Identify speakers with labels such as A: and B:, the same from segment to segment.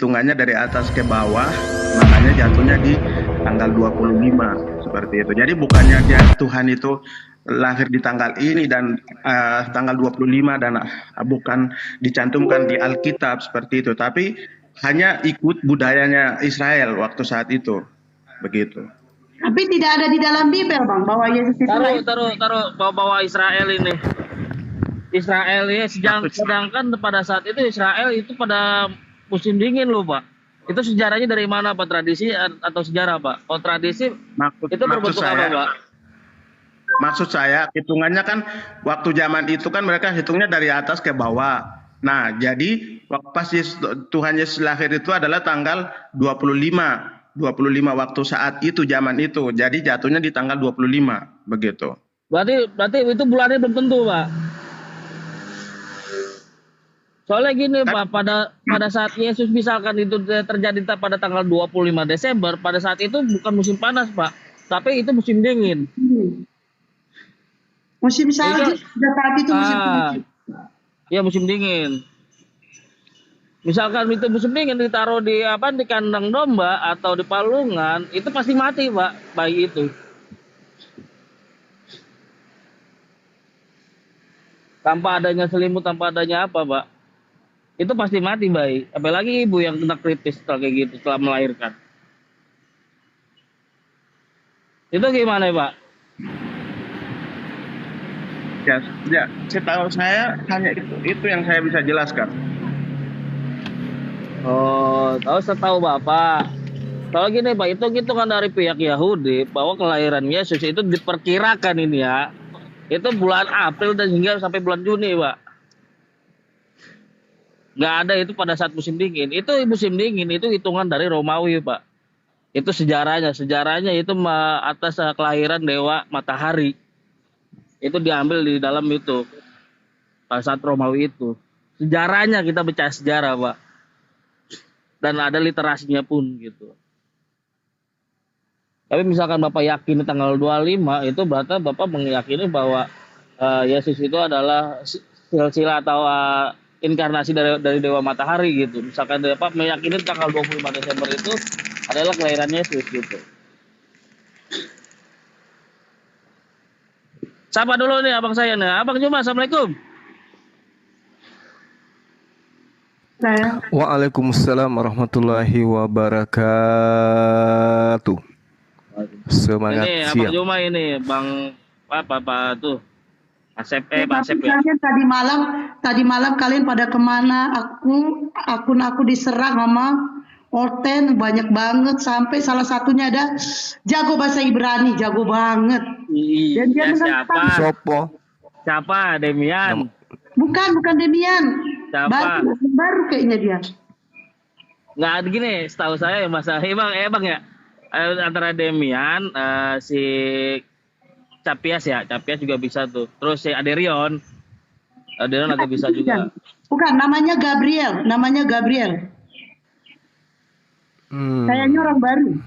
A: hitungannya dari atas ke bawah, makanya jatuhnya di tanggal 25 seperti itu. Jadi bukannya Tuhan itu lahir di tanggal ini dan tanggal 25 dan bukan dicantumkan di Alkitab seperti itu, tapi hanya ikut budayanya Israel waktu saat itu. Begitu.
B: Tapi tidak ada di dalam Bible, Bang, bahwa Yesus itu lahir.
C: Taruh bawa Israel ini. Israel ya, sedangkan pada saat itu Israel itu pada musim dingin loh, Pak. Itu sejarahnya dari mana, Pak? Tradisi atau sejarah, Pak? Kalau tradisi itu berbentuk apa, Pak?
A: Maksud saya, hitungannya kan waktu zaman itu kan mereka hitungnya dari atas ke bawah. Nah, jadi pas Tuhan Yesus lahir itu adalah tanggal 25 waktu saat itu, zaman itu. Jadi jatuhnya di tanggal 25, begitu.
C: Berarti itu bulannya belum tentu, Pak. Soalnya gini, Pak, pada saat Yesus misalkan itu terjadi pada tanggal 25 Desember, pada saat itu bukan musim panas, Pak, tapi itu musim dingin.
B: Musim salju, pada saat itu musim dingin.
C: Ya, musim dingin. Misalkan itu musim dingin ditaruh di kandang domba atau di palungan, itu pasti mati, Pak, bayi itu. Tanpa adanya selimut, tanpa adanya apa, Pak? Itu pasti mati bayi. Apalagi ibu yang kena kritis setelah kayak gitu, setelah melahirkan. Itu gimana, Pak?
A: Ya, setahu saya hanya itu yang saya bisa jelaskan.
C: Oh, setahu Bapak. Kalau gini, Pak, itu hitungan dari pihak Yahudi bahwa kelahiran Yesus itu diperkirakan ini ya. Itu bulan April dan hingga sampai bulan Juni, Pak. Nggak ada itu pada saat musim dingin. Itu musim dingin itu hitungan dari Romawi, Pak. Itu sejarahnya. Sejarahnya itu atas kelahiran dewa matahari. Itu diambil di dalam itu. Pada saat Romawi itu. Sejarahnya kita baca sejarah, Pak. Dan ada literasinya pun gitu. Tapi misalkan Bapak yakin tanggal 25 itu berarti Bapak meyakini bahwa Yesus itu adalah silsilah atau inkarnasi dari Dewa Matahari gitu. Misalkan Bapak meyakini tanggal 25 Desember itu adalah kelahiran Yesus gitu. Sapa dulu nih abang saya nih. Abang Juma, Assalamualaikum.
D: Waalaikumsalam warahmatullahi wabarakatuh. Semangat
C: ini
D: siang.
C: Abang Juma ini, Bang apa tuh? Asep Asep ya.
B: Tadi malam kalian pada kemana? Akun aku diserang sama Orten banyak banget sampai salah satunya ada jago bahasa Ibrani, jago banget.
C: Dan dia
D: siapa?
C: Siapa? Demian.
B: Bukan Demian.
C: Siapa?
B: Baru kayaknya dia.
C: Nggak gini, setahu saya masa bang ya. Antara Demian, si Capias juga bisa tuh. Terus si Aderion agak bisa juga.
B: Bukan, namanya Gabriel. Kayaknya orang baru.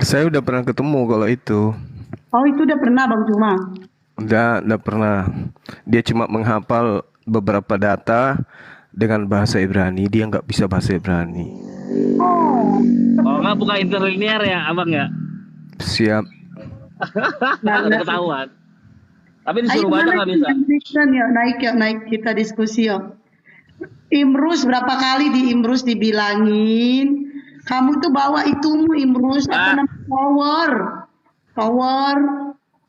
D: Saya udah pernah ketemu kalau itu.
B: Oh, itu udah pernah Bang Juma?
D: Udah pernah. Dia cuma menghafal beberapa data dengan bahasa Ibrani. Dia nggak bisa bahasa Ibrani.
B: Oh,
C: nggak buka interlinear ya, abang ya?
D: Siap.
C: Udah ketahuan. Tapi disuruh baca nggak bisa.
B: Naik kita diskusi yuk. Imrus berapa kali di Imrus dibilangin kamu tuh bawa itumu Imrus apa namanya tower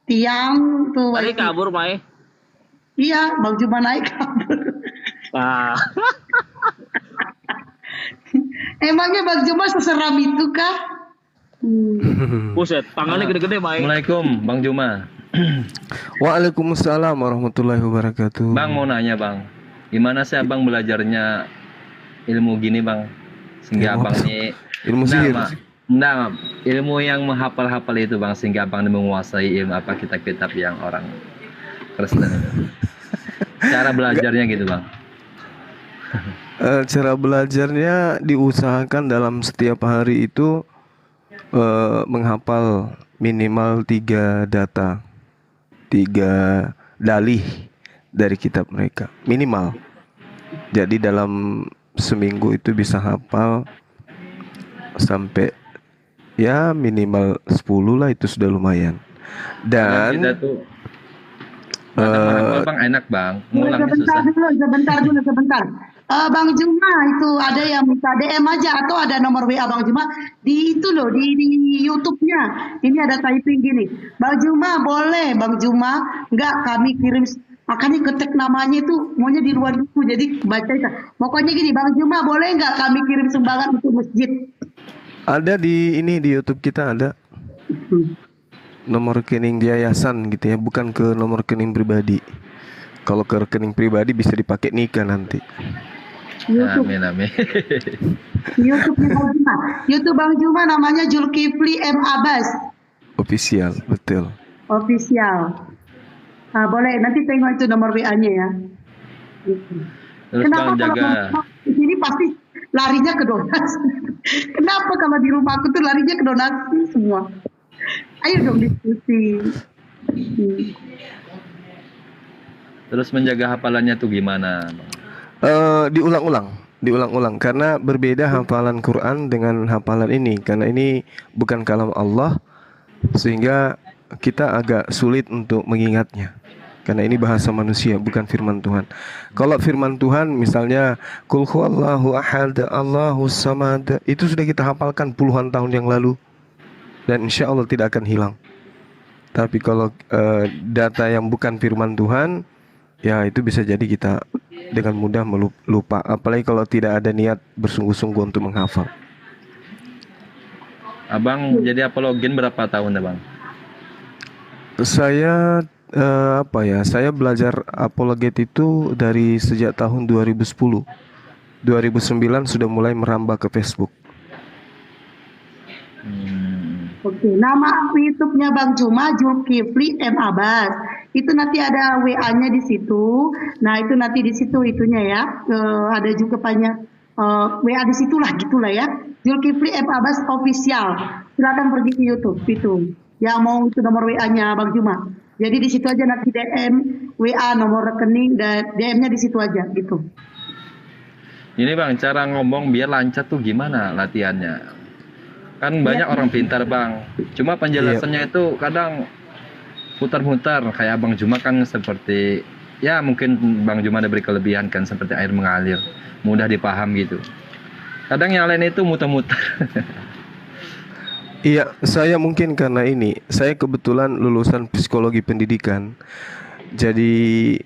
B: tiang tuh.
C: Tadi kabur Mai.
B: Iya, Bang Juma naik kabur. Emangnya Bang Juma seseram itu kah?
C: Buset, tangannya gede-gede, Mai.
E: Assalamualaikum, Bang Juma.
D: Waalaikumsalam warahmatullahi wabarakatuh.
E: Bang mau nanya, Bang. Gimana sih Abang belajarnya ilmu gini, Bang? Sehingga Abang ini
D: ilmu sihir.
E: Enggak, ilmu yang menghafal-hafal itu, Bang, sehingga Abang ini menguasai ilmu kitab-kitab yang orang Kristen itu. Cara belajarnya gitu, Bang.
D: Cara belajarnya diusahakan dalam setiap hari itu menghafal minimal 3 data, 3 dalih dari kitab mereka minimal. Jadi dalam seminggu itu bisa hafal sampai ya minimal 10 lah, itu sudah lumayan.
E: Kadang kita
D: Dan
E: tuh kadang menghafal
D: eh,
E: bang enak bang, ngulangnya
B: Sebentar
E: susah.
B: dulu, sebentar. Bang Juma itu ada yang minta DM aja atau ada nomor WA Bang Juma di itu loh di YouTube-nya. Ini ada typing gini. Bang Juma boleh, Bang Juma nggak kami kirim makanya ketik namanya itu maunya di luar dulu jadi baca itu. Pokoknya gini, Bang Juma boleh nggak kami kirim sumbangan untuk masjid?
D: ada di ini di YouTube kita ada
B: Hmm.
D: nomor rekening di yayasan gitu ya, bukan ke nomor rekening pribadi. Kalau ke rekening pribadi bisa dipakai nikah nanti.
B: YouTube,
E: Amin amin.
B: YouTube-nya Bang Juma. YouTube Bang Juma namanya Zulkifli M Abbas
D: Official, betul.
B: official. Boleh nanti tengok itu nomor WA-nya ya. Gitu.
E: Terus
B: Kenapa
E: bang
B: kalau
E: jaga.
B: di sini pasti larinya ke donasi? Kenapa kalau di rumah aku tuh larinya ke donasi semua? Ayo dong diskusi. Hmm.
E: Terus menjaga hafalannya tuh gimana? Bang?
D: Diulang-ulang karena berbeda hafalan Quran dengan hafalan ini, karena ini bukan kalam Allah, sehingga kita agak sulit untuk mengingatnya. Karena ini bahasa manusia, bukan firman Tuhan. Kalau firman Tuhan misalnya Qul huwallahu ahad, Allahus samad, itu sudah kita hafalkan puluhan tahun yang lalu dan insya Allah tidak akan hilang. Tapi kalau data yang bukan firman Tuhan, ya itu bisa jadi kita dengan mudah lupa. Apalagi kalau tidak ada niat bersungguh-sungguh untuk menghafal.
E: Abang jadi apologin berapa tahun ya bang?
D: Saya saya belajar apologet itu dari sejak tahun 2010. 2009 sudah mulai merambah ke Facebook.
B: Oke, nama YouTube-nya Bang Juma Zulkifli M Abbas. Itu nanti ada WA-nya di situ. Nah, itu nanti di situ itunya ya. Ada juga banyak WA di situlah gitulah ya. Zulkifli M Abbas official. Silakan pergi ke YouTube itu. Yang mau itu nomor WA-nya Bang Juma. Jadi di situ aja nanti DM, WA, nomor rekening dan DM-nya di situ aja gitu.
E: Ini bang cara ngomong biar lancar tuh gimana latihannya? Kan banyak orang pintar bang, cuma penjelasannya itu kadang putar-putar kayak Bang Juma kan seperti ya mungkin Bang Juma ada beri kelebihan kan seperti air mengalir, mudah dipaham gitu. Kadang yang lain itu muter-muter.
D: Iya, saya mungkin karena ini, saya kebetulan lulusan psikologi pendidikan. Jadi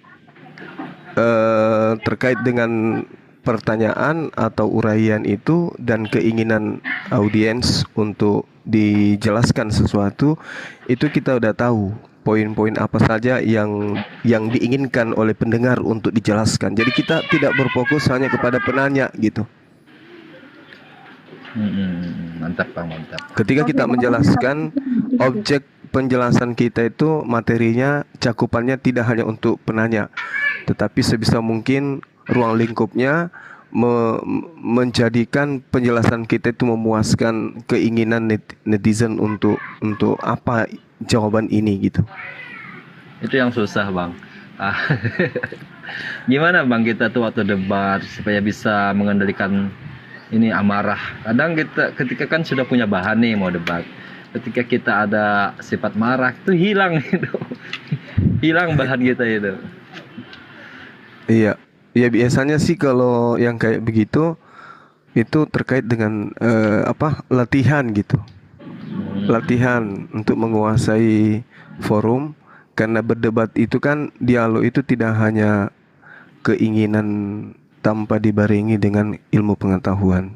D: terkait dengan pertanyaan atau uraian itu dan keinginan audiens untuk dijelaskan sesuatu, itu kita udah tahu poin-poin apa saja yang diinginkan oleh pendengar untuk dijelaskan. Jadi kita tidak berfokus hanya kepada penanya gitu.
E: Mantap bang, mantap.
D: Ketika kita menjelaskan, objek penjelasan kita itu materinya, cakupannya tidak hanya untuk penanya, tetapi sebisa mungkin ruang lingkupnya menjadikan penjelasan kita itu memuaskan keinginan netizen untuk apa jawaban ini gitu.
E: Itu yang susah bang. Gimana bang kita tuh waktu debat supaya bisa mengendalikan ini amarah. Kadang kita ketika kan sudah punya bahan nih mau debat, ketika kita ada sifat marah itu hilang itu. Hilang bahan kita itu.
D: Iya, ya biasanya sih kalau yang kayak begitu itu terkait dengan latihan gitu. Latihan untuk menguasai forum, karena berdebat itu kan dialog itu tidak hanya keinginan tanpa dibarengi dengan ilmu pengetahuan.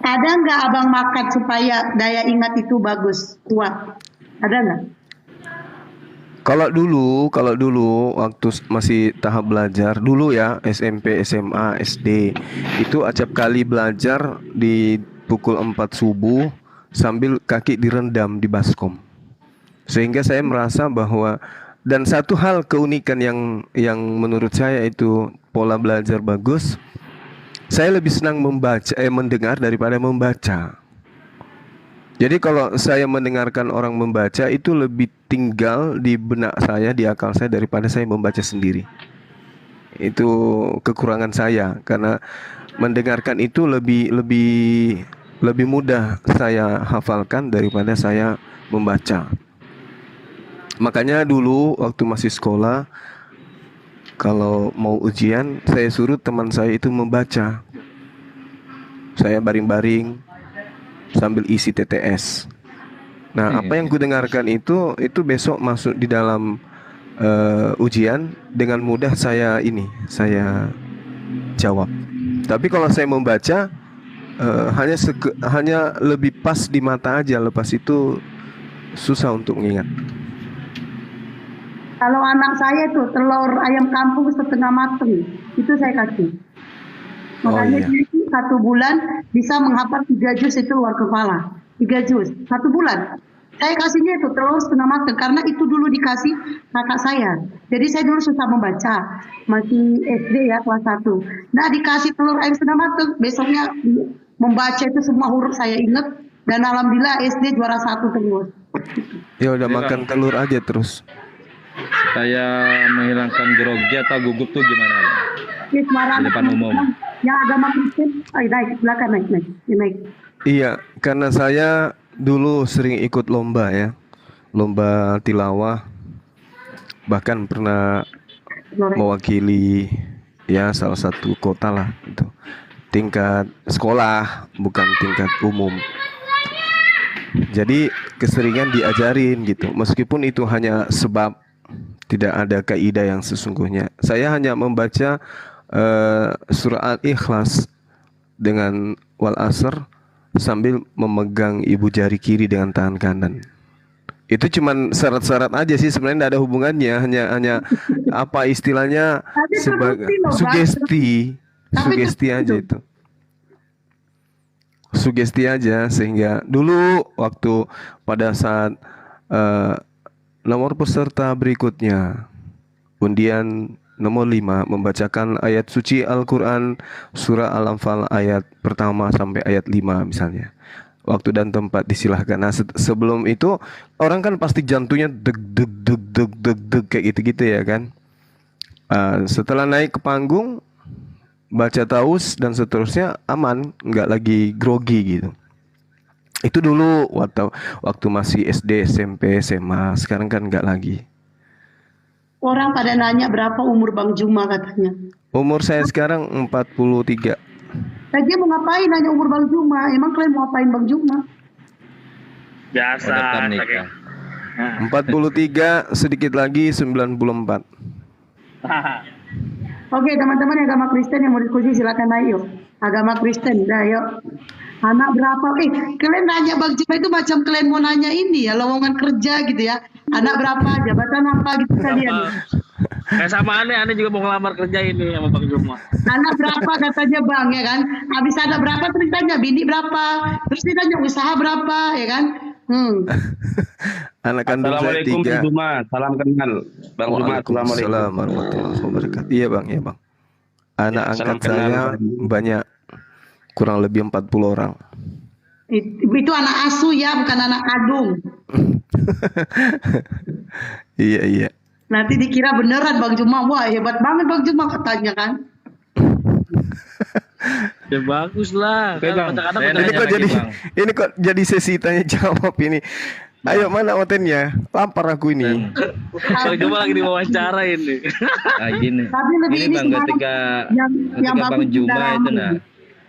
B: Ada nggak abang makan supaya daya ingat itu bagus, kuat? Ada nggak?
D: Kalau dulu waktu masih tahap belajar dulu ya, SMP, SMA, SD, itu acap kali belajar di pukul 4 subuh sambil kaki direndam di baskom. Sehingga saya merasa bahwa, dan satu hal keunikan yang menurut saya itu pola belajar bagus, saya lebih senang mendengar daripada membaca. Jadi kalau saya mendengarkan orang membaca itu lebih tinggal di benak saya, di akal saya daripada saya membaca sendiri. Itu kekurangan saya, karena mendengarkan itu lebih mudah saya hafalkan daripada saya membaca. Makanya dulu waktu masih sekolah, kalau mau ujian saya suruh teman saya itu membaca. Saya baring-baring sambil isi TTS. Nah, apa yang kudengarkan itu besok masuk di dalam ujian dengan mudah saya jawab. Tapi kalau saya membaca hanya lebih pas di mata aja, lepas itu susah untuk mengingat.
B: Kalau anak saya tuh telur ayam kampung setengah mateng, itu saya kasih. Makanya dia itu 1 bulan bisa menghafal 3 juz itu luar kepala. 3 juz, 1 bulan. Saya kasihnya itu telur setengah mateng karena itu dulu dikasih kakak saya. Jadi saya dulu susah membaca, masih SD ya kelas 1. Nah dikasih telur ayam setengah mateng, besoknya membaca itu semua huruf saya ingat dan alhamdulillah SD juara 1 terus.
D: Ya udah makan telur aja terus.
E: Supaya menghilangkan grogi atau gugup tuh gimana, Bang?
B: Di
E: depan umum.
B: Yang agama Kristen, naik, belakang naik.
D: Iya, karena saya dulu sering ikut lomba ya, lomba tilawah, bahkan pernah mewakili ya salah satu kota lah itu, tingkat sekolah bukan tingkat umum. Jadi keseringan diajarin gitu, meskipun itu hanya sebab, tidak ada kaidah yang sesungguhnya. Saya hanya membaca surah Al-Ikhlas dengan wal asr sambil memegang ibu jari kiri dengan tangan kanan. Itu cuman syarat-syarat aja sih, sebenarnya tidak ada hubungannya, hanya apa istilahnya sebagai sugesti aja itu. Sugesti aja, sehingga dulu waktu pada saat nomor peserta berikutnya undian nomor 5 membacakan ayat suci Al-Quran surah Al-Anfal ayat pertama sampai ayat 5 misalnya, waktu dan tempat disilahkan. Nah sebelum itu orang kan pasti jantungnya deg deg deg deg deg deg kayak gitu-gitu ya kan. Setelah naik ke panggung baca taus dan seterusnya aman, nggak lagi grogi gitu. Itu dulu waktu masih SD, SMP, SMA. Sekarang kan nggak lagi.
B: Orang pada nanya berapa umur Bang Juma katanya.
D: Umur saya sekarang 43.
B: Tadi mau ngapain nanya umur Bang Juma? Emang kalian mau ngapain Bang Juma?
C: Biasa.
E: Udah nikah.
D: 43, sedikit lagi 94.
B: Oke teman-teman agama Kristen yang mau diskusi silakan naik yuk. Agama Kristen, dah yuk. Anak berapa? Kalian nanya Bang Juma itu macam kalian mau nanya ini ya, lowongan kerja gitu ya. Anak berapa, jabatan apa gitu kalian.
C: Kayak sama aneh juga mau ngelamar kerja ini sama Bang Juma.
B: Anak berapa katanya Bang ya kan. Habis anak berapa terus ditanya bini berapa. Terus ditanya usaha berapa ya kan.
D: Anak kandung saya 3.
A: Assalamualaikum Bang Juma, salam kenal. Bang Juma,
D: Waalaikumsalam warahmatullahi wabarakatuh. Iya Bang, iya Bang. Anak angkat saya banyak, kurang lebih 40 orang.
B: Itu anak asuh ya, bukan anak kandung.
D: Iya.
B: Nanti dikira beneran Bang Juma, wah hebat banget Bang Juma katanya kan.
C: Ya bagus lah.
E: Oke, Bang.
D: Ini kok jadi sesi tanya jawab ini. Ayo mana otennya? Lapar aku ini.
C: Bang Juma lagi diwawancara ini.
E: Nah, gini.
B: Tapi lebih
E: Ini
B: ini
E: Bang,
B: sekarang
E: ketika
B: yang
E: Bang
B: bagus
E: Juma
B: dalam
E: itu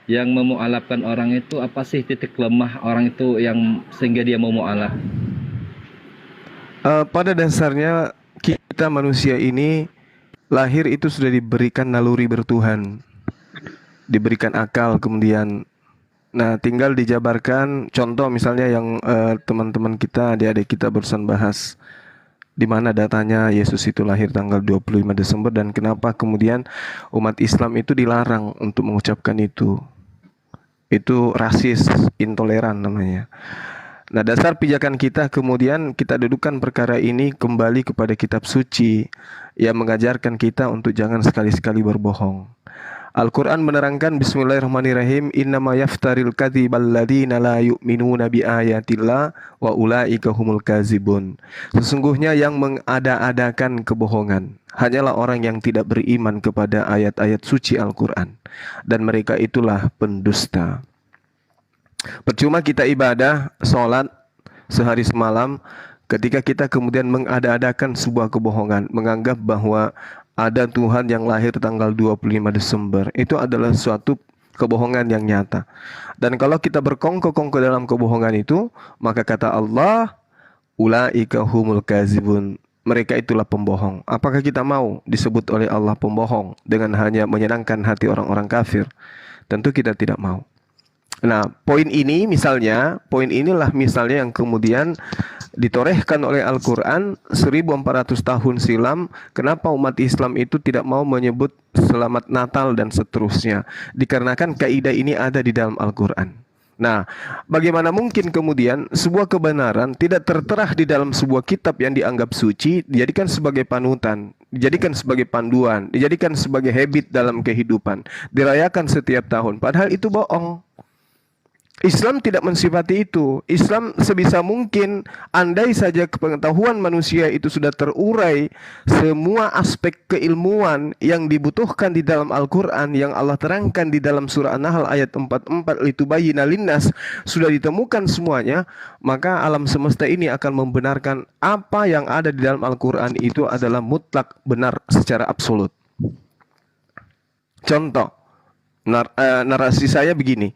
E: yang memualafkan orang itu apa sih titik lemah orang itu yang sehingga dia mau mualaf?
D: Pada dasarnya kita manusia ini lahir itu sudah diberikan naluri bertuhan, diberikan akal, kemudian nah tinggal dijabarkan. Contoh misalnya yang teman-teman kita, adik-adik kita barusan bahas, di mana datanya Yesus itu lahir tanggal 25 Desember dan kenapa kemudian umat Islam itu dilarang untuk mengucapkan itu. Itu rasis, intoleran namanya. Nah, dasar pijakan kita kemudian kita dudukkan perkara ini kembali kepada kitab suci yang mengajarkan kita untuk jangan sekali-sekali berbohong. Al-Quran menerangkan Bismillahirrahmanirrahim, innama yaftaril kadzibal ladzina la yu'minuna bi ayatillah wa ulaika humul kazibun. Sesungguhnya yang mengada-adakan kebohongan hanyalah orang yang tidak beriman kepada ayat-ayat suci Al-Quran, dan mereka itulah pendusta. Percuma kita ibadah, sholat sehari semalam ketika kita kemudian mengada-adakan sebuah kebohongan, menganggap bahwa ada Tuhan yang lahir tanggal 25 Desember. Itu adalah suatu kebohongan yang nyata. Dan kalau kita berkongko-kongko dalam kebohongan itu, maka kata Allah, ulaika humul kazibun. Mereka itulah pembohong. Apakah kita mau disebut oleh Allah pembohong dengan hanya menyenangkan hati orang-orang kafir? Tentu kita tidak mau. Nah, poin inilah misalnya yang kemudian ditorehkan oleh Al-Quran 1400 tahun silam. Kenapa umat Islam itu tidak mau menyebut selamat Natal dan seterusnya? Dikarenakan kaidah ini ada di dalam Al-Quran. Nah, bagaimana mungkin kemudian sebuah kebenaran tidak tertera di dalam sebuah kitab yang dianggap suci, dijadikan sebagai panutan, dijadikan sebagai panduan, dijadikan sebagai habit dalam kehidupan, dirayakan setiap tahun, padahal itu bohong. Islam tidak mensifati itu. Islam sebisa mungkin, andai saja pengetahuan manusia itu sudah terurai, semua aspek keilmuan yang dibutuhkan di dalam Al-Quran, yang Allah terangkan di dalam surah An-Nahl ayat 44, litubayyina linnas, sudah ditemukan semuanya, maka alam semesta ini akan membenarkan apa yang ada di dalam Al-Quran itu adalah mutlak benar secara absolut. Contoh, narasi saya begini.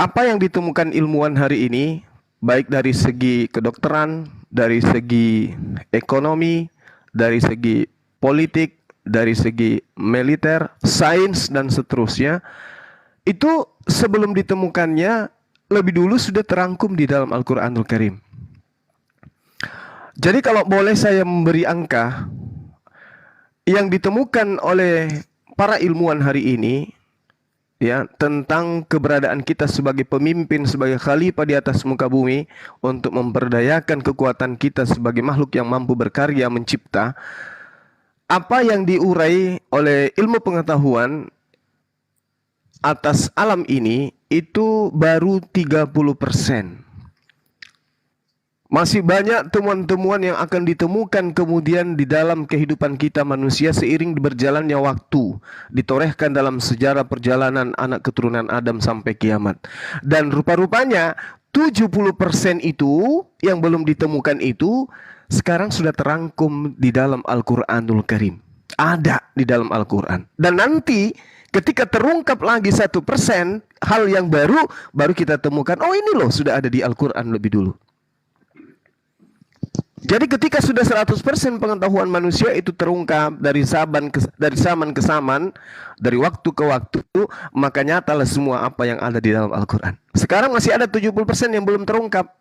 D: Apa yang ditemukan ilmuwan hari ini, baik dari segi kedokteran, dari segi ekonomi, dari segi politik, dari segi militer, sains, dan seterusnya, itu sebelum ditemukannya lebih dulu sudah terangkum di dalam Al-Quranul Karim. Jadi kalau boleh saya memberi angka, yang ditemukan oleh para ilmuwan hari ini, ya, tentang keberadaan kita sebagai pemimpin, sebagai khalifah di atas muka bumi, untuk memberdayakan kekuatan kita sebagai makhluk yang mampu berkarya, mencipta. Apa yang diurai oleh ilmu pengetahuan atas alam ini itu baru 30%. Masih banyak temuan-temuan yang akan ditemukan kemudian di dalam kehidupan kita manusia seiring berjalannya waktu, ditorehkan dalam sejarah perjalanan anak keturunan Adam sampai kiamat. Dan rupa-rupanya 70% itu yang belum ditemukan itu sekarang sudah terangkum di dalam Al-Quranul Karim. Ada di dalam Al-Quran. Dan nanti ketika terungkap lagi 1% hal yang baru kita temukan, oh ini loh sudah ada di Al-Quran lebih dulu. Jadi ketika sudah 100% pengetahuan manusia itu terungkap dari zaman ke zaman, dari waktu ke waktu, maka nyatalah semua apa yang ada di dalam Al-Quran. Sekarang masih ada 70% yang belum terungkap.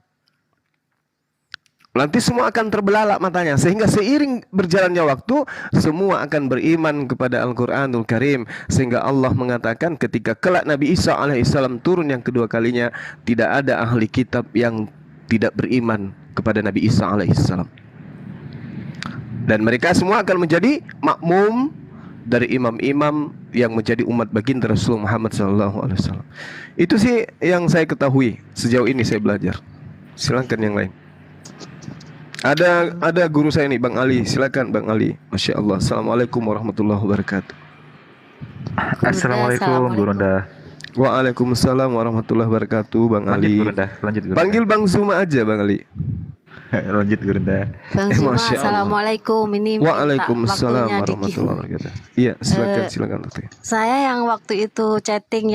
D: Nanti semua akan terbelalak matanya, sehingga seiring berjalannya waktu semua akan beriman kepada Al-Quranul Karim. Sehingga Allah mengatakan ketika kelak Nabi Isa alaihissalam turun yang kedua kalinya, tidak ada ahli kitab yang tidak beriman kepada Nabi Isa alaihissalam. Dan mereka semua akan menjadi makmum dari imam-imam yang menjadi umat baginda Rasul Muhammad SAW. Itu sih yang saya ketahui sejauh ini saya belajar. Silakan yang lain. Ada guru saya nih, Bang Ali. Silakan Bang Ali. Masya Allah. Assalamualaikum warahmatullahi wabarakatuh.
F: Assalamualaikum Guru Ronda.
D: Waalaikumsalam warahmatullahi wabarakatuh, Bang Ali.
F: Lanjut Guru Ronda.
D: Panggil Bang Zuma aja, Bang Ali.
F: Lanjut Guru Ronda.
G: Bang Zuma,
D: Masya Allah.
G: Assalamualaikum. Ini minta
D: Waalaikumsalam
G: waktunya
D: warahmatullahi wabarakatuh. Iya, silakan waktunya.
G: Saya yang waktu itu chatting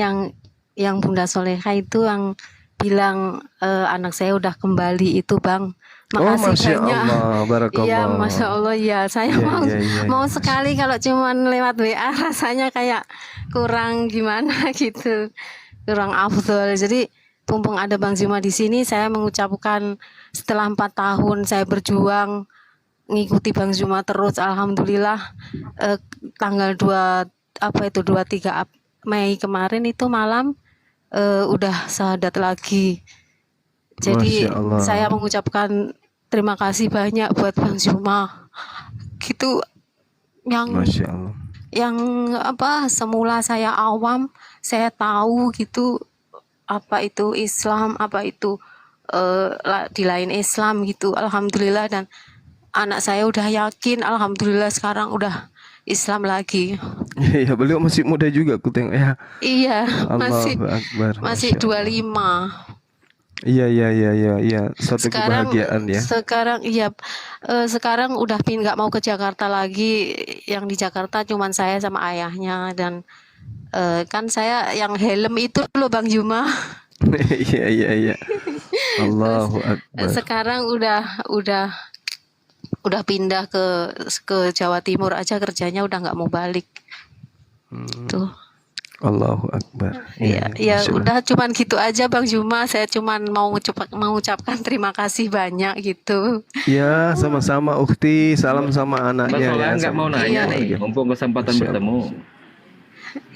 G: yang Bunda Soleha itu yang bilang anak saya udah kembali itu, Bang. Makasih
D: Masya
G: banyak.
D: Allah, barakallah.
G: Iya, Masya Allah ya. Saya mau sekali kalau cuman lewat WA rasanya kayak kurang gimana gitu, kurang afdol. Jadi mumpung ada Bang Zuma di sini, saya mengucapkan setelah 4 tahun saya berjuang ngikuti Bang Zuma terus, alhamdulillah tanggal 23 Mei kemarin itu malam udah syahadat lagi. Jadi saya mengucapkan terima kasih banyak buat Bang Zuma. Gitu yang apa semula saya awam, saya tahu gitu apa itu Islam, apa itu di lain Islam gitu. Alhamdulillah, dan anak saya udah yakin, alhamdulillah sekarang udah Islam lagi.
D: Ya, beliau masih muda juga aku tengok ya.
G: Iya, masih
D: Allahu Akbar.
G: masih
D: Masya Allah.
G: 25.
D: Iya. Suatu
G: Sekarang
D: kebahagiaan ya.
G: sekarang iya sekarang udah nggak mau ke Jakarta lagi. Yang di Jakarta cuman saya sama ayahnya, dan kan saya yang helm itu loh Bang Juma.
D: Iya.
G: Terus
D: Allahu Akbar.
G: sekarang udah pindah ke Jawa Timur aja, kerjanya udah nggak mau balik tuh.
D: Allahu Akbar.
G: Iya, ya
D: Masya Allah.
G: udah cuman gitu aja Bang Juma. Saya cuman mau mengucapkan terima kasih banyak gitu.
D: Ya, sama-sama Ukti. Salam sama
E: Bang
D: anaknya
E: Solan
D: ya.
E: nggak mau
D: Sama
E: nanya
D: keluarga.
E: nih, mumpung kesempatan
D: Masya Allah.
E: bertemu.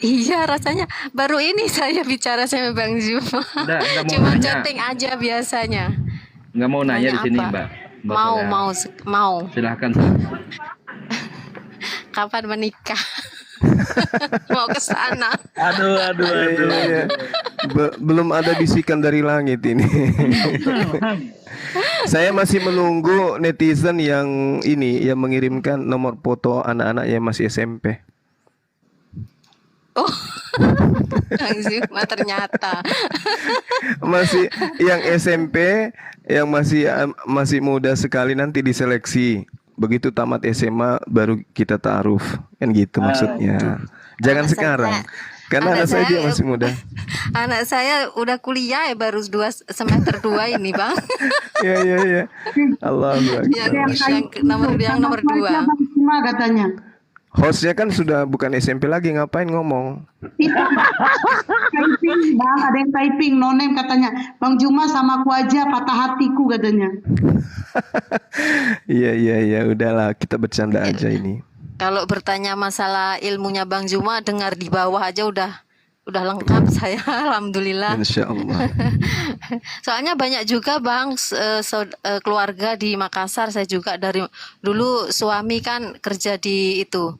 G: Iya, rasanya baru ini saya bicara sama Bang Juma.
E: Nggak mau
G: Cuma
E: nanya.
G: chatting aja biasanya.
E: Nggak mau nanya di
G: Nanya
E: sini,
G: apa?
E: Mbak. Mbak
G: Mau,
E: Solan.
G: mau.
E: Silahkan.
G: Kapan menikah? Mau ke sana.
C: Aduh.
D: Iya. Belum ada bisikan dari langit ini. Saya masih menunggu netizen yang mengirimkan nomor foto anak-anak yang masih SMP.
G: Oh, Bang Juma ternyata.
D: Masih yang SMP yang masih muda sekali, nanti diseleksi. Begitu tamat SMA baru kita ta'aruf. Kan gitu maksudnya. Jangan
G: Anak
D: sekarang.
G: saya-
D: Karena
G: anak
D: anak saya
G: saya-
D: dia masih muda.
G: Anak saya udah kuliah ya, baru semester 2 ini, Bang.
D: Iya. Allahu Akbar.
G: yang nomor 2.
B: Bang Juma katanya.
D: Hostnya kan sudah bukan SMP lagi, ngapain ngomong?
B: Itu typing Bang, ada yang typing no name katanya. Bang Juma sama aku aja, patah hatiku katanya.
D: Iya, udahlah kita bercanda aja ini.
G: Kalau bertanya masalah ilmunya Bang Juma, dengar di bawah aja udah lengkap saya, alhamdulillah.
D: Insya Allah.
G: Soalnya banyak juga Bang keluarga di Makassar. Saya juga dari dulu suami kan kerja di itu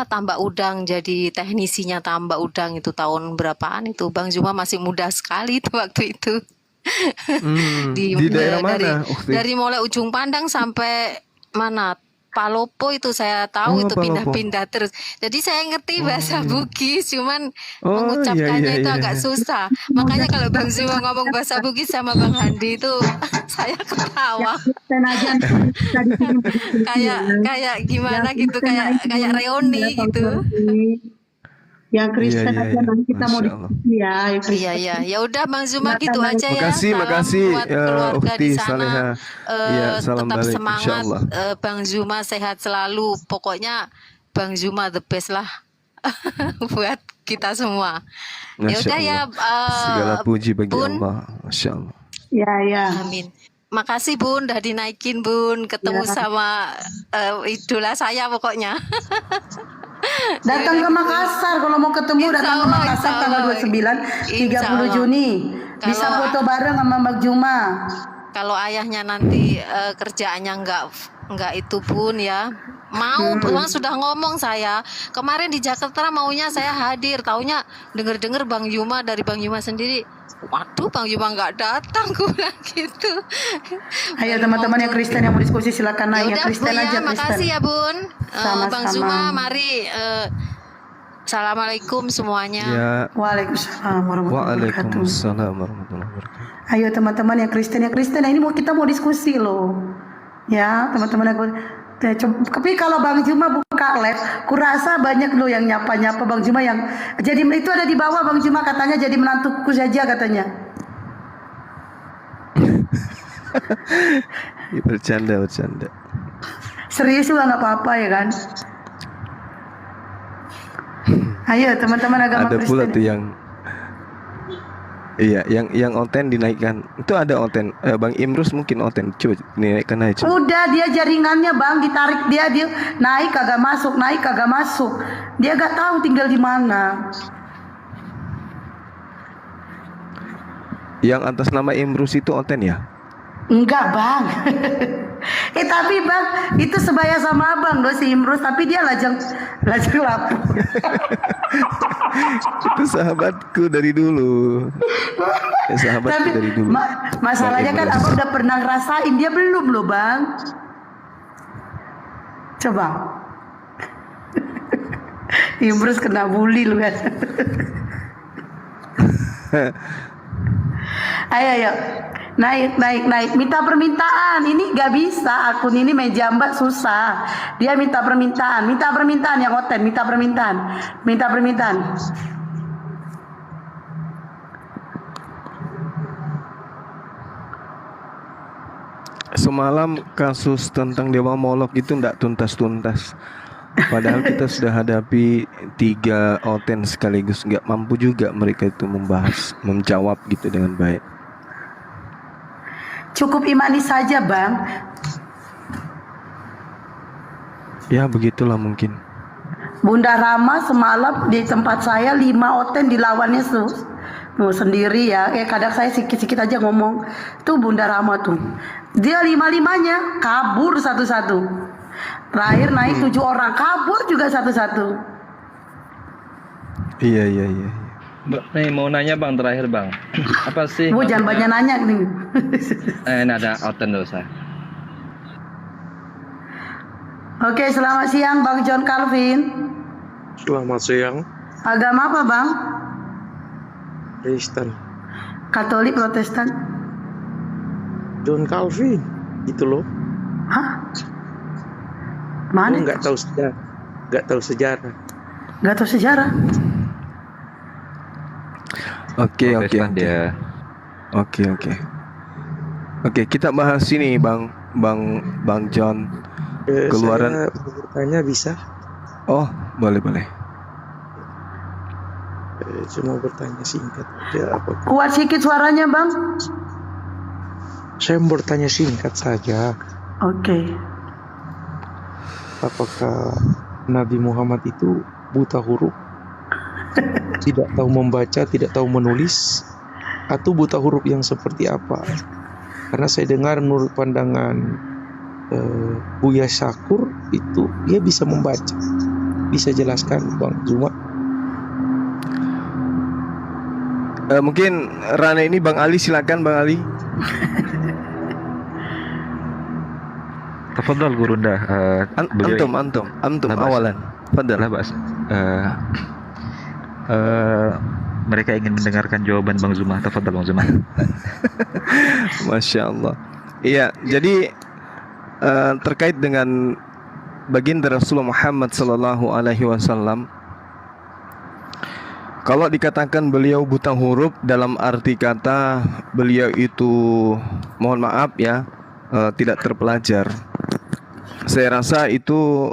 G: tambak udang, jadi teknisinya tambak udang itu tahun berapaan itu. Bang Juma masih muda sekali itu waktu itu.
D: Di daerah mana, Ukti?
G: Dari mulai ujung Pandang sampai mana Palopo itu saya tahu
D: Oh,
G: itu
D: Palopo.
G: pindah-pindah terus. Jadi saya ngerti bahasa Bugis, cuman
D: Oh,
G: mengucapkannya
D: iya,
G: itu
D: iya.
G: agak susah. Makanya kalau Bang Zuma ngomong bahasa Bugis sama Bang Handi itu saya ketawa.
B: Dan aja tadi
G: Kayak gimana gitu, kayak reoni gitu.
B: Yang Kristen
D: Iya,
B: aja nanti kita mau
D: Masya Allah.
B: diskusi ya. yang Kristen.
G: Iya. Ya udah Bang Zuma gitu aja ya.
D: Makasih
G: buat
D: ya,
G: keluarga
D: Ukti
G: di sana.
D: Saleha. Iya, salam
G: Tetap
D: balik,
G: semangat.
D: insyaallah.
G: Bang Zuma sehat selalu. Pokoknya Bang Zuma the best lah buat kita semua. Ya
D: Masya
G: udah ya.
D: Allah. Segala puji bagi
G: Bun.
D: Allah. Masya Allah.
B: Ya.
G: Amin. Makasih Bun, udah dinaikin Bun, ketemu sama idola saya pokoknya.
B: Datang ke Makassar kalau mau ketemu, datang ke
G: Insya
B: Makassar
G: Allah.
B: tanggal 29
G: Insya
B: 30
G: Allah.
B: Juni. Bisa
G: Kalau-
B: foto bareng sama Bang Juma.
G: Kalau ayahnya nanti kerjaannya nggak itu Bun ya. Mau, Bang sudah ngomong saya. Kemarin di Jakarta maunya saya hadir, taunya denger-denger Bang Yuma dari Bang Yuma sendiri. Waduh, Bang Yuma nggak datang, gue bilang gitu.
B: Ayo teman-teman yang Kristen yang mau diskusi silakan
G: Ya
B: naik. Yang
G: udah,
B: Kristen
G: Bu,
B: aja
G: ya,
B: Kristen.
G: makasih ya Bun.
B: Sama-sama.
G: Bang Zuma, mari. Assalamualaikum semuanya.
D: Ya.
B: Waalaikumsalam warahmatullahi wabarakatuh.
D: Waalaikumsalam warahmatullahi wabarakatuh.
B: Ayo teman-teman yang Kristen, ini kita mau diskusi loh. Ya teman-teman yang tapi kalau Bang Juma buka live, kurasa banyak loh yang nyapa-nyapa Bang Juma yang jadi itu ada di bawah Bang Juma katanya jadi menantuku saja katanya.
D: Ya, bercanda.
B: Serius juga nggak apa-apa ya kan? Ayo teman-teman agama
D: Ada pula
B: Kristen.
D: tuh yang iya, yang onten dinaikkan. Itu ada onten. Bang Imrus mungkin onten. Coba dinaikkan aja. Coba.
B: Udah dia jaringannya Bang ditarik dia naik kagak masuk. Dia gak tahu tinggal di mana.
D: Yang atas nama Imrus itu onten ya?
B: Enggak Bang. Tapi bang, itu sebaya sama abang loh si Imrus, tapi dia lajang lapor.
D: Itu sahabatku dari dulu. Sahabatku
B: Tapi
D: dari dulu.
B: masalahnya kan
D: Bang Imrus.
B: abang udah pernah ngerasain, dia belum loh bang. Coba. Imrus kena bully lu kan. Ayo, naik, minta permintaan. Ini gak bisa, akun ini meja mbak susah. Dia minta permintaan yang oten, minta permintaan.
D: Semalam kasus tentang Dewa Molok itu tidak tuntas-tuntas. Padahal kita sudah hadapi 3 oten sekaligus, nggak mampu juga mereka itu membahas, menjawab gitu dengan baik.
B: Cukup imani saja bang.
D: Ya begitulah mungkin.
B: Bunda Rama semalam di tempat saya 5 oten dilawannya sendiri ya. Kadang saya sikit-sikit aja ngomong. Tuh Bunda Rama tuh. Dia 5-5-nya kabur satu-satu. Terakhir naik 7 orang kabur juga satu-satu.
D: Iya.
E: Nih mau nanya bang terakhir bang, apa sih?
B: Jangan banyak nanya nih.
E: Ini ada oten dosa.
B: Oke, selamat siang Bang John Calvin.
H: Selamat siang,
B: Agama apa Bang?
H: Kristen.
B: Katolik, Protestan?
H: John Calvin, itu loh.
B: Hah?
H: Lo
B: Mana?
H: nggak tahu sejarah, nggak tahu sejarah.
B: Gak tahu sejarah.
D: Oke. Oke, kita bahas ini Bang John. Keluaran.
H: Saya mau bertanya bisa?
D: Oh, boleh.
H: Cuma bertanya singkat aja.
B: Kuat sedikit suaranya Bang.
H: Saya mau bertanya singkat saja.
B: Oke.
H: Apakah Nabi Muhammad itu buta huruf, tidak tahu membaca, tidak tahu menulis, atau buta huruf yang seperti apa? Karena saya dengar menurut pandangan Buya Syakur itu dia bisa membaca. Bisa jelaskan Bang Zuma?
D: Mungkin ranah ini Bang Ali, silakan Bang Ali.
F: Tafadhal Gurunda. Antum
D: awalan. Fadal.
F: Lah Bas. Mereka ingin mendengarkan jawaban Bang Zuma. Tafadhal Bang Zuma.
D: Masya Allah. Iya, jadi terkait dengan baginda Rasulullah Muhammad sallallahu alaihi wasallam, kalau dikatakan beliau buta huruf dalam arti kata beliau itu, mohon maaf ya, tidak terpelajar, saya rasa itu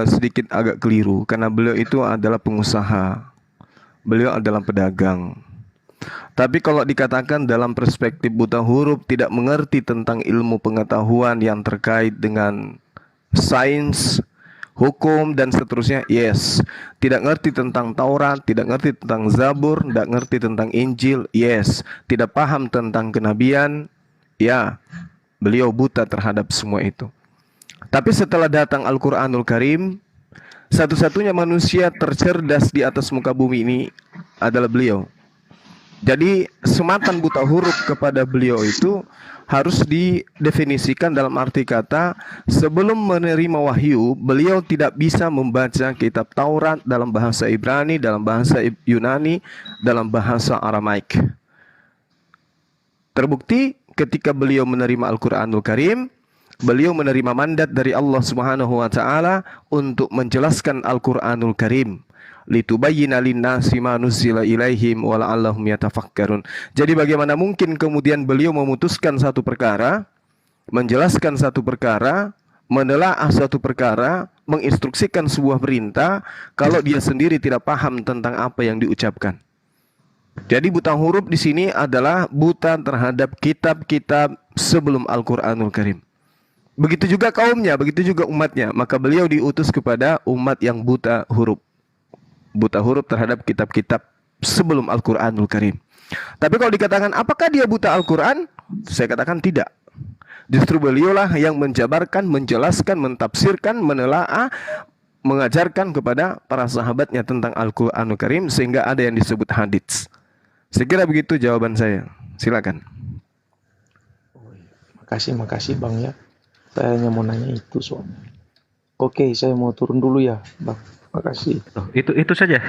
D: sedikit agak keliru, karena beliau itu adalah pengusaha, beliau adalah pedagang. Tapi kalau dikatakan dalam perspektif buta huruf, tidak mengerti tentang ilmu pengetahuan yang terkait dengan sains, hukum dan seterusnya, yes. Tidak ngerti tentang Taurat, tidak ngerti tentang Zabur, tidak ngerti tentang Injil, yes. Tidak paham tentang kenabian, ya, beliau buta terhadap semua itu. Tapi setelah datang Al-Quranul Karim, satu-satunya manusia tercerdas di atas muka bumi ini adalah beliau. Jadi sematan buta huruf kepada beliau itu harus didefinisikan dalam arti kata, sebelum menerima wahyu, beliau tidak bisa membaca kitab Taurat dalam bahasa Ibrani, dalam bahasa Yunani, dalam bahasa Aramaik. Terbukti ketika beliau menerima Al-Quranul Karim, beliau menerima mandat dari Allah Subhanahu wa taala untuk menjelaskan Al-Quranul Karim. Litubayyina linnasi ma nuzila ilaihim wa la'allahum yatafakkarun. Jadi bagaimana mungkin kemudian beliau memutuskan satu perkara, menjelaskan satu perkara, menelaah satu perkara, menginstruksikan sebuah perintah kalau dia sendiri tidak paham tentang apa yang diucapkan. Jadi buta huruf di sini adalah buta terhadap kitab-kitab sebelum Al-Qur'anul Karim. Begitu juga kaumnya, begitu juga umatnya. Maka beliau diutus kepada umat yang buta huruf. Buta huruf terhadap kitab-kitab sebelum Al-Quranul Karim. Tapi kalau dikatakan apakah dia buta Al-Quran? Saya katakan tidak. Justru beliaulah yang menjabarkan, menjelaskan, mentafsirkan, menelaah, mengajarkan kepada para sahabatnya tentang Al-Qur'anul Karim sehingga ada yang disebut hadits. Saya kira begitu jawaban saya. Silakan.
H: Makasih Bang ya. Saya hanya mau nanya itu soalnya. Oke, saya mau turun dulu ya, Bang. Makasih.
F: Oh, itu saja.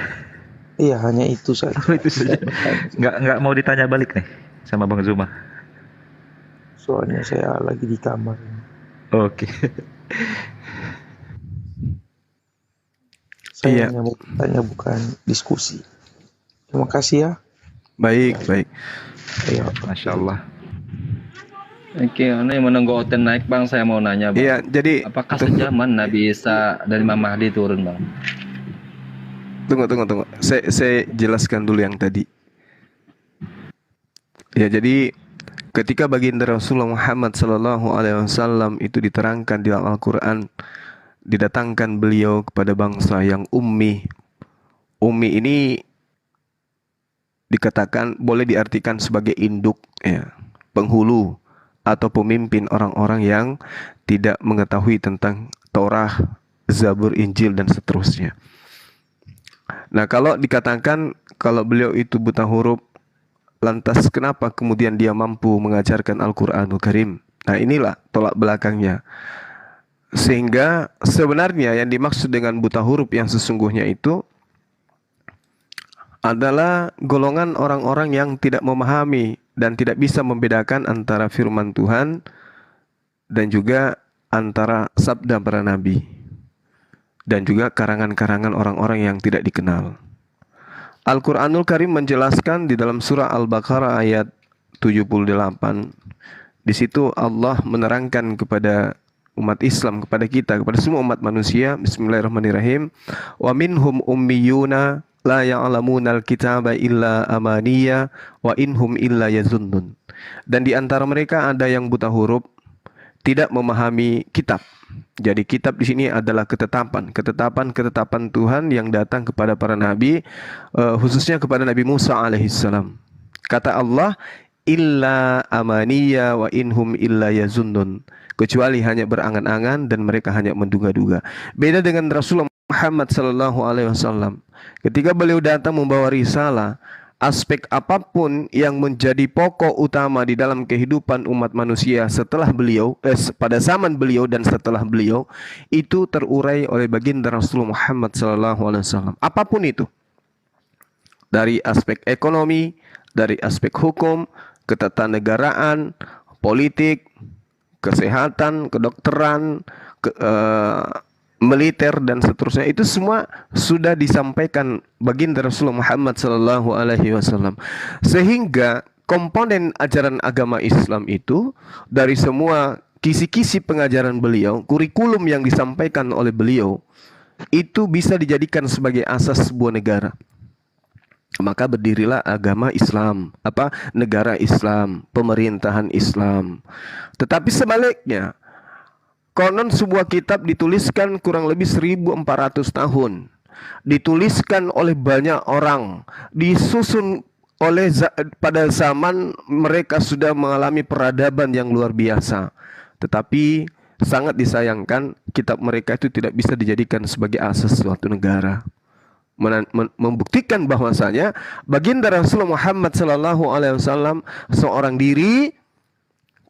H: Iya, hanya itu saja.
F: Itu saja. Nggak mau ditanya balik nih sama Bang Zuma.
H: Soalnya saya lagi di kamar.
F: Oke.
H: Saya
D: Iya.
H: hanya mau tanya, bukan diskusi. Terima kasih ya.
D: Baik.
H: Ayo.
F: Masya Allah.
E: Oke, ini menunggu Oten naik Bang, saya mau nanya Bang.
D: Iya, jadi
E: Apakah sejaman Nabi Isa dan Imam Mahdi turun Bang?
D: tunggu. Saya jelaskan dulu yang tadi. Ya, jadi ketika baginda Rasulullah Muhammad SAW itu diterangkan di dalam Al-Quran, didatangkan beliau kepada bangsa yang ummi. Ummi ini dikatakan, boleh diartikan sebagai induk, ya, penghulu atau pemimpin orang-orang yang tidak mengetahui tentang Taurat, Zabur, Injil dan seterusnya. Nah, kalau dikatakan kalau beliau itu buta huruf, lantas kenapa kemudian dia mampu mengajarkan Al-Qur'anul Karim? Nah, inilah tolak belakangnya. Sehingga sebenarnya yang dimaksud dengan buta huruf yang sesungguhnya itu adalah golongan orang-orang yang tidak memahami dan tidak bisa membedakan antara firman Tuhan dan juga antara sabda para nabi dan juga karangan-karangan orang-orang yang tidak dikenal. Al-Qur'anul Karim menjelaskan di dalam surah Al-Baqarah ayat 78. Di situ Allah menerangkan kepada umat Islam, kepada kita, kepada semua umat manusia. Bismillahirrahmanirrahim. Wa minhum ummiyuna la ya'lamunal kitaba illa amaniya wa inhum illa yazunnun. Dan di antara mereka ada yang buta huruf, tidak memahami kitab. Jadi kitab di sini adalah ketetapan Tuhan yang datang kepada para nabi, khususnya kepada Nabi Musa alaihissalam. Kata Allah, illa amaniya wa inhum illa yazunnun. Kecuali hanya berangan-angan dan mereka hanya menduga-duga. Beda dengan Rasulullah Muhammad sallallahu alaihi wasallam. Ketika beliau datang membawa risalah, aspek apapun yang menjadi pokok utama di dalam kehidupan umat manusia setelah beliau, pada zaman beliau dan setelah beliau, itu terurai oleh baginda Rasulullah Muhammad sallallahu alaihi wasallam. Apapun itu. Dari aspek ekonomi, dari aspek hukum, ketatanegaraan, politik, kesehatan, kedokteran, militer dan seterusnya, itu semua sudah disampaikan baginda Rasulullah Muhammad sallallahu alaihi wasallam. Sehingga komponen ajaran agama Islam itu dari semua kisi-kisi pengajaran beliau, kurikulum yang disampaikan oleh beliau itu bisa dijadikan sebagai asas sebuah negara. Maka berdirilah agama Islam, negara Islam, pemerintahan Islam. Tetapi sebaliknya, konon sebuah kitab dituliskan kurang lebih 1400 tahun. Dituliskan oleh banyak orang, disusun oleh pada zaman mereka sudah mengalami peradaban yang luar biasa. Tetapi sangat disayangkan kitab mereka itu tidak bisa dijadikan sebagai asas suatu negara. Membuktikan bahwasanya baginda Rasulullah Muhammad sallallahu alaihi wasallam seorang diri,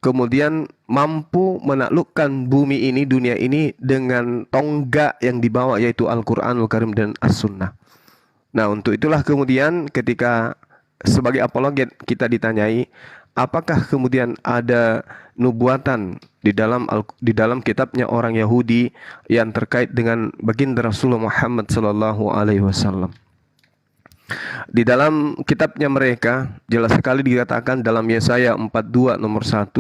D: kemudian mampu menaklukkan bumi ini, dunia ini dengan tonggak yang dibawa, yaitu Al-Qur'anul Karim dan As-Sunnah. Nah, untuk itulah kemudian ketika sebagai apologet kita ditanyai, apakah kemudian ada nubuatan di dalam kitabnya orang Yahudi yang terkait dengan baginda Rasulullah Muhammad sallallahu alaihi wasallam. Di dalam kitabnya mereka jelas sekali dikatakan dalam Yesaya 42 nomor 1,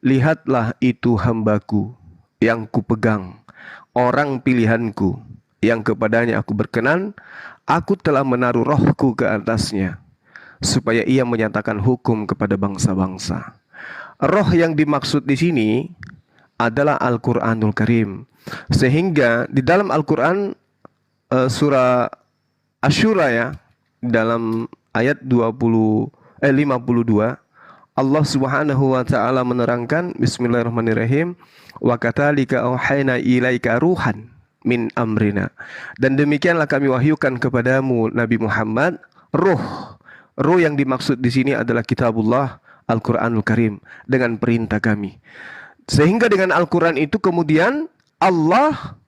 D: lihatlah itu hambaku yang kupegang, orang pilihanku yang kepadanya aku berkenan, aku telah menaruh rohku ke atasnya, supaya ia menyatakan hukum kepada bangsa-bangsa. Roh yang dimaksud di sini adalah Al-Qur'anul Karim. Sehingga di dalam Al-Qur'an surah Asy-Syura ya, dalam ayat 52, Allah Subhanahu wa taala menerangkan, bismillahirrahmanirrahim, wa katsalika auhayna ilaika ruhan min amrina. Dan demikianlah kami wahyukan kepadamu Nabi Muhammad ruh. Ruh yang dimaksud di sini adalah kitabullah, Al-Qur'anul Karim, dengan perintah kami. Sehingga dengan Al-Qur'an itu kemudian Allah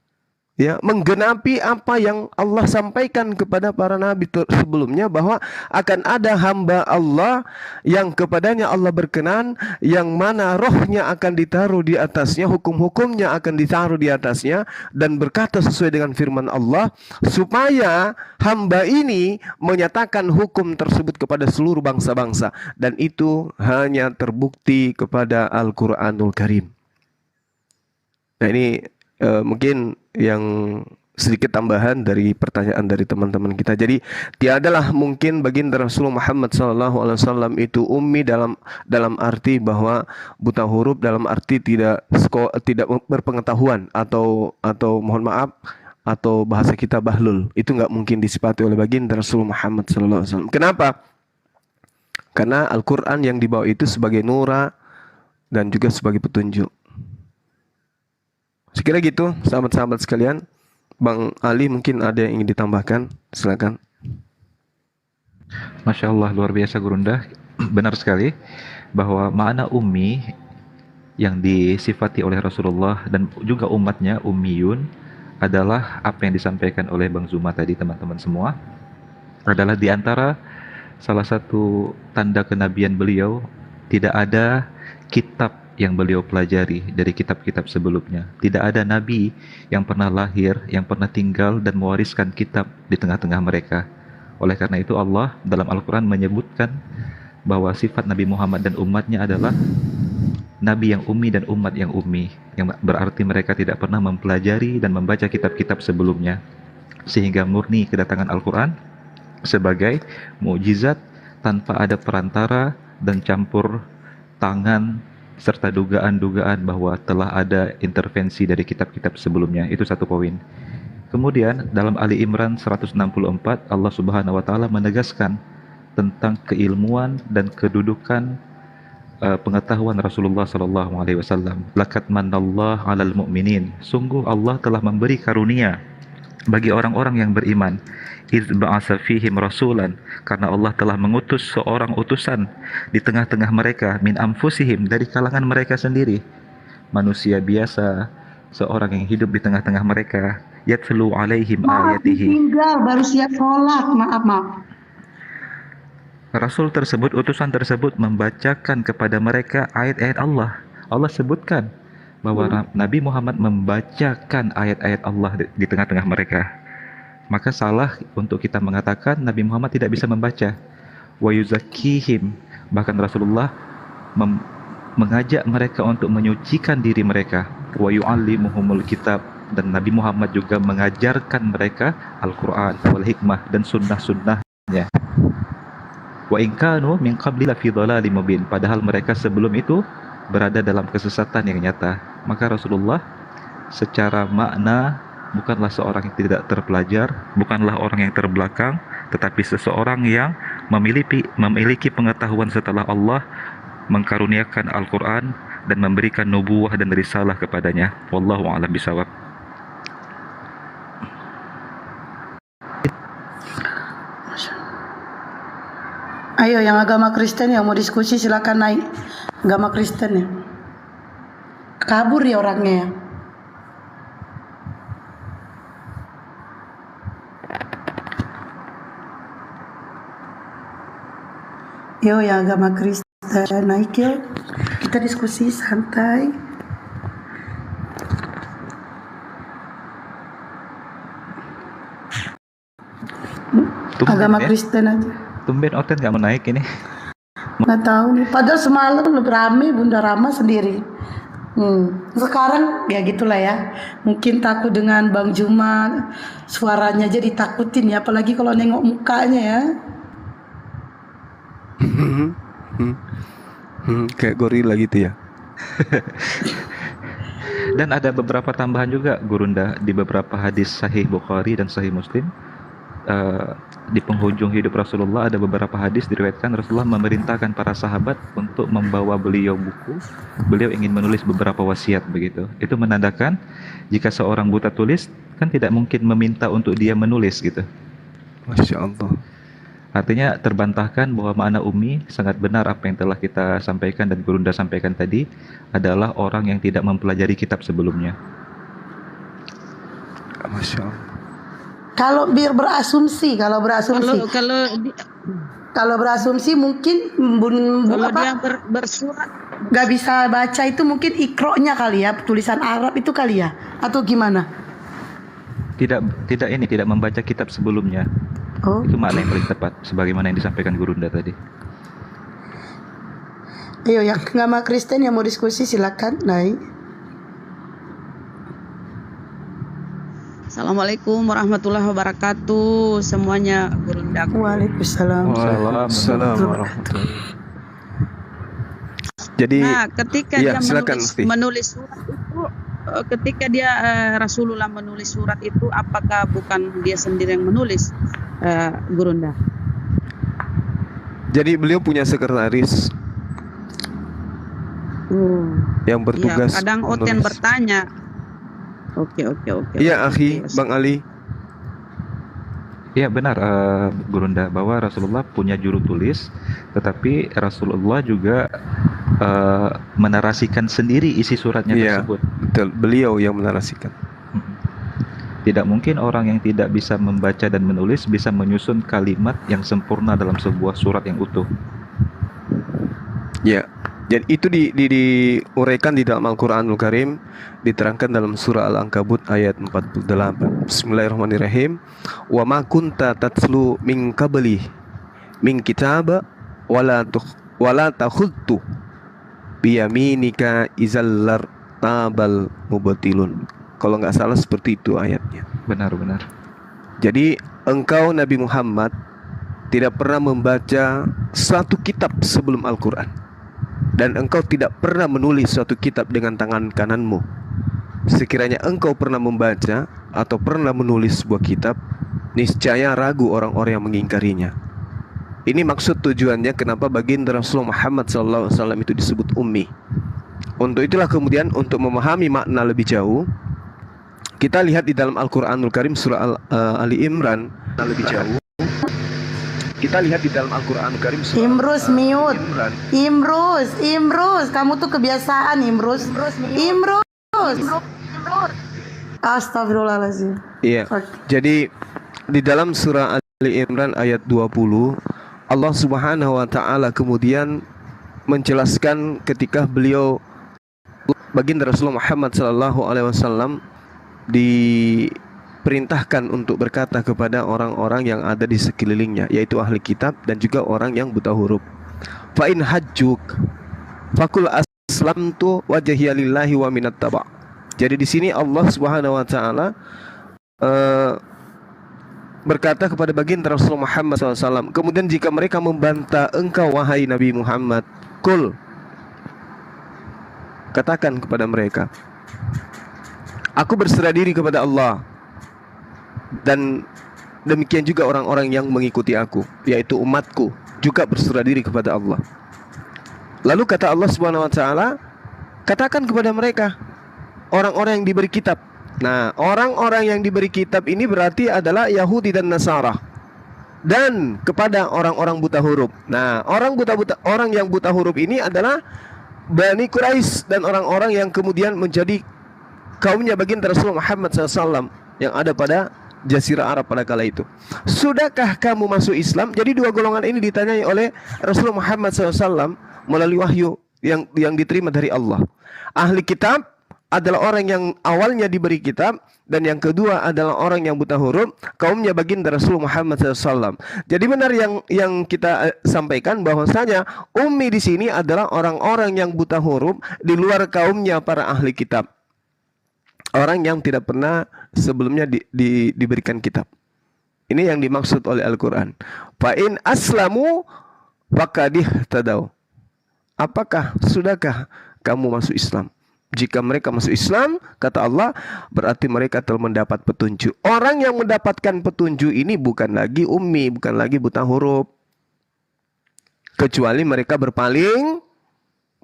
D: menggenapi apa yang Allah sampaikan kepada para nabi sebelumnya, bahwa akan ada hamba Allah yang kepadanya Allah berkenan, yang mana rohnya akan ditaruh di atasnya, hukum-hukumnya akan ditaruh di atasnya, dan berkata sesuai dengan firman Allah, supaya hamba ini menyatakan hukum tersebut kepada seluruh bangsa-bangsa, dan itu hanya terbukti kepada Al-Qur'anul Karim. Nah, ini mungkin yang sedikit tambahan dari pertanyaan dari teman-teman kita. Jadi tiadalah mungkin baginda Rasulullah Muhammad SAW itu ummi dalam arti bahwa buta huruf, dalam arti tidak berpengetahuan atau mohon maaf, atau bahasa kita bahlul. Itu nggak mungkin disifati oleh baginda Rasulullah Muhammad SAW. Kenapa? Karena Al-Quran yang dibawa itu sebagai nura dan juga sebagai petunjuk. Sekira gitu, sahabat-sahabat sekalian. Bang Ali mungkin ada yang ingin ditambahkan, silakan.
F: Masya Allah, luar biasa Gurunda. Benar sekali bahwa makna ummi yang disifati oleh Rasulullah dan juga umatnya, ummiyun, adalah apa yang disampaikan oleh Bang Zuma tadi, teman-teman semua, adalah diantara salah satu tanda kenabian beliau. Tidak ada kitab yang beliau pelajari dari kitab-kitab sebelumnya. Tidak ada nabi yang pernah lahir, yang pernah tinggal dan mewariskan kitab di tengah-tengah mereka. Oleh karena itu Allah dalam Al-Quran menyebutkan bahwa sifat Nabi Muhammad dan umatnya adalah nabi yang ummi dan umat yang ummi, yang berarti mereka tidak pernah mempelajari dan membaca kitab-kitab sebelumnya, sehingga murni kedatangan Al-Quran sebagai mukjizat tanpa ada perantara dan campur tangan serta dugaan-dugaan bahwa telah ada intervensi dari kitab-kitab sebelumnya. Itu satu poin. Kemudian dalam Ali Imran 164 Allah Subhanahu wa taala menegaskan tentang keilmuan dan kedudukan pengetahuan Rasulullah sallallahu alaihi wasallam. Laqad manallahu 'alal mu'minin. Sungguh Allah telah memberi karunia bagi orang-orang yang beriman. Idz ba'atsa fihim rasulan, karena Allah telah mengutus seorang utusan di tengah-tengah mereka, min anfusihim, dari kalangan mereka sendiri, manusia biasa, seorang yang hidup di tengah-tengah mereka, yatlu alaihim ayatihi.
B: Tinggal baru siap sholat, maaf.
F: Rasul tersebut, utusan tersebut membacakan kepada mereka ayat-ayat Allah. Allah sebutkan bahwa Nabi Muhammad membacakan ayat-ayat Allah di tengah-tengah mereka. Maka salah untuk kita mengatakan Nabi Muhammad tidak bisa membaca. Wa yuzakkihim, bahkan Rasulullah mengajak mereka untuk menyucikan diri mereka. Wa yu'allimuhumul kitab, dan Nabi Muhammad juga mengajarkan mereka Al-Quran wal hikmah dan sunnah-sunnahnya. Wa in kanu min qabli lafi dhalalim mubin, padahal mereka sebelum itu berada dalam kesesatan yang nyata. Maka Rasulullah secara makna bukanlah seorang yang tidak terpelajar, bukanlah orang yang terbelakang, tetapi seseorang yang memiliki pengetahuan setelah Allah mengkaruniakan Al-Quran dan memberikan nubuwah dan risalah kepadanya. Wallahu a'lam bishawab.
B: Ayo yang agama Kristen yang mau diskusi silakan naik. Agama Kristen ya. Kabur ya orangnya ya. Yo yang agama Kristen naik yuk. Kita diskusi santai. Agama Kristen aja.
F: Tumben Oten gak mau naik ini.
B: Nggak tahu nih. Padahal semalam lebih rame Bunda Rama sendiri. Sekarang ya gitulah ya. Mungkin takut dengan Bang Juma, suaranya aja ditakutin ya. Apalagi kalau nengok mukanya ya.
D: Kayak gorila gitu ya.
F: Dan ada beberapa tambahan juga Gurunda di beberapa hadis Sahih Bukhari dan Sahih Muslim. di penghujung hidup Rasulullah ada beberapa hadis diriwayatkan Rasulullah memerintahkan para sahabat untuk membawa beliau buku. Beliau ingin menulis beberapa wasiat begitu. Itu menandakan jika seorang buta tulis kan tidak mungkin meminta untuk dia menulis gitu.
D: Masya Allah.
F: Artinya terbantahkan bahwa makna Umi sangat benar apa yang telah kita sampaikan dan Gurunda sampaikan tadi adalah orang yang tidak mempelajari kitab sebelumnya.
D: Masya Allah.
B: Kalau biar berasumsi, kalau berasumsi mungkin
I: Kalau
B: apa
I: dia bersurat,
B: nggak bisa baca itu mungkin ikronya kali ya, tulisan Arab itu kali ya, atau gimana?
F: Tidak membaca kitab sebelumnya.
B: Oh,
F: Itu makna yang paling tepat sebagaimana yang disampaikan Gurunda tadi.
B: ayo yang agama Kristen yang mau diskusi silakan, Nai.
I: Assalamualaikum warahmatullahi wabarakatuh semuanya, Gurunda.
B: Waalaikumsalam.
D: Waalaikumsalam warahmatullahi. Jadi
I: Nah, ketika
D: iya,
I: dia
D: silakan, Mufti.
I: menulis surat itu, ketika dia Rasulullah menulis surat itu, apakah bukan dia sendiri yang menulis, Gurunda?
D: Jadi beliau punya sekretaris yang
I: Iya,
D: bertugas
I: kadang Oten
D: menulis.
I: bertanya. Oke.
D: Iya, akhi,
I: Oke.
D: Bang Ali.
F: Iya benar, Gurunda, bahwa Rasulullah punya juru tulis, tetapi Rasulullah juga menarasikan sendiri isi suratnya
D: Iya,
F: tersebut.
D: betul. Beliau yang menarasikan.
F: Tidak mungkin orang yang tidak bisa membaca dan menulis bisa menyusun kalimat yang sempurna dalam sebuah surat yang utuh.
D: Ya. Dan itu diuraikan di dalam Al-Qur'anul Karim, diterangkan dalam surah Al-Ankabut ayat 48. Bismillahirrahmanirrahim. Wa ma kunta tatslu min qabli min kitaba wala takhudtu biyaminika izallar tabal mubatilun. Kalau nggak salah seperti itu ayatnya.
F: Benar.
D: Jadi engkau Nabi Muhammad tidak pernah membaca satu kitab sebelum Al-Quran, dan engkau tidak pernah menulis suatu kitab dengan tangan kananmu. Sekiranya engkau pernah membaca atau pernah menulis sebuah kitab, niscaya ragu orang-orang yang mengingkarinya. Ini maksud tujuannya kenapa baginda Rasulullah Muhammad SAW itu disebut ummi. Untuk itulah kemudian untuk memahami makna lebih jauh, kita lihat di dalam Al-Quranul Karim surah Ali Imran. Lebih jauh, kita lihat di dalam Al-Quranul Karim surah
B: Imrus mute.
D: Imran.
B: Imrus, kamu tuh kebiasaan Imrus. Astagfirullahaladzim.
D: Iya.
B: Oke.
D: Jadi di dalam surah Ali Imran ayat 20, Allah Subhanahu wa taala kemudian menjelaskan ketika beliau baginda Rasulullah Muhammad sallallahu alaihi wasallam diperintahkan untuk berkata kepada orang-orang yang ada di sekelilingnya, yaitu ahli kitab dan juga orang yang buta huruf. Fa in hajjuk fakul aslamtu wajhiya lillahi wa minat taba'. Jadi di sini Allah Subhanahu wa taala berkata kepada baginda Rasulullah Muhammad SAW, kemudian jika mereka membantah engkau wahai Nabi Muhammad, kul, katakan kepada mereka, aku berserah diri kepada Allah, dan demikian juga orang-orang yang mengikuti aku, yaitu umatku, juga berserah diri kepada Allah. Lalu kata Allah Subhanahu wa taala, katakan kepada mereka, orang-orang yang diberi kitab. Nah, orang-orang yang diberi kitab ini berarti adalah Yahudi dan Nasara, dan kepada orang-orang buta huruf. Nah, orang yang buta huruf ini adalah Bani Quraisy dan orang-orang yang kemudian menjadi kaumnya baginda Rasulullah Muhammad SAW yang ada pada Jazirah Arab pada kala itu. Sudahkah kamu masuk Islam? Jadi dua golongan ini ditanyai oleh Rasulullah Muhammad SAW melalui wahyu yang diterima dari Allah. Ahli kitab adalah orang yang awalnya diberi kitab, dan yang kedua adalah orang yang buta huruf, kaumnya baginda Rasulullah Muhammad SAW. Jadi benar yang kita sampaikan bahwasanya ummi di sini adalah orang-orang yang buta huruf di luar kaumnya para ahli kitab. Orang yang tidak pernah sebelumnya diberikan kitab. Ini yang dimaksud oleh Al-Quran. Fa in aslamu faqad ihtadaw. Apakah sudahkah kamu masuk Islam? Jika mereka masuk Islam, kata Allah, berarti mereka telah mendapat petunjuk. Orang yang mendapatkan petunjuk ini bukan lagi ummi, bukan lagi buta huruf. Kecuali mereka berpaling,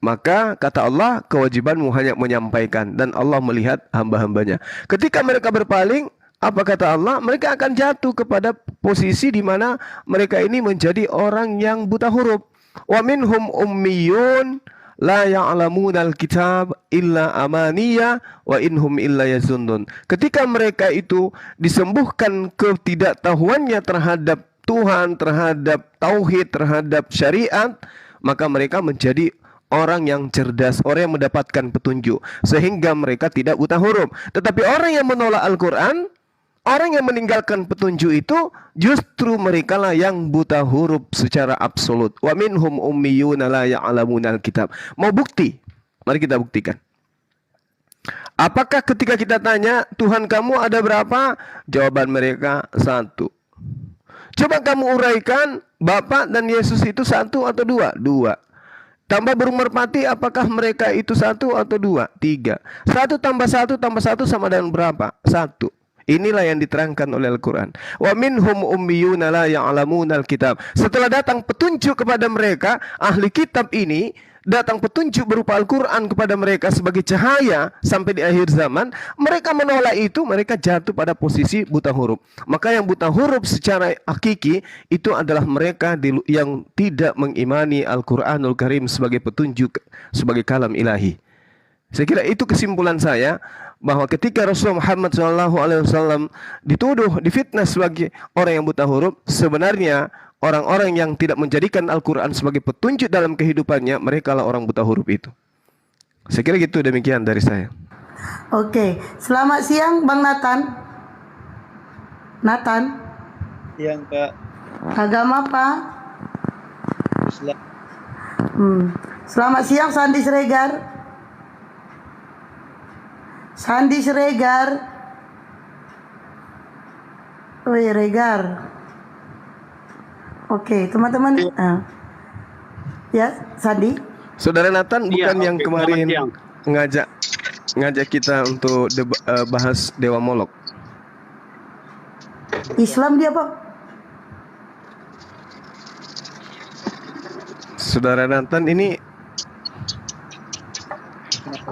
D: maka kata Allah, kewajibanmu hanya menyampaikan. Dan Allah melihat hamba-hambanya. Ketika mereka berpaling, apa kata Allah? Mereka akan jatuh kepada posisi di mana mereka ini menjadi orang yang buta huruf. Wa minhum ummiyun la ya'lamunal kitab illa amaniya wa inhum illa yazunnun. Ketika mereka itu disembuhkan ketidaktahuannya terhadap Tuhan, terhadap tauhid, terhadap syariat, maka mereka menjadi orang yang cerdas, orang yang mendapatkan petunjuk, sehingga mereka tidak buta huruf. Tetapi orang yang menolak Al-Quran, orang yang meninggalkan petunjuk itu, justru mereka lah yang buta huruf secara absolut. Wa minhum ummiyuna la ya'lamunal kitab. Mau bukti? Mari kita buktikan. Apakah ketika kita tanya, Tuhan kamu ada berapa? Jawaban mereka 1. Coba kamu uraikan, Bapa dan Yesus itu 1 atau 2? 2. Tambah burung merpati, apakah mereka itu 1 atau 2? 3. 1 tambah 1 tambah 1 sama dengan berapa? 1. Inilah yang diterangkan oleh Al-Quran. Wa minhum ummiyuna la ya'lamunal kitab. Setelah datang petunjuk kepada mereka, ahli kitab ini datang petunjuk berupa Al-Quran kepada mereka sebagai cahaya sampai di akhir zaman, mereka menolak itu, mereka jatuh pada posisi buta huruf. Maka yang buta huruf secara hakiki itu adalah mereka yang tidak mengimani Al-Quranul Karim sebagai petunjuk, sebagai kalam ilahi. Saya kira itu kesimpulan saya, bahwa ketika Rasulullah Muhammad SAW dituduh, difitnah sebagai orang yang buta huruf, sebenarnya orang-orang yang tidak menjadikan Al-Quran sebagai petunjuk dalam kehidupannya, mereka lah orang buta huruf itu. Saya kira gitu, demikian dari saya.
B: Oke, selamat siang Bang Nathan. Nathan.
J: Siang Kak.
B: Agama apa?
J: Islam.
B: Selamat siang Sandi Siregar. Sandi Siregar. Woi Regar. Oke, teman-teman. Ya, Sandi.
D: Saudara Nathan bukan yang kemarin ngajak kita untuk bahas Dewa Molok.
B: Islam dia, Bang.
D: Saudara Nathan ini,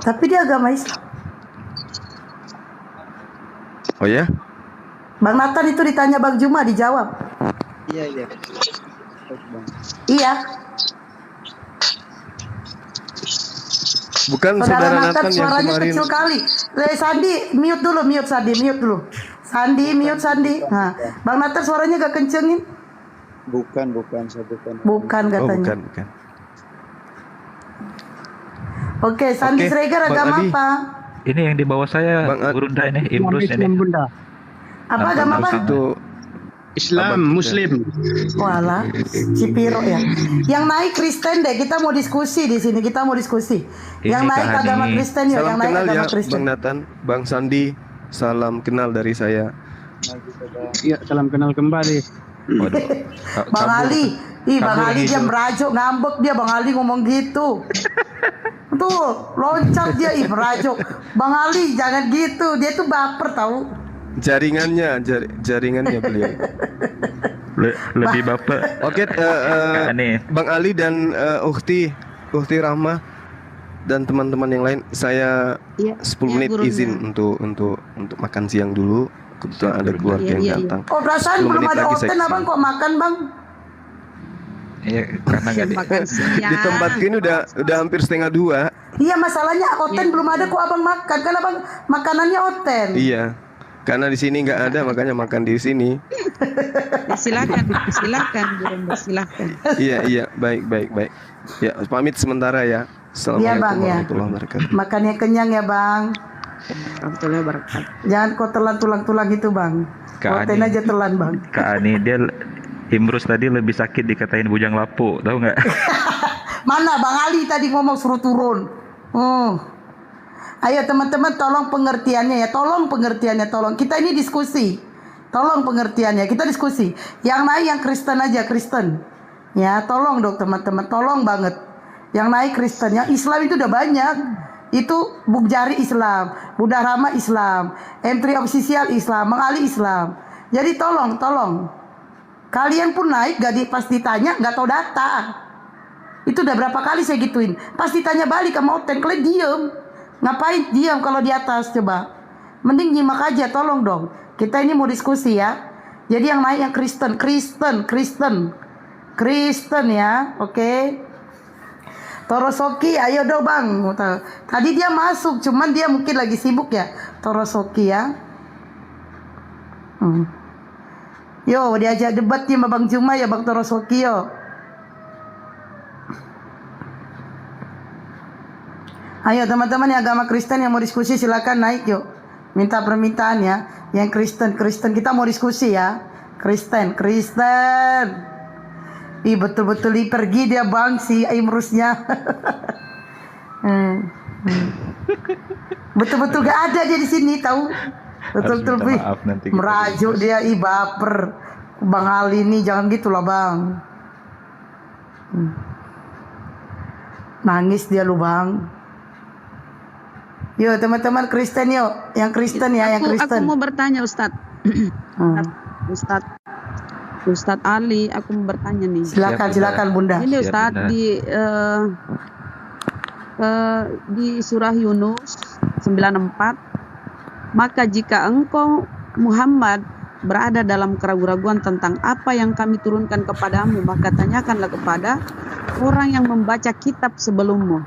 B: tapi dia agama Islam.
D: oh ya?
B: Bang Nathan itu ditanya Bang Juma, dijawab.
J: Iya.
B: Iya.
D: Bukan saudara Nathan yang
B: suaranya
D: kemarin.
B: kecil kali. Sandi, mute dulu. Sandi, mute Sandi. Nah, Bang Nathan suaranya gak kencengin?
J: Bukan, saya bukan.
B: Bukan katanya.
D: Bukan.
B: Oke, Sandi Siregar agama apa?
F: Ini yang di bawah saya, Gurunda ini, Imrus ini.
B: Apa agama apa?
D: Itu
A: Islam, Muslim.
B: Walah, Cipiro ya. Yang naik Kristen deh, kita mau diskusi di sini, Yang naik agama Kristen ya, yang naik agama Kristen.
D: Bang Nathan, Bang Sandi, salam kenal dari saya.
A: Ya, salam kenal kembali.
F: Waduh.
B: Bang Ali, Bang Ali dia merajuk, ngambek dia Bang Ali ngomong gitu. Tuh, loncat dia, merajuk. Bang Ali jangan gitu, dia tuh baper tahu.
D: Jaringannya beliau.
F: Lebih bapak.
D: Oke, Bang Ali dan Ukhti Rahmah dan teman-teman yang lain, saya 10 menit izin untuk makan siang dulu. Kebetulan ada keluarga yang datang.
B: Oh, perasaan belum ada Oten, abang kok makan bang?
F: Iya, karena nggak
D: di tempat ini udah hampir 1:30.
B: Iya, masalahnya Oten belum ada kok abang makan, kan abang makanannya Oten.
D: Iya, karena di sini nggak ada, makanya makan di sini.
I: Silakan.
D: Iya, baik. Ya, pamit sementara ya. Assalamualaikum warahmatullahi wabarakatuh.
B: Makannya kenyang ya bang. Jangan kau telan tulang-tulang itu bang. Oten aja telan bang.
F: Kak Ani, dia Imrus tadi lebih sakit dikatain bujang lapuk, tahu nggak?
B: Mana Bang Ali tadi ngomong suruh turun. Ayo teman-teman, tolong pengertiannya ya, tolong. Kita ini diskusi. Tolong pengertiannya, kita diskusi. Yang naik yang Kristen aja, Kristen. Ya, tolong dong teman-teman, tolong banget. Yang naik Kristen, yang Islam itu udah banyak. Itu Bung Jari Islam, Bunda Rama Islam, M3 Official Islam, Mang Ali Islam. Jadi tolong kalian pun naik pas ditanya nggak tahu data. Itu udah berapa kali saya gituin. Pas ditanya balik sama Oten, kalian diem. Ngapain diem kalau di atas coba? Mending nyimak aja, tolong dong. Kita ini mau diskusi ya. Jadi yang naik yang Kristen ya, oke. Torosoki, ayo dong bang. Tadi dia masuk, cuman dia mungkin lagi sibuk ya. Torosoki ya. Yo, diajak debat ya sama Bang Juma ya Bang Torosoki yo. Ayo teman-teman yang agama Kristen yang mau diskusi silakan naik yuk. Minta permintaan ya. Yang Kristen kita mau diskusi ya. Kristen. Ih betul-betul pergi dia bang si Imrusnya. Betul-betul gak ada dia di sini tahu. Betul-betul merajuk dia baper. Bang Ali ini jangan gitulah bang. Nangis dia lu bang. Yuk teman-teman Kristen yuk. Yang Kristen ya, yang Kristen.
I: Aku mau bertanya Ustadz. Ustadz Ali, aku mau bertanya nih.
B: Silakan Bunda.
I: Ini Ustadz di surah Yunus 94. Maka jika engkau Muhammad berada dalam keraguan-raguan tentang apa yang kami turunkan kepadamu, maka tanyakanlah kepada orang yang membaca kitab sebelummu.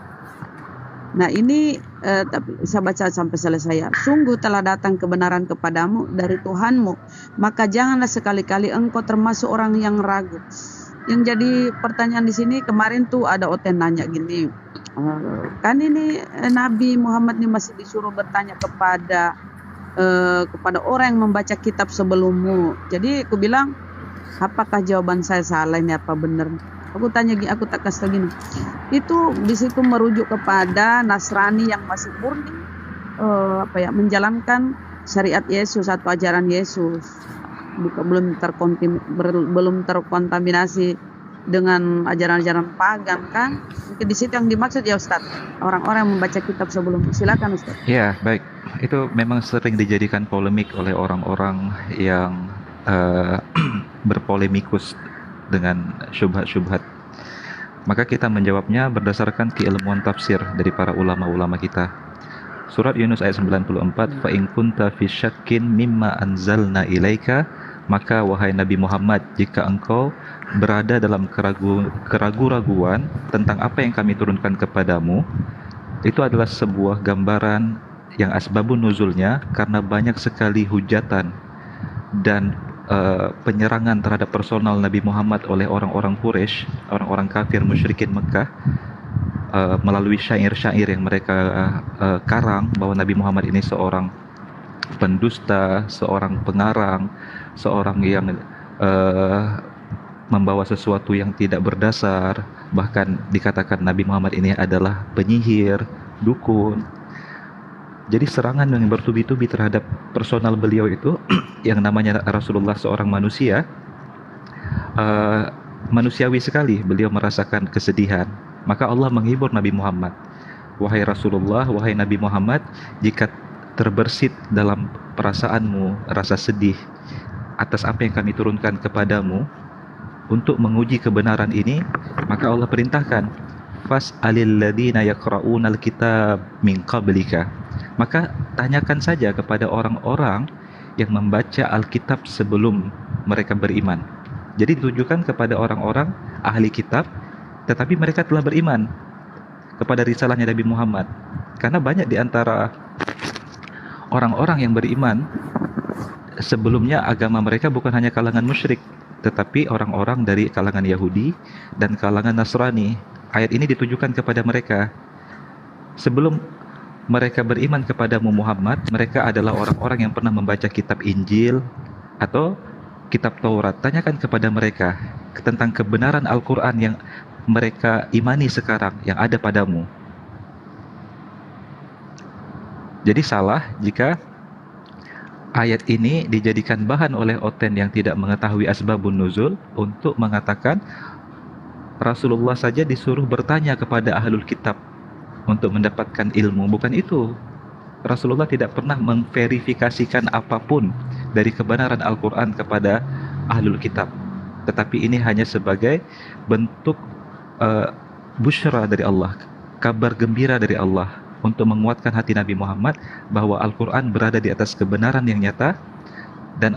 I: Nah ini tapi saya baca sampai selesai ya. Sungguh telah datang kebenaran kepadamu dari Tuhanmu, maka janganlah sekali-kali engkau termasuk orang yang ragu. Yang jadi pertanyaan di sini kemarin tuh ada Oten nanya gini, kan ini Nabi Muhammad ini masih disuruh bertanya kepada orang yang membaca kitab sebelummu. Jadi aku bilang, apakah jawaban saya salah ini apa benar? Aku tanya gini, aku tak kasih gini. Itu di situ merujuk kepada Nasrani yang masih murni menjalankan syariat Yesus atau ajaran Yesus. Belum terkontaminasi dengan ajaran-ajaran pagan kan? Mungkin di situ yang dimaksud ya Ustaz. Orang-orang yang membaca kitab sebelum. Silakan Ustaz.
F: Ya, baik. Itu memang sering dijadikan polemik oleh orang-orang yang berpolemikus dengan syubhat-syubhat. Maka kita menjawabnya berdasarkan keilmuan tafsir dari para ulama-ulama kita. Surat Yunus ayat 94, fa in kunta fi syakkin mimma anzalna ilaika, maka wahai Nabi Muhammad, jika engkau berada dalam keraguan-raguan tentang apa yang kami turunkan kepadamu, itu adalah sebuah gambaran yang asbabun nuzulnya karena banyak sekali hujatan dan penyerangan terhadap personal Nabi Muhammad oleh orang-orang Quraisy, orang-orang kafir musyrikin Mekah, melalui syair-syair yang mereka karang bahwa Nabi Muhammad ini seorang pendusta, seorang pengarang, seorang yang membawa sesuatu yang tidak berdasar. Bahkan dikatakan Nabi Muhammad ini adalah penyihir, dukun. Jadi serangan yang bertubi-tubi terhadap personal beliau itu yang namanya Rasulullah seorang manusia, manusiawi sekali beliau merasakan kesedihan. Maka Allah menghibur Nabi Muhammad. Wahai Rasulullah, wahai Nabi Muhammad, jika terbersit dalam perasaanmu rasa sedih atas apa yang kami turunkan kepadamu untuk menguji kebenaran ini, maka Allah perintahkan fas'alil ladzina yaqra'unal kitab min qablika. Maka tanyakan saja kepada orang-orang yang membaca Alkitab sebelum mereka beriman. Jadi ditujukan kepada orang-orang ahli kitab, tetapi mereka telah beriman kepada risalahnya Nabi Muhammad. Karena banyak di antara orang-orang yang beriman sebelumnya agama mereka bukan hanya kalangan musyrik, tetapi orang-orang dari kalangan Yahudi dan kalangan Nasrani. Ayat ini ditujukan kepada mereka. Sebelum mereka beriman kepadamu Muhammad, mereka adalah orang-orang yang pernah membaca kitab Injil atau kitab Taurat. Tanyakan kepada mereka tentang kebenaran Al-Quran yang mereka imani sekarang, yang ada padamu. Jadi salah jika ayat ini dijadikan bahan oleh Oten yang tidak mengetahui asbabun nuzul untuk mengatakan Rasulullah saja disuruh bertanya kepada ahlul kitab untuk mendapatkan ilmu, bukan itu. Rasulullah tidak pernah memverifikasikan apapun dari kebenaran Al-Quran kepada ahlul kitab. Tetapi ini hanya sebagai bentuk busyra dari Allah, kabar gembira dari Allah, untuk menguatkan hati Nabi Muhammad bahwa Al-Quran berada di atas kebenaran yang nyata, dan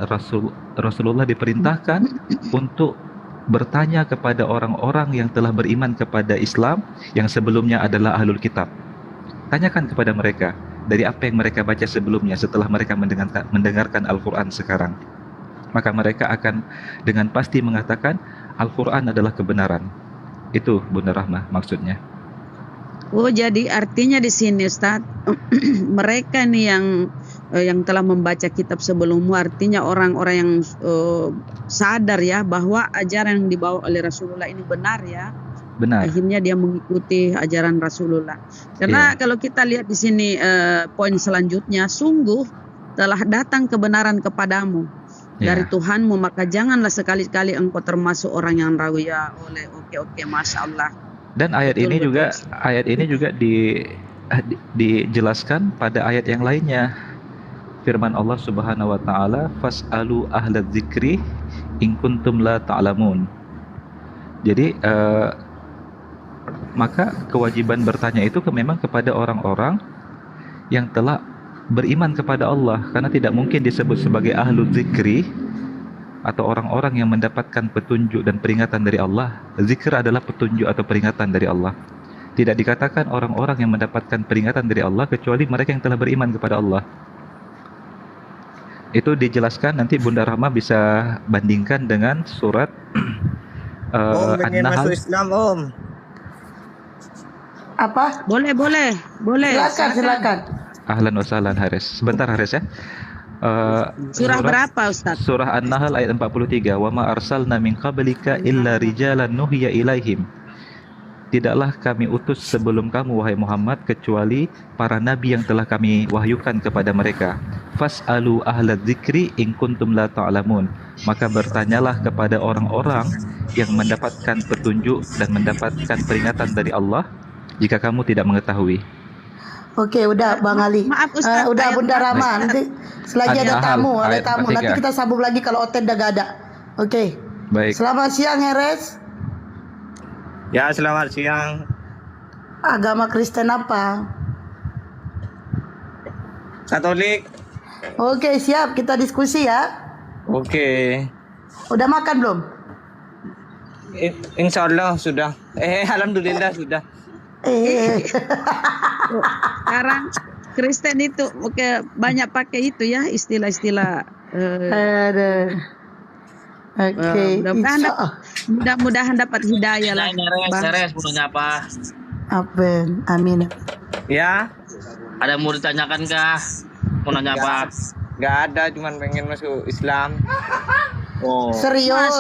F: Rasulullah diperintahkan untuk bertanya kepada orang-orang yang telah beriman kepada Islam yang sebelumnya adalah ahlul kitab. Tanyakan kepada mereka dari apa yang mereka baca sebelumnya setelah mereka mendengarkan Al-Quran sekarang. Maka mereka akan dengan pasti mengatakan Al-Quran adalah kebenaran. Itu Bunda Rahmah maksudnya.
I: Oh, jadi artinya di sini Ustaz, mereka nih yang telah membaca kitab sebelummu, artinya orang-orang yang sadar ya bahwa ajaran yang dibawa oleh Rasulullah ini benar ya.
F: Benar.
I: Akhirnya dia mengikuti ajaran Rasulullah. Karena kalau kita lihat di sini poin selanjutnya, sungguh telah datang kebenaran kepadamu dari Tuhanmu, maka janganlah sekali-kali engkau termasuk orang yang ragu ya oleh oke, Masya Allah.
F: Dan ayat ini juga dijelaskan pada ayat yang lainnya. Firman Allah Subhanahu wa taala, fas'alu ahlaz dzikri in kuntum la ta'lamun. Jadi maka kewajiban bertanya itu memang kepada orang-orang yang telah beriman kepada Allah, karena tidak mungkin disebut sebagai ahlul zikri atau orang-orang yang mendapatkan petunjuk dan peringatan dari Allah. Zikr adalah petunjuk atau peringatan dari Allah. Tidak dikatakan orang-orang yang mendapatkan peringatan dari Allah kecuali mereka yang telah beriman kepada Allah. Itu dijelaskan, nanti Bunda Rahma bisa bandingkan dengan surat An-Nahl.
K: Islam, Om.
B: Apa?
I: Boleh.
B: Silakan.
F: Ahlan wa sahlan Haris. Sebentar Haris ya.
I: Surah berapa Ustaz?
F: Surah An-Nahl ayat 43. Wa ma arsalna min qablika illa rijalan nuhiya ilaihim. Tidaklah kami utus sebelum kamu wahai Muhammad kecuali para nabi yang telah kami wahyukan kepada mereka. Fas'alu ahlaz dzikri in kuntum la ta'lamun. Maka bertanyalah kepada orang-orang yang mendapatkan petunjuk dan mendapatkan peringatan dari Allah jika kamu tidak mengetahui.
B: Oke, udah Bang Ali.
I: Maaf Ustaz.
B: Udah Bunda Rama. Nanti selagi ada tamu. Nanti kita sambung lagi kalau Oten udah gak ada. Oke.
F: Baik.
B: Selamat siang Heres.
K: Ya, selamat siang.
B: Agama Kristen apa?
K: Katolik.
B: Oke, siap. Kita diskusi ya.
K: Oke.
B: Udah makan belum?
K: Insya Allah sudah. Alhamdulillah sudah.
I: Sekarang Kristen itu banyak pakai itu ya istilah-istilah. Mudah-mudahan dapat hidayah lah.
C: Seres mau nanya apa?
B: Amin.
K: Ya.
C: Ada mau ditanyakan kah? Mau nanya apa?
K: Gak ada, cuman pengen masuk Islam.
C: Oh.
B: Serius?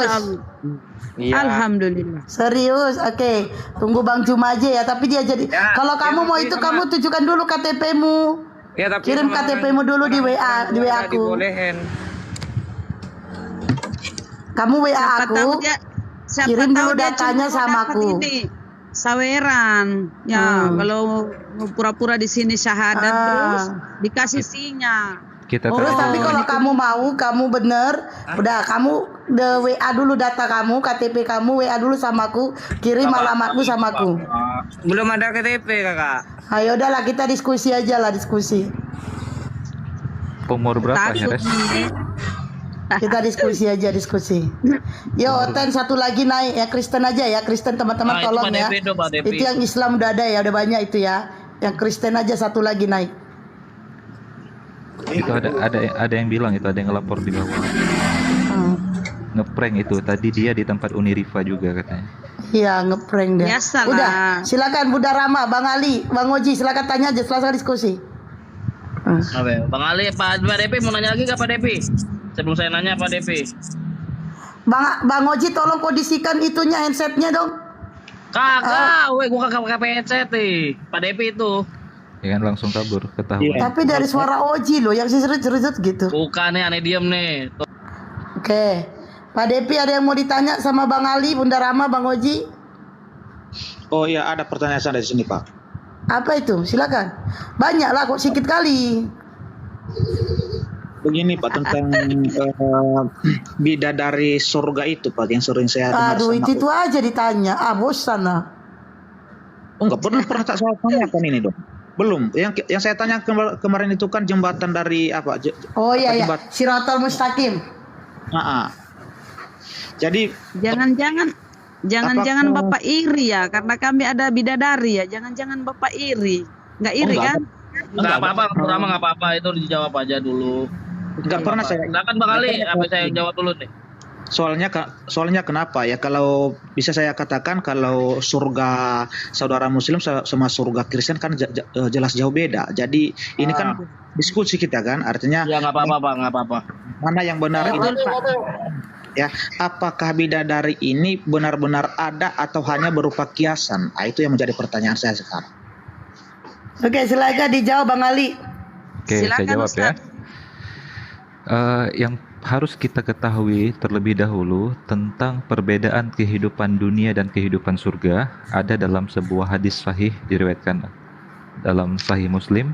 K: Iya.
I: Alhamdulillah.
B: Serius, oke. Tunggu Bang Juma aja ya. Tapi dia jadi. Kalau kamu mau itu, kamu tunjukkan dulu KTP-mu.
K: Ya, tapi
B: kirim KTP-mu dulu di WA, di WA aku.
K: Dibolehin.
B: Kamu WA aku. Kirim dulu datanya sama aku.
I: Saweran. Ya, kalau pura-pura di sini syahadat terus dikasih sinyal.
B: Terus tapi kalau kamu mau, kamu bener, udah kamu WA dulu data kamu, KTP kamu, WA dulu sama aku, kirim alamatmu sama aku.
K: Belum ada KTP kakak.
B: Ayo udahlah kita diskusi aja lah, diskusi.
F: Umur berapa Heres?
B: Kita diskusi aja, diskusi. Yo, Oten satu lagi naik ya, Kristen aja ya, Kristen teman-teman tolong ya. Itu yang Islam udah ada ya, udah banyak itu ya. Yang Kristen aja satu lagi naik.
F: Itu ada yang bilang itu, ada yang ngelapor di bawah. Ngeprank itu tadi dia di tempat Uniriva juga katanya.
B: Iya, ngeprank dia.
I: Biasalah.
B: Udah, silakan Bunda Rama, Bang Ali, Bang Oji, silakan tanya aja, silakan diskusi.
C: Bang Ali, Pak DP mau nanya lagi nggak Pak DP? Sebelum saya nanya Pak DP.
B: Bang Oji tolong kondisikan itunya, handsetnya dong.
C: Kagak, gua kagak pakai headset nih. Pak DP itu.
F: Ya kan langsung kabur, ketahuan.
B: Tapi dari suara Oji loh yang serut-serut gitu.
C: Bukan nih, aneh diem nih.
B: Oke. Pak Depi ada yang mau ditanya sama Bang Ali, Bunda Rama, Bang Oji?
L: Oh iya, ada pertanyaan saya di sini Pak.
B: Apa itu? Silakan. Banyak lah kok, sedikit kali.
L: Begini Pak, tentang bidadari surga itu Pak, yang sering saya dengar
B: Aduh,
L: sama
B: itu aja ditanya. Bosan lah.
L: Oh, enggak pernah tak saya tanyakan ini dong. Belum. Yang saya tanya kemarin itu kan jembatan dari apa?
B: Oh iya, iya.
L: Jembatan.
B: Siratal Mustaqim.
L: Jadi
I: Jangan-jangan Bapak iri ya, karena kami ada bidadari ya. Jangan-jangan Bapak iri. Nggak iri kan?
C: Enggak apa-apa, Rama enggak apa-apa, itu dijawab aja dulu.
L: Enggak pernah saya.
C: Silakan Bang Ali, apa saya jawab dulu nih.
L: Soalnya kenapa ya, kalau bisa saya katakan kalau surga saudara muslim sama surga Kristen kan jelas jauh beda. Jadi ini kan diskusi kita kan, artinya
C: ya nggak apa-apa Bang, nggak apa-apa.
L: Mana yang benar ini, ya, apakah bidadari ini benar-benar ada atau hanya berupa kiasan? Itu yang menjadi pertanyaan saya sekarang.
B: Oke, silakan dijawab Bang Ali.
F: Oke, saya jawab ya. Yang harus kita ketahui terlebih dahulu tentang perbedaan kehidupan dunia dan kehidupan surga ada dalam sebuah hadis sahih diriwayatkan dalam Sahih Muslim.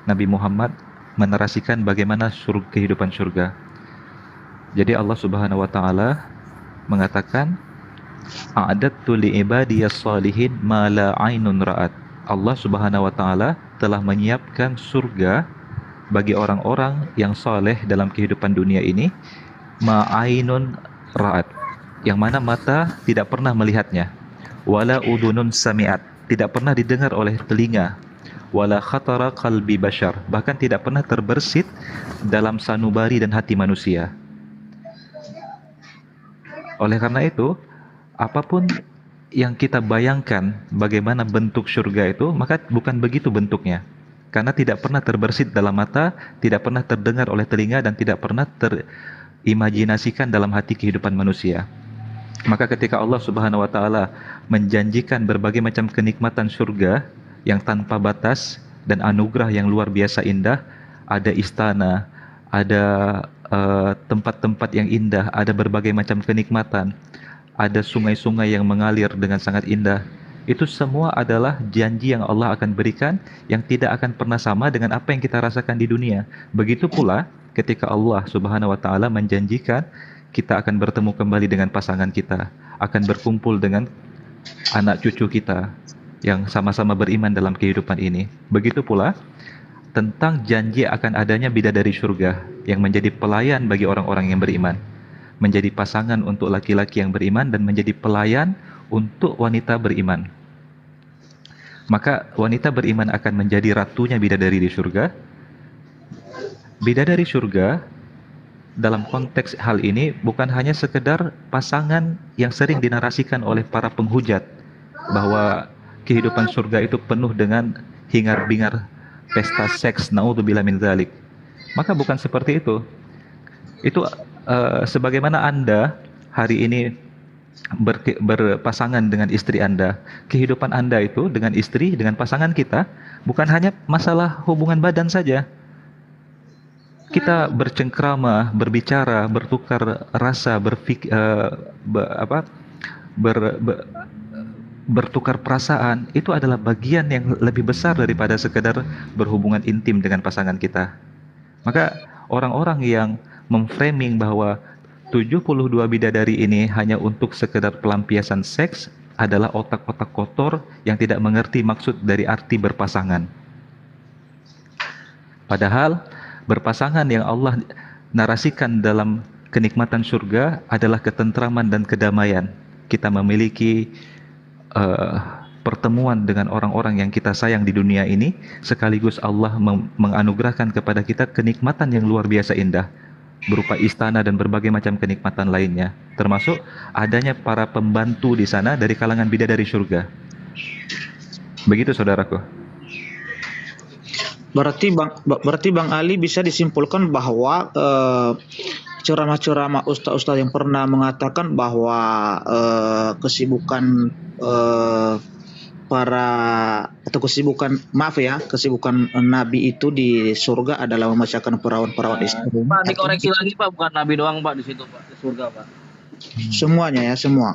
F: Nabi Muhammad menarasikan bagaimana kehidupan surga. Jadi Allah Subhanahu wa taala mengatakan, "A'adattu li ibadiyas shalihin ma la 'ainun ra'at." Allah Subhanahu wa taala telah menyiapkan surga bagi orang-orang yang saleh dalam kehidupan dunia ini, ma'ainun ra'at, yang mana mata tidak pernah melihatnya, wala udunun sami'at, tidak pernah didengar oleh telinga, wala khatara qalbi bashar, bahkan tidak pernah terbersit dalam sanubari dan hati manusia. Oleh karena itu, apapun yang kita bayangkan bagaimana bentuk surga itu, maka bukan begitu bentuknya. Karena tidak pernah terbersit dalam mata, tidak pernah terdengar oleh telinga, dan tidak pernah terimajinasikan dalam hati kehidupan manusia. Maka ketika Allah Subhanahu wa taala menjanjikan berbagai macam kenikmatan surga yang tanpa batas dan anugerah yang luar biasa indah, ada istana, ada tempat-tempat yang indah, ada berbagai macam kenikmatan, ada sungai-sungai yang mengalir dengan sangat indah. Itu semua adalah janji yang Allah akan berikan yang tidak akan pernah sama dengan apa yang kita rasakan di dunia. Begitu pula ketika Allah Subhanahu wa taala menjanjikan kita akan bertemu kembali dengan pasangan kita, akan berkumpul dengan anak cucu kita yang sama-sama beriman dalam kehidupan ini. Begitu pula tentang janji akan adanya bidadari surga yang menjadi pelayan bagi orang-orang yang beriman, menjadi pasangan untuk laki-laki yang beriman dan menjadi pelayan untuk wanita beriman. Maka wanita beriman akan menjadi ratunya bidadari di surga. Bidadari surga dalam konteks hal ini bukan hanya sekedar pasangan yang sering dinarasikan oleh para penghujat bahwa kehidupan surga itu penuh dengan hingar-bingar pesta seks, naudzubillah min dzalik. Maka bukan seperti itu. Itu sebagaimana Anda hari ini berpasangan dengan istri Anda, kehidupan Anda itu dengan istri, dengan pasangan kita bukan hanya masalah hubungan badan saja. Kita bercengkrama, berbicara, bertukar rasa, bertukar perasaan, itu adalah bagian yang lebih besar daripada sekedar berhubungan intim dengan pasangan kita. Maka orang-orang yang memframing bahwa 72 bidadari ini hanya untuk sekedar pelampiasan seks adalah otak-otak kotor yang tidak mengerti maksud dari arti berpasangan. Padahal berpasangan yang Allah narasikan dalam kenikmatan surga adalah ketentraman dan kedamaian. Kita memiliki pertemuan dengan orang-orang yang kita sayang di dunia ini, sekaligus Allah menganugerahkan kepada kita kenikmatan yang luar biasa indah berupa istana dan berbagai macam kenikmatan lainnya, termasuk adanya para pembantu di sana dari kalangan bidadari surga. Begitu saudaraku.
L: Berarti Bang Ali bisa disimpulkan bahwa ceramah-ceramah ustaz-ustaz yang pernah mengatakan bahwa kesibukan kesibukan Nabi itu di surga adalah memasyakan perawan-perawan istri.
C: Pak, dikoreksi lagi Pak, bukan Nabi doang Pak di situ Pak, di surga Pak.
L: Semuanya ya, semua.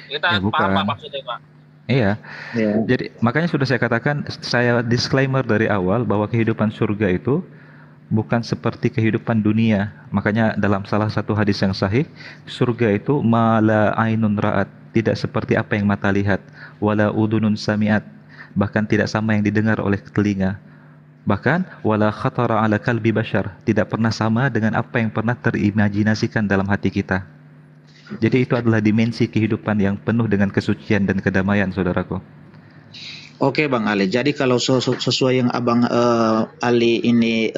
C: Kita
F: Ya, bukan.
C: paham Pak maksudnya Pak.
F: Iya.
J: Ya.
F: Jadi makanya sudah saya katakan, saya disclaimer dari awal bahwa kehidupan surga itu bukan seperti kehidupan dunia. Makanya dalam salah satu hadis yang sahih, surga itu mala ainun ra'at, tidak seperti apa yang mata lihat, wala udunun sami'at, bahkan tidak sama yang didengar oleh telinga. Bahkan wala khatara ala kalbi bashar, tidak pernah sama dengan apa yang pernah terimajinasikan dalam hati kita. Jadi itu adalah dimensi kehidupan yang penuh dengan kesucian dan kedamaian, saudaraku.
L: Oke Bang Ali, jadi kalau sesuai yang Abang Ali ini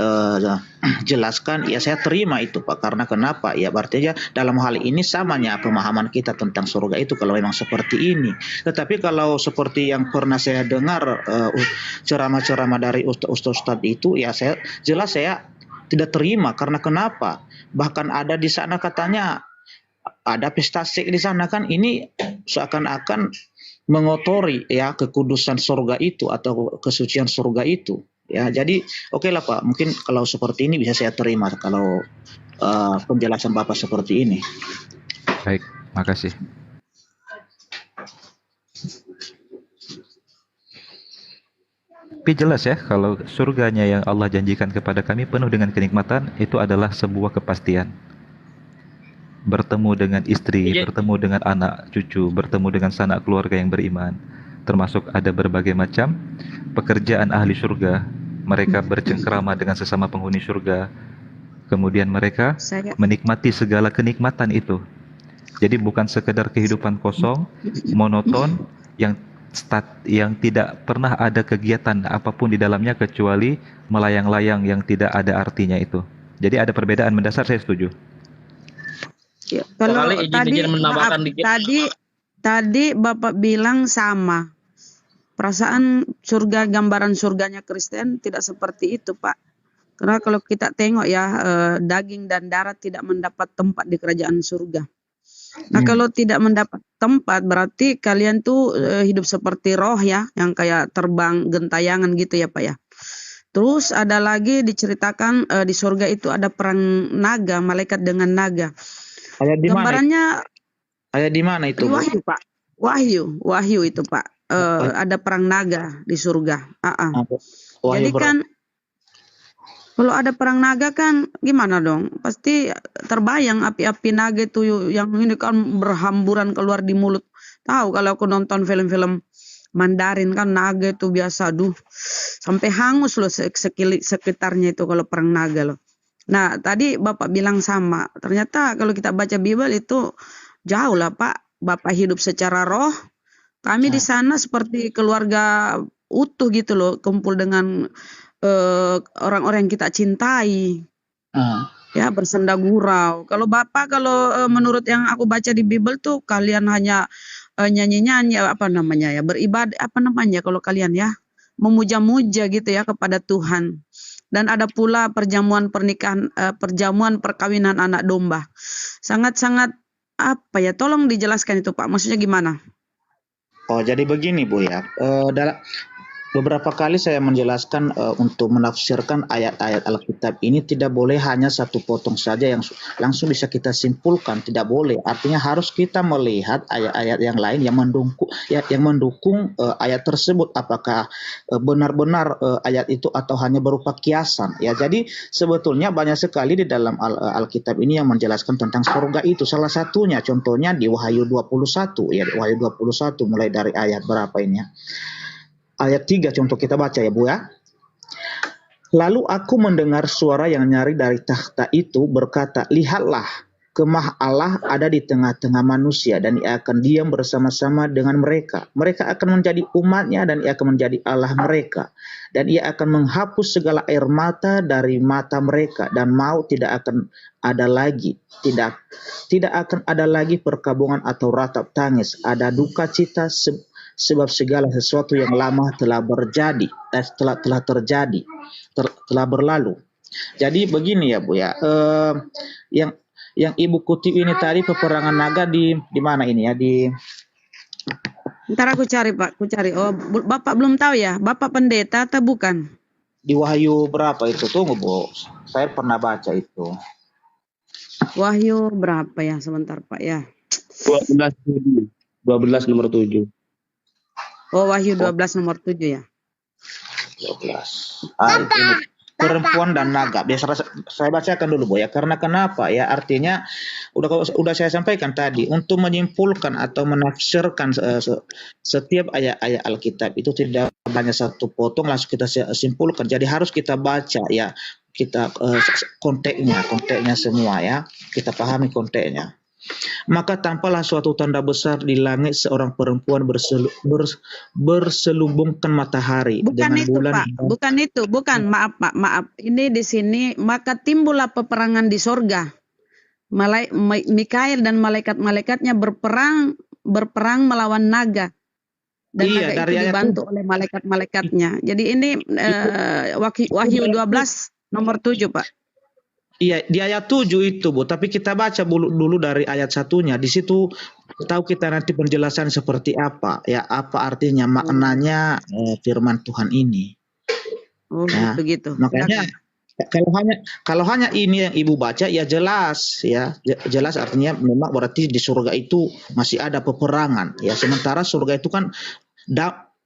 L: jelaskan, ya saya terima itu Pak. Karena kenapa? Ya berarti ya dalam hal ini samanya pemahaman kita tentang surga itu kalau memang seperti ini. Tetapi kalau seperti yang pernah saya dengar ceramah-ceramah dari ustaz-ustaz itu, ya saya tidak terima. Karena kenapa? Bahkan ada di sana katanya ada pesta seks di sana, kan ini seakan-akan mengotori ya kekudusan surga itu atau kesucian surga itu ya. Jadi oke lah Pak, mungkin kalau seperti ini bisa saya terima kalau penjelasan Bapak seperti ini.
F: Baik, makasih. Tapi jelas ya, kalau surganya yang Allah janjikan kepada kami penuh dengan kenikmatan, itu adalah sebuah kepastian. Bertemu dengan istri, bertemu dengan anak cucu, bertemu dengan sanak keluarga yang beriman, termasuk ada berbagai macam pekerjaan ahli surga. Mereka bercengkrama dengan sesama penghuni surga, kemudian mereka menikmati segala kenikmatan itu. Jadi bukan sekedar kehidupan kosong, monoton, yang tidak pernah ada kegiatan apapun di dalamnya kecuali melayang-layang yang tidak ada artinya itu. Jadi ada perbedaan mendasar, saya setuju.
I: Ya, kalau tadi Bapak bilang sama. Perasaan surga, gambaran surganya Kristen tidak seperti itu, Pak. Karena kalau kita tengok ya, daging dan darah tidak mendapat tempat di kerajaan surga. Nah, kalau tidak mendapat tempat berarti kalian tuh hidup seperti roh ya, yang kayak terbang gentayangan gitu ya, Pak ya. Terus ada lagi diceritakan di surga itu ada perang naga, malaikat dengan naga.
L: Ayat di
I: Gambarannya
L: ayat di mana itu?
I: Wahyu, Pak. Wahyu itu, Pak. Ada perang naga di surga. Jadi kan kalau ada perang naga kan gimana dong? Pasti terbayang api-api naga itu yang ini kan berhamburan keluar di mulut. Tahu kalau aku nonton film-film Mandarin kan naga itu biasa, sampai hangus loh sekitarnya itu kalau perang naga loh. Nah, tadi Bapak bilang sama. Ternyata kalau kita baca Bible itu jauh lah, Pak. Bapak hidup secara roh. Kami di sana seperti keluarga utuh gitu loh, kumpul dengan orang-orang yang kita cintai. Ya, bersenda gurau. Kalau Bapak, menurut yang aku baca di Bible tuh kalian hanya nyanyi-nyanyi beribadah kalau kalian ya, memuja-muja gitu ya kepada Tuhan. Dan ada pula perjamuan perkawinan anak domba. Sangat-sangat tolong dijelaskan itu Pak, maksudnya gimana?
L: Oh, jadi begini Bu ya. Beberapa kali saya menjelaskan untuk menafsirkan ayat-ayat Alkitab ini tidak boleh hanya satu potong saja yang langsung bisa kita simpulkan, tidak boleh. Artinya harus kita melihat ayat-ayat yang lain yang mendukung ayat tersebut, apakah benar-benar ayat itu atau hanya berupa kiasan. Ya, jadi sebetulnya banyak sekali di dalam Alkitab ini yang menjelaskan tentang surga itu. Salah satunya contohnya di Wahyu 21 ya, Wahyu 21 mulai dari ayat berapa ini ya? Ayat 3 contoh kita baca ya Bu ya. Lalu aku mendengar suara yang nyaring dari takhta itu berkata, lihatlah, kemah Allah ada di tengah-tengah manusia dan ia akan diam bersama-sama dengan mereka. Mereka akan menjadi umatnya dan ia akan menjadi Allah mereka. Dan ia akan menghapus segala air mata dari mata mereka dan maut tidak akan ada lagi. Tidak akan ada lagi perkabungan atau ratap tangis. Ada duka cita sebab segala sesuatu yang lama telah terjadi, telah berlalu. Jadi begini ya Bu ya, yang Ibu kutip ini tadi peperangan naga di mana ini ya di?
I: Ntar aku cari Pak, Oh, Bapak belum tahu ya, Bapak pendeta atau bukan?
L: Di Wahyu berapa itu? Tunggu Bu, saya pernah baca itu.
I: Wahyu berapa ya? Sebentar Pak ya.
M: 12 nomor 7.
I: Oh, Wahyu 12 nomor 7 ya.
L: 12. Ini perempuan dan naga. Biasa saya bacakan dulu, Bu ya. Karena kenapa ya? Artinya udah saya sampaikan tadi, untuk menyimpulkan atau menafsirkan setiap ayat-ayat Alkitab itu tidak hanya satu potong langsung kita simpulkan. Jadi harus kita baca ya. Kita konteksnya semua ya. Kita pahami konteksnya. Maka tampaklah suatu tanda besar di langit, seorang perempuan berselubungkan matahari
I: Bukan
L: dengan
I: itu,
L: bulan.
I: Pak. Bukan itu. Bukan. Maaf, Pak. Maaf. Ini di sini, maka timbullah peperangan di sorga. Mikael dan malaikat-malaikatnya berperang melawan naga. Dan
L: Iya,
I: naga
L: dari
I: itu
L: ayat
I: dibantu oleh malaikat-malaikatnya. Jadi ini Wahyu 12 nomor 7, Pak.
L: Iya, di ayat 7 itu, Bu. Tapi kita baca dulu dari ayat satunya. Di situ tahu kita nanti penjelasan seperti apa. Ya, apa artinya, maknanya firman Tuhan ini.
I: Oh,
L: Ya,
I: begitu.
L: makanya kalau hanya ini yang Ibu baca ya jelas ya. Jelas artinya memang berarti di surga itu masih ada peperangan. Ya, sementara surga itu kan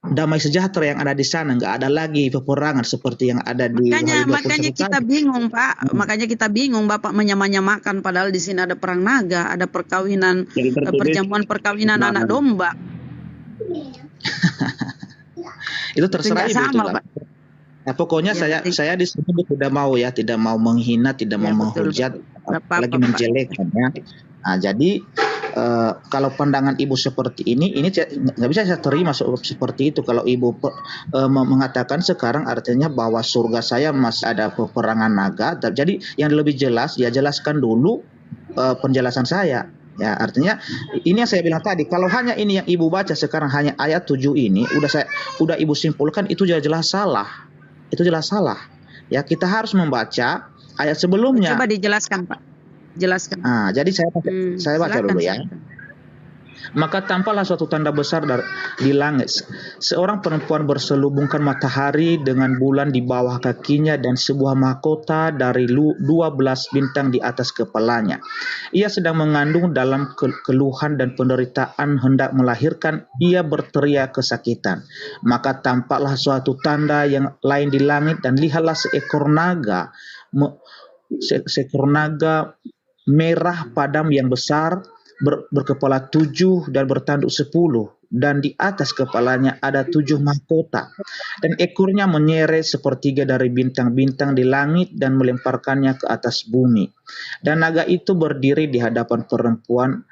L: damai sejahtera yang ada di sana, nggak ada lagi peperangan seperti yang ada di
I: Makanya kita bingung, Pak. Makanya kita bingung, Bapak menyamakan padahal di sini ada perang naga, ada perkawinan, perjamuan perkawinan anak domba.
L: Itu terserah
I: Nggak
L: Ibu
I: sama,
L: itu,
I: Pak.
L: Nah, pokoknya saya di sini tidak mau menghina, tidak mau menghujat, apalagi menjelekkan ya. Nah, jadi kalau pandangan Ibu seperti ini nggak bisa saya terima seperti itu. Kalau Ibu mengatakan sekarang artinya bahwa surga saya masih ada peperangan naga. Jadi yang lebih jelas, ya jelaskan dulu penjelasan saya. Ya, artinya ini yang saya bilang tadi. Kalau hanya ini yang Ibu baca sekarang hanya ayat 7 ini, udah Ibu simpulkan itu jelas salah. Itu jelas salah. Ya, kita harus membaca ayat sebelumnya.
I: Coba dijelaskan, Pak. Jelaskan.
L: Nah, jadi saya baca dulu ya. Maka tampaklah suatu tanda besar di langit. Seorang perempuan berselubungkan matahari dengan bulan di bawah kakinya dan sebuah mahkota dari 12 bintang di atas kepalanya. Ia sedang mengandung dalam keluhan dan penderitaan hendak melahirkan. Ia berteriak kesakitan. Maka tampaklah suatu tanda yang lain di langit dan lihatlah seekor naga merah padam yang besar, berkepala 7 dan bertanduk 10, dan di atas kepalanya ada 7 mahkota, dan ekornya menyeret sepertiga dari bintang-bintang di langit dan melemparkannya ke atas bumi. Dan naga itu berdiri di hadapan perempuan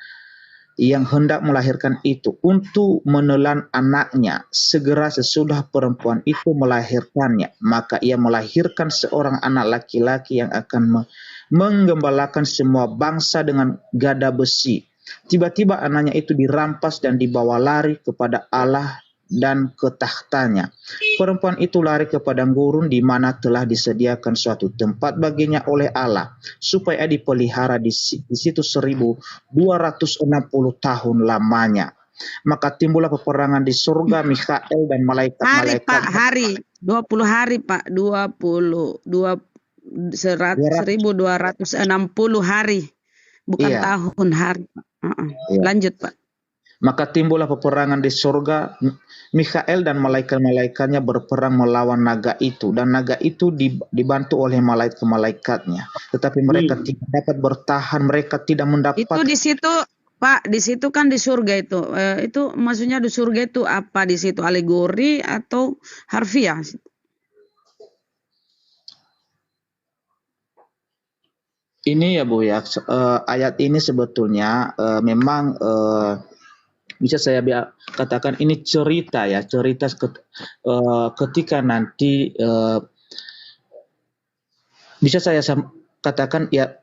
L: yang hendak melahirkan itu untuk menelan anaknya. Segera sesudah perempuan itu melahirkannya, maka ia melahirkan seorang anak laki-laki yang akan menggembalakan semua bangsa dengan gada besi. Tiba-tiba anaknya itu dirampas dan dibawa lari kepada Allah dan ke tahtanya. Perempuan itu lari ke padang gurun di mana telah disediakan suatu tempat baginya oleh Allah, supaya dipelihara di situ 1260 tahun lamanya. Maka timbullah peperangan di surga Mikael dan malaikat-malaikat.
I: Hari, 20 hari, Pak. 1260 hari. Bukan tahun, hari. Lanjut, Pak.
L: Maka timbullah peperangan di surga. Mikael dan malaikat-malaikatnya berperang melawan naga itu, dan naga itu dibantu oleh malaikat-malaikatnya. Tetapi mereka tidak dapat bertahan, mereka tidak mendapat.
I: Itu di situ, Pak, di situ kan di surga itu. Itu maksudnya di surga itu apa di situ? Alegori atau harfiah?
L: Ini ya Bu ya, ayat ini sebetulnya memang bisa saya katakan ini cerita ya, cerita ketika nanti bisa saya katakan ya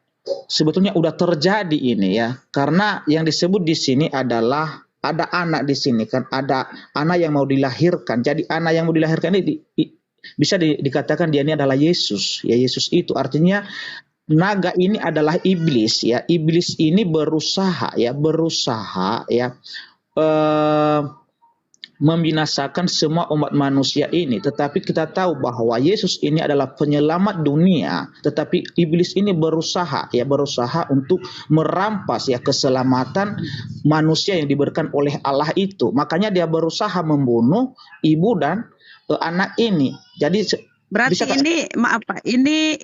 L: sebetulnya udah terjadi ini ya, karena yang disebut di sini adalah ada anak di sini kan, ada anak yang mau dilahirkan. Jadi anak yang mau dilahirkan ini bisa dikatakan dia ini adalah Yesus. Ya, Yesus itu artinya naga ini adalah iblis ya. Iblis ini berusaha membinasakan semua umat manusia ini, tetapi kita tahu bahwa Yesus ini adalah penyelamat dunia, tetapi iblis ini berusaha untuk merampas keselamatan manusia yang diberikan oleh Allah itu. Makanya dia berusaha membunuh ibu dan anak ini. Jadi
I: Berarti
L: bisa
I: ini maaf Pak, ini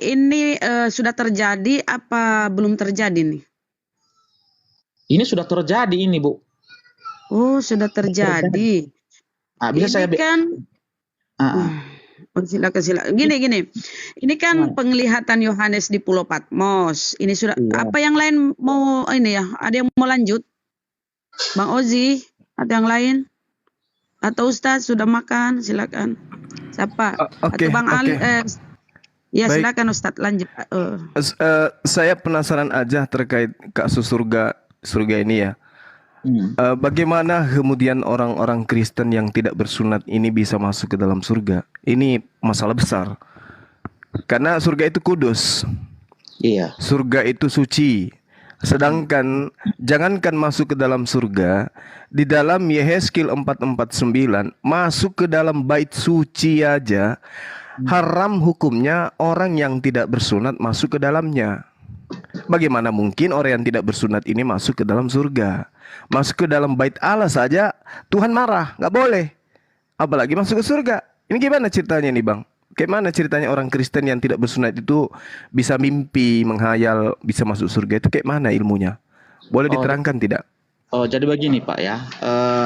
I: sudah terjadi apa belum terjadi nih?
L: ini sudah terjadi ini, Bu.
I: Oh, sudah terjadi.
L: Bisa
I: Ini
L: saya
I: kan silakan. Gini. Ini kan penglihatan Yohanes di Pulau Patmos. Ini sudah apa yang lain mau ini ya? Ada yang mau lanjut? Bang Ozi, ada yang lain? Atau Ustadz sudah makan? Silakan. Siapa?
D: Oke,
I: Atau Bang Ali? Ya,
D: Baik.
I: silakan Ustadz lanjut.
D: Saya penasaran aja terkait kasus surga ini ya. Bagaimana kemudian orang-orang Kristen yang tidak bersunat ini bisa masuk ke dalam surga? Ini masalah besar. Karena surga itu kudus.
L: Iya.
D: Surga itu suci. Sedangkan jangankan masuk ke dalam surga, di dalam Yehezkiel 4:49 masuk ke dalam bait suci aja haram hukumnya orang yang tidak bersunat masuk ke dalamnya. Bagaimana mungkin orang yang tidak bersunat ini masuk ke dalam surga? Masuk ke dalam bait Allah saja Tuhan marah, nggak boleh. Apalagi masuk ke surga. Ini gimana ceritanya nih Bang? Gimana ceritanya orang Kristen yang tidak bersunat itu bisa mimpi, menghayal, bisa masuk surga itu kayak mana ilmunya? Boleh diterangkan tidak?
L: Oh, jadi begini Pak ya.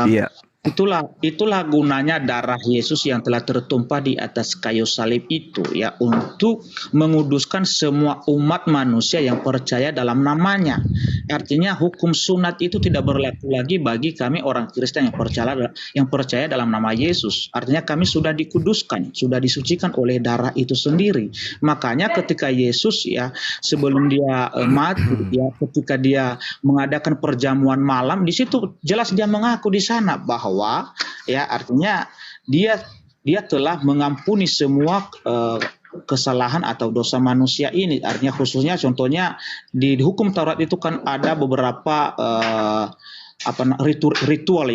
D: Iya.
L: Itulah gunanya darah Yesus yang telah tertumpah di atas kayu salib itu ya, untuk menguduskan semua umat manusia yang percaya dalam namanya. Artinya hukum sunat itu tidak berlaku lagi bagi kami orang Kristen yang percaya dalam nama Yesus. Artinya kami sudah dikuduskan, sudah disucikan oleh darah itu sendiri. Makanya ketika Yesus ya sebelum dia mati ya, ketika dia mengadakan perjamuan malam, di situ jelas dia mengaku di sana bahwa ya artinya dia telah mengampuni semua kesalahan atau dosa manusia ini. Artinya khususnya contohnya di hukum Taurat itu kan ada beberapa ritual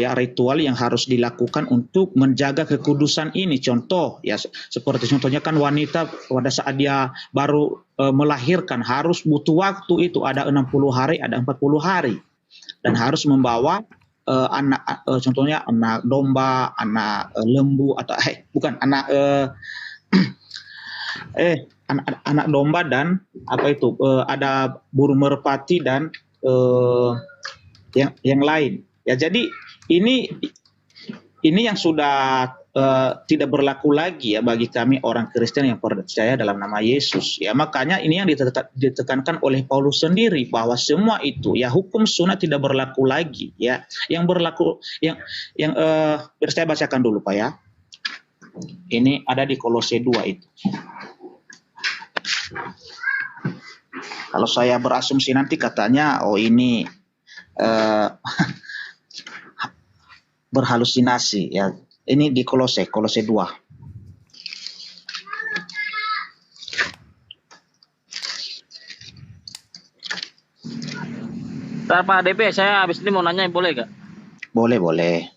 L: yang harus dilakukan untuk menjaga kekudusan ini. Contoh ya seperti contohnya kan wanita pada saat dia baru melahirkan harus butuh waktu itu ada 60 hari, ada 40 hari dan harus membawa contohnya anak domba, anak lembu atau anak domba dan ada burung merpati dan yang lain. Ya jadi ini yang sudah tidak berlaku lagi ya bagi kami orang Kristen yang percaya dalam nama Yesus. Ya makanya ini yang ditekankan oleh Paulus sendiri bahwa semua itu ya hukum sunat tidak berlaku lagi ya. Yang berlaku biar saya bacakan dulu Pak ya. Ini ada di Kolose 2 itu. Kalau saya berasumsi nanti katanya ini berhalusinasi ya. Ini di Kolose 2.
C: Ntar Pak DP, saya habis ini mau nanya, boleh gak?
L: Boleh.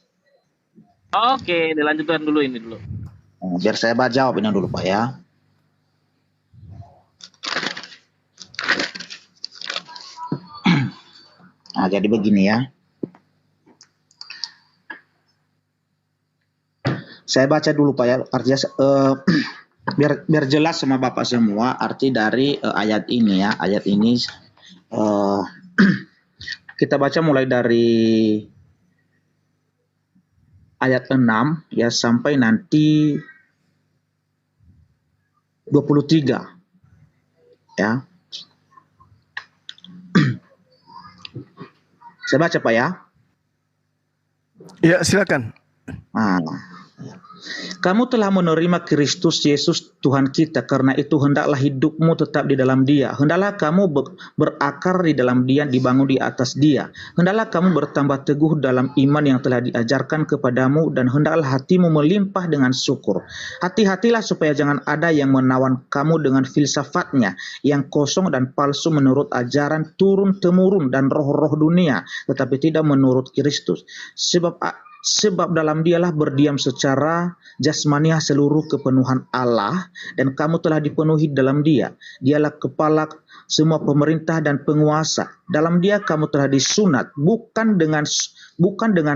C: Oke, dilanjutkan dulu ini dulu.
L: Biar saya jawab ini dulu Pak ya. Nah, jadi begini ya. Saya baca dulu Pak ya, artinya biar jelas sama Bapak semua arti dari ayat ini ya. Ayat ini kita baca mulai dari ayat 6 ya sampai nanti 23 ya. Saya baca Pak ya.
D: Ya, silakan.
L: Kamu telah menerima Kristus Yesus Tuhan kita, karena itu hendaklah hidupmu tetap di dalam Dia. Hendaklah kamu berakar di dalam Dia, dibangun di atas Dia. Hendaklah kamu bertambah teguh dalam iman yang telah diajarkan kepadamu, dan hendaklah hatimu melimpah dengan syukur. Hati-hatilah supaya jangan ada yang menawan kamu dengan filsafatnya yang kosong dan palsu menurut ajaran turun-temurun dan roh-roh dunia, tetapi tidak menurut Kristus. sebab dalam dialah berdiam secara jasmaniah seluruh kepenuhan Allah, dan kamu telah dipenuhi dalam dia. Dialah kepala semua pemerintah dan penguasa. Dalam dia kamu telah disunat, bukan dengan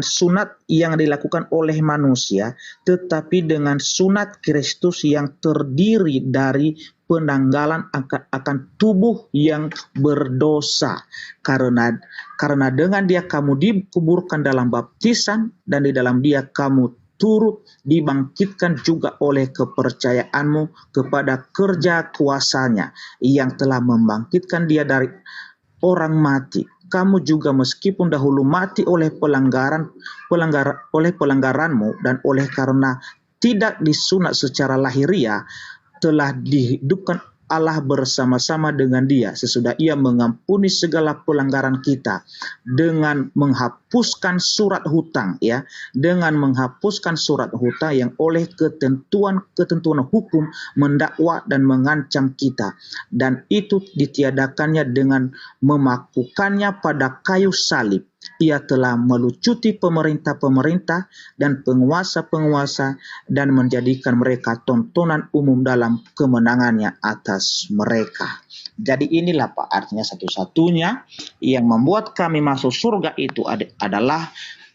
L: sunat yang dilakukan oleh manusia, tetapi dengan sunat Kristus yang terdiri dari penanggalan akan tubuh yang berdosa. Karena dengan dia kamu dikuburkan dalam baptisan, dan di dalam dia kamu turut dibangkitkan juga oleh kepercayaanmu kepada kerja kuasanya yang telah membangkitkan dia dari orang mati. Kamu juga meskipun dahulu mati oleh pelanggaranmu dan oleh karena tidak disunat secara lahiriah, telah dihidupkan Allah bersama-sama dengan dia sesudah ia mengampuni segala pelanggaran kita dengan menghapuskan surat hutang, ya, dengan menghapuskan surat hutang yang oleh ketentuan hukum mendakwa dan mengancam kita, dan itu ditiadakannya dengan memakukannya pada kayu salib. Ia telah melucuti pemerintah-pemerintah dan penguasa-penguasa dan menjadikan mereka tontonan umum dalam kemenangannya atas mereka. Jadi inilah Pak, artinya satu-satunya yang membuat kami masuk surga itu adalah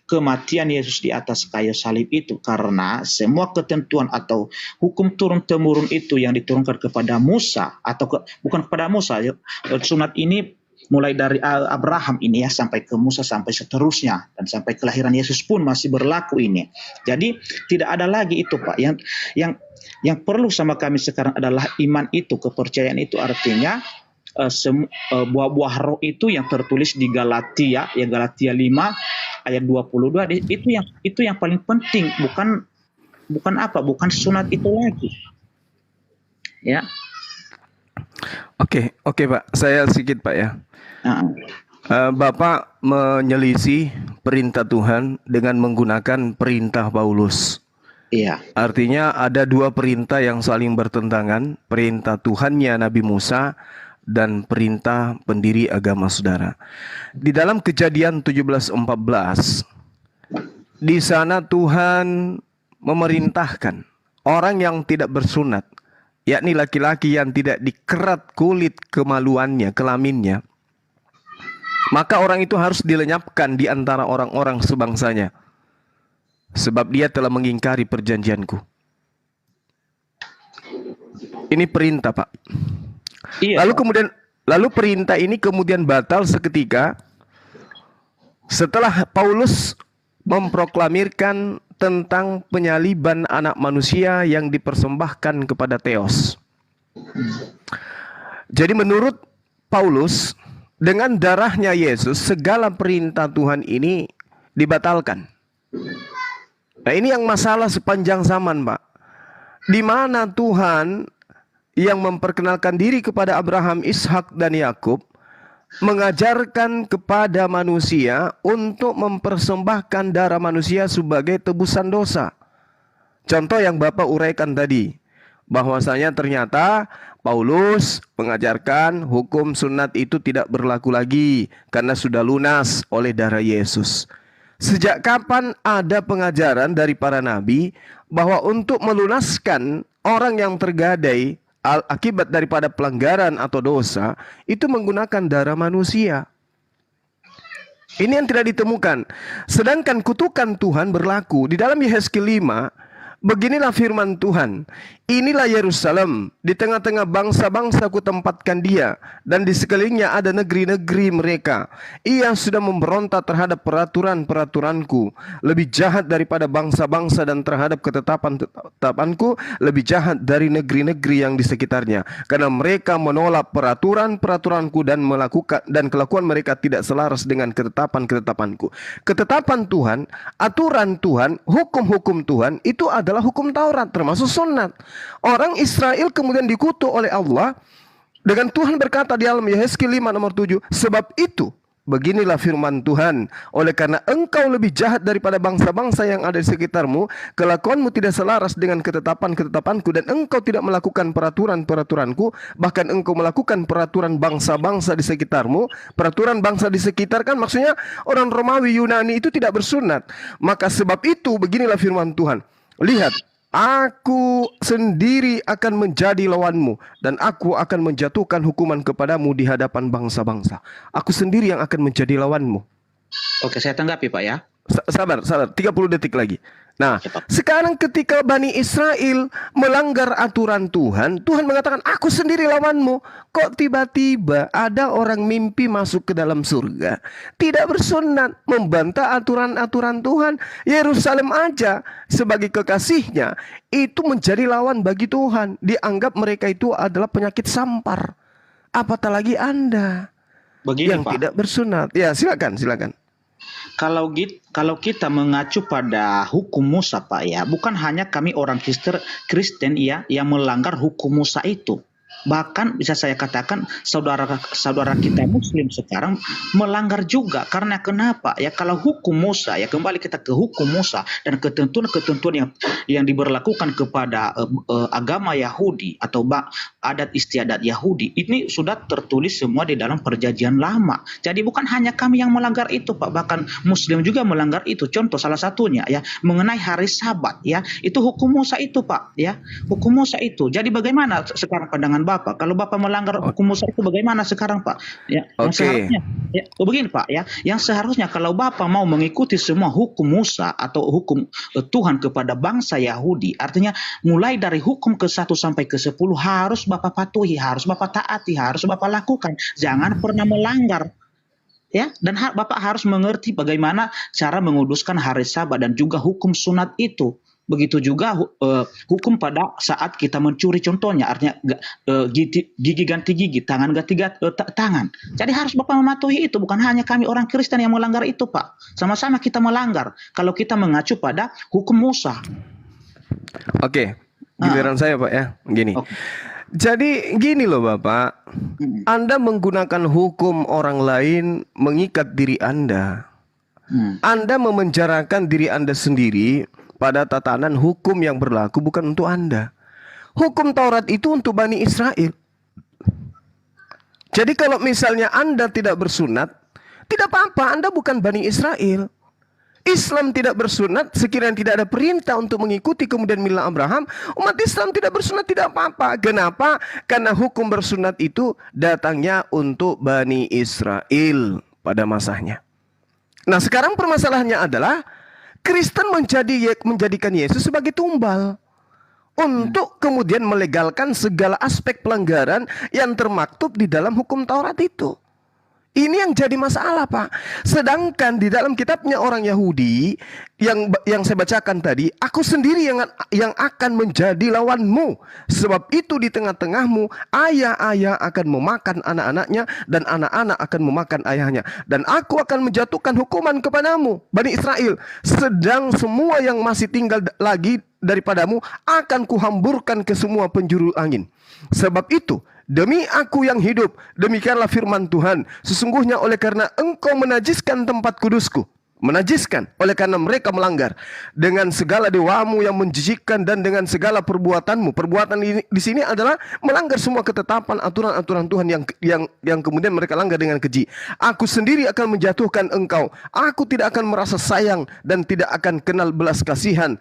L: kematian Yesus di atas kayu salib itu, karena semua ketentuan atau hukum turun-temurun itu yang diturunkan kepada Musa atau bukan kepada Musa, sunat ini mulai dari Abraham ini, ya, sampai ke Musa sampai seterusnya dan sampai kelahiran Yesus pun masih berlaku ini. Jadi tidak ada lagi itu Pak. Yang perlu sama kami sekarang adalah iman itu, kepercayaan itu, artinya buah-buah roh itu yang tertulis di Galatia, ya, Galatia 5 ayat 22, itu yang paling penting, bukan sunat itu lagi. Ya.
D: Oke Pak, saya sedikit Pak ya. Bapak menyelisih perintah Tuhan dengan menggunakan perintah Paulus.
L: Iya.
D: Artinya ada dua perintah yang saling bertentangan, perintah Tuhannya Nabi Musa dan perintah pendiri agama saudara. Di dalam Kejadian 17:14, di sana Tuhan memerintahkan orang yang tidak bersunat, yakni laki-laki yang tidak dikerat kulit kemaluannya, kelaminnya, maka orang itu harus dilenyapkan di antara orang-orang sebangsanya, sebab dia telah mengingkari perjanjianku. Ini perintah Pak.
L: Iya.
D: Lalu perintah ini kemudian batal seketika setelah Paulus memproklamirkan tentang penyaliban anak manusia yang dipersembahkan kepada Theos. Jadi menurut Paulus, dengan darahnya Yesus segala perintah Tuhan ini dibatalkan. Nah, ini yang masalah sepanjang zaman Pak. Di mana Tuhan yang memperkenalkan diri kepada Abraham, Ishak dan Yakub mengajarkan kepada manusia untuk mempersembahkan darah manusia sebagai tebusan dosa. Contoh yang Bapak uraikan tadi, bahwasanya ternyata Paulus mengajarkan hukum sunat itu tidak berlaku lagi karena sudah lunas oleh darah Yesus. Sejak kapan ada pengajaran dari para nabi bahwa untuk melunaskan orang yang tergadai akibat daripada pelanggaran atau dosa itu menggunakan darah manusia? Ini yang tidak ditemukan. Sedangkan kutukan Tuhan berlaku di dalam Yehezkiel 5. Beginilah firman Tuhan, inilah Yerusalem, di tengah-tengah bangsa-bangsa kutempatkan dia, dan di sekelilingnya ada negeri-negeri mereka. Ia sudah memberontak terhadap peraturan-peraturanku, lebih jahat daripada bangsa-bangsa, dan terhadap ketetapan-ketetapanku lebih jahat dari negeri-negeri yang di sekitarnya. Karena mereka menolak peraturan-peraturanku dan kelakuan mereka tidak selaras dengan ketetapan-ketetapanku. Ketetapan Tuhan, aturan Tuhan, hukum-hukum Tuhan itu adalah hukum Taurat, termasuk sunat. Orang Israel kemudian dikutuk oleh Allah dengan Tuhan berkata di dalam Yehezkiel 5 nomor 7, sebab itu beginilah firman Tuhan, oleh karena engkau lebih jahat daripada bangsa-bangsa yang ada di sekitarmu, kelakuanmu tidak selaras dengan ketetapan-ketetapanku, dan engkau tidak melakukan peraturan-peraturanku, bahkan engkau melakukan peraturan bangsa-bangsa di sekitarmu. Peraturan bangsa di sekitar kan maksudnya orang Romawi, Yunani itu tidak bersunat. Maka sebab itu beginilah firman Tuhan, lihat, aku sendiri akan menjadi lawanmu, dan aku akan menjatuhkan hukuman kepadamu di hadapan bangsa-bangsa. Aku sendiri yang akan menjadi lawanmu.
L: Oke, saya tanggapi Pak ya.
D: Sabar, 30 detik lagi. Nah, sekarang ketika Bani Israel melanggar aturan Tuhan, Tuhan mengatakan, aku sendiri lawanmu. Kok tiba-tiba ada orang mimpi masuk ke dalam surga, tidak bersunat, membantah aturan-aturan Tuhan. Yerusalem aja sebagai kekasihnya itu menjadi lawan bagi Tuhan. Dianggap mereka itu adalah penyakit sampar. Apatah lagi Anda yang
L: Pak,
D: tidak bersunat. Ya, silakan.
L: Kalau kita mengacu pada hukum Musa Pak ya, bukan hanya kami orang Kristen ya yang melanggar hukum Musa itu. Bahkan bisa saya katakan saudara kita Muslim sekarang melanggar juga. Karena kenapa? Ya, kalau hukum Musa, ya kembali kita ke hukum Musa dan ketentuan-ketentuan yang diberlakukan kepada agama Yahudi atau adat istiadat Yahudi, ini sudah tertulis semua di dalam perjanjian lama. Jadi bukan hanya kami yang melanggar itu Pak, bahkan Muslim juga melanggar itu. Contoh salah satunya ya mengenai hari Sabat ya, itu hukum Musa itu Pak ya, hukum Musa itu. Jadi bagaimana sekarang pandangan Bapak? Kalau Bapak melanggar hukum Musa itu bagaimana sekarang Pak? Ya, yang seharusnya ya, begini Pak ya, yang seharusnya kalau Bapak mau mengikuti semua hukum Musa atau hukum Tuhan kepada bangsa Yahudi, artinya mulai dari hukum ke-1 sampai ke-10 harus Bapak patuhi, harus Bapak taati, harus Bapak lakukan. Jangan pernah melanggar. Ya, dan Bapak harus mengerti bagaimana cara menguduskan hari Sabat dan juga hukum sunat itu. Begitu juga hukum pada saat kita mencuri, contohnya artinya gigi ganti gigi, tangan ganti tangan. Jadi harus Bapak mematuhi itu, bukan hanya kami orang Kristen yang melanggar itu Pak. Sama-sama kita melanggar kalau kita mengacu pada hukum Musa.
D: Oke, giliran saya Pak ya, gini. Jadi gini loh Bapak, Anda menggunakan hukum orang lain mengikat diri Anda. Anda memenjarakan diri Anda sendiri pada tatanan hukum yang berlaku bukan untuk Anda. Hukum Taurat itu untuk Bani Israel. Jadi kalau misalnya Anda tidak bersunat, tidak apa-apa, Anda bukan Bani Israel. Islam tidak bersunat, sekiranya tidak ada perintah untuk mengikuti kemudian milah Abraham, umat Islam tidak bersunat tidak apa-apa. Kenapa? Karena hukum bersunat itu datangnya untuk Bani Israel pada masanya. Nah sekarang permasalahannya adalah Kristen menjadikan Yesus sebagai tumbal untuk kemudian melegalkan segala aspek pelanggaran yang termaktub di dalam hukum Taurat itu. Ini yang jadi masalah Pak. Sedangkan di dalam kitabnya orang Yahudi yang saya bacakan tadi, aku sendiri yang akan menjadi lawanmu. Sebab itu di tengah-tengahmu ayah-ayah akan memakan anak-anaknya dan anak-anak akan memakan ayahnya. Dan aku akan menjatuhkan hukuman kepadamu, Bani Israel. Sedang semua yang masih tinggal lagi daripadamu akan kuhamburkan ke semua penjuru angin. Sebab itu demi aku yang hidup, demikianlah firman Tuhan, sesungguhnya oleh karena engkau menajiskan tempat kudusku, menajiskan oleh karena mereka melanggar dengan segala dewamu yang menjijikkan dan dengan segala perbuatanmu. Perbuatan ini di sini adalah melanggar semua ketetapan aturan-aturan Tuhan yang kemudian mereka langgar dengan keji. Aku sendiri akan menjatuhkan engkau. Aku tidak akan merasa sayang dan tidak akan kenal belas kasihan.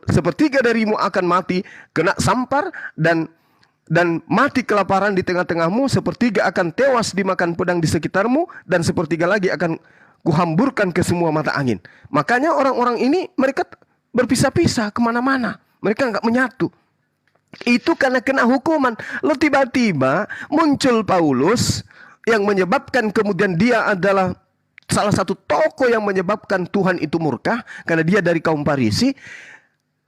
D: Sepertiga darimu akan mati kena sampar dan mati kelaparan di tengah-tengahmu, sepertiga akan tewas dimakan pedang di sekitarmu, dan sepertiga lagi akan kuhamburkan ke semua mata angin. Makanya orang-orang ini mereka berpisah-pisah kemana-mana, mereka nggak menyatu. Itu karena kena hukuman. Lalu tiba-tiba muncul Paulus yang menyebabkan kemudian dia adalah salah satu tokoh yang menyebabkan Tuhan itu murka karena dia dari kaum Farisi,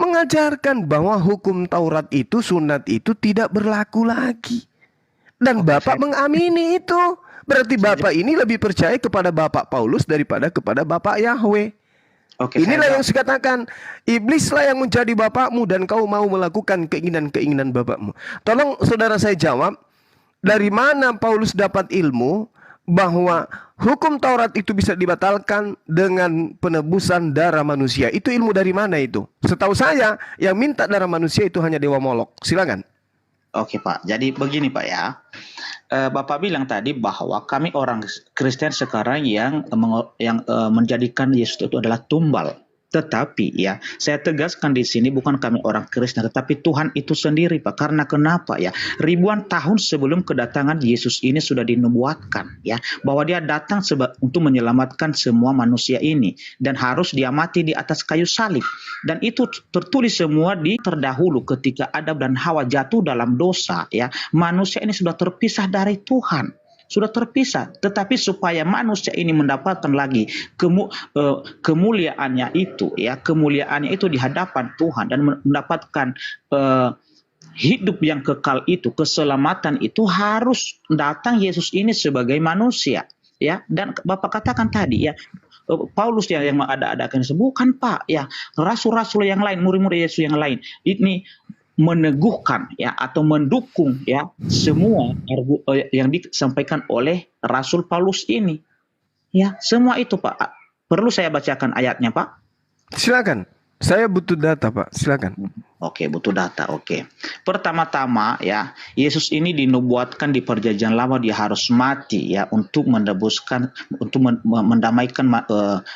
D: mengajarkan bahwa hukum Taurat itu, sunat itu tidak berlaku lagi. Dan Bapak mengamini itu. Berarti Bapak ini lebih percaya kepada Bapak Paulus daripada kepada Bapak Yahweh. Inilah yang saya katakan, iblislah yang menjadi bapakmu dan kau mau melakukan keinginan-keinginan bapakmu. Tolong saudara saya jawab, dari mana Paulus dapat ilmu bahwa hukum Taurat itu bisa dibatalkan dengan penebusan darah manusia. Itu ilmu dari mana itu? Setahu saya yang minta darah manusia itu hanya Dewa Molok. Silakan.
L: Oke Pak, jadi begini Pak ya. Bapak bilang tadi bahwa kami orang Kristen sekarang yang menjadikan Yesus itu adalah tumbal. Tetapi ya, saya tegaskan di sini bukan kami orang Kristen, tetapi Tuhan itu sendiri Pak. Karena kenapa ya? Ribuan tahun sebelum kedatangan Yesus ini sudah dinubuatkan ya, bahwa dia datang untuk menyelamatkan semua manusia ini dan harus dia mati di atas kayu salib. Dan itu tertulis semua di terdahulu ketika Adam dan Hawa jatuh dalam dosa ya. Manusia ini sudah terpisah dari Tuhan. Sudah terpisah, tetapi supaya manusia ini mendapatkan lagi kemuliaannya itu ya, kemuliaannya itu di hadapan Tuhan dan mendapatkan hidup yang kekal itu, keselamatan itu, harus datang Yesus ini sebagai manusia ya. Dan Bapak katakan tadi ya, Paulus yang ada-adakan, bukan Pak ya, rasul-rasul yang lain, murid-murid Yesus yang lain ini meneguhkan ya atau mendukung ya semua yang disampaikan oleh Rasul Paulus ini ya, semua itu Pak. Perlu saya bacakan ayatnya Pak?
D: Silakan, saya butuh data Pak, silakan.
L: Oke, butuh data. Oke, pertama-tama ya, Yesus ini dinubuatkan di perjanjian lama dia harus mati ya untuk menebuskan, untuk mendamaikan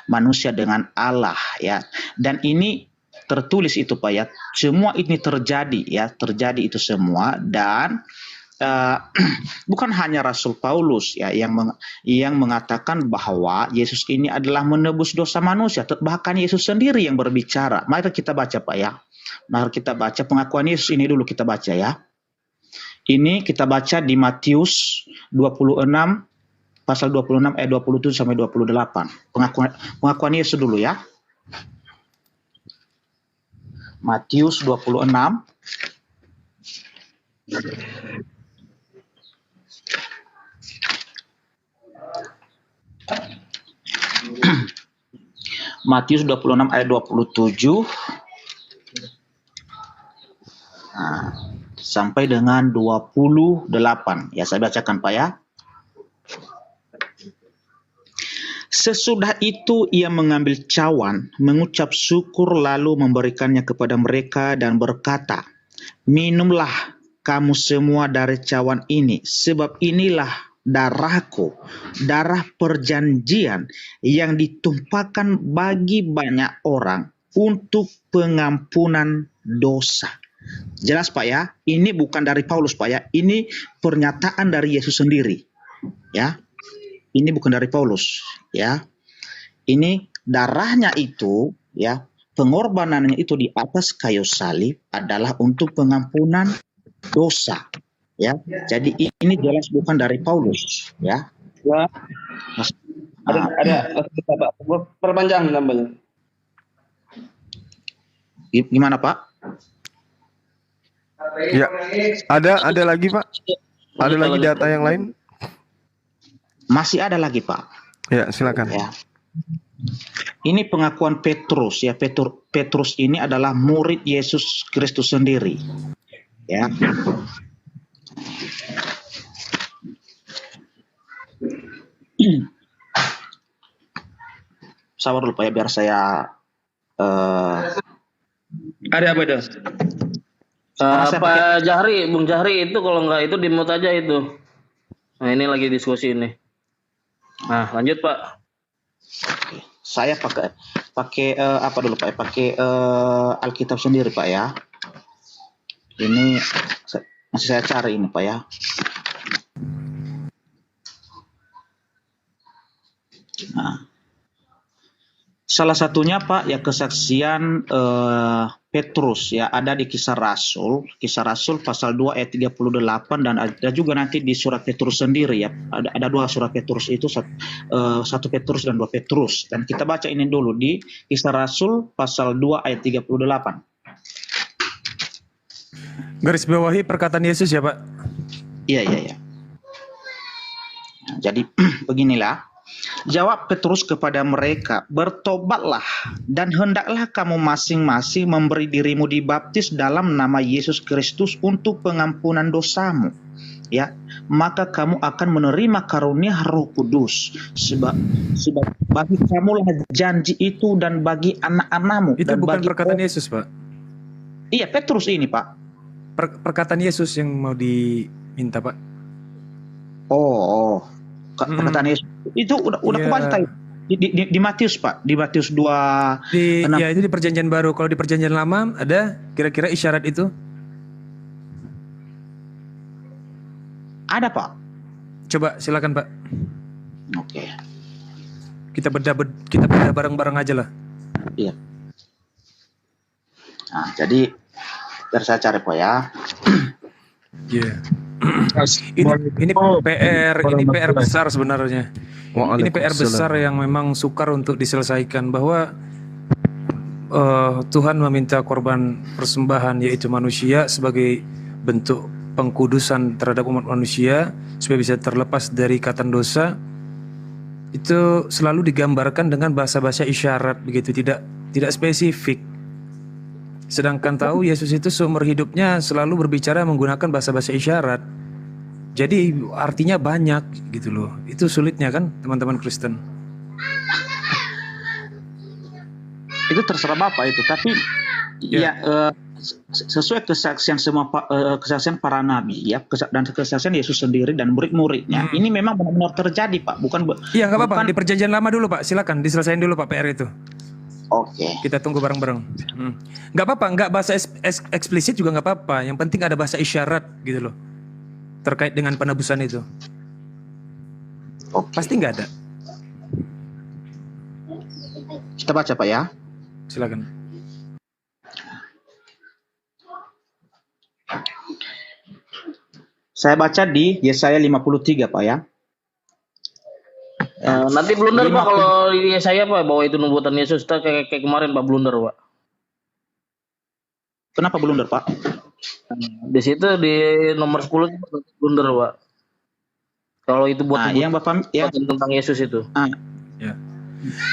L: manusia dengan Allah ya. Dan ini tertulis itu Pak ya, semua ini terjadi ya, terjadi itu semua. Dan bukan hanya Rasul Paulus ya yang mengatakan bahwa Yesus ini adalah menebus dosa manusia, bahkan Yesus sendiri yang berbicara. Mari kita baca Pak ya, mari kita baca pengakuan Yesus ini dulu, kita baca ya. Ini kita baca di Matius 26 pasal 26 ayat 27 sampai 28. Pengakuan Yesus dulu ya. Matius 26 Matius 26 ayat 27 sampai dengan 28 ya, saya bacakan Pak ya. Sesudah itu ia mengambil cawan, mengucap syukur lalu memberikannya kepada mereka dan berkata, "Minumlah kamu semua dari cawan ini, sebab inilah darahku, darah perjanjian yang ditumpahkan bagi banyak orang untuk pengampunan dosa." Jelas Pak ya, ini bukan dari Paulus Pak ya, ini pernyataan dari Yesus sendiri ya. Ini bukan dari Paulus ya. Ini darahnya itu ya, pengorbanannya itu di atas kayu salib adalah untuk pengampunan dosa ya. Jadi ini jelas bukan dari Paulus ya.
C: Ya. Ada Pak, perpanjang namanya.
L: Gimana Pak?
D: Ya, ada lagi Pak? Ada lagi data yang lain?
L: Masih ada lagi Pak.
D: Ya, silakan.
L: Ya. Ini pengakuan Petrus ya. Petrus ini adalah murid Yesus Kristus sendiri. Ya. Sabar dulu Pak ya, biar saya
C: ada apa itu? Pak Jahri, Bung Jahri itu kalau nggak itu di-mute aja itu. Nah, ini lagi diskusi ini. Nah, lanjut Pak.
L: Saya pakai apa dulu Pak? Pakai Alkitab sendiri Pak ya. Ini masih saya cari ini Pak ya. Nah, salah satunya Pak ya kesaksian Petrus ya, ada di Kisah Rasul pasal 2 ayat 38, dan ada juga nanti di surat Petrus sendiri ya. Ada dua surat Petrus itu, satu Petrus dan dua Petrus. Dan kita baca ini dulu di Kisah Rasul pasal 2 ayat 38.
M: Garis bawahi perkataan Yesus ya Pak.
L: Iya. Nah, jadi beginilah. Jawab Petrus kepada mereka, "Bertobatlah dan hendaklah kamu masing-masing memberi dirimu dibaptis dalam nama Yesus Kristus untuk pengampunan dosamu, ya, maka kamu akan menerima karunia Roh Kudus. Sebab bagi kamulah janji itu dan bagi anak-anakmu.
M: Itu
L: dan
M: bukan
L: bagi
M: perkataan Yesus, Pak.
L: Iya, Petrus ini, Pak.
M: Perkataan Yesus yang mau diminta, Pak.
L: Perkataan Yesus itu udah
M: Iya.
L: kembali tadi di Matius, Pak, di Matius 2 6.
M: Ya itu di perjanjian baru. Kalau di perjanjian lama ada kira-kira isyarat itu?
L: Ada, Pak.
M: Coba silakan, Pak.
L: Oke.
M: Kita bedah bareng-bareng aja lah.
L: Iya. Nah, jadi biar saya cari, Pak, ya.
M: Iya. Ini PR besar sebenarnya. Ini PR besar yang memang sukar untuk diselesaikan, bahwa Tuhan meminta korban persembahan, yaitu manusia, sebagai bentuk pengkudusan terhadap umat manusia supaya bisa terlepas dari ikatan dosa. Itu selalu digambarkan dengan bahasa-bahasa isyarat, begitu, tidak spesifik. Sedangkan tahu Yesus itu seumur hidupnya selalu berbicara menggunakan bahasa-bahasa isyarat. Jadi artinya banyak gitu loh. Itu sulitnya kan teman-teman Kristen.
L: Itu terserah Bapak itu, tapi sesuai kesaksian kesaksian para nabi, ya, dan kesaksian Yesus sendiri dan murid-muridnya. Ini memang benar-benar terjadi, Pak.
M: Iya, nggak apa-apa. Di perjanjian lama dulu, Pak. Silakan diselesaikan dulu, Pak, PR itu.
L: Oke.
M: Kita tunggu bareng-bareng. Nggak apa-apa, nggak bahasa eksplisit juga nggak apa-apa. Yang penting ada bahasa isyarat gitu loh, terkait dengan penebusan itu. Pasti nggak ada.
L: Kita baca, Pak, ya.
M: Silakan.
L: Saya baca di Yesaya 53, Pak, ya.
C: Nanti blunder, Pak, kalau di saya, Pak, bahwa itu nubuatan Yesus, kayak kemarin, Pak, blunder, Pak.
L: Kenapa blunder, Pak?
C: Di situ di nomor 10 blunder, Pak. Kalau itu buat
L: yang Bapak
C: tentang Yesus itu.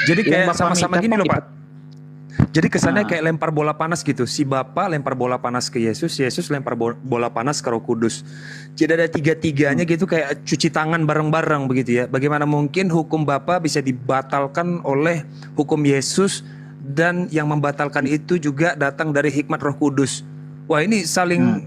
M: Jadi kayak
L: Bapak
M: sama-sama
L: minta,
M: gini loh,
L: Pak.
M: Pak. Jadi kesannya kayak lempar bola panas gitu. Si Bapa lempar bola panas ke Yesus, Yesus lempar bola panas ke Roh Kudus. Jadi ada tiga-tiganya gitu, kayak cuci tangan bareng-bareng begitu ya. Bagaimana mungkin hukum Bapa bisa dibatalkan oleh hukum Yesus, dan yang membatalkan itu juga datang dari hikmat Roh Kudus. Wah, ini saling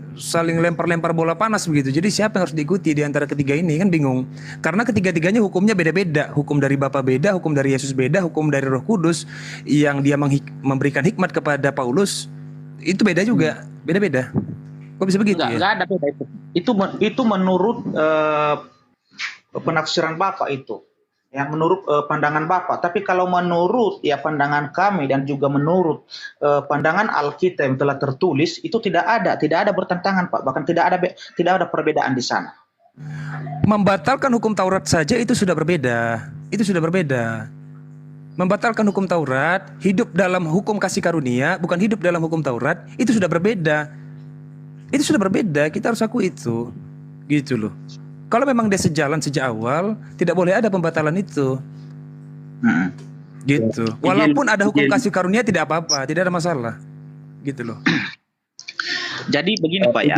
M: lempar-lempar bola panas begitu. Jadi siapa yang harus diikuti di antara ketiga ini, kan bingung. Karena ketiga-tiganya hukumnya beda-beda. Hukum dari Bapa beda, hukum dari Yesus beda, hukum dari Roh Kudus yang dia memberikan hikmat kepada Paulus itu beda juga, beda-beda. Kok bisa begitu?
L: Enggak ada beda itu. Itu menurut penafsiran Bapak itu. Yang menurut pandangan Bapak. Tapi kalau menurut pandangan kami dan juga menurut pandangan Alkitab yang telah tertulis, itu tidak ada bertentangan, Pak. Bahkan tidak ada perbedaan di sana.
M: Membatalkan hukum Taurat saja itu sudah berbeda. Membatalkan hukum Taurat, hidup dalam hukum kasih karunia, bukan hidup dalam hukum Taurat, itu sudah berbeda. Kita harus akui itu. Gitu loh. Kalau memang dia sejalan sejak awal, tidak boleh ada pembatalan itu. Gitu. Walaupun ada hukum kasih karunia tidak apa-apa, tidak ada masalah. Gitu loh.
L: Jadi begini, Pak, ya.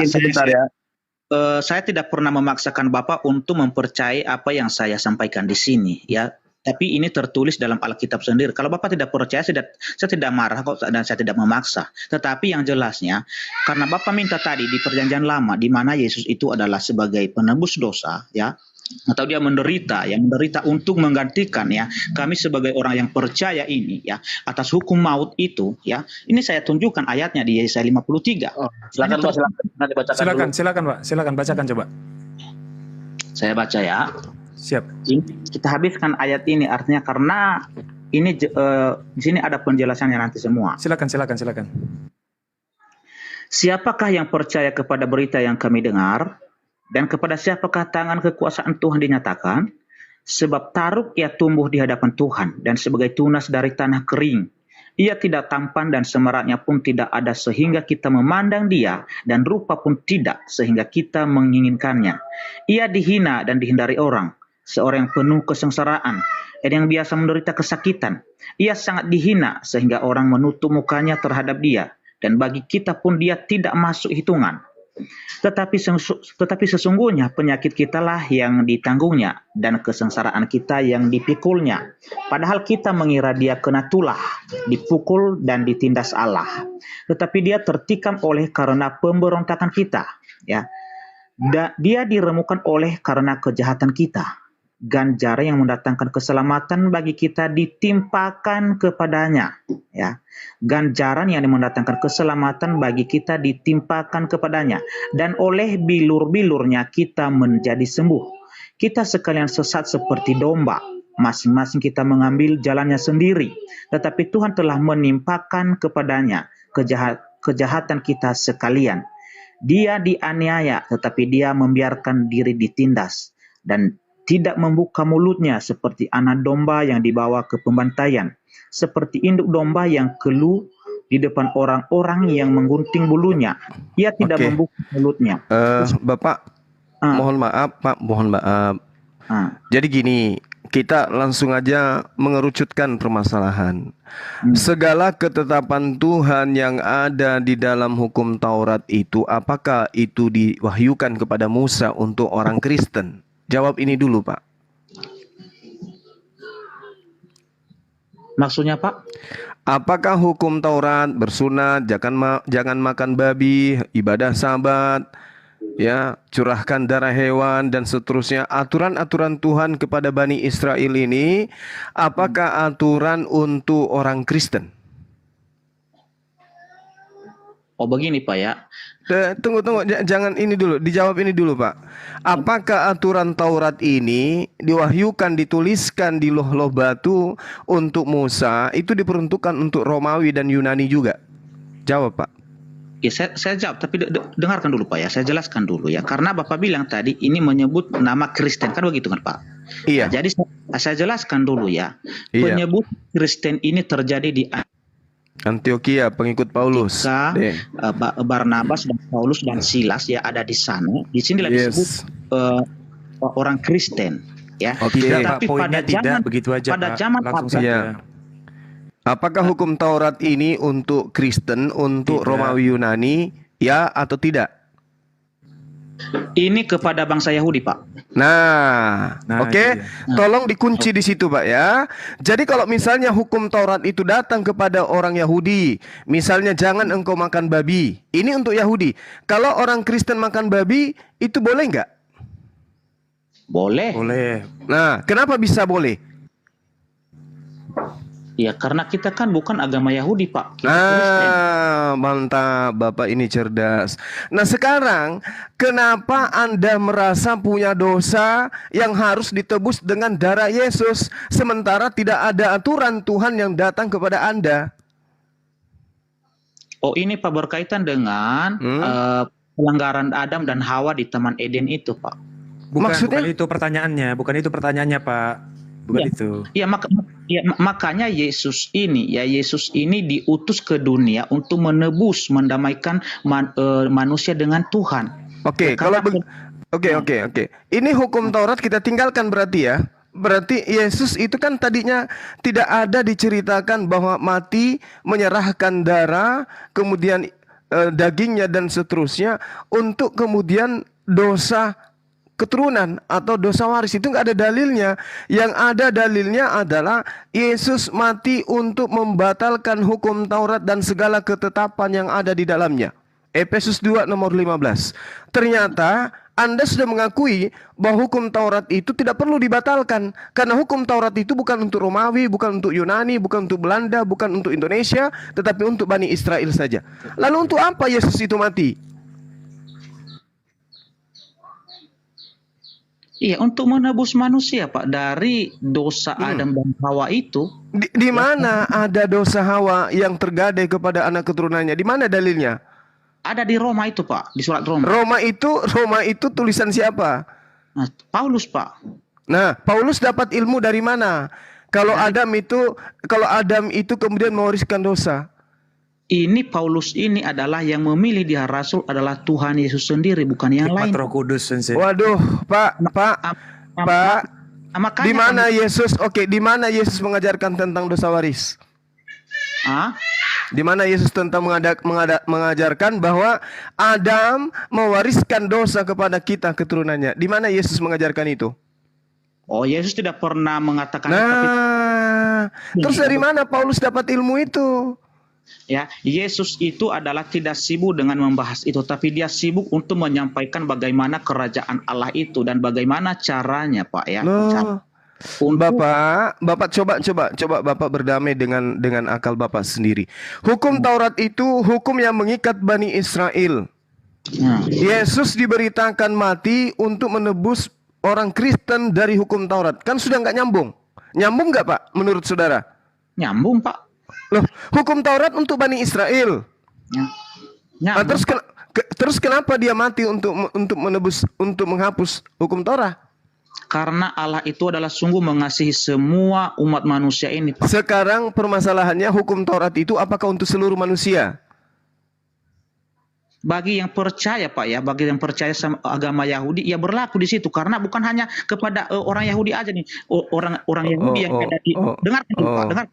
L: Saya tidak pernah memaksakan Bapak untuk mempercayai apa yang saya sampaikan di sini, ya. Tapi ini tertulis dalam Alkitab sendiri. Kalau Bapak tidak percaya, saya tidak marah kok, dan saya tidak memaksa. Tetapi yang jelasnya, karena Bapak minta tadi di perjanjian lama, di mana Yesus itu adalah sebagai penebus dosa, ya, atau dia menderita untuk menggantikan, ya, kami sebagai orang yang percaya ini, ya, atas hukum maut itu, ya. Ini saya tunjukkan ayatnya di Yesaya 53.
C: Silakan, Pak,
M: silakan, Pak. Silakan bacakan coba.
L: Saya baca, ya.
M: Siap.
L: Kita habiskan ayat ini, artinya karena ini di sini ada penjelasannya nanti semua.
M: Silakan.
L: Siapakah yang percaya kepada berita yang kami dengar, dan kepada siapakah tangan kekuasaan Tuhan dinyatakan? Sebab taruk ia tumbuh di hadapan Tuhan, dan sebagai tunas dari tanah kering. Ia tidak tampan dan semeratnya pun tidak ada sehingga kita memandang dia, dan rupa pun tidak sehingga kita menginginkannya. Ia dihina dan dihindari orang, seorang yang penuh kesengsaraan, dan yang biasa menderita kesakitan. Ia sangat dihina sehingga orang menutup mukanya terhadap dia, dan bagi kita pun dia tidak masuk hitungan. Tetapi sesungguhnya penyakit kitalah yang ditanggungnya dan kesengsaraan kita yang dipikulnya. Padahal kita mengira dia kena tulah, dipukul dan ditindas Allah. Tetapi dia tertikam oleh karena pemberontakan kita, ya. Dia diremukan oleh karena kejahatan kita. Ganjaran yang mendatangkan keselamatan bagi kita ditimpakan kepadanya, ya. Ganjaran yang mendatangkan keselamatan bagi kita ditimpakan kepadanya, dan oleh bilur-bilurnya kita menjadi sembuh. Kita sekalian sesat seperti domba, masing-masing kita mengambil jalannya sendiri, tetapi Tuhan telah menimpakan kepadanya kejahatan kita sekalian. Dia dianiaya, tetapi dia membiarkan diri ditindas, dan tidak membuka mulutnya seperti anak domba yang dibawa ke pembantaian, seperti induk domba yang keluh di depan orang-orang yang menggunting bulunya. Ia tidak membuka mulutnya.
D: Bapak, mohon maaf, Pak, mohon maaf. Jadi gini, kita langsung aja mengerucutkan permasalahan. Segala ketetapan Tuhan yang ada di dalam hukum Taurat itu, apakah itu diwahyukan kepada Musa untuk orang Kristen? Jawab ini dulu, Pak.
L: Maksudnya, Pak?
D: Apakah hukum Taurat, bersunat, jangan makan babi, ibadah Sabat, ya, curahkan darah hewan dan seterusnya, aturan-aturan Tuhan kepada Bani Israel ini, apakah aturan untuk orang Kristen?
L: Oh, begini, Pak, ya.
D: Tunggu, jangan ini dulu, dijawab ini dulu, Pak. Apakah aturan Taurat ini diwahyukan, dituliskan di loh-loh batu untuk Musa, itu diperuntukkan untuk Romawi dan Yunani juga? Jawab, Pak.
L: Ya, saya jawab, tapi dengarkan dulu, Pak, ya. Saya jelaskan dulu, ya. Karena Bapak bilang tadi ini menyebut nama Kristen, kan begitu kan, Pak?
D: Iya.
L: Nah, jadi saya jelaskan dulu, ya.
D: Iya.
L: Penyebut Kristen ini terjadi di
D: Antioquia, pengikut Paulus.
L: Barnabas dan Paulus dan Silas, ya, ada di sana. Di sinilah disebut orang Kristen, ya.
M: Tidak, Pak,
L: Tapi
M: poinnya tidak begitu aja,
L: pada
M: Pak.
L: zaman
M: Langsung
L: apa?
M: saja.
D: Apakah hukum Taurat ini untuk Kristen, untuk Romawi Yunani, ya atau tidak?
L: Ini kepada bangsa Yahudi, Pak.
D: Nah, oke. Tolong dikunci di situ, Pak, ya. Jadi kalau misalnya hukum Taurat itu datang kepada orang Yahudi, misalnya jangan engkau makan babi, ini untuk Yahudi. Kalau orang Kristen makan babi, itu boleh nggak?
L: Boleh.
M: Boleh.
D: Nah, kenapa bisa boleh?
L: Ya, karena kita kan bukan agama Yahudi, Pak. Kita Kristen.
D: Mantap, Bapak ini cerdas. Nah, sekarang kenapa Anda merasa punya dosa yang harus ditebus dengan darah Yesus, sementara tidak ada aturan Tuhan yang datang kepada Anda?
L: Oh, ini, Pak, berkaitan dengan pelanggaran Adam dan Hawa di Taman Eden itu, Pak.
M: Bukan itu pertanyaannya, Pak. Bukan itu.
L: Ya, makanya Yesus ini diutus ke dunia untuk menebus, mendamaikan manusia dengan Tuhan.
D: Oke, oke. Ini hukum Taurat kita tinggalkan berarti, ya. Berarti Yesus itu kan tadinya tidak ada diceritakan bahwa mati, menyerahkan darah, kemudian dagingnya dan seterusnya untuk kemudian dosa keturunan atau dosa waris, itu nggak ada dalilnya. Yang ada dalilnya adalah Yesus mati untuk membatalkan hukum Taurat dan segala ketetapan yang ada di dalamnya. Efesus 2 nomor 15. Ternyata Anda sudah mengakui bahwa hukum Taurat itu tidak perlu dibatalkan, karena hukum Taurat itu bukan untuk Romawi, bukan untuk Yunani, bukan untuk Belanda, bukan untuk Indonesia, tetapi untuk Bani Israel saja. Lalu untuk apa Yesus itu mati?
L: Iya, untuk menebus manusia, Pak, dari dosa Adam dan Hawa itu.
D: Di mana ada dosa Hawa yang tergadai kepada anak keturunannya? Di mana dalilnya?
L: Ada di Roma itu, Pak, di surat Roma.
D: Roma itu tulisan siapa?
L: Nah, Paulus, Pak.
D: Nah, Paulus dapat ilmu dari mana? Kalau Adam itu kemudian mewariskan dosa.
L: Ini Paulus ini adalah yang memilih dia rasul adalah Tuhan Yesus sendiri, bukan yang lain.
M: Roh Kudus, Sensei.
D: Waduh, Pak. Di mana Yesus? Di mana Yesus mengajarkan tentang dosa waris? Di mana Yesus tentang mengajarkan bahwa Adam mewariskan dosa kepada kita keturunannya. Di mana Yesus mengajarkan itu?
L: Oh, Yesus tidak pernah mengatakan itu,
D: Nah, terus dari mana Paulus dapat ilmu itu?
L: ya, Yesus itu adalah tidak sibuk dengan membahas itu, tapi dia sibuk untuk menyampaikan bagaimana kerajaan Allah itu dan bagaimana caranya, Pak, ya.
D: Bapak coba Bapak berdamai dengan akal Bapak sendiri. Hukum Taurat itu hukum yang mengikat Bani Israel. Yesus diberitakan mati untuk menebus orang Kristen dari hukum Taurat. Kan sudah nggak nyambung. Nyambung nggak, Pak, menurut saudara?
L: Nyambung, Pak.
D: Loh, hukum Taurat untuk Bani Israel. Nah, terus kenapa dia mati untuk menebus, untuk menghapus hukum Taurat?
L: Karena Allah itu adalah sungguh mengasihi semua umat manusia ini, Pak.
D: Sekarang permasalahannya hukum Taurat itu apakah untuk seluruh manusia?
L: Bagi yang percaya, Pak, ya, bagi yang percaya sama agama Yahudi, ya berlaku di situ, karena bukan hanya kepada orang Yahudi aja nih, orang Yahudi yang ada di, dengarkan dulu, Pak, dengar,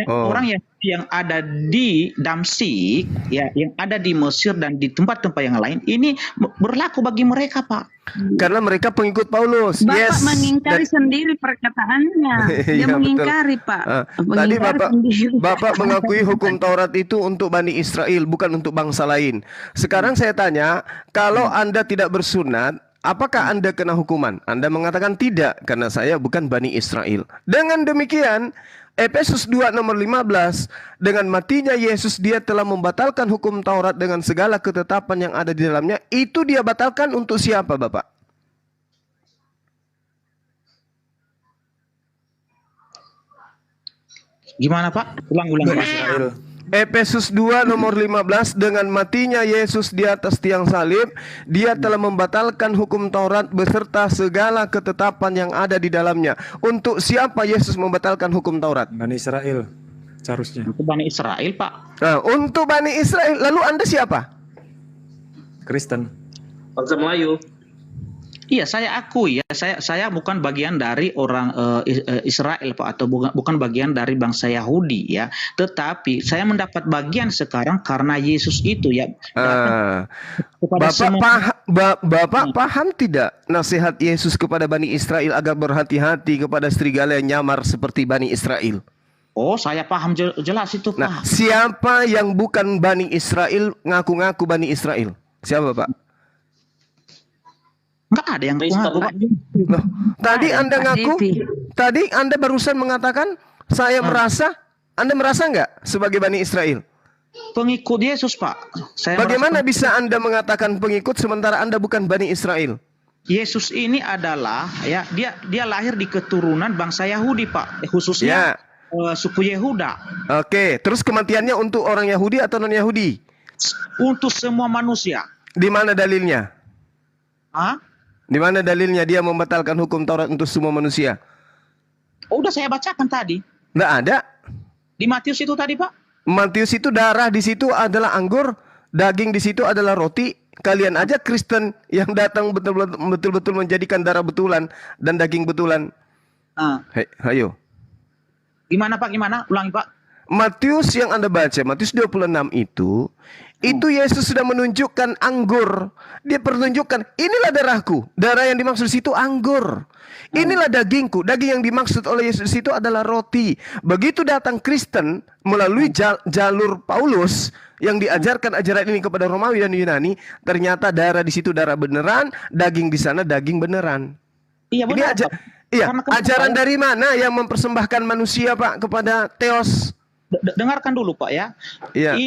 L: orang yang ada di Damsyik, ya, yang ada di Mesir dan di tempat-tempat yang lain, ini berlaku bagi mereka, Pak.
D: Karena mereka pengikut Paulus.
I: Bapak mengingkari sendiri perkataannya. Dia
D: Iya,
I: mengingkari, Pak.
D: Tadi
I: Mengingkari
D: Bapak mengakui hukum Taurat itu untuk Bani Israel, bukan untuk bangsa lain. Sekarang saya tanya, kalau Anda tidak bersunat, apakah Anda kena hukuman? Anda mengatakan tidak, karena saya bukan Bani Israel. Dengan demikian, Efesus 2 nomor 15, dengan matinya Yesus dia telah membatalkan hukum Taurat dengan segala ketetapan yang ada di dalamnya. Itu dia batalkan untuk siapa, Bapak?
L: Gimana, Pak? Ulang.
D: Efesus 2 nomor 15, dengan matinya Yesus di atas tiang salib, dia telah membatalkan hukum Taurat beserta segala ketetapan yang ada di dalamnya. Untuk siapa Yesus membatalkan hukum Taurat?
M: Bani Israel, seharusnya.
L: Untuk Bani Israel, Pak.
D: Nah, untuk Bani Israel. Lalu Anda siapa?
M: Kristen.
C: Bangsa Melayu.
L: Iya, saya akui ya, saya bukan bagian dari orang Israel, Pak, atau bukan bagian dari bangsa Yahudi, ya. Tetapi saya mendapat bagian sekarang karena Yesus itu, ya.
D: Bapak paham tidak nasihat Yesus kepada Bani Israel agar berhati-hati kepada serigala yang nyamar seperti Bani Israel?
L: Oh, saya paham jelas itu, Pak.
D: Nah, siapa yang bukan Bani Israel ngaku-ngaku Bani Israel? Siapa, Pak?
L: Enggak ada yang ngaku, Pak.
D: Loh, tadi Anda ngaku, tadi Anda barusan mengatakan saya merasa, Anda merasa nggak sebagai Bani Israel?
L: Pengikut Yesus, Pak.
D: Bagaimana bisa Anda mengatakan pengikut sementara Anda bukan Bani Israel?
L: Yesus ini adalah, ya, dia lahir di keturunan bangsa Yahudi, Pak, khususnya suku Yehuda.
D: Oke, terus kematiannya untuk orang Yahudi atau non Yahudi?
L: Untuk semua manusia.
D: Di mana dalilnya?
L: Hah?
D: Di mana dalilnya dia membatalkan hukum Taurat untuk semua manusia?
L: Oh, udah saya bacakan tadi.
D: Nggak ada.
L: Di Matius itu tadi, Pak.
D: Matius itu darah di situ adalah anggur, daging di situ adalah roti. Kalian aja Kristen yang datang betul-betul menjadikan darah betulan dan daging betulan. Ayo.
L: Gimana, Pak? Gimana? Ulangi, Pak.
D: Matius yang Anda baca, Matius 26 itu Yesus sudah menunjukkan anggur. Dia pertunjukkan, inilah darahku. Darah yang dimaksud di situ anggur. Inilah dagingku. Daging yang dimaksud oleh Yesus di situ adalah roti. Begitu datang Kristen melalui jalur Paulus yang diajarkan ajaran ini kepada Romawi dan Yunani, ternyata darah di situ darah beneran, daging di sana daging beneran.
L: Iya, benar.
D: Ajaran dari mana yang mempersembahkan manusia, Pak, kepada Theos?
L: Dengarkan dulu, Pak, ya.
D: Iya.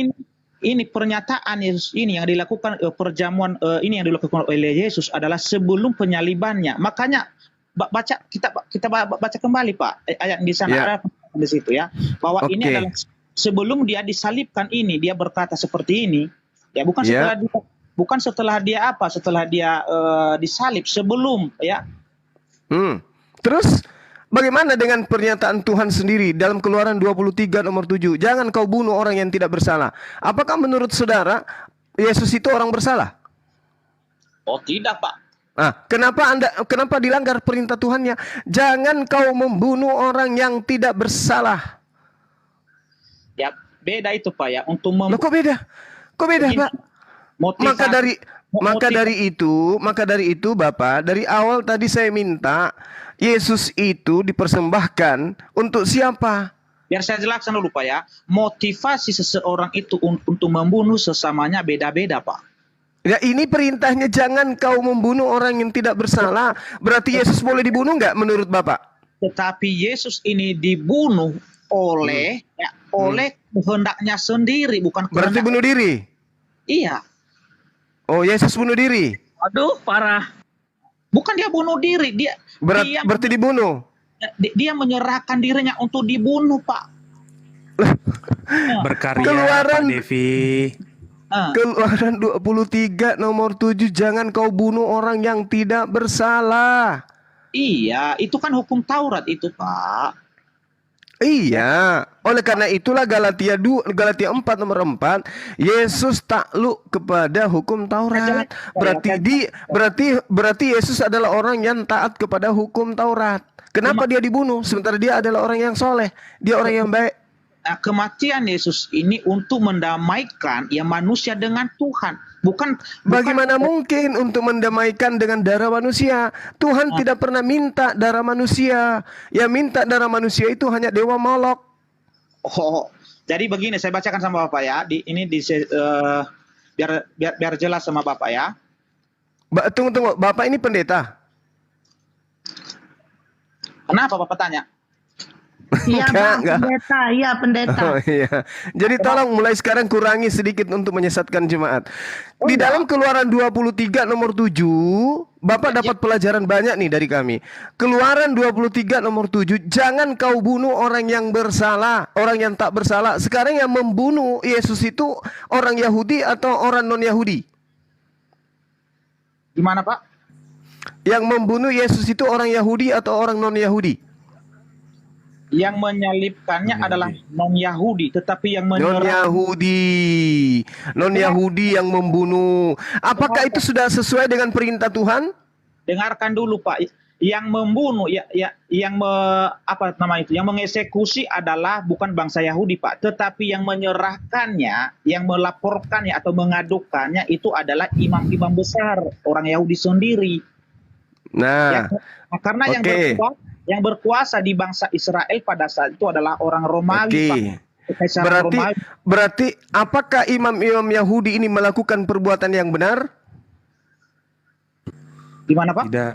L: Ini pernyataan Yesus ini yang dilakukan perjamuan ini yang dilakukan oleh Yesus adalah sebelum penyalibannya. Makanya kita baca kembali, Pak, ayat di sana ada di situ, ya, bahwa ini adalah sebelum dia disalibkan, ini dia berkata seperti ini, ya, bukan setelah dia disalib, sebelum, ya.
D: Terus bagaimana dengan pernyataan Tuhan sendiri dalam Keluaran 23 nomor 7? Jangan kau bunuh orang yang tidak bersalah. Apakah menurut saudara Yesus itu orang bersalah?
L: Oh, tidak, Pak.
D: Nah, kenapa dilanggar perintah Tuhannya? Jangan kau membunuh orang yang tidak bersalah.
L: Ya, beda itu Pak ya untuk
D: Loh, kok beda? Kok beda, Pak?
L: motivasi.
D: Maka dari itu Bapak, dari awal tadi saya minta Yesus itu dipersembahkan untuk siapa?
L: Biar saya jelaskan dulu Pak ya. Motivasi seseorang itu untuk membunuh sesamanya beda-beda Pak.
D: Ya, ini perintahnya jangan kau membunuh orang yang tidak bersalah. Berarti Yesus boleh dibunuh nggak menurut Bapak?
L: Tetapi Yesus ini dibunuh oleh kehendaknya sendiri, bukan
D: Berarti bunuh diri?
L: Iya.
D: Oh, Yesus bunuh diri?
C: Aduh, parah.
L: Bukan dia bunuh diri,
D: berarti dibunuh?
L: Dia menyerahkan dirinya untuk dibunuh, Pak.
M: Berkarya,
D: Keluaran-
M: Pak Devi.
D: Keluaran 23 nomor 7, jangan kau bunuh orang yang tidak bersalah.
L: Iya, itu kan hukum Taurat itu, Pak.
D: Iya, oleh karena itulah Galatia 4 nomor 4, Yesus takluk kepada hukum Taurat. Berarti Yesus adalah orang yang taat kepada hukum Taurat. Kenapa dia dibunuh? Sementara dia adalah orang yang soleh, dia orang yang baik.
L: Nah, kematian Yesus ini untuk mendamaikan ya manusia dengan Tuhan, bukan.
D: Bagaimana mungkin untuk mendamaikan dengan darah manusia? Tuhan tidak pernah minta darah manusia. Yang minta darah manusia itu hanya Dewa Molok.
L: Oh, jadi begini, saya bacakan sama Bapak ya. Biar jelas sama Bapak ya.
D: Tunggu, Bapak ini pendeta?
L: Kenapa Bapak tanya?
B: Iya, Pak, pendeta. Iya, pendeta.
D: Oh, iya. Jadi tolong mulai sekarang kurangi sedikit untuk menyesatkan jemaat. Di dalam Keluaran 23 nomor 7, Bapak dapat pelajaran banyak nih dari kami. Keluaran 23 nomor 7, jangan kau bunuh orang yang bersalah, orang yang tak bersalah. Sekarang yang membunuh Yesus itu orang Yahudi atau orang non-Yahudi?
L: Gimana, Pak?
D: Yang membunuh Yesus itu orang Yahudi atau orang non-Yahudi?
L: Yang menyalibkannya adalah non-Yahudi, tetapi yang
D: non-Yahudi yang membunuh. Apakah itu sudah sesuai dengan perintah Tuhan?
L: Dengarkan dulu, Pak. Yang membunuh, yang mengeksekusi adalah bukan bangsa Yahudi, Pak, tetapi yang menyerahkannya, yang melaporkannya atau mengadukannya itu adalah imam-imam besar orang Yahudi sendiri.
D: Nah,
L: karena yang berkuasa di bangsa Israel pada saat itu adalah orang Romawi. Pak.
D: Berarti apakah imam-imam Yahudi ini melakukan perbuatan yang benar?
L: Gimana, Pak?
M: Tidak.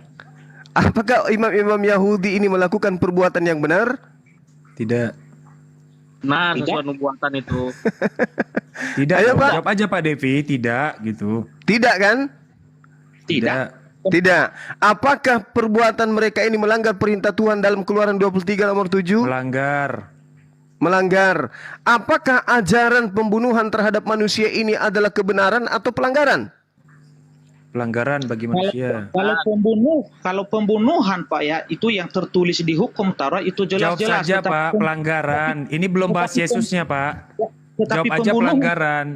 D: Apakah imam-imam Yahudi ini melakukan perbuatan yang benar?
M: Tidak.
C: Nah, sesuai nubuatan itu.
M: Tidak.
D: Ayo, Pak.
M: Jawab aja Pak Devi, tidak gitu.
D: Tidak kan? Tidak. Apakah perbuatan mereka ini melanggar perintah Tuhan dalam Keluaran 23 nomor 7? Melanggar. Apakah ajaran pembunuhan terhadap manusia ini adalah kebenaran atau pelanggaran?
M: Pelanggaran bagi manusia.
L: Kalau pembunuhan, Pak ya, itu yang tertulis di hukum Taurat itu jelas-jelas.
M: Jawab saja, Pak, pelanggaran. Ini belum bahas Yesusnya, Pak. Jawab aja pelanggaran.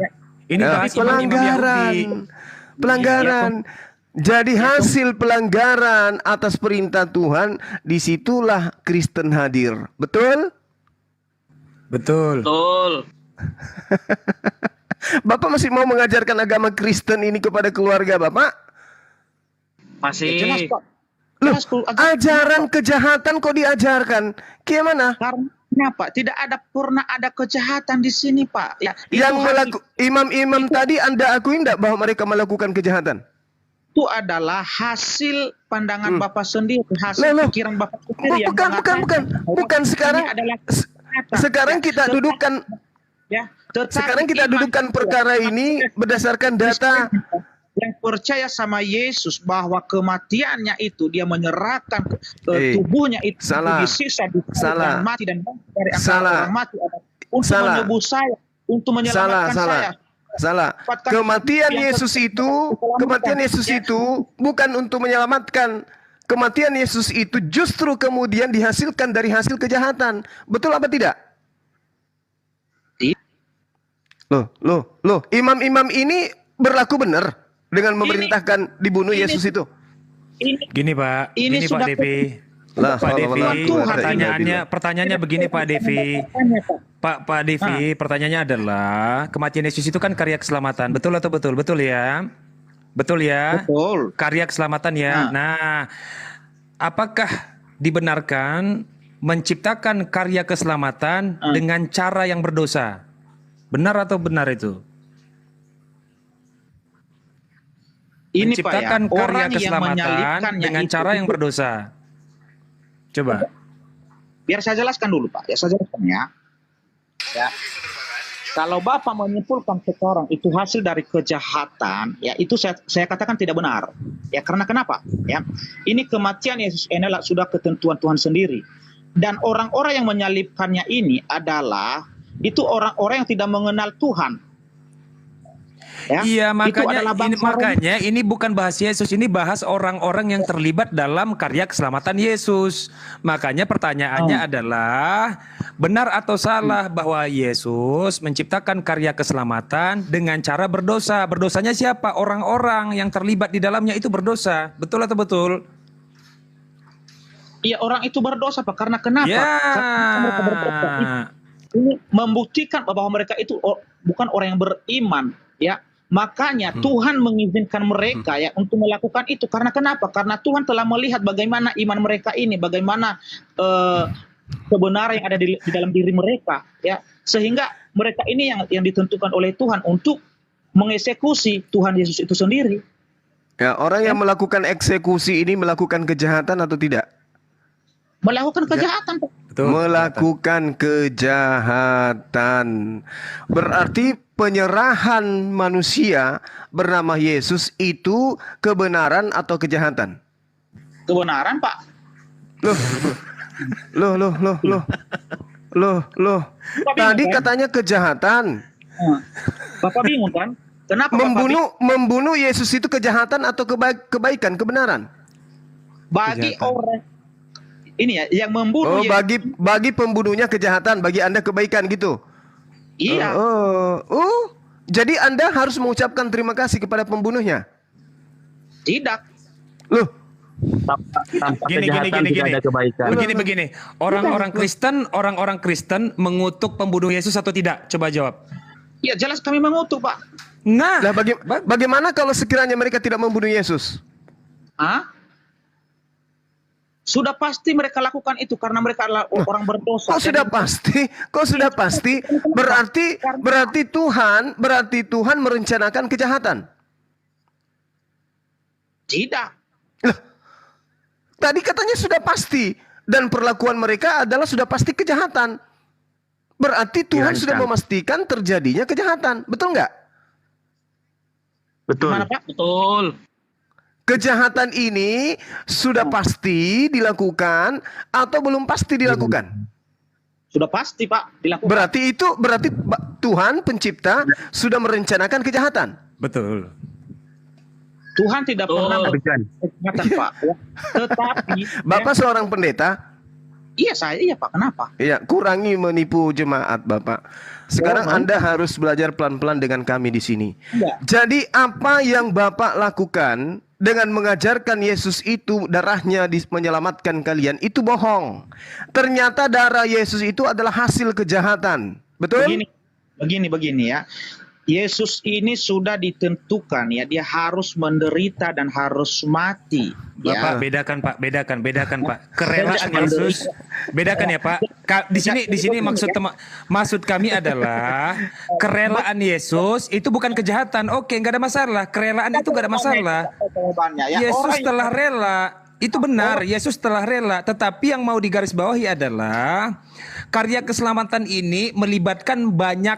M: Ini bahas imam-imam Yahudi.
D: Pelanggaran. Jadi hasil pelanggaran atas perintah Tuhan, disitulah Kristen hadir. Betul?
M: Betul.
D: Bapak masih mau mengajarkan agama Kristen ini kepada keluarga Bapak?
C: Masih.
L: Jelas, Pak.
D: Loh, ajaran kejahatan kok diajarkan? Gimana?
L: Kenapa? Tidak pernah ada kejahatan di sini, Pak. Ya,
D: yang imam-imam tadi Anda akui enggak bahwa mereka melakukan kejahatan?
L: Itu adalah hasil pandangan Bapak sendiri, hasil pikiran Bapak sendiri.
D: Bukan sekarang kita dudukkan sekarang kita dudukkan perkara ini berdasarkan data.
L: Yang percaya sama Yesus bahwa kematiannya itu dia menyerahkan tubuhnya itu disisa dan mati dan dari antara orang mati untuk menebus saya, untuk menyelamatkan saya.
D: Salah. Kematian Yesus itu bukan untuk menyelamatkan. Kematian Yesus itu justru kemudian dihasilkan dari hasil kejahatan. Betul apa tidak? Loh. Imam-imam ini berlaku benar dengan memerintahkan dibunuh Yesus itu.
M: Gini Pak, Devi.
D: Lah,
M: Pak Devi,
D: sallallahu alaihi
M: pertanyaannya begini Pak Devi. Pak Devi, pertanyaannya adalah kematian Yesus itu kan karya keselamatan. Betul atau betul? Betul ya? Betul ya?
L: Betul.
M: Karya keselamatan ya. Nah, apakah dibenarkan menciptakan karya keselamatan dengan cara yang berdosa? Benar atau benar itu?
L: Ini Pak ya,
M: Menciptakan karya
L: orang yang
M: keselamatan
L: menyalibkannya
M: dengan
L: itu
M: cara yang berdosa. Coba.
L: Biar saya jelaskan dulu Pak, ya saya jelaskan ya. Ya. Kalau Bapak menyimpulkan sekarang itu hasil dari kejahatan, ya itu saya katakan tidak benar. Ya karena kenapa? Ya, ini kematian Yesus ini adalah sudah ketentuan Tuhan sendiri. Dan orang-orang yang menyalibkannya ini adalah itu orang-orang yang tidak mengenal Tuhan. Ya,
M: iya,
L: itu adalah
M: makanya ini bukan bahas Yesus, ini bahas orang-orang yang terlibat dalam karya keselamatan Yesus. Makanya pertanyaannya adalah benar atau salah bahwa Yesus menciptakan karya keselamatan dengan cara berdosa. Berdosanya siapa? Orang-orang yang terlibat di dalamnya itu berdosa. Betul atau betul?
L: Iya, orang itu berdosa Pak. Karena kenapa?
M: Ya.
L: Karena mereka berdosa. Ini membuktikan bahwa mereka itu bukan orang yang beriman, ya. Makanya Tuhan mengizinkan mereka ya untuk melakukan itu. Karena kenapa? Karena Tuhan telah melihat bagaimana iman mereka ini, bagaimana kebenaran yang ada di dalam diri mereka, ya. Sehingga mereka ini yang ditentukan oleh Tuhan untuk mengeksekusi Tuhan Yesus itu sendiri.
D: Ya, orang yang melakukan eksekusi ini melakukan kejahatan atau tidak?
L: Melakukan kejahatan, Pak.
M: Betul.
D: Melakukan kejahatan. Berarti penyerahan manusia bernama Yesus itu kebenaran atau kejahatan?
L: Kebenaran, Pak.
D: Loh. Tadi katanya kejahatan.
L: Bapak bingung kan? Kenapa
D: membunuh Yesus itu kejahatan atau kebaikan, kebenaran?
L: Bagi orang ini ya yang membunuh
D: bagi pembunuhnya kejahatan, bagi Anda kebaikan gitu.
L: Iya.
D: Jadi Anda harus mengucapkan terima kasih kepada pembunuhnya.
L: Tidak.
D: Loh.
M: Begini. Orang-orang Kristen mengutuk pembunuh Yesus atau tidak? Coba jawab.
L: Ya jelas kami mengutuk, Pak.
M: Nah,
D: bagaimana kalau sekiranya mereka tidak membunuh Yesus?
L: Sudah pasti mereka lakukan itu karena mereka adalah orang berdosa.
D: Kok sudah pasti? Berarti Tuhan merencanakan kejahatan.
L: Tidak.
D: Tadi katanya sudah pasti dan perlakuan mereka adalah sudah pasti kejahatan. Berarti Tuhan sudah memastikan terjadinya kejahatan. Betul nggak?
A: Betul.
L: Gimana, Pak?
C: Betul.
D: Kejahatan ini sudah pasti dilakukan atau belum pasti dilakukan?
L: Sudah pasti, Pak, dilakukan.
D: Berarti Tuhan pencipta sudah merencanakan kejahatan.
M: Betul.
L: Tuhan tidak pernah kejahatan, Pak. Ya. Tetapi
D: Bapak seorang pendeta?
L: Iya, Pak. Kenapa?
D: Iya, kurangi menipu jemaat, Bapak. Sekarang Anda harus belajar pelan-pelan dengan kami di sini.
L: Enggak.
D: Jadi apa yang Bapak lakukan dengan mengajarkan Yesus itu darahnya menyelamatkan kalian itu bohong. Ternyata darah Yesus itu adalah hasil kejahatan. Betul?
L: Begini ya. Yesus ini sudah ditentukan ya, dia harus menderita dan harus mati.
M: Bapak bedakan Pak. Kerelaan Yesus, bedakan ya Pak. Di sini maksud kami adalah kerelaan Yesus itu bukan kejahatan. Oke, nggak ada masalah. Kerelaan itu nggak ada masalah. Yesus telah rela. Itu benar, Yesus telah rela. Tetapi yang mau digarisbawahi adalah karya keselamatan ini melibatkan banyak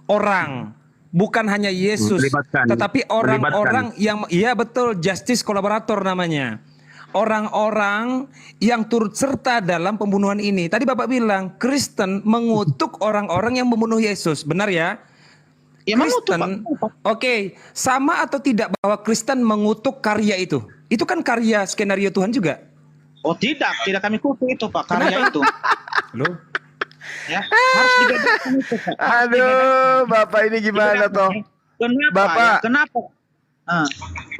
M: orang. Bukan hanya Yesus, tetapi orang-orang yang, iya betul, justice kolaborator namanya. Orang-orang yang turut serta dalam pembunuhan ini. Tadi Bapak bilang, Kristen mengutuk orang-orang yang membunuh Yesus. Benar ya?
L: Ya,
M: Kristen, oke, sama atau tidak bahwa Kristen mengutuk karya itu? Itu kan karya skenario Tuhan juga.
L: Oh tidak kami kutuk itu Pak, karya itu.
M: Loh?
L: Ya, harus dibedakan itu, Pak.
D: Aduh, Bapak ini gimana toh?
L: Kenapa?
D: Bapak,
L: Kenapa?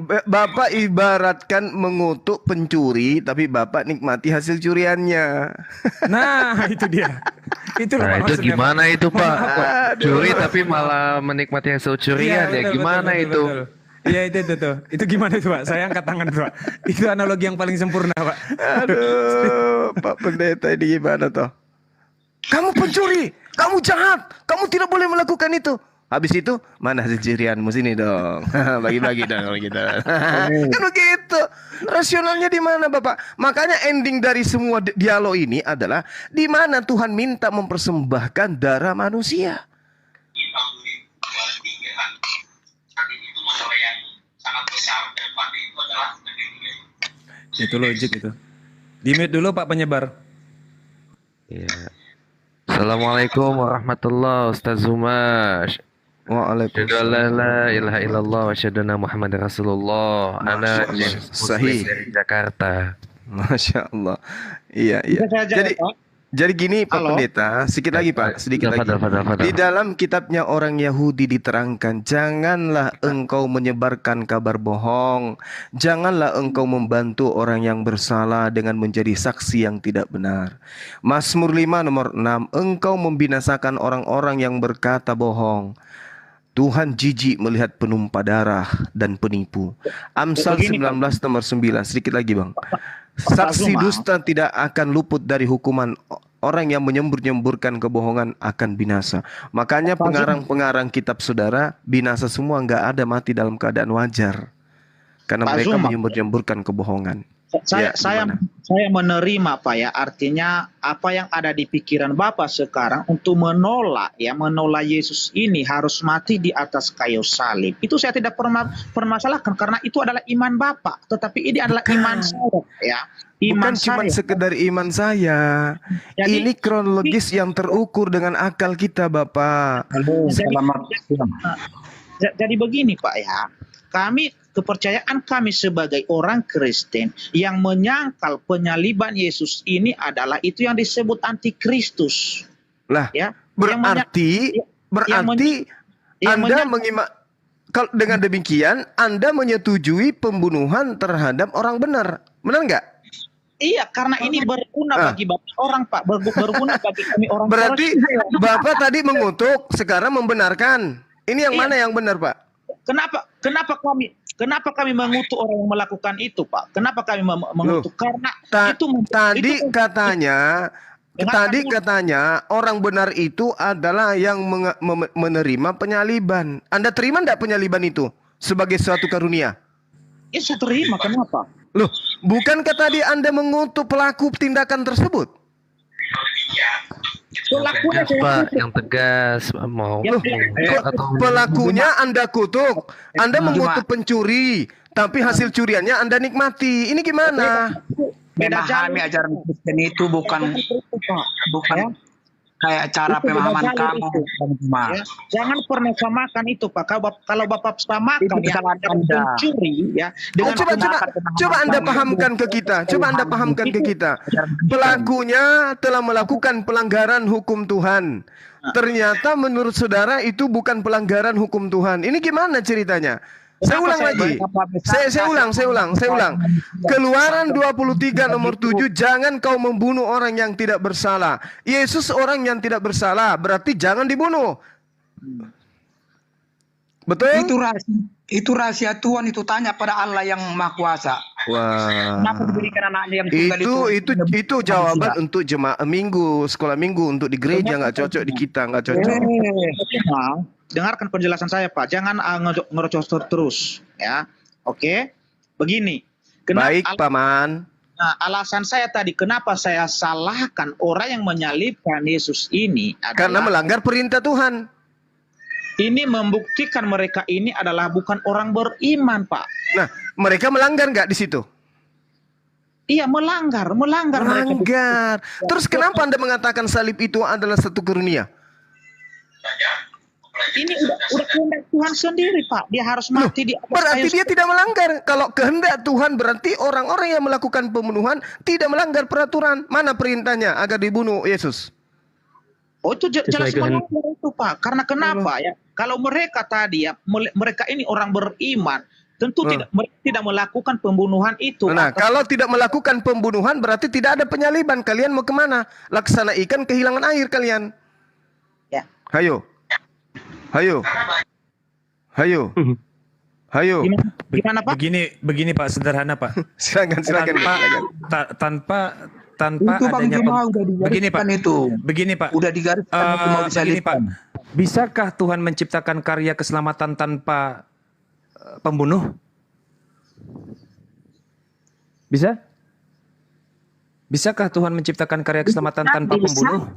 D: Bapak ibaratkan mengutuk pencuri, tapi Bapak nikmati hasil curiannya.
M: Nah, itu dia. Itu loh,
N: Nah,
M: Pak,
N: itu
M: maksudnya, Pak.
N: gimana itu, Pak?
D: Aduh.
N: Curi tapi malah menikmati hasil curian ya.
M: betul,
N: Gimana
M: betul,
N: itu?
M: betul. Iya itu tuh. Itu gimana itu, Pak? Saya angkat tangan tuh, Pak. Itu analogi yang paling sempurna, Pak.
D: Aduh, Pak Pendeta ini gimana toh? Kamu pencuri, kamu jahat, kamu tidak boleh melakukan itu. Habis itu, mana hasil curianmu sini dong. Bagi-bagi dong kalau gitu. Kan begitu. Rasionalnya di mana, Bapak? Makanya ending dari semua dialog ini adalah di mana Tuhan minta mempersembahkan darah manusia.
M: Itu logik itu. Di-mute dulu Pak penyebar.
N: Iya. Assalamualaikum warahmatullahi Ustaz Zumash.
D: Waalaikumsalam.
N: La ilaha illallah wa syadana Muhammad Rasulullah. Ana
D: Sahih
N: dari Jakarta.
D: Masya Allah. Iya, iya.
L: Bisa saya jawab,
D: Jadi,
L: Pak?
D: jadi gini Pak
L: Halo?
D: Pendeta, sedikit lagi Pak, sedikit lagi.
N: Fadal.
D: Di dalam kitabnya orang Yahudi diterangkan, janganlah engkau menyebarkan kabar bohong, janganlah engkau membantu orang yang bersalah dengan menjadi saksi yang tidak benar. Mazmur 5 nomor 6, engkau membinasakan orang-orang yang berkata bohong. Tuhan jijik melihat penumpah darah dan penipu. Amsal 19 nomor 9, sedikit lagi Bang. Saksi dusta tidak akan luput dari hukuman. Orang yang menyembur-nyemburkan kebohongan akan binasa. Makanya pengarang-pengarang kitab saudara binasa semua, nggak ada mati dalam keadaan wajar. Karena
L: Pak
D: mereka
L: Zuma,
D: menyembur-nyemburkan kebohongan.
L: Saya
D: gimana?
L: saya menerima Pak ya, artinya apa yang ada di pikiran Bapak sekarang untuk menolak Yesus ini harus mati di atas kayu salib. Itu saya tidak pernah permasalahkan karena itu adalah iman Bapak, tetapi ini adalah iman saya ya. Iman
D: Bukan cuma
L: saya.
D: sekedar iman saya.
L: Jadi-
D: Ini kronologis yang terukur dengan akal kita, Bapak.
L: Jadi begini Pak ya, kepercayaan kami sebagai orang Kristen yang menyangkal penyaliban Yesus ini adalah itu yang disebut antikristus.
D: Lah,
L: Ya,
D: berarti Anda kalau dengan demikian Anda menyetujui pembunuhan terhadap orang benar. Benar nggak?
L: Iya, karena ini berguna bagi banyak orang, Pak. Berguna bagi kami orang.
D: Berarti
L: Kristen.
D: Bapak tadi mengutuk, sekarang membenarkan. Ini yang mana yang benar, Pak?
L: Kenapa kami mengutuk orang yang melakukan itu, Pak? Kenapa kami mengutuk? Karena
D: Tadi katanya orang benar itu adalah yang menerima penyaliban. Anda terima enggak penyaliban itu sebagai suatu karunia?
L: Ya, saya terima. Kenapa?
D: Loh, bukankah tadi Anda mengutuk pelaku tindakan tersebut?
N: Tegas, Pak, yang tegas mau
D: Pelakunya Anda kutuk, Anda mengutuk pencuri, tapi hasil curiannya Anda nikmati. Ini gimana?
O: Memahami ajaran Kristen itu bukan kayak cara pemahaman kamu.
L: Ya, jangan pernah samakan itu, Pak. Kalau Bapak samakan
O: Itu kesalahan Anda.
L: pencuri ya dengan
D: Coba Anda pahamkan ke kita. Coba Anda pahamkan ke kita. Pelakunya telah melakukan pelanggaran hukum Tuhan. Ternyata menurut saudara itu bukan pelanggaran hukum Tuhan. Ini gimana ceritanya? Saya ulang lagi. Saya ulang. Keluaran 23 nomor 7, jangan kau membunuh orang yang tidak bersalah. Yesus orang yang tidak bersalah, berarti jangan dibunuh. Betul?
O: Itu rahasia Tuhan, itu tanya pada Allah yang Maha Kuasa.
D: Wah.
O: Kenapa diberikan anaknya yang tunggal
D: Itu jawaban untuk jemaah minggu, sekolah minggu, untuk di gereja nggak cocok, di kita nggak cocok.
L: Dengarkan penjelasan saya, Pak. Jangan ngerocos terus, ya. Oke. Begini.
D: Baik, Paman.
L: Nah, alasan saya tadi kenapa saya salahkan orang yang menyalibkan Yesus ini adalah
D: Karena melanggar perintah Tuhan.
L: Ini membuktikan mereka ini adalah bukan orang beriman, Pak.
D: Nah, mereka melanggar nggak di situ?
L: Iya, melanggar.
D: Melanggar. Terus kenapa Anda mengatakan salib itu adalah satu karunia?
L: Ini udah kehendak Tuhan sendiri, Pak. Dia harus mati di atas
D: Berarti
L: kayu
D: dia tidak melanggar. Kalau kehendak Tuhan berarti orang-orang yang melakukan pembunuhan tidak melanggar peraturan. Mana perintahnya agar dibunuh Yesus?
L: Oh, itu jelas melanggar itu, Pak. Karena kenapa ya? Kalau mereka tadi ya, mereka ini orang beriman, tentu mereka tidak melakukan pembunuhan itu.
D: Nah, kalau tidak melakukan pembunuhan berarti tidak ada penyaliban. Kalian mau kemana? Laksana ikan kehilangan air kalian.
L: Ya.
D: Hayo. Hayo. Hayo. Hayo.
L: Gimana Pak?
M: Begini Pak, sederhana Pak.
D: silakan.
M: Tanpa
O: itu Bang
M: adanya
O: Juma udah digariskan itu.
M: Begini Pak.
O: Udah digariskan itu mau
M: Begini Pak.
O: disalibkan.
M: Bisakah Tuhan menciptakan karya keselamatan tanpa pembunuh? Bisa? Bisakah Tuhan menciptakan karya keselamatan tanpa pembunuh?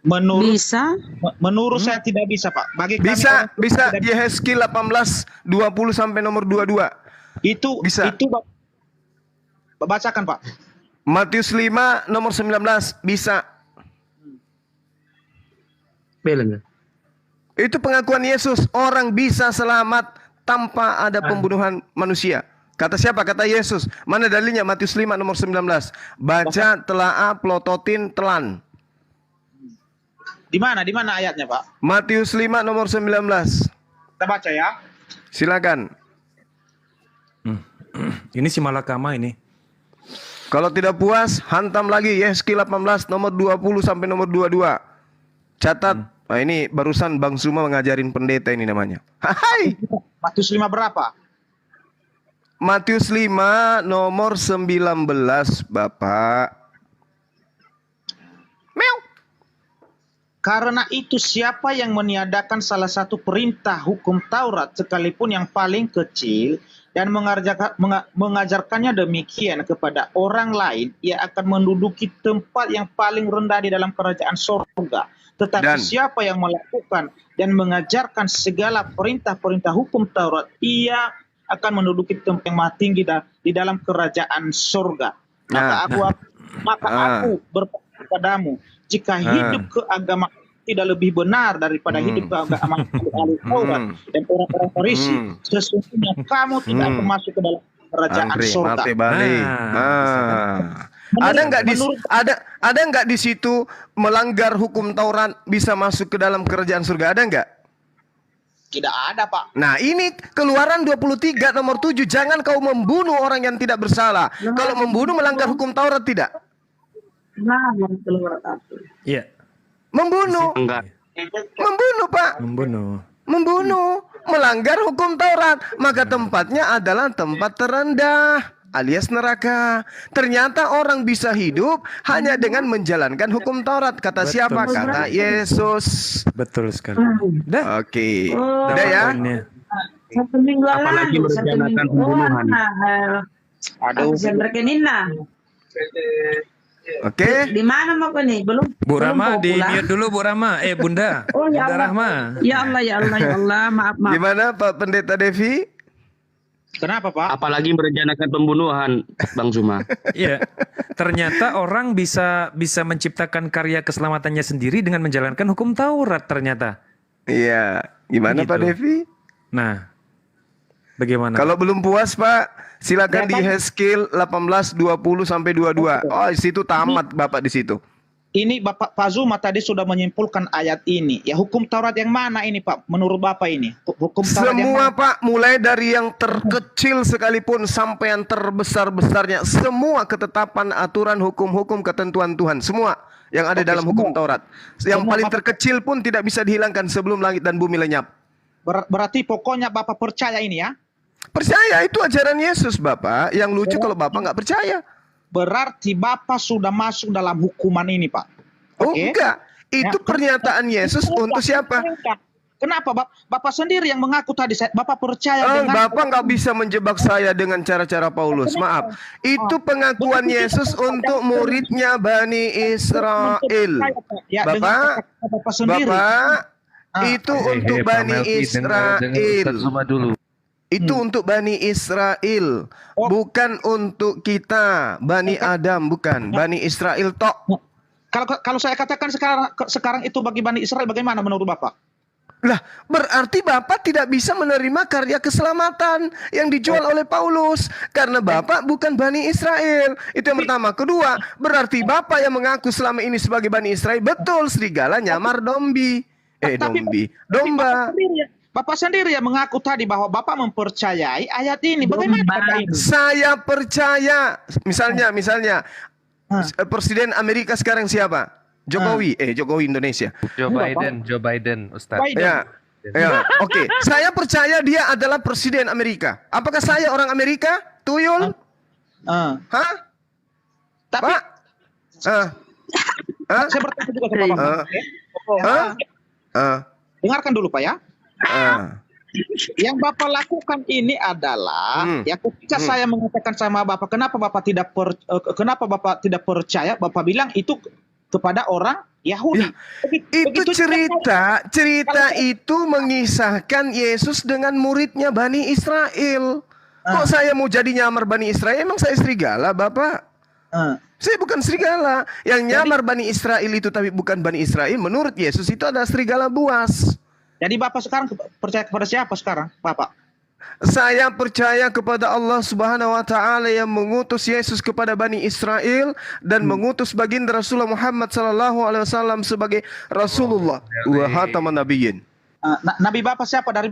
L: Menurut saya tidak bisa Pak. Bagi kami
D: Bisa Yehezkiel 18 20 sampai nomor 22.
L: Itu
D: bisa.
L: Itu bacakan Pak.
D: Matius 5 nomor 19 bisa. Itu pengakuan Yesus, orang bisa selamat tanpa ada pembunuhan manusia. Kata siapa? Kata Yesus. Mana dalilnya? Matius 5 nomor 19. Baca, telaah, plototin, telan.
L: Di mana ayatnya Pak?
D: Matius 5 nomor 19.
L: Kita baca ya.
D: Silakan.
M: Ini si malakama ini.
D: Kalau tidak puas, hantam lagi Yehezkiel 18 nomor 20 sampai nomor 22. Catat. Nah, ini barusan Bang Suma mengajarin pendeta ini namanya. Hai.
L: Matius 5 berapa?
D: Matius 5 nomor 19, Bapak. Meow.
L: Karena itu siapa yang meniadakan salah satu perintah hukum Taurat sekalipun yang paling kecil dan mengajarkannya demikian kepada orang lain, ia akan menduduki tempat yang paling rendah di dalam kerajaan surga. Tetapi siapa yang melakukan dan mengajarkan segala perintah-perintah hukum Taurat, ia akan menduduki tempat yang maha tinggi di dalam kerajaan surga. Maka aku berkata kepadamu, jika hidup keagamaan tidak lebih benar daripada hidup keagamaan ahli Taurat dan orang-orang Farisi, sesungguhnya kamu tidak akan masuk ke dalam kerajaan surga.
D: Ada nggak di situ melanggar hukum Taurat bisa masuk ke dalam kerajaan surga? Ada nggak?
L: Tidak ada Pak.
D: Nah ini Keluaran 23 nomor 7. Jangan kau membunuh orang yang tidak bersalah. Kalau membunuh melanggar hukum Taurat tidak?
M: Iya.
D: Membunuh. Membunuh Pak. Membunuh. Melanggar hukum Taurat. Maka tempatnya adalah tempat terendah, alias neraka. Ternyata orang bisa hidup hanya dengan menjalankan hukum Taurat. Kata siapa? Kata Yesus.
M: Betul sekali.
D: Oke. Udah ya.
P: Satu minggu
C: Apalagi merencanakan pembunuhan.
P: Aduh.
D: Oke.
P: Di mana mau nih? Belum.
M: Bu Rama di mute dulu Bu Rama. Bunda.
P: Oh ya
M: Bunda
P: Allah.
M: Rahma.
P: Ya Allah. Maaf.
D: Gimana Pak Pendeta Devi?
L: Kenapa Pak?
C: Apalagi merencanakan pembunuhan, Bang Zuma.
M: Iya. Ternyata orang bisa menciptakan karya keselamatannya sendiri dengan menjalankan hukum Taurat ternyata.
D: Iya. Gimana Pak Devi?
M: Nah. Bagaimana?
D: Kalau belum puas Pak, silakan di Yehezkiel 18 20 sampai 22. Oh, di situ tamat Bapak di situ.
L: Ini Pak Zuma tadi sudah menyimpulkan ayat ini. Ya hukum Taurat yang mana ini Pak? Menurut Bapak ini? Hukum Taurat yang
D: Semua
L: mana?
D: Pak, mulai dari yang terkecil sekalipun sampai yang terbesar-besarnya, semua ketetapan, aturan, hukum-hukum, ketentuan Tuhan, semua yang ada dalam hukum Taurat. Yang paling terkecil pun tidak bisa dihilangkan sebelum langit dan bumi lenyap.
L: Berarti pokoknya Bapak percaya ini ya?
D: Percaya, itu ajaran Yesus Bapak. Yang lucu kalau Bapak nggak percaya.
L: Berarti Bapak sudah masuk dalam hukuman ini Pak?
D: Oh enggak, itu pernyataan Yesus untuk siapa?
L: Kenapa Bapak sendiri yang mengaku tadi Bapak percaya dengan
D: Bapak nggak bisa menjebak saya dengan cara-cara Paulus. Maaf, itu pengakuan Yesus untuk muridnya Bani Israel. Bapak, itu untuk Bani Israel. Itu untuk Bani Israel, bukan untuk kita, Bani Adam, bukan Bani Israel tok.
L: Kalau saya katakan sekarang itu bagi Bani Israel, bagaimana menurut Bapak?
D: Lah, berarti Bapak tidak bisa menerima karya keselamatan yang dijual oleh Paulus karena Bapak bukan Bani Israel. Itu yang pertama. Kedua, berarti Bapak yang mengaku selama ini sebagai Bani Israel. Betul, serigala nyamar domba.
L: Bapak sendiri yang mengaku tadi bahwa Bapak mempercayai ayat ini. Bagaimana Bapak ini?
D: Saya percaya, misalnya Presiden Amerika sekarang siapa? Jokowi, Jokowi Indonesia.
N: Joe Biden, Ustaz.
D: Ya, oke. Saya percaya dia adalah Presiden Amerika. Apakah saya orang Amerika? Tuyul? Hah?
L: Tapi,
D: Pak?
L: saya bertanya juga sama Bapak. Dengarkan dulu Pak ya. Yang Bapak lakukan ini adalah ya ketika saya mengatakan sama Bapak, kenapa Bapak tidak percaya? Bapak bilang itu kepada orang Yahudi.
D: Itu cerita itu mengisahkan Yesus dengan muridnya Bani Israel. Kok saya mau jadi nyamar Bani Israel? Emang saya serigala, Bapak? Saya bukan serigala. Yang nyamar Bani Israel itu tapi bukan Bani Israel, menurut Yesus itu adalah serigala buas.
L: Jadi Bapak sekarang percaya kepada siapa sekarang, Bapak?
D: Saya percaya kepada Allah Subhanahu wa taala yang mengutus Yesus kepada Bani Israel dan mengutus baginda Rasulullah Muhammad sallallahu alaihi wasallam sebagai Rasulullah wa khataman nabiyyin.
L: Nabi Bapak siapa? Dari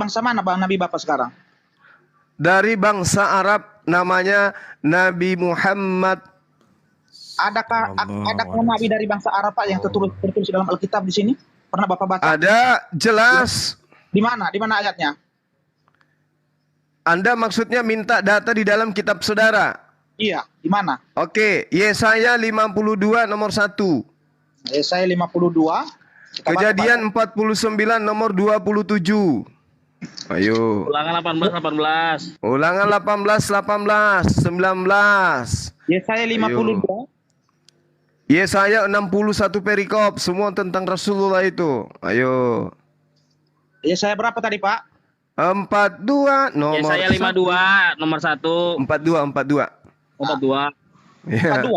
L: bangsa mana Bang Nabi Bapak sekarang?
D: Dari bangsa Arab, namanya Nabi Muhammad.
L: Adakah nabi dari bangsa Arab Pak yang tertulis dalam Alkitab di sini? Pernah Bapak baca?
D: Ada, jelas.
L: Di mana? Di mana ayatnya?
D: Anda maksudnya minta data di dalam kitab saudara?
L: Iya, di mana?
D: Oke, Yesaya 52 nomor 1.
L: Yesaya 52.
D: Kejadian 49 nomor 27. Ayo.
C: Ulangan 18.
D: Ulangan 18, 19.
L: Yesaya 52.
D: Yesaya 61 perikop, semua tentang Rasulullah itu. Ayo.
L: Yesaya berapa tadi, Pak?
D: 42 nomor
C: Yesaya 52 nomor 1.
D: 42.
C: Iya.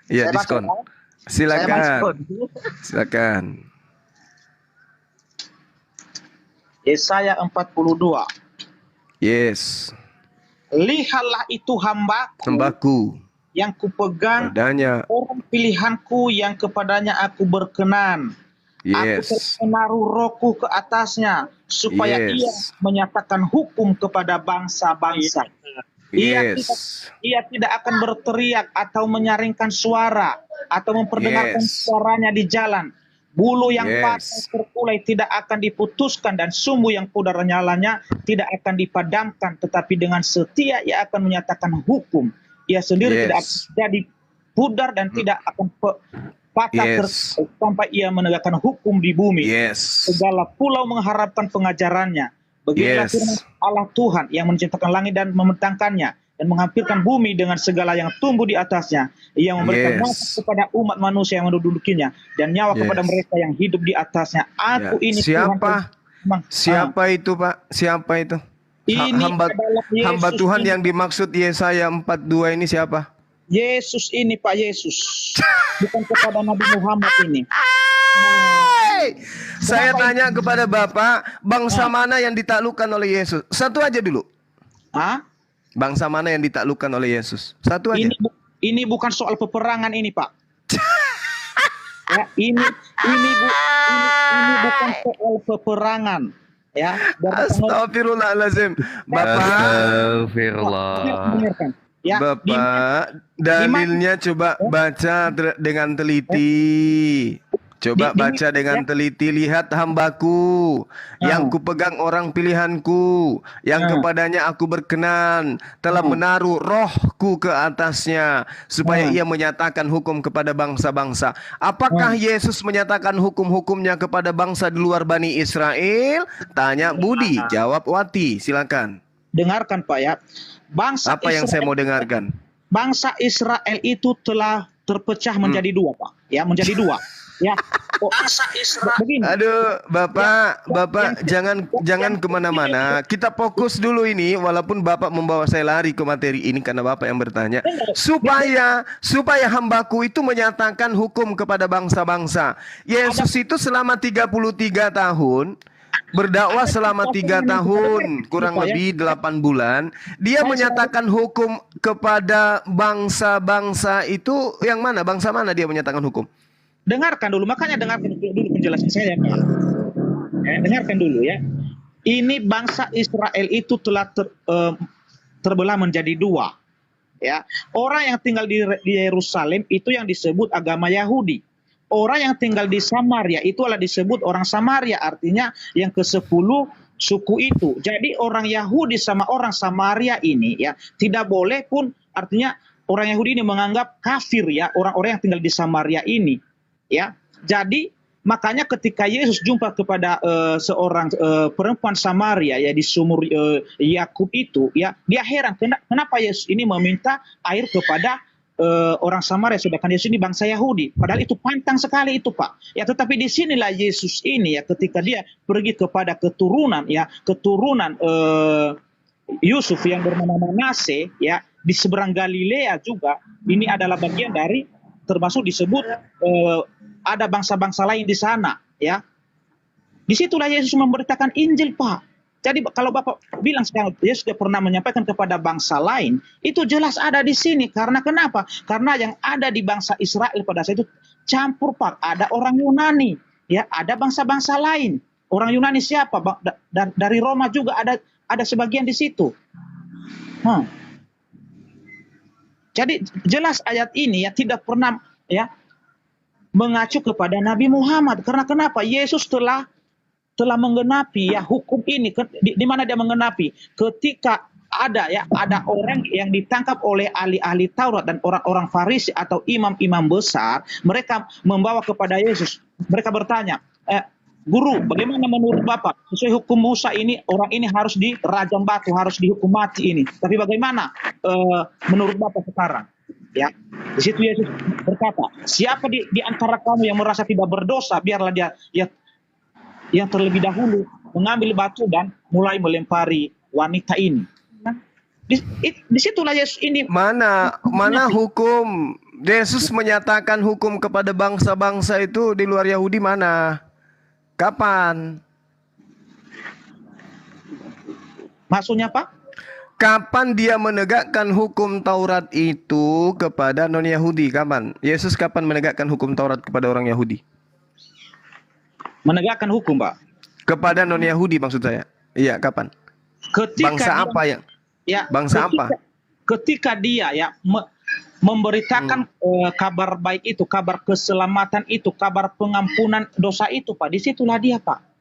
D: Iya, diskon. Silakan.
L: Yesaya 42.
D: Yes.
L: Lihatlah itu hambaku yang kupegang, orang pilihanku yang kepadanya aku berkenan.
D: Yes.
L: Aku menaruh rohku ke atasnya supaya ia menyatakan hukum kepada bangsa-bangsa. Ia tidak akan berteriak atau menyaringkan suara atau memperdengarkan suaranya di jalan. Bulu yang patah terkulai tidak akan diputuskan dan sumbu yang pudar nyalanya tidak akan dipadamkan, tetapi dengan setia ia akan menyatakan hukum. Ia sendiri tidak akan jadi pudar dan tidak akan patah sampai ia menegakkan hukum di bumi. Segala pulau mengharapkan pengajarannya. Beginilah firman Allah Tuhan yang menciptakan langit dan membentangkannya dan menghampirkan bumi dengan segala yang tumbuh di atasnya. Ia memberikan nafas kepada umat manusia yang mendudukinya dan nyawa kepada mereka yang hidup di atasnya. Aku ini
D: siapa?
L: Tuhan.
D: Siapa itu, Pak? Siapa itu? Hamba Tuhan yang dimaksud Yesaya 42 ini siapa?
L: Yesus ini, Pak, Yesus. Bukan kepada Nabi Muhammad ini.
D: Saya tanya kepada Bapak, bangsa mana yang ditaklukkan oleh Yesus? Satu aja dulu. Bangsa mana yang ditaklukkan oleh Yesus? Satu aja.
L: Ini bukan soal peperangan ini, Pak. Ya, ini bukan soal peperangan. Ya,
D: Astagfirullahaladzim.
L: Ya,
D: Bapak, dalilnya coba baca dengan teliti. Coba baca dengan teliti, lihat hambaku yang kupegang orang pilihanku, yang kepadanya aku berkenan, telah menaruh rohku ke atasnya, supaya ia menyatakan hukum kepada bangsa-bangsa. Apakah Yesus menyatakan hukum-hukumnya kepada bangsa di luar Bani Israel? Tanya Budi, jawab Wati, silakan.
L: Dengarkan Pak ya.
D: Apa yang saya mau dengarkan?
L: Bangsa Israel itu telah terpecah menjadi dua, Pak. Ya, menjadi dua. Ya,
D: aduh, Bapak, jangan kemana-mana. Kita fokus dulu ini, walaupun Bapak membawa saya lari ke materi ini karena Bapak yang bertanya. Supaya hambaku itu menyatakan hukum kepada bangsa-bangsa. Yesus itu selama 33 tahun berdakwah selama 3 tahun, kurang lebih 8 bulan. Dia menyatakan hukum kepada bangsa-bangsa itu yang mana? Bangsa mana dia menyatakan hukum?
L: Dengarkan dulu, makanya dengarkan dulu penjelasan saya, Pak. Dengarkan dulu ya. ini bangsa Israel itu telah terbelah menjadi dua. Ya, orang yang tinggal di Yerusalem itu yang disebut agama Yahudi. Orang yang tinggal di Samaria itu adalah disebut orang Samaria, artinya yang ke-10 suku itu. Jadi orang Yahudi sama orang Samaria ini ya tidak boleh pun, artinya orang Yahudi ini menganggap kafir ya orang-orang yang tinggal di Samaria ini ya. Jadi makanya ketika Yesus jumpa kepada seorang perempuan Samaria ya di sumur Yakub itu ya, dia heran kenapa Yesus ini meminta air kepada orang Samaria sedangkan Yesus ini bangsa Yahudi. Padahal itu pantang sekali itu, Pak. Ya, tetapi di sinilah Yesus ini ya ketika dia pergi kepada keturunan Yusuf yang bernama Manase ya di seberang Galilea juga, ini adalah bagian dari termasuk disebut ada bangsa-bangsa lain di sana ya. Disitulah Yesus memberitakan Injil, Pak. Jadi kalau Bapak bilang sekarang Yesus sudah pernah menyampaikan kepada bangsa lain, itu jelas ada di sini. Karena kenapa? Karena yang ada di bangsa Israel pada saat itu campur, Pak. Ada orang Yunani, ya, ada bangsa-bangsa lain. Orang Yunani siapa? Dari Roma juga ada sebagian di situ. Jadi jelas ayat ini ya tidak pernah ya mengacu kepada Nabi Muhammad. Karena kenapa? Yesus telah menggenapi ya hukum ini. Di mana dia menggenapi? Ketika ada orang yang ditangkap oleh ahli-ahli Taurat dan orang-orang Farisi atau imam-imam besar, mereka membawa kepada Yesus. Mereka bertanya, Guru, bagaimana menurut Bapak? Sesuai hukum Musa ini, orang ini harus dirajam batu, harus dihukum mati ini. Tapi bagaimana menurut Bapak sekarang? Ya, di situ Yesus berkata, siapa di antara kamu yang merasa tidak berdosa, biarlah dia yang terlebih dahulu mengambil batu dan mulai melempari wanita ini. Disitulah Yesus ini
D: mana hukum Yesus menyatakan hukum kepada bangsa-bangsa itu di luar Yahudi mana? Kapan?
L: Maksudnya, Pak?
D: Kapan dia menegakkan hukum Taurat itu kepada non-Yahudi? Kapan? Yesus kapan menegakkan hukum Taurat kepada orang Yahudi?
L: Menegakkan hukum, Pak?
D: Kepada non-Yahudi maksud saya. Iya, kapan? Bangsa apa ya? Bangsa apa?
L: Ketika dia ya memberitakan kabar baik itu, kabar keselamatan itu, kabar pengampunan dosa itu, Pak. Disitulah dia, Pak.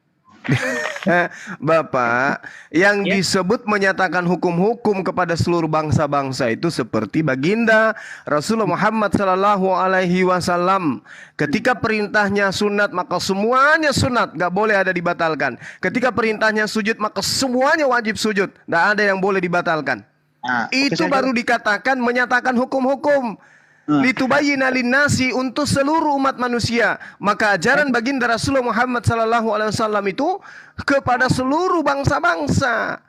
D: Bapak, yang disebut menyatakan hukum-hukum kepada seluruh bangsa-bangsa itu seperti baginda Rasulullah Muhammad sallallahu alaihi wasallam. Ketika perintahnya sunat maka semuanya sunat, gak boleh ada dibatalkan. Ketika perintahnya sujud maka semuanya wajib sujud, gak ada yang boleh dibatalkan. Itu baru dikatakan menyatakan hukum-hukum. Litubayyina linnasi, untuk seluruh umat manusia. Maka ajaran baginda Rasulullah Muhammad sallallahu alaihi wasallam itu kepada seluruh bangsa-bangsa.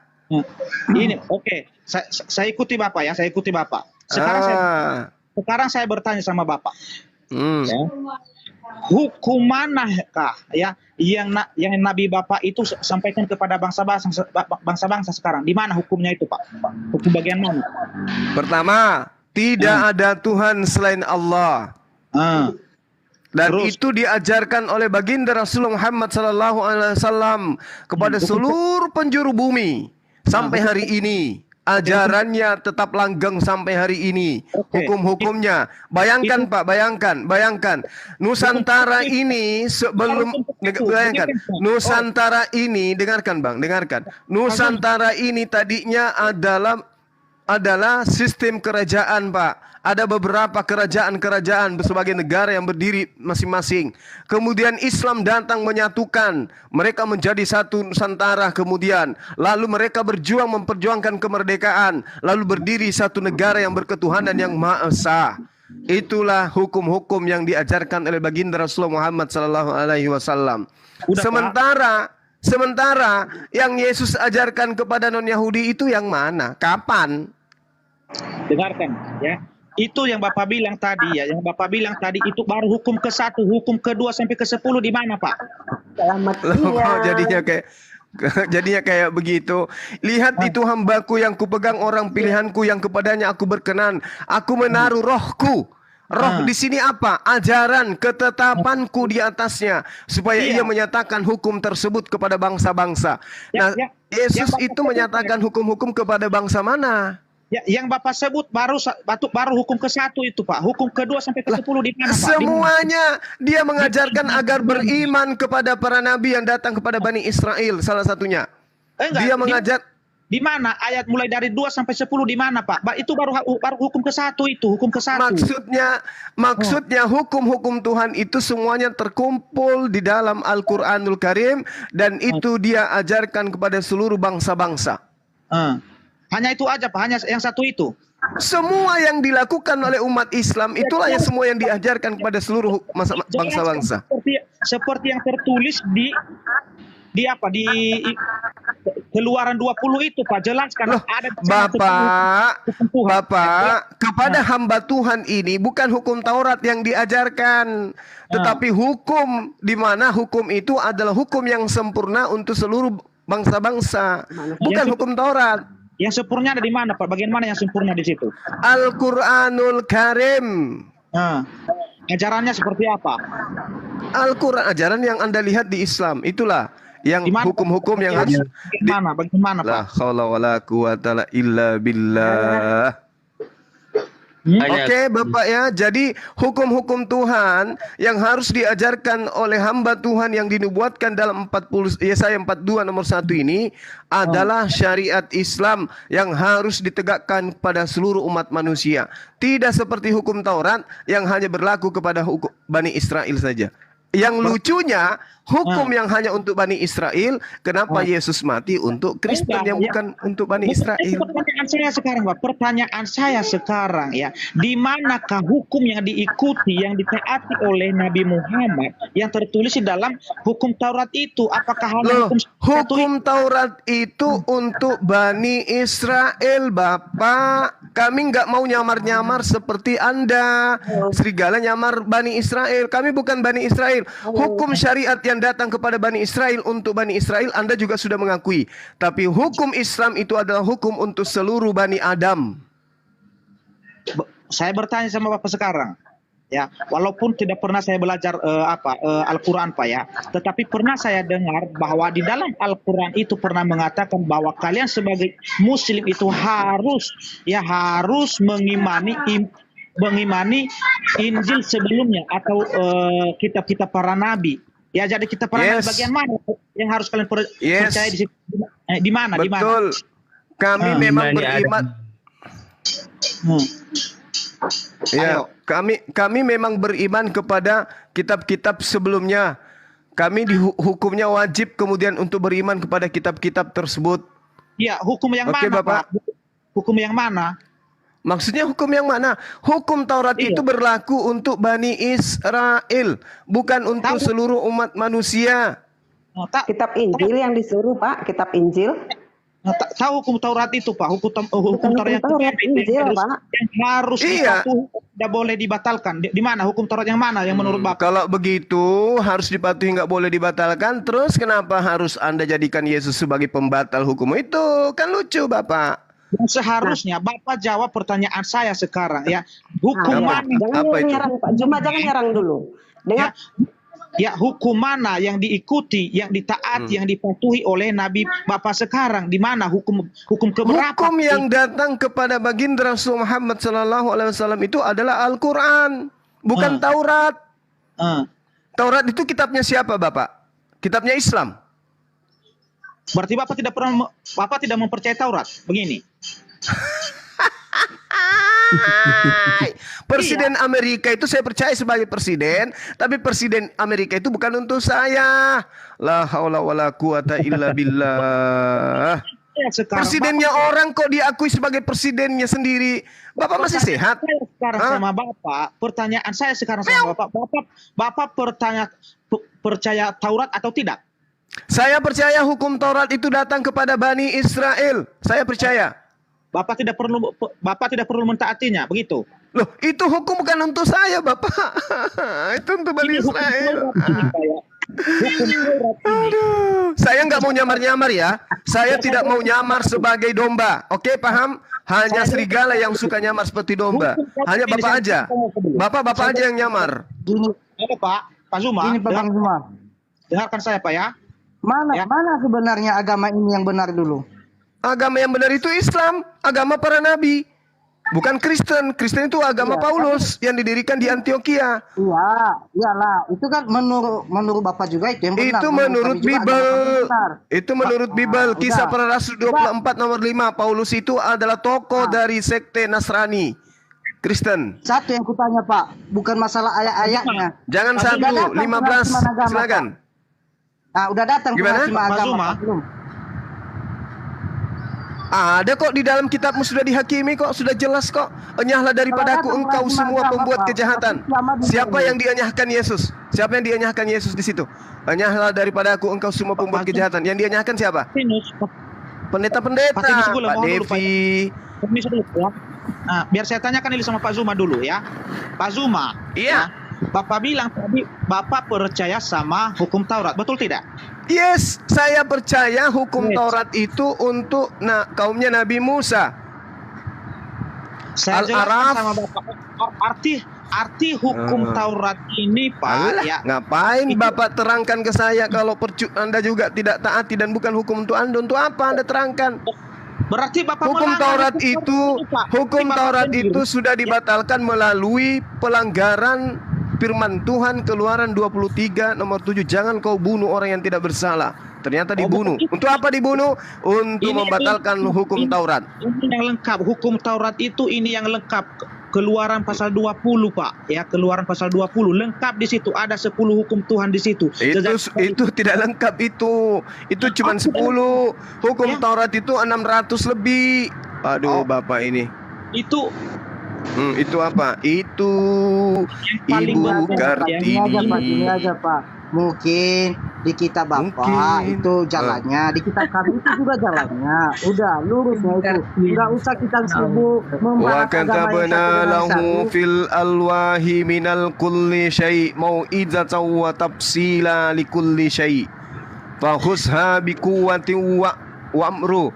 L: Ini oke. Saya ikuti Bapak ya, saya ikuti Bapak. Sekarang saya bertanya sama Bapak. Ya. Hukum manakah ya yang Nabi Bapak itu sampaikan kepada bangsa-bangsa sekarang? Di mana hukumnya itu, Pak? Hukum bagian mana?
D: Pertama, tidak ada Tuhan selain Allah. Dan itu diajarkan oleh baginda Rasulullah Muhammad sallallahu alaihi wasallam kepada seluruh penjuru bumi sampai hari ini. Ajarannya tetap langgeng sampai hari ini. Hukum-hukumnya. Bayangkan, Pak, bayangkan. Nusantara ini Nusantara ini, dengarkan, Bang, dengarkan. Nusantara ini tadinya adalah sistem kerajaan, Pak. Ada beberapa kerajaan-kerajaan sebagai negara yang berdiri masing-masing. Kemudian Islam datang menyatukan. Mereka menjadi satu Nusantara kemudian. Lalu mereka berjuang memperjuangkan kemerdekaan. Lalu berdiri satu negara yang berketuhanan yang Maha Esa. Itulah hukum-hukum yang diajarkan oleh baginda Rasulullah Muhammad SAW. Sementara yang Yesus ajarkan kepada non-Yahudi itu yang mana? Kapan?
L: Dengarkan ya. Itu yang Bapak bilang tadi ya, yang Bapak bilang tadi itu baru hukum ke-1, hukum ke-2 sampai ke-10 di mana, Pak?
P: Selamat
D: Jadinya kayak begitu. Lihat itu hambaku yang kupegang, orang pilihanku yang kepadanya aku berkenan. Aku menaruh rohku. Roh di sini apa? Ajaran, ketetapanku di atasnya, supaya ia menyatakan hukum tersebut kepada bangsa-bangsa. Nah, Yesus itu menyatakan hukum-hukum kepada bangsa mana?
L: Ya, yang Bapak sebut baru hukum ke-1 itu, Pak. Hukum ke-2 sampai ke-10 di mana, Pak?
D: Semuanya dia mengajarkan agar beriman kepada para nabi yang datang kepada Bani Israel, salah satunya. Dia mengajar
L: di mana ayat mulai dari 2 sampai 10 di mana, Pak? Itu baru hukum ke-1 itu, hukum ke-1.
D: Maksudnya hukum-hukum Tuhan itu semuanya terkumpul di dalam Al-Qur'anul Karim, dan itu dia ajarkan kepada seluruh bangsa-bangsa.
L: Hanya itu aja, Pak, hanya yang satu itu.
D: Semua yang dilakukan oleh umat Islam itulah yang semua yang diajarkan kepada seluruh bangsa-bangsa.
L: Seperti yang tertulis di Keluaran 20 itu, Pak, jelaskan.
D: Bapak, kepada hamba Tuhan ini bukan hukum Taurat yang diajarkan, tetapi hukum, di mana hukum itu adalah hukum yang sempurna untuk seluruh bangsa-bangsa, bukan hukum Taurat.
L: Yang sempurna ada di mana, Pak? Bagian mana yang sempurna di situ?
D: Al-Qur'anul Karim.
L: Ajarannya seperti apa?
D: Al-Quran, ajaran yang Anda lihat di Islam, itulah yang hukum-hukum yang harus
L: bagaimana, Pak?
D: La haula wala quwata illa billah. Oke, Bapak ya. Jadi hukum-hukum Tuhan yang harus diajarkan oleh hamba Tuhan yang dinubuatkan dalam Yesaya 42 nomor 1 ini adalah syariat Islam yang harus ditegakkan pada seluruh umat manusia. Tidak seperti hukum Taurat yang hanya berlaku kepada Bani Israel saja. Yang lucunya, hukum yang hanya untuk Bani Israel, kenapa Yesus mati untuk Kristen yang bukan untuk Bani Israel?
L: Pertanyaan saya sekarang, Pak. Pertanyaan saya sekarang ya, di manakah hukum yang diikuti, yang ditaati oleh Nabi Muhammad yang tertulis di dalam hukum Taurat itu? Apakah hanya
D: hukum Taurat itu untuk Bani Israel, Bapak? Kami nggak mau nyamar-nyamar seperti Anda. Serigala nyamar Bani Israel. Kami bukan Bani Israel. Hukum syariat yang datang kepada Bani Israel untuk Bani Israel Anda juga sudah mengakui. Tapi hukum Islam itu adalah hukum untuk seluruh Bani Adam.
L: Saya bertanya sama Bapak sekarang, ya, walaupun tidak pernah saya belajar Al-Quran, Pak, ya, tetapi pernah saya dengar bahwa di dalam Al-Quran itu pernah mengatakan bahwa kalian sebagai Muslim itu harus mengimani Injil sebelumnya atau kitab-kitab para nabi. Ya, jadi kita para nabi bagian mana yang harus kalian percaya di situ? Di mana?
D: Betul.
L: Di mana?
D: Kami memang beriman. Ya, kami memang beriman kepada kitab-kitab sebelumnya. Kami hukumnya wajib kemudian untuk beriman kepada kitab-kitab tersebut.
L: Ya, hukum yang mana, Bapak? Hukum yang mana?
D: Maksudnya hukum yang mana? Hukum Taurat itu berlaku untuk Bani Israel, bukan untuk seluruh umat manusia.
Q: Kitab Injil yang disuruh, Pak, kitab Injil.
L: Tahu hukum Taurat itu, Pak? Hukum Taurat yang harus tidak boleh dibatalkan. Di mana hukum Taurat yang mana yang menurut Bapak?
D: Kalau begitu harus dipatuhi, nggak boleh dibatalkan. Terus kenapa harus Anda jadikan Yesus sebagai pembatal hukum itu? Kan lucu, Bapak.
L: Seharusnya Bapak jawab pertanyaan saya sekarang, ya. Hukum mana?
Q: Nyerang, Pak. Cuma jangan nyerang dulu. Dengar.
L: Ya, hukum mana yang diikuti, yang ditaati, yang dipatuhi oleh Nabi Bapak sekarang? Di mana hukum keberapa?
D: Hukum yang datang kepada baginda Rasul Muhammad SAW itu adalah Al-Quran, bukan Taurat. Taurat itu kitabnya siapa, Bapak? Kitabnya Islam.
L: Berarti Bapak tidak mempercayai Taurat, begini.
D: Presiden Amerika itu saya percaya sebagai presiden, tapi presiden Amerika itu bukan untuk saya. La haula wala quwata illa billah. Presidennya orang kok diakui sebagai presidennya sendiri. Bapak masih sehat?
L: Sekarang sama Bapak, pertanyaan saya sekarang sama Bapak percaya Taurat atau tidak?
D: Saya percaya hukum Taurat itu datang kepada Bani Israel. Saya percaya.
L: Bapak tidak perlu mentaatinya, begitu?
D: Loh, itu hukum bukan untuk saya, Bapak. Itu untuk Bani Israel.
L: hukum Taurat ini.
D: Aduh, saya nggak mau nyamar-nyamar ya. Saya tidak mau nyamar sebagai domba. Oke, paham? Hanya serigala yang suka nyamar seperti domba. Hanya Bapak aja. Bapak aja yang nyamar.
L: Gini, Pak Zuma.
O: Ini Pak Zuma.
L: Dengarkan saya Pak ya.
O: Mana sebenarnya agama ini yang benar dulu?
D: Agama yang benar itu Islam, agama para nabi. Bukan Kristen. Kristen itu agama Paulus yang didirikan di Antioquia.
O: Iya, iyalah. Itu kan menurut Bapak juga itu yang benar.
D: Itu menurut Bible. Itu menurut Bible. Kisah Para Rasul 24 nomor 5. Paulus itu adalah tokoh dari sekte Nasrani. Kristen.
O: Satu yang kutanya Pak, bukan masalah ayat-ayatnya.
D: Jangan
O: Sudah
D: 1,
O: datang
D: 15.
O: penghakiman agama,
D: Silakan.
O: Pak. Udah datang
D: Gimana?
O: penghakiman agama, Pak, belum?
D: Ada kok di dalam kitabmu sudah dihakimi kok, sudah jelas kok. Enyahlah daripadaku engkau semua pembuat kejahatan. Siapa yang dienyahkan Yesus? Siapa yang dienyahkan Yesus di situ? Enyahlah daripadaku engkau semua pembuat kejahatan. Yang dienyahkan siapa? Pendeta-pendeta, Pak Devi.
L: Nah, biar saya tanyakan ini sama Pak Zuma dulu ya. Pak Zuma.
D: Iya.
L: Bapak bilang tadi Bapak percaya sama hukum Taurat, betul tidak?
D: Yes, saya percaya hukum Taurat itu untuk kaumnya Nabi Musa.
L: Saya jelaskan sama Bapak arti hukum Taurat ini Pak.
D: Alah,
L: ya.
D: Ngapain Bapak terangkan ke saya kalau Anda juga tidak taati dan bukan hukum untuk Anda? Untuk apa Anda terangkan?
L: Berarti Bapak
D: hukum Taurat itu sudah dibatalkan melalui pelanggaran firman Tuhan Keluaran 23 nomor 7. Jangan kau bunuh orang yang tidak bersalah. Ternyata dibunuh. Untuk apa dibunuh? Untuk membatalkan hukum Taurat.
L: Ini yang lengkap. Hukum Taurat itu ini yang lengkap. Keluaran pasal 20 Pak. Ya, Keluaran pasal 20 lengkap di situ. Ada 10 hukum Tuhan di situ.
D: Itu tidak lengkap itu. Itu cuma 10. Hukum Taurat itu 600 lebih. Aduh, Bapak ini.
L: Itu
D: apa? Itu Ibu Kartini.
O: Ini aja Pak. Mungkin di kitab Bapak itu jalannya, di kitab kami itu juga jalannya. Udah lurusnya itu. Enggak usah kita sibuk
D: Wa
O: membahas agama
D: katabna
O: yang
D: lahu
O: satu.
D: fil alwahi minal kulli syai' mau'izatan wa tafsila likulli syai' fakhusha biquwwatin wa amru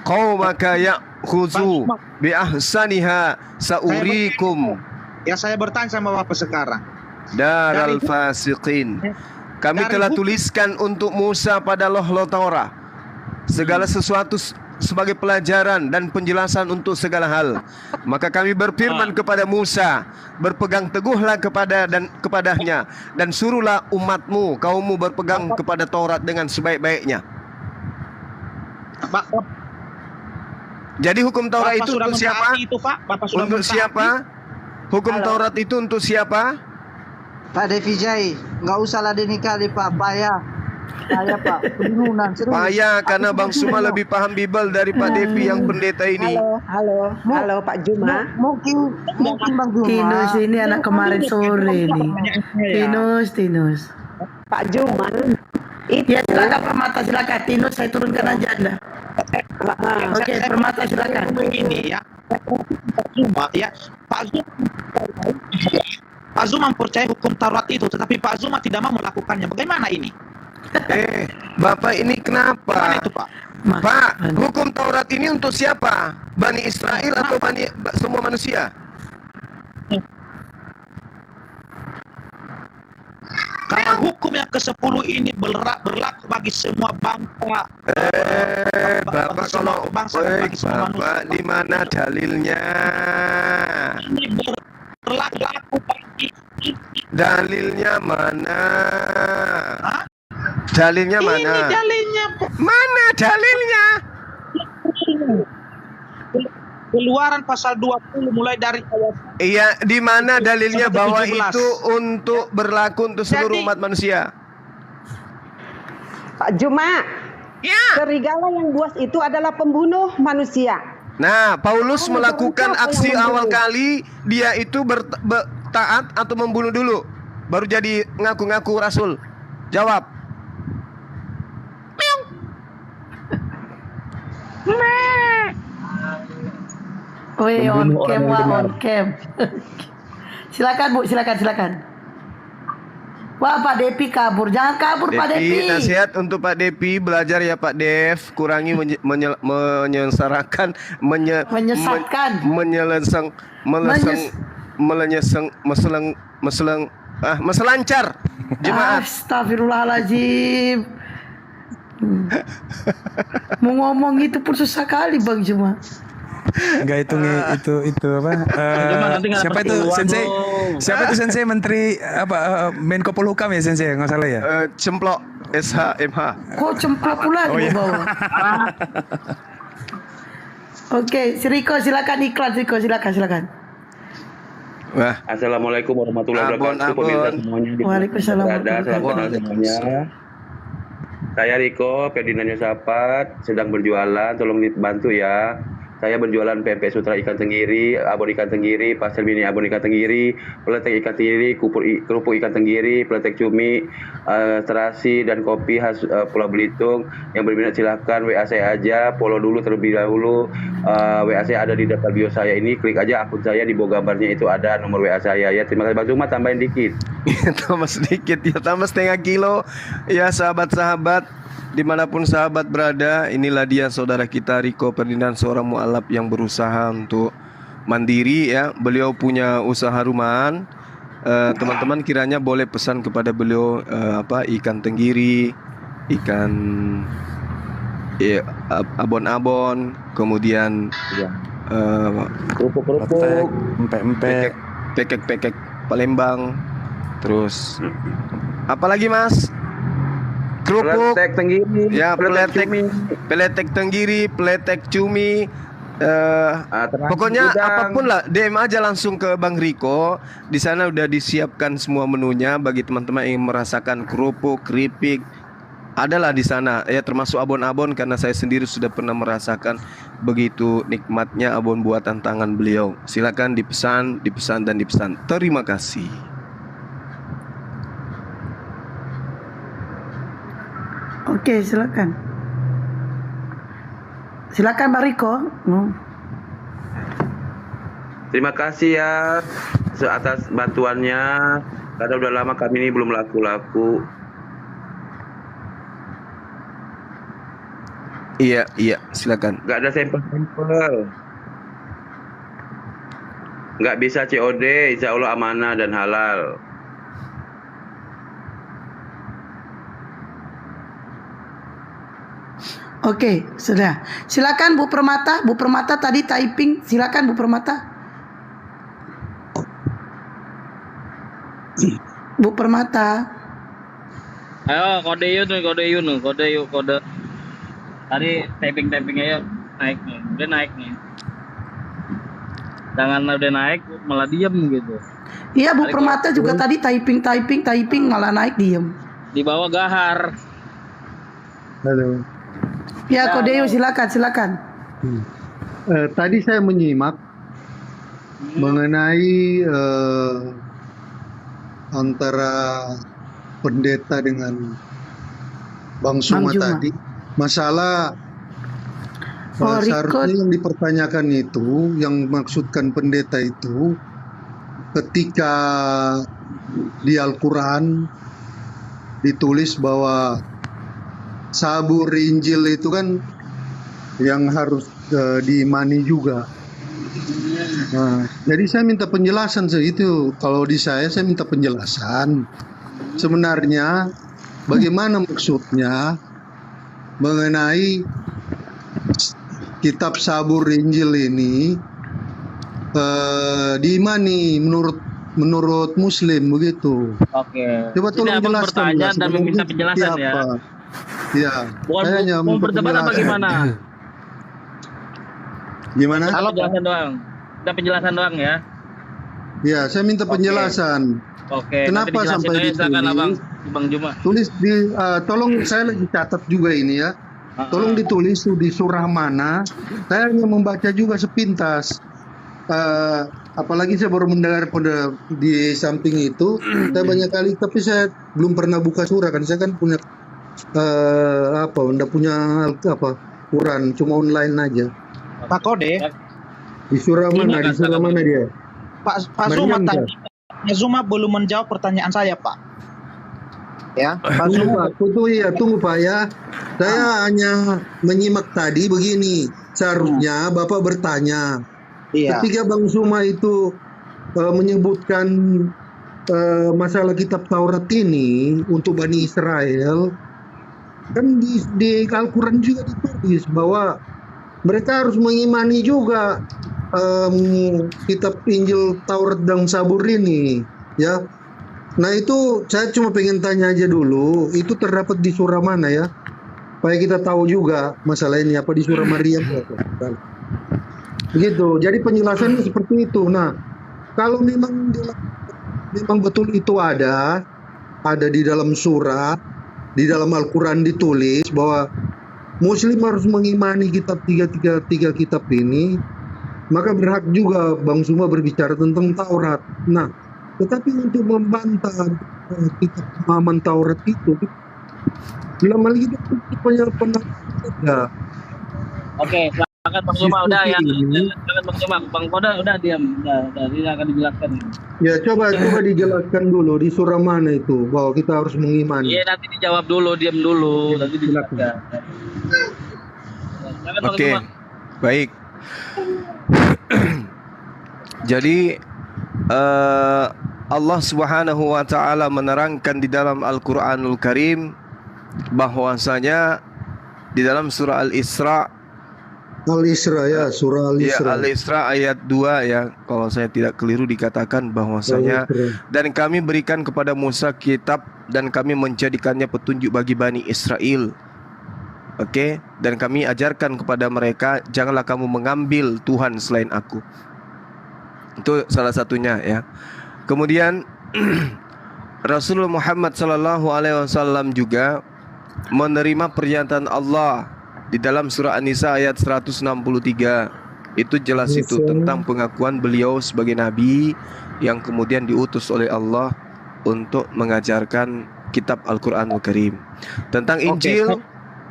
D: qaumaka ya'khuzu bi ahsaniha saurikum.
L: Ya, saya bertanya sama Bapak sekarang.
D: Daral fasiqin. Kami telah tuliskan untuk Musa pada Loh Taurat segala sesuatu sebagai pelajaran dan penjelasan untuk segala hal. Maka kami berfirman kepada Musa, berpegang teguhlah kepadanya dan suruhlah umatmu, kaummu berpegang kepada Taurat dengan sebaik-baiknya. Jadi hukum Taurat itu untuk siapa? Untuk siapa? Hukum Taurat itu untuk siapa?
O: Pak Devi Jai, nggak usah lah nikah di Pak Payah. Saya Pak, kebingungan.
D: Payah karena Bang Suma lebih paham Bible dari Pak Devi yang pendeta ini.
Q: Halo Pak Juma.
O: Mungkin Bang Juma.
P: Tinus ini anak kemarin sore nih. Tinus.
Q: Pak Juma.
P: Ya silakan Permata, silakan. Tinus saya turunkan aja Anda. Oke, Permata silakan.
L: Begini ya. Ya, Pak Zuma mempercayai hukum Taurat itu, tetapi Pak Zuma tidak mau melakukannya. Bagaimana ini?
D: Bapak ini kenapa?
L: Bagaimana itu, Pak?
D: Pak, hukum Taurat ini untuk siapa? Bani Israel atau semua manusia?
L: Kalau hukum yang ke-10 ini berlaku bagi semua bangsa.
D: Bapak kalau Bapak di mana dalilnya?
L: Ini berlaku bagi
D: dalilnya mana? Dalilnya mana?
L: Ini dalilnya.
D: Mana dalilnya?
L: Keluaran pasal 20 mulai dari ayat.
D: Iya, di mana dalilnya bahwa itu untuk berlaku untuk seluruh umat manusia?
Q: Pak Juma.
D: Ya.
Q: Serigala yang buas itu adalah pembunuh manusia.
D: Nah, Paulus melakukan aksi awal kali dia itu taat atau membunuh dulu, baru jadi ngaku-ngaku rasul. Jawab.
P: Woi, on cam. Silakan Bu, silakan. Wah, Pak Depi kabur. Jangan kabur, Pak Depi.
D: Nasihat untuk Pak Depi, belajar ya Pak Dev, kurangi menyesatkan, meselancar jemaat.
P: Astagfirullahaladzim. Mau ngomong itu pun susah kali Bang Juma.
M: Enggak itu apa? Siapa itu Sensei? Siapa itu Sensei Menteri Menko Polhukam ya Sensei? Nggak salah ya?
D: Cemplok SHMH.
P: Kok cemplok pula di bawah? Oke, si Riko silakan iklan Riko silakan.
D: Wah.
R: Assalamualaikum warahmatullahi wabarakatuh. Pemirsa semuanya.
P: Waalaikumsalam.
R: Salam semuanya. Saya Riko, Ferdinand Yosapat, sedang berjualan, tolong dibantu ya. Saya berjualan pempek sutra ikan tenggiri, abon ikan tenggiri, pastel mini abon ikan tenggiri, peletek ikan tenggiri, kerupuk ikan tenggiri, peletek cumi, terasi dan kopi khas Pulau Belitung. Yang berminat silahkan WA saya aja, follow dulu terlebih dahulu. WA saya ada di daftar bio saya ini, klik aja akun saya, di bawah gambarnya itu ada nomor WA saya ya. Terima kasih Bang Zuma, tambahin dikit.
D: Tambah sedikit ya, tambah setengah kilo ya sahabat-sahabat. Dimanapun sahabat berada, inilah dia saudara kita Riko Ferdinand, seorang mualaf yang berusaha untuk mandiri ya. Beliau punya usaha rumahan. Teman-teman kiranya boleh pesan kepada beliau ikan tenggiri, ikan abon-abon, kemudian
R: kerupuk-kerupuk,
D: pekek Palembang, terus apalagi Mas? Kerupuk,
R: peletek tenggiri,
D: ya peletek tenggiri, peletek cumi, pokoknya apapun lah, DM aja langsung ke Bang Riko. Di sana udah disiapkan semua menunya bagi teman-teman yang merasakan kerupuk, keripik, adalah di sana ya, termasuk abon-abon karena saya sendiri sudah pernah merasakan begitu nikmatnya abon buatan tangan beliau. Silakan dipesan. Terima kasih.
P: Oke, silakan Bang Riko.
R: Terima kasih ya atas bantuannya. Karena udah lama kami ini belum laku-laku.
D: Iya, silakan.
R: Gak ada sampel-sampel. Gak bisa COD, insya Allah amanah dan halal.
P: Oke, sudah. Silakan Bu Permata. Bu Permata tadi typing. Silakan Bu Permata. Bu Permata.
C: Ayo kode yuk. Tadi typing ayo naik nih. Udah naik nih. Jangan udah naik malah diem gitu.
P: Iya Bu Permata juga tadi typing malah naik diem.
C: Di bawah gahar.
S: Halo.
P: Ya Kodeo silakan.
S: Tadi saya menyimak mengenai antara pendeta dengan Bang Suma tadi. Masalah seharusnya yang dipertanyakan itu, yang maksudkan pendeta itu, ketika di Al-Quran ditulis bahwa sabur Injil itu kan yang harus diimani juga. Nah, jadi saya minta penjelasan itu. Kalau di saya minta penjelasan. Sebenarnya bagaimana maksudnya mengenai kitab sabur Injil ini diimani menurut Muslim begitu.
C: Oke.
S: Coba tolong jelaskan
C: dan meminta penjelasan ya.
S: Iya.
C: Bukan mau berdebat apa gimana?
S: Gimana?
C: Kalau penjelasan doang. Kita penjelasan doang ya.
S: Ya, saya minta penjelasan.
C: Oke.
S: Kenapa sampai ditulis?
C: Bang Juma.
S: Tulis di tolong saya lagi catat juga ini ya. Tolong ditulis di surah mana. Saya hanya membaca juga sepintas. Apalagi saya baru mendengar pada di samping itu. Saya banyak kali, tapi saya belum pernah buka surah kan. Saya kan punya enggak punya Quran, cuma online aja.
L: Pak Kode.
S: Di surah mana? Di surah mana dia?
L: Pak Zuma tadi. Zuma belum menjawab pertanyaan saya, Pak.
O: Ya, Pak
S: Tunggu Pak, tunggu Pak ya. Saya hanya menyimak tadi begini. Seharusnya Bapak bertanya.
O: Iya.
S: Ketika Bang Suma itu menyebutkan masalah kitab Taurat ini untuk Bani Israel, kan di Al-Quran juga ditulis bahwa mereka harus mengimani juga kitab Injil, Taurat, dan Zabur ini, ya. Nah itu saya cuma pengen tanya aja dulu, itu terdapat di surah mana ya? Supaya kita tahu juga masalah ini, apa di surah Maryam. Begitu, jadi penjelasannya seperti itu. Nah, kalau memang betul itu ada di dalam surah, di dalam Al-Quran ditulis bahwa Muslim harus mengimani tiga kitab ini, maka berhak juga Bang Suma berbicara tentang Taurat. Nah, tetapi untuk membantah kitab pemahaman Taurat itu, dalam hal itu punya pendapat.
C: Oke, silakan Bang Suma, udah ya. Silakan Bang Suma, Bang Koda udah diam, udah ini akan dijelaskan.
S: Ya coba dijelaskan dulu di surah mana itu bahwa kita harus mengimani.
C: Iya, nanti dijawab dulu, diam dulu, nanti dijelaskan.
D: Oke, baik. Jadi Allah Subhanahu wa taala menerangkan di dalam Al-Qur'anul Karim bahwasanya di dalam surah Al-Isra
S: ya, surah Al-Isra.
D: Ya, Al-Isra ayat 2 ya, kalau saya tidak keliru dikatakan bahwasanya dan kami berikan kepada Musa kitab dan kami menjadikannya petunjuk bagi Bani Israel. Oke, dan kami ajarkan kepada mereka, janganlah kamu mengambil Tuhan selain aku. Itu salah satunya ya. Kemudian Rasulullah Muhammad SAW juga menerima pernyataan Allah di dalam surah An-Nisa ayat 163. Itu jelas itu tentang pengakuan beliau sebagai nabi yang kemudian diutus oleh Allah untuk mengajarkan kitab Al-Qur'anul Karim. Tentang Injil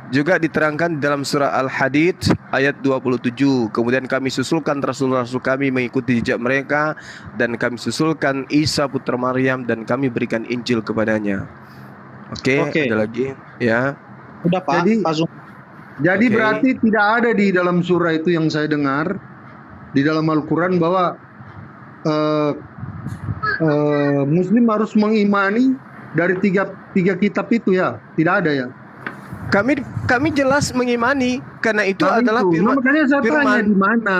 D: juga diterangkan di dalam surah Al-Hadid ayat 27. Kemudian kami susulkan rasul-rasul kami mengikuti jejak mereka, dan kami susulkan Isa putra Maryam dan kami berikan Injil kepadanya. Oke. Ada lagi ya.
L: Udah Pak.
S: Jadi berarti tidak ada di dalam surah itu yang saya dengar di dalam Al-Quran bahwa Muslim harus mengimani dari tiga kitab itu ya. Tidak ada ya.
D: Kami jelas mengimani karena itu adalah firman.
S: Makanya saya tanya di mana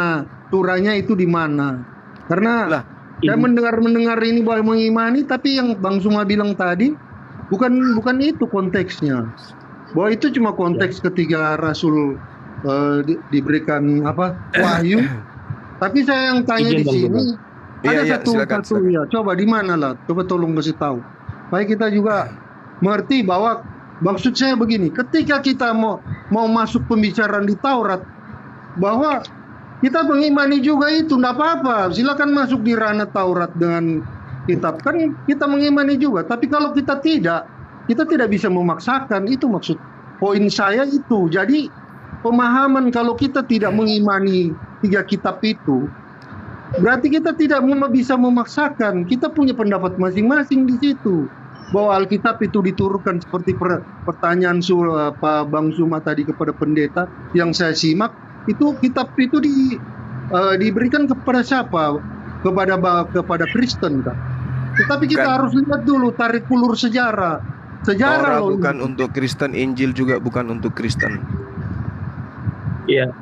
S: surahnya itu di mana? Karena saya mendengar ini bahwa mengimani, tapi yang Bang Suma bilang tadi bukan itu konteksnya. Bahwa itu cuma konteks ketika Rasul diberikan wahyu. Tapi saya yang tanya di sini ada satu ya. Coba di mana lah? Coba tolong kasih tahu. Baik kita juga mengerti bahwa maksud saya begini, ketika kita mau masuk pembicaraan di Taurat, bahwa kita mengimani juga itu, tidak apa-apa, silakan masuk di ranah Taurat dengan kitab, kan kita mengimani juga. Tapi kalau kita tidak bisa memaksakan, itu maksud poin saya itu. Jadi pemahaman kalau kita tidak mengimani tiga kitab itu, berarti kita tidak bisa memaksakan, kita punya pendapat masing-masing di situ. Bahwa Alkitab itu diturunkan seperti pertanyaan Pak Bang Suma tadi kepada pendeta yang saya simak, itu kitab itu diberikan kepada siapa? Kepada Kristen kan. Tetapi kita harus lihat dulu tarik ulur sejarah.
D: Taurat bukan untuk Kristen, Injil juga bukan untuk Kristen.
C: Iya.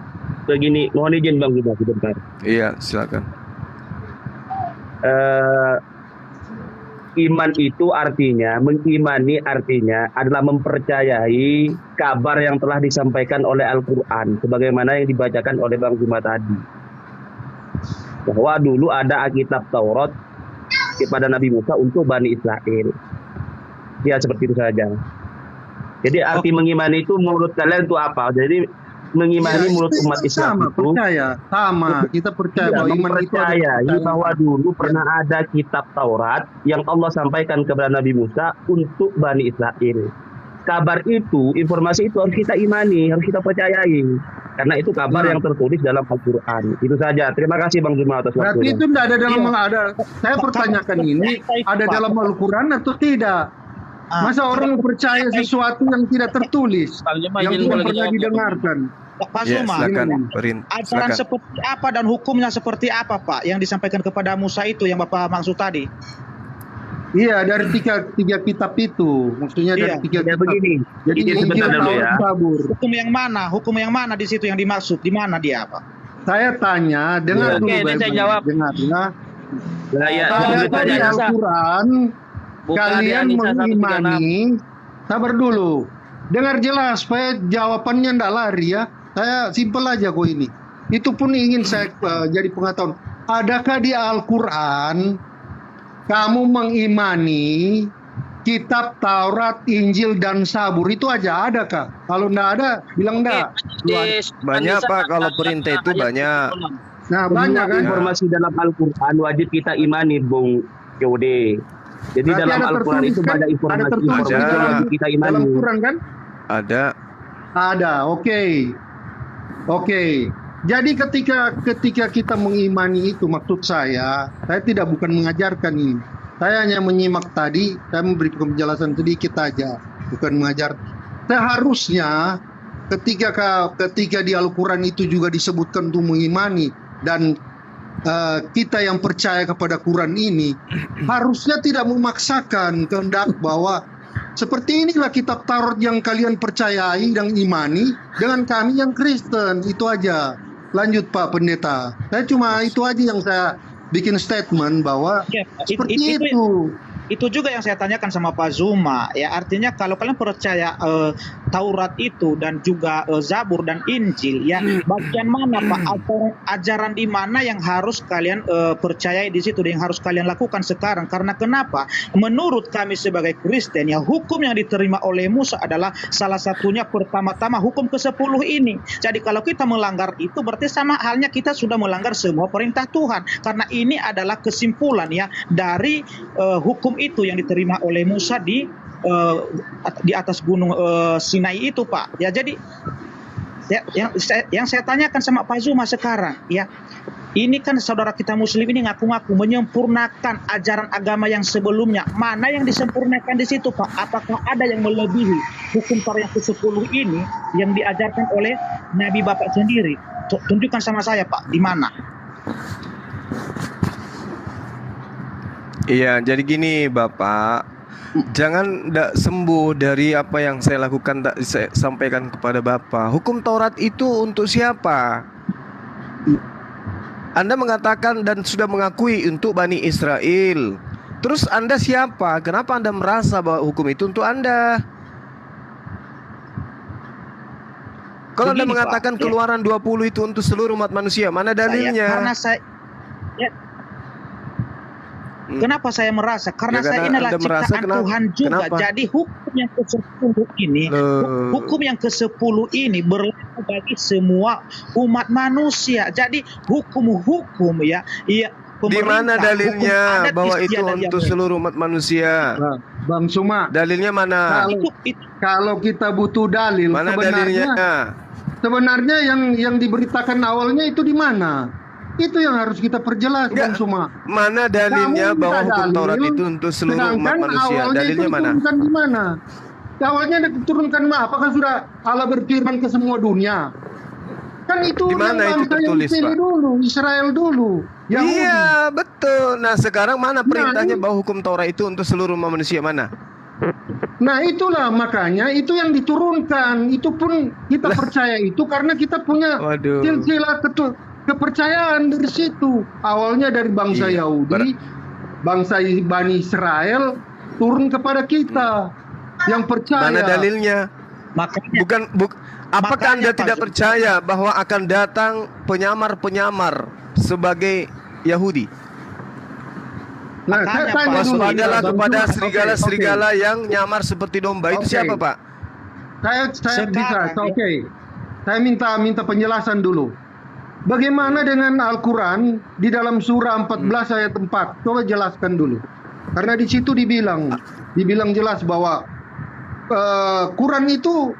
C: Begini, mohon izin Bang Suma sebentar.
D: Iya, silakan.
C: Iman itu artinya, mengimani artinya adalah mempercayai kabar yang telah disampaikan oleh Al-Quran, sebagaimana yang dibacakan oleh Bang Suma tadi. Bahwa dulu ada Alkitab Taurat kepada Nabi Musa untuk Bani Israel. Ya seperti itu saja. Jadi arti mengimani itu menurut kalian itu apa? Jadi mengimani menurut umat Islam itu
S: kita percaya bahwa iman itu
C: bahwa dulu pernah ada kitab Taurat yang Allah sampaikan kepada Nabi Musa untuk Bani Israel. Kabar itu, informasi itu harus kita imani, harus kita percayai, karena itu kabar yang tertulis dalam Al-Quran. Itu saja. Terima kasih Bang Suma atas waktunya.
S: Berarti itu tidak ada dalam saya pertanyakan ini ada dalam Al-Quran atau tidak? Masa orang percaya sesuatu yang tidak tertulis, yang tidak pernah didengarkan?
J: Pak
D: Ya,
J: Zuma,
D: silakan.
J: ajaran
D: Silakan.
J: seperti apa dan hukumnya seperti apa Pak yang disampaikan kepada Musa itu yang Bapak maksud tadi?
S: Iya, dari tiga kitab itu, maksudnya dari
J: Iya.
S: tiga kitab.
J: Begini,
S: Jadi Injil, Taurat, Zabur.
J: Hukum yang mana di situ yang dimaksud? Di mana dia, Pak?
S: Saya tanya, dengar
C: Oke,
S: dulu
C: ini saya
S: baik-baik.
C: jawab.
S: Dengar ya.
C: Lah ya,
S: Ada
C: buka
S: di
C: di Anisa.
S: Al-Quran,
C: Buka di
S: kalian
C: Anisa 136.
S: mengimani. Sabar dulu. Dengar jelas, supaya jawabannya ndak lari ya. Saya simpel aja kok ini. Itu pun ingin saya jadi pengetahuan. Adakah di Al-Quran kamu mengimani kitab Taurat, Injil, dan Zabur? Itu aja adakah? Kalau ndak ada, bilang ndak.
D: Banyak Pak, kalau perintah itu banyak.
S: Nah, banyak kan?
T: Informasi dalam Al-Quran wajib kita imani, Bung Yode. Jadi
S: Berarti
T: dalam
S: ada
T: Al-Quran itu
S: tertulis kan?
T: ada
S: Ada
T: informasi
S: tertulis
T: yang
S: dalam-
T: wajib kita imani.
S: dalam Quran kan?
D: Ada.
S: Ada, oke. Oke. Jadi ketika kita mengimani itu, maksud saya tidak bukan mengajarkan ini. Saya hanya menyimak tadi, saya memberi penjelasan sedikit aja, bukan mengajar. Seharusnya ketika di Al-Quran itu juga disebutkan untuk mengimani, dan kita yang percaya kepada Quran ini harusnya tidak memaksakan kehendak bahwa seperti inilah kitab Taurat yang kalian percayai dan imani dengan kami yang Kristen. Itu aja. Lanjut Pak Pendeta. Saya cuma itu aja yang saya bikin statement bahwa seperti itu.
J: Itu juga yang saya tanyakan sama Pak Zuma, ya artinya kalau kalian percaya Taurat itu dan juga Zabur dan Injil, ya bagian mana Pak ajaran di mana yang harus kalian percayai di situ dan yang harus kalian lakukan sekarang? Karena kenapa? Menurut kami sebagai Kristen, ya hukum yang diterima oleh Musa adalah salah satunya pertama-tama hukum ke-10 ini. Jadi kalau kita melanggar itu berarti sama halnya kita sudah melanggar semua perintah Tuhan, karena ini adalah kesimpulan ya dari hukum itu yang diterima oleh Musa di atas gunung Sinai itu Pak. Ya jadi yang saya tanyakan sama Pak Zuma sekarang ya, ini kan saudara kita Muslim ini ngaku-ngaku menyempurnakan ajaran agama yang sebelumnya. Mana yang disempurnakan di situ Pak? Apakah ada yang melebihi hukum Taurat yang ke-10 ini yang diajarkan oleh Nabi Bapak sendiri? Tunjukkan sama saya Pak, di mana?
D: Iya, jadi gini Bapak, jangan tidak sembuh dari apa yang saya lakukan, tak saya sampaikan kepada Bapak. Hukum Taurat itu untuk siapa? Anda mengatakan dan sudah mengakui untuk Bani Israel. Terus Anda siapa? Kenapa Anda merasa bahwa hukum itu untuk Anda? Kalau Anda
J: Begini,
D: mengatakan
J: Pak,
D: Keluaran 20 itu untuk seluruh umat manusia, mana dalilnya?
J: Kenapa saya merasa? Karena
D: Ya,
J: saya
D: karena
J: inilah
D: Anda merasa
J: ciptaan
D: kenapa?
J: Tuhan juga.
D: Kenapa?
J: Jadi hukum yang ke-10 ini, hukum yang ke-10 ini berlaku bagi semua umat manusia. Jadi hukum-hukum ya,
D: Di mana
J: pemerintah,
D: dalilnya
J: hukum adat
D: bahwa itu
J: istiadat yang
D: untuk seluruh umat manusia?
S: Bang Suma,
D: dalilnya mana?
S: Kalau kita butuh dalil,
D: Mana dalilnya?
S: sebenarnya yang diberitakan awalnya itu di mana? Itu yang harus kita perjelas, Bang Suma.
D: Mana dalilnya
S: Kamu
D: bahwa
S: minta
D: hukum Taurat
S: dalil,
D: itu untuk seluruh umat
S: sedangkan
D: manusia?
S: awalnya
D: Dalilnya
S: itu
D: mana?
S: diturunkan di mana? Awalnya diturunkan mana? Apakah sudah Allah berfirman ke semua dunia? Kan itu
D: Di mana
S: yang
D: itu
S: bangsa yang
D: tertulis,
S: pilih
D: Pak?
S: dulu, Israel dulu. Yahudi.
D: Iya, betul. Nah, sekarang mana perintahnya bahwa hukum Taurat itu untuk seluruh umat manusia? Mana?
S: Nah itulah makanya itu yang diturunkan. Itu pun kita percaya itu karena kita punya silsilah kepercayaan dari situ. Awalnya dari bangsa Yahudi, bangsa Bani Israel turun kepada kita yang percaya.
D: Mana dalilnya? Apakah Anda tidak percaya bahwa akan datang penyamar-penyamar sebagai Yahudi?
S: Nah, saya tanya dulu.
D: Waspadalah kepada
S: Oke,
D: serigala-serigala yang nyamar seperti domba. Itu siapa, Pak?
S: Saya bisa. Oke. Saya minta penjelasan dulu. Bagaimana dengan Al-Quran di dalam surah 14 ayat 4? Coba jelaskan dulu. Karena di situ dibilang jelas bahwa Quran itu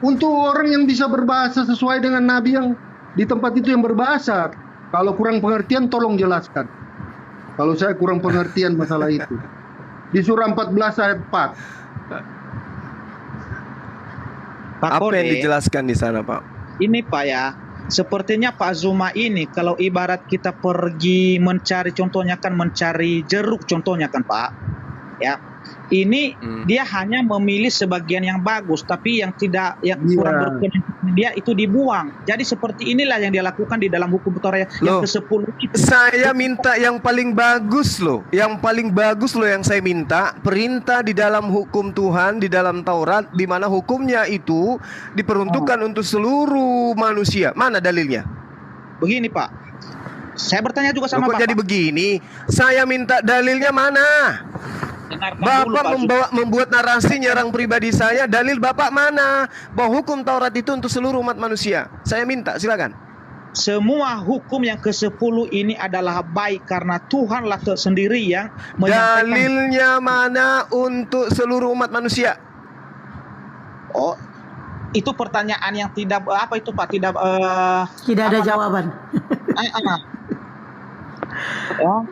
S: untuk orang yang bisa berbahasa sesuai dengan nabi yang di tempat itu yang berbahasa. Kalau kurang pengertian tolong jelaskan. Kalau saya kurang pengertian masalah itu. Di surah 14 ayat 4.
J: Pak
D: Apa yang
J: Kode,
D: dijelaskan di sana, Pak?
J: ini Pak ya, sepertinya Pak Zuma ini kalau ibarat kita pergi mencari, contohnya kan mencari jeruk contohnya kan Pak, ya. Ini dia hanya memilih sebagian yang bagus, tapi yang tidak, yang kurang berkenan dia itu dibuang. Jadi seperti inilah yang dia lakukan di dalam hukum Taurat yang ke-10 itu.
D: Saya minta yang paling bagus loh. Yang paling bagus loh yang saya minta. Perintah di dalam hukum Tuhan, di dalam Taurat, di mana hukumnya itu diperuntukkan untuk seluruh manusia. Mana dalilnya?
J: Begini Pak, saya bertanya juga sama
D: Kok
J: Bapak.
D: jadi begini? Saya minta dalilnya mana? Bapak membuat narasi nyerang pribadi saya. Dalil Bapak mana? Bahwa hukum Taurat itu untuk seluruh umat manusia. Saya minta, silakan.
J: Semua hukum yang ke-10 ini adalah baik karena Tuhanlah sendiri yang menyampaikan.
D: Dalilnya mana untuk seluruh umat manusia?
J: Oh, itu pertanyaan yang tidak apa itu Pak, tidak
P: Tidak ada jawaban.
J: Oh.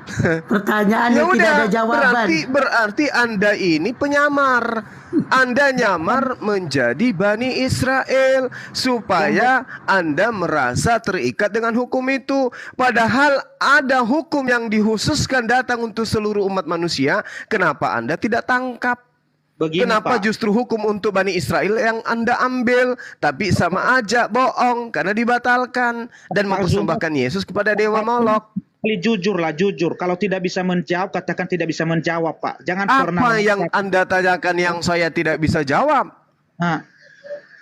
P: Pertanyaan yang tidak ada jawaban.
D: Berarti Anda ini penyamar. Anda nyamar menjadi Bani Israel supaya Anda merasa terikat dengan hukum itu. Padahal ada hukum yang dikhususkan datang untuk seluruh umat manusia. Kenapa Anda tidak tangkap?
J: Begini,
D: Kenapa
J: Pak,
D: justru hukum untuk Bani Israel yang Anda ambil? Tapi sama aja bohong karena dibatalkan dan mempersembahkan Yesus kepada Dewa Molok.
J: Jujur. Kalau tidak bisa menjawab, katakan tidak bisa menjawab, Pak. Jangan pernah.
D: Apa yang Anda tanyakan yang saya tidak bisa jawab?
J: Nah,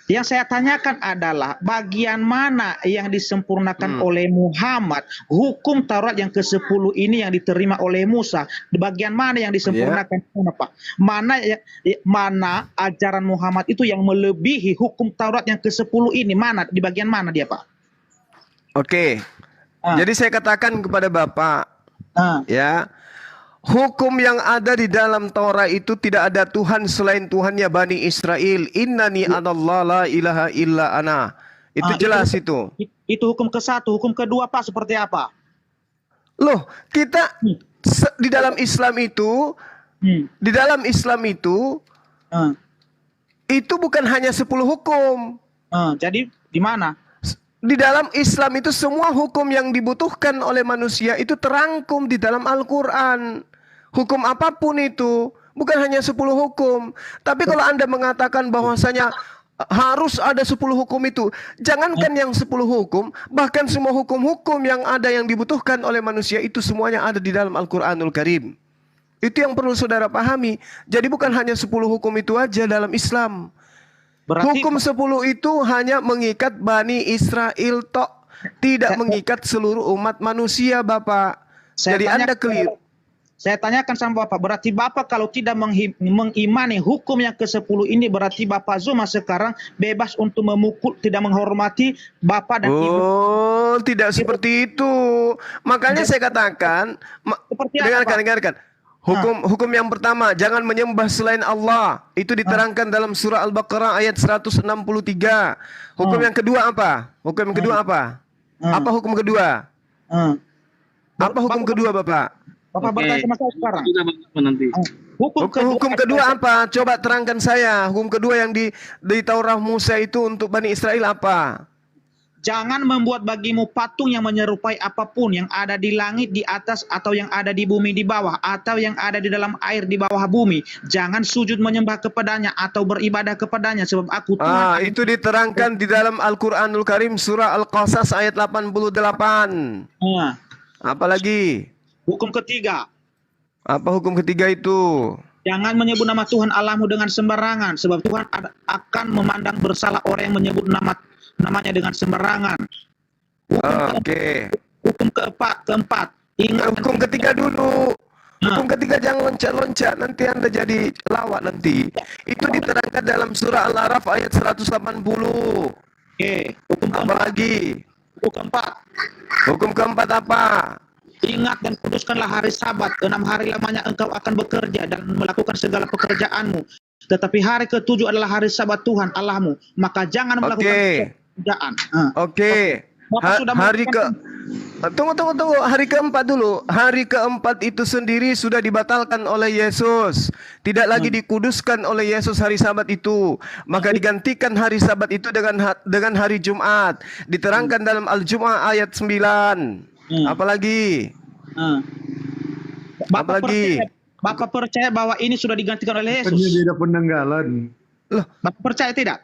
J: yang saya tanyakan adalah bagian mana yang disempurnakan oleh Muhammad? Hukum Taurat yang ke-10 ini yang diterima oleh Musa. Di bagian mana yang disempurnakan? Pak? Mana ajaran Muhammad itu yang melebihi hukum Taurat yang ke-10 ini? Mana? Di bagian mana dia, Pak?
D: Oke. Jadi saya katakan kepada Bapak, ya, hukum yang ada di dalam Taurat itu tidak ada Tuhan selain Tuhannya Bani Israel. Innani anallah la ilaha illa ana. Itu jelas itu.
J: Itu hukum ke-1. Hukum kedua, Pak, seperti apa?
D: Loh, kita di dalam Islam itu, itu bukan hanya 10 hukum.
J: Jadi di mana?
D: Di dalam Islam itu semua hukum yang dibutuhkan oleh manusia itu terangkum di dalam Al-Quran. Hukum apapun itu, bukan hanya 10 hukum. Tapi kalau Anda mengatakan bahwasanya harus ada 10 hukum itu, jangankan yang 10 hukum, bahkan semua hukum-hukum yang ada yang dibutuhkan oleh manusia itu semuanya ada di dalam Al-Quranul Karim. Itu yang perlu saudara pahami. Jadi bukan hanya 10 hukum itu aja dalam Islam.
J: Berarti,
D: hukum 10 itu hanya mengikat Bani Israel tok, tidak mengikat seluruh umat manusia, Bapak. Jadi Anda keliru.
J: Saya tanyakan sama Bapak, berarti Bapak kalau tidak mengimani hukum yang ke-10 ini, berarti Bapak Zuma sekarang bebas untuk memukul, tidak menghormati Bapak dan Ibu.
D: Oh, tidak seperti itu. Makanya saya katakan, dengarkan. Hukum yang pertama, jangan menyembah selain Allah. Itu diterangkan dalam surah Al-Baqarah ayat 163. Hukum yang kedua apa? Hukum yang kedua apa? Apa hukum kedua? Apa hukum kedua, Bapak?
J: Bapak bertanya sama saya sekarang.
D: Hukum kedua apa? Coba terangkan saya. Hukum kedua yang di Taurat Musa itu untuk Bani Israel apa?
J: Jangan membuat bagimu patung yang menyerupai apapun yang ada di langit di atas atau yang ada di bumi di bawah atau yang ada di dalam air di bawah bumi. Jangan sujud menyembah kepadanya atau beribadah kepadanya sebab aku Tuhan.
D: Itu diterangkan di dalam Al-Quranul Karim surah Al-Qasas ayat 88. Apalagi?
J: Hukum ketiga.
D: Apa hukum ketiga itu?
J: Jangan menyebut nama Tuhan Allahmu dengan sembarangan sebab Tuhan akan memandang bersalah orang yang menyebut namanya dengan sembarangan. Hukum keempat. Ingat
D: hukum ketiga dulu. Hukum ketiga jangan loncat-loncat, nanti Anda jadi lawak nanti. Itu diterangkan dalam surah Al-Araf ayat 180.
J: Hukum
D: apa lagi? Hukum keempat apa?
J: Ingat dan kuduskanlah hari Sabat, 6 hari lamanya engkau akan bekerja dan melakukan segala pekerjaanmu. Tetapi hari ke-7 adalah hari Sabat Tuhan Allahmu. Maka jangan melakukan pekerjaan.
D: Tunggu. Hari keempat dulu. Hari keempat itu sendiri sudah dibatalkan oleh Yesus. Tidak lagi dikuduskan oleh Yesus hari Sabat itu. Maka digantikan hari Sabat itu dengan hari Jumat. Diterangkan dalam Al-Jum'ah ayat 9. Apalagi?
J: Bapak percaya bahwa ini sudah digantikan oleh Yesus?
S: Tidak penanggalan.
J: Loh, Bapak percaya tidak?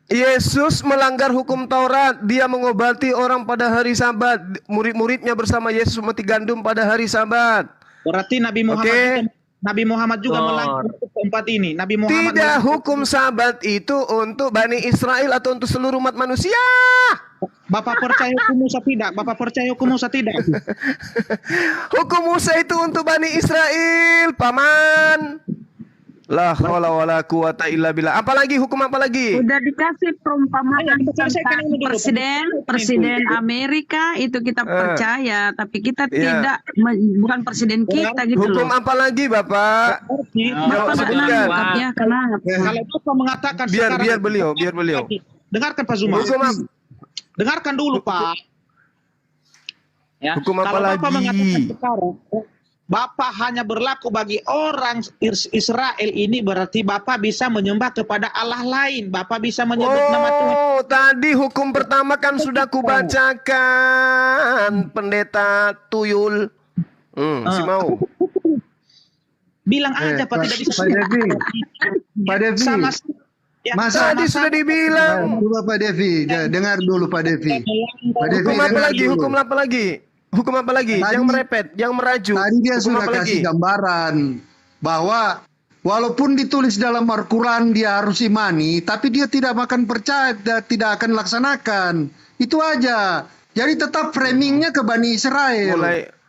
D: Yesus melanggar hukum Taurat. Dia mengobati orang pada hari Sabat. Murid-muridnya bersama Yesus mati gandum pada hari Sabat.
J: Berarti Nabi Muhammad juga melanggar hukum keempat ini. Nabi Muhammad
D: tidak, hukum Sabat itu untuk Bani Israel atau untuk seluruh umat manusia.
J: Bapak percaya hukum Musa tidak? Bapak percaya hukum Musa tidak?
D: Hukum Musa itu untuk Bani Israel, Paman. La haula wala quwata illa billah. Apalagi hukum apa lagi?
I: Udah dikasih perumpamaan tentang presiden Amerika itu kita percaya, tapi kita tidak bukan presiden kita gitu loh.
D: Hukum apa lagi, Bapak?
J: Bapak
D: sebutkan.
I: Ya, kenapa?
J: Kalau Bapak mengatakan
D: biar beliau.
J: Dengarkan Pak Zuma. Dengarkan dulu, Pak. Ya,
D: hukum apa
J: kalau
D: lagi?
J: Bapak mengatakan sekarang Bapak hanya berlaku bagi orang Israel ini, berarti Bapak bisa menyembah kepada Allah lain. Bapak bisa menyebut nama Tuhan.
D: Oh, tadi hukum pertama kan sudah kubacakan, Pendeta Tuyul. Si mau.
J: Bilang aja Pak, tidak bisa.
S: Pak Devi.
D: Masa tadi sudah dibilang.
S: Coba Pak Devi, dengar dulu Pak Devi.
D: Hukum apa lagi? Hukum apa lagi? Tadi, yang merepet, yang meraju.
S: Tadi dia sudah kasih gambaran bahwa walaupun ditulis dalam Al-Quran dia harus imani, tapi dia tidak akan percaya, tidak akan laksanakan. Itu aja. Jadi tetap framingnya ke Bani Israel.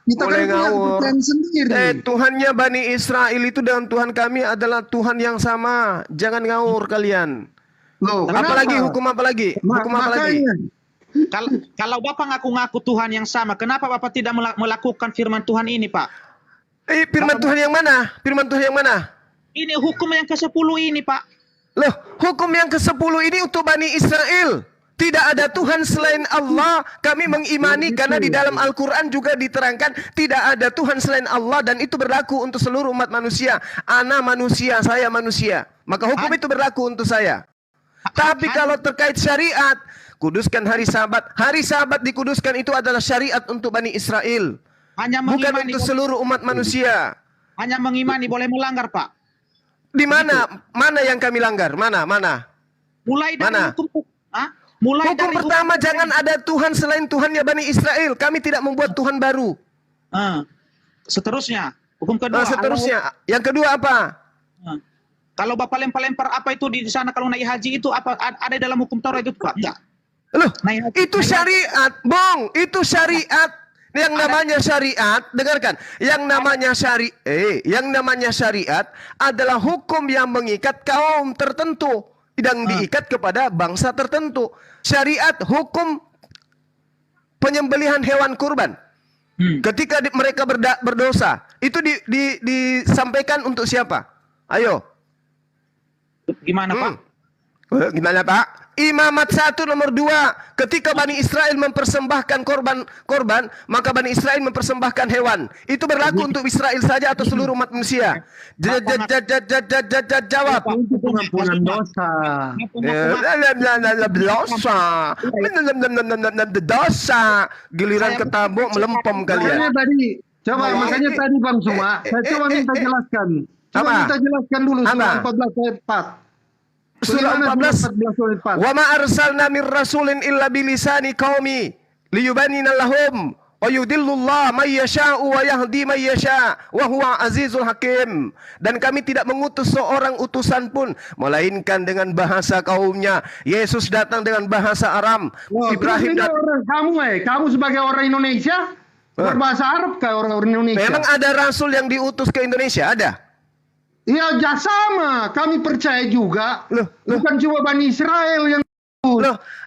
S: Kita
D: mulai
S: kan
D: ngawur.
S: Sendiri.
D: Tuhannya Bani Israel itu dengan Tuhan kami adalah Tuhan yang sama. Jangan ngawur kalian.
S: Loh,
D: apalagi hukum apa lagi? Hukum apa lagi?
J: Kalau Bapak ngaku-ngaku Tuhan yang sama, kenapa Bapak tidak melakukan firman Tuhan ini, Pak?
D: Firman Tuhan yang mana? Firman Tuhan yang mana?
J: Ini hukum yang ke-10 ini, Pak.
D: Loh, hukum yang ke-10 ini untuk Bani Israel. Tidak ada Tuhan selain Allah. Kami mengimani karena di dalam Al-Quran juga diterangkan tidak ada Tuhan selain Allah, dan itu berlaku untuk seluruh umat manusia. Ana manusia, saya manusia. Maka hukum itu berlaku untuk saya. Tapi kalau terkait syariat, kuduskan hari Sabat. Hari Sabat dikuduskan itu adalah syariat untuk Bani Israel. Bukan untuk seluruh umat manusia.
J: Hanya mengimani boleh melanggar, Pak.
D: Di mana? Mana yang kami langgar? Mana?
J: Mulai dari hukum.
D: Hukum pertama, jangan ada Tuhan selain Tuhannya Bani Israel. Kami tidak membuat Tuhan baru.
J: Seterusnya. Hukum kedua.
D: Yang kedua apa?
J: Kalau Bapak lempar-lempar apa itu di sana kalau naik haji itu apa ada dalam hukum Taurat itu, Pak? Enggak.
D: Loh, itu syariat, Bong. Itu syariat. Yang namanya syariat, dengarkan. Yang namanya syariat adalah hukum yang mengikat kaum tertentu dan diikat kepada bangsa tertentu. Syariat hukum penyembelihan hewan kurban. Ketika mereka berdosa, itu disampaikan untuk siapa? Ayo.
J: Gimana, Pak?
D: Gimana, Pak? Imamat 1 nomor 2. Ketika Bani Israel mempersembahkan korban, maka Bani Israel mempersembahkan hewan. Itu berlaku untuk Israel saja atau seluruh umat manusia? Jawab.
S: Pengampunan dosa.
D: Dosa. Giliran ketabuk melempem kalian.
S: Makanya tadi Bang Suma, saya coba minta jelaskan. Kita jelaskan dulu surah 14 ayat 4.
D: Surah 14. Wa ma arsalna mir rasulin illa bilisani qaumi liyubayyina lahum wa yudillullah may yasha'u wa yahdi may yasha' wa huwa azizul hakim. Dan kami tidak mengutus seorang utusan pun melainkan dengan bahasa kaumnya. Yesus datang dengan bahasa Aram. Ibrahim datang.
S: Kamu sebagai orang Indonesia berbahasa Arab kah orang Indonesia?
D: Memang ada rasul yang diutus ke Indonesia? Ada.
S: Iya, sama. Kami percaya juga. Bukan cuma Bani Israel yang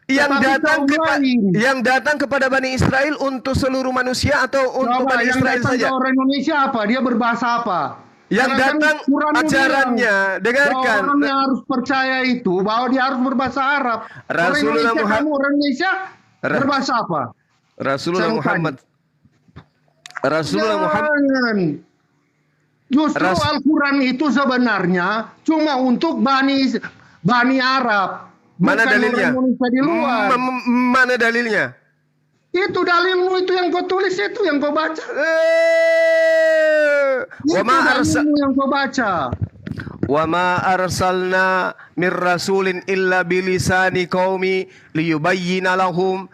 D: yang datang kepada Bani Israel untuk seluruh manusia atau untuk Bani Israel saja?
S: Orang Indonesia apa? Dia berbahasa apa?
D: Yang datang ajarannya, dengarkan.
S: Orang yang harus percaya itu bahwa dia harus berbahasa Arab. Orang Indonesia berbahasa apa?
D: Rasulullah
S: Saya mau
D: Muhammad. Rasulullah Muhammad.
S: Jangan. Justru Al-Quran itu sebenarnya cuma untuk Bani Arab.
D: Mana
S: bukan
D: dalilnya?
S: orang Indonesia di luar.
D: Mana dalilnya?
S: Itu dalilmu itu yang kau tulis itu yang kau baca.
D: Wa ma
S: dalilmu yang kau baca.
D: Wa ma arsalna mir rasulin illa bilisani qaumi liyubayyina lahum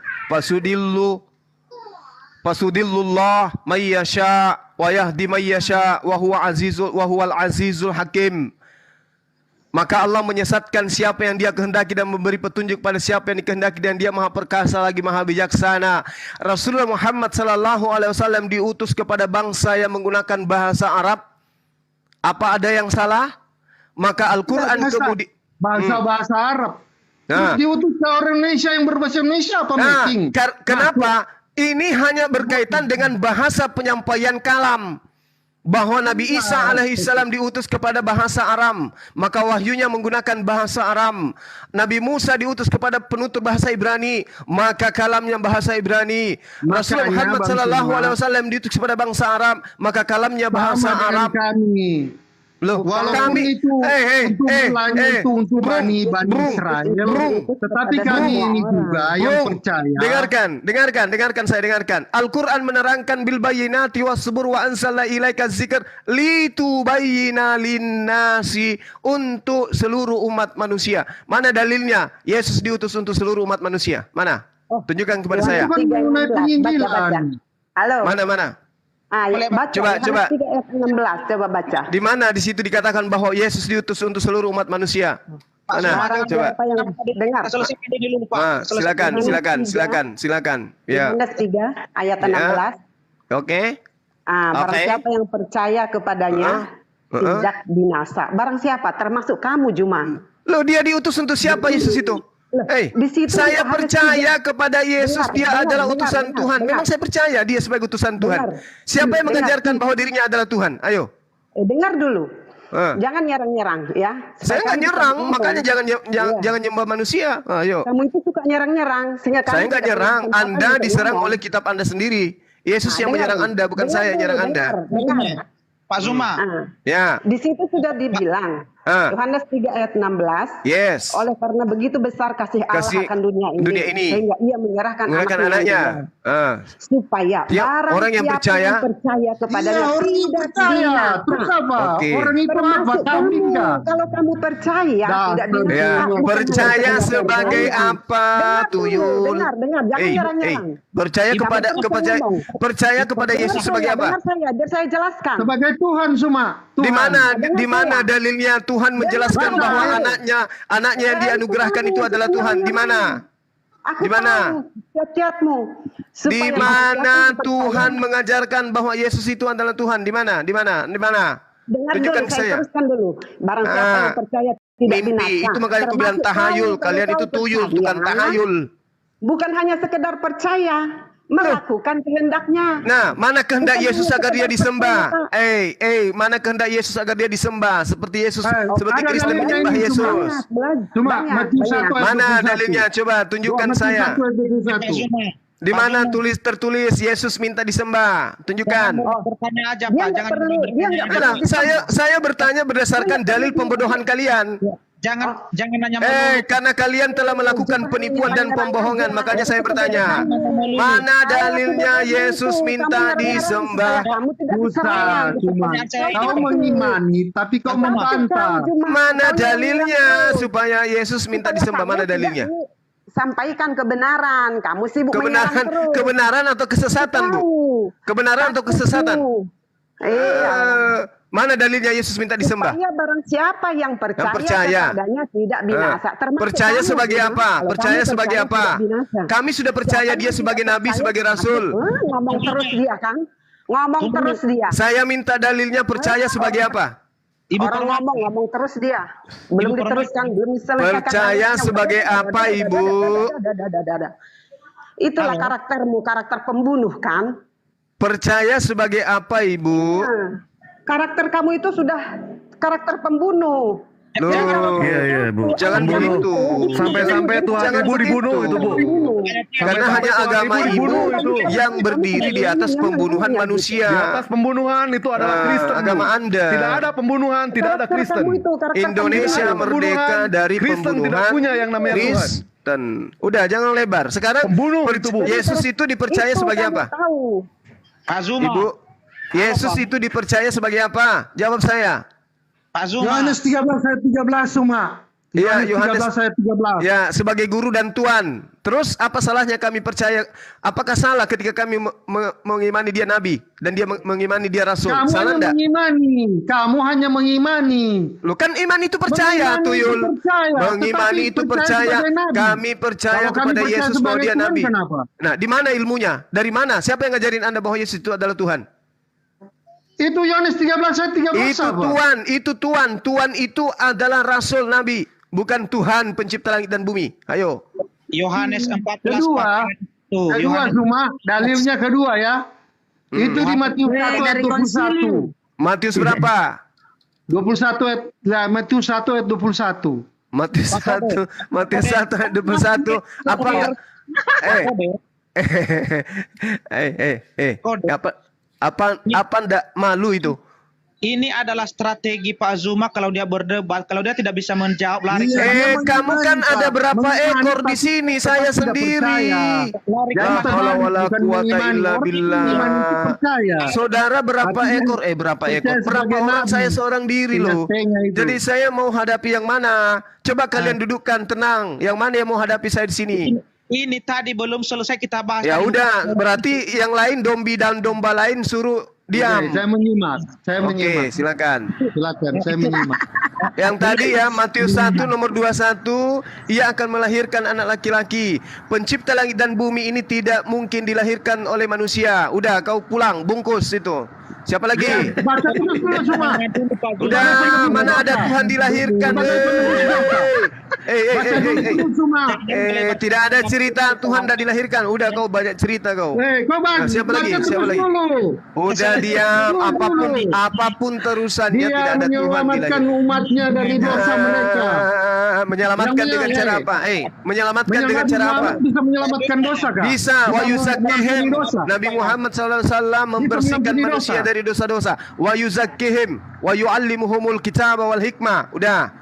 D: fasudillullah may yasha wa yahdi may yasha wa huwal azizul hakim. Maka Allah menyesatkan siapa yang Dia kehendaki dan memberi petunjuk pada siapa yang dikehendaki, dan Dia Maha Perkasa lagi Maha Bijaksana. Rasulullah Muhammad sallallahu alaihi wasallam diutus kepada bangsa yang menggunakan bahasa Arab. Apa ada yang salah? Maka Al-Quran kemudian
S: bahasa Arab.
D: Nah.
S: Terus diutus ke orang Indonesia yang berbahasa Indonesia apa meeting?
D: Kenapa? Ini hanya berkaitan dengan bahasa penyampaian kalam. Bahwa Nabi Isa alaihissalam diutus kepada bahasa Aram, maka wahyunya menggunakan bahasa Aram. Nabi Musa diutus kepada penutur bahasa Ibrani, maka kalamnya bahasa Ibrani. Rasulullah Muhammad sallallahu alaihi wasallam diutus kepada bangsa Arab, maka kalamnya bahasa Arab. Loh,
S: Walaupun
D: kami
S: itu untuk Bani Israel, tetapi kami ini juga yang percaya.
D: Dengarkan saya. Al-Quran menerangkan bil bayyinati was-zubur wa anzalna ilaika dzikr litubayyina linnasi, untuk seluruh umat manusia. Mana dalilnya Yesus diutus untuk seluruh umat manusia? Mana? Tunjukkan kepada saya.
Q: Halo.
D: Mana?
Q: Baca,
D: coba.
Q: 3:16, coba baca.
D: Di mana di situ dikatakan bahwa Yesus diutus untuk seluruh umat manusia? Mana? Coba.
Q: Dengar.
D: Silakan. Ya.
Q: Yohanes 3 ayat 16.
D: Oke.
Q: Barang siapa yang percaya kepadanya tidak binasa. Barang siapa? Termasuk kamu, Juma.
D: Loh, dia diutus untuk siapa Yesus itu? Saya percaya kepada Yesus, Dia adalah utusan Tuhan. Memang saya percaya Dia sebagai utusan Tuhan. Siapa yang mengajarkan bahwa dirinya adalah Tuhan? Ayo.
Q: Dengar dulu. Jangan nyerang-nyerang ya.
D: Saya nggak nyerang, makanya jangan nyembah manusia. Ayo.
Q: Kamu itu suka nyerang-nyerang.
D: Saya nggak nyerang. Anda diserang oleh kitab Anda sendiri. Yesus yang menyerang Anda, bukan saya yang nyerang Anda.
J: Pak Zuma.
D: Ya.
Q: Di situ sudah dibilang. Yohanes 3 ayat 16.
D: Yes.
Q: Oleh karena begitu besar kasih Allah akan dunia ini. Sehingga Ia menyerahkan anaknya. Supaya
D: orang yang percaya
Q: kepadanya tidak binasa.
S: Terus apa? Orang itu apa?
Q: Kalau kamu percaya tidak binasa.
D: Percaya sebagai apa, Tuyul?
Q: Dengar, jangan nyerang-nyerang.
D: Percaya kepada Yesus sebagai apa?
Q: Biar saya jelaskan.
S: Sebagai Tuhan semua.
D: Di mana dalilnya Tuhan menjelaskan bahwa anaknya yang dianugerahkan itu adalah Tuhan? Di mana? Di mana? Di mana Tuhan mengajarkan bahwa Yesus itu adalah Tuhan? Di mana? Tunjukkan ke saya.
Q: Teruskan dulu. Barang siapa yang percaya tidak binasa.
D: Mimpi, itu makanya aku bilang tahayul. Kalian itu tuyul, bukan tahayul.
Q: Bukan hanya sekedar percaya, melakukan kehendaknya.
D: Nah, mana kehendak Yesus agar Dia disembah? Mana kehendak Yesus agar Dia disembah? Seperti Kristen menyembah Yesus. Mana dalilnya? Coba tunjukkan saya. Di mana tertulis Yesus minta disembah? Tunjukkan.
J: Bertanya aja Pak, jangan
D: saya bertanya berdasarkan dalil pembodohan kalian.
J: Jangan nanya
D: karena kalian telah melakukan penipuan dan pembohongan, makanya saya bertanya, mana dalilnya Yesus minta disembah?
S: Kau mengimani, tapi kau membantah.
D: Mana dalilnya supaya Yesus minta disembah? Mana dalilnya?
Q: Sampaikan kebenaran. Kamu sibuk menyerang terus.
D: Kebenaran atau kesesatan, Bu? Kebenaran atau kesesatan? Mana dalilnya Yesus minta disembah?
Q: Supaya barang siapa yang percaya kepadanya tidak binasa.
D: Percaya sebagai apa? Percaya sebagai apa? Kami sudah percaya Dia sebagai Nabi, sebagai Rasul.
Q: Ngomong terus dia kan? Ngomong terus dia.
D: Saya minta dalilnya percaya sebagai apa?
Q: Orang ngomong terus dia. Belum diteruskan, belum diselesaikan.
D: Percaya sebagai apa, Ibu?
Q: Itulah karaktermu, karakter pembunuh kan?
D: Percaya sebagai apa, Ibu?
Q: Karakter kamu itu sudah karakter pembunuh.
N: Iya, Bu.
D: Jangan begitu.
N: Sampai-sampai Tuhan Ibu dibunuh itu, Bu.
D: Karena hanya agama ibu yang berdiri di atas pembunuhan manusia.
U: Di atas pembunuhan itu adalah Kristen.
D: Agama Anda.
U: Tidak ada pembunuhan, tidak ada Kristen.
D: Indonesia merdeka dari
U: Kristen tidak
D: pembunuhan
U: punya yang namanya Tuhan.
D: Kristen. Udah, jangan lebar. Sekarang Yesus itu dipercaya sebagai apa? Ibu, Yesus itu dipercaya sebagai apa? Jawab saya.
S: Yohanes 13 ayat 13 Suma.
D: Iya,
S: Yohanes 13 ayat 13.
D: Ya, sebagai guru dan tuan. Terus apa salahnya kami percaya? Apakah salah ketika kami mengimani dia nabi dan dia mengimani dia rasul?
S: Kamu
D: Salah
S: hanya
D: enggak?
S: Kamu hanya mengimani.
D: Lu kan iman itu percaya, Tuyul. Mengimani itu percaya. Kami percaya kepada Yesus bahwa dia nabi. Nah, di mana ilmunya? Dari mana? Siapa yang ngajarin Anda bahwa Yesus itu adalah Tuhan?
S: Itu Yohanes 13 ayat 13
D: Itu
S: apa?
D: Tuhan, itu Tuhan. Tuhan itu adalah rasul nabi, bukan Tuhan pencipta langit dan bumi. Ayo.
J: Yohanes 14.
S: Kedua Suma, dalilnya kedua ya. Itu di Matius 1 ayat 21.
D: Matius berapa?
S: 21 ayat, Matius 1 ayat 21.
D: Matius 1 ayat 21. Apa? Apa ndak malu itu?
J: Ini adalah strategi Pak Zuma kalau dia berdebat, kalau dia tidak bisa menjawab lari.
D: Kamu kan ada berapa ekor di sini? Saya sendiri. Saudara berapa ekor? Berapa ekor? Berapa orang? Saya seorang diri loh. Jadi saya mau hadapi yang mana? Coba kalian dudukkan tenang. Yang mana yang mau hadapi saya di sini?
J: Ini tadi belum selesai kita bahas.
D: Ya udah, berarti yang lain dombi dan domba lain suruh diam.
S: Saya menyimak.
D: Oke, silakan.
S: Saya menyimak.
D: Yang tadi ya, Matius 1 nomor 21, ia akan melahirkan anak laki-laki. Pencipta langit dan bumi ini tidak mungkin dilahirkan oleh manusia. Udah, kau pulang, bungkus itu. Siapa lagi?
S: Baca terus semua.
D: Udah, mana ada Tuhan dilahirkan? Tidak ada cerita Tuhan dah dilahirkan. Udah, kau banyak cerita kau. Siapa lagi? Udah diam. Apapun terusannya, tidak ada Tuhan
S: menyelamatkan umatnya dari dosa mereka.
D: Menyelamatkan dengan cara apa? Menyelamatkan dengan cara apa?
S: Bisa menyelamatkan dosa kan?
D: Bisa. Wa yuzakkihim. Nabi Muhammad SAW membersihkan manusia dari dosa-dosa. Wa yuzakkihim wa yu'allimuhumul kitaba wal hikmah. Udah.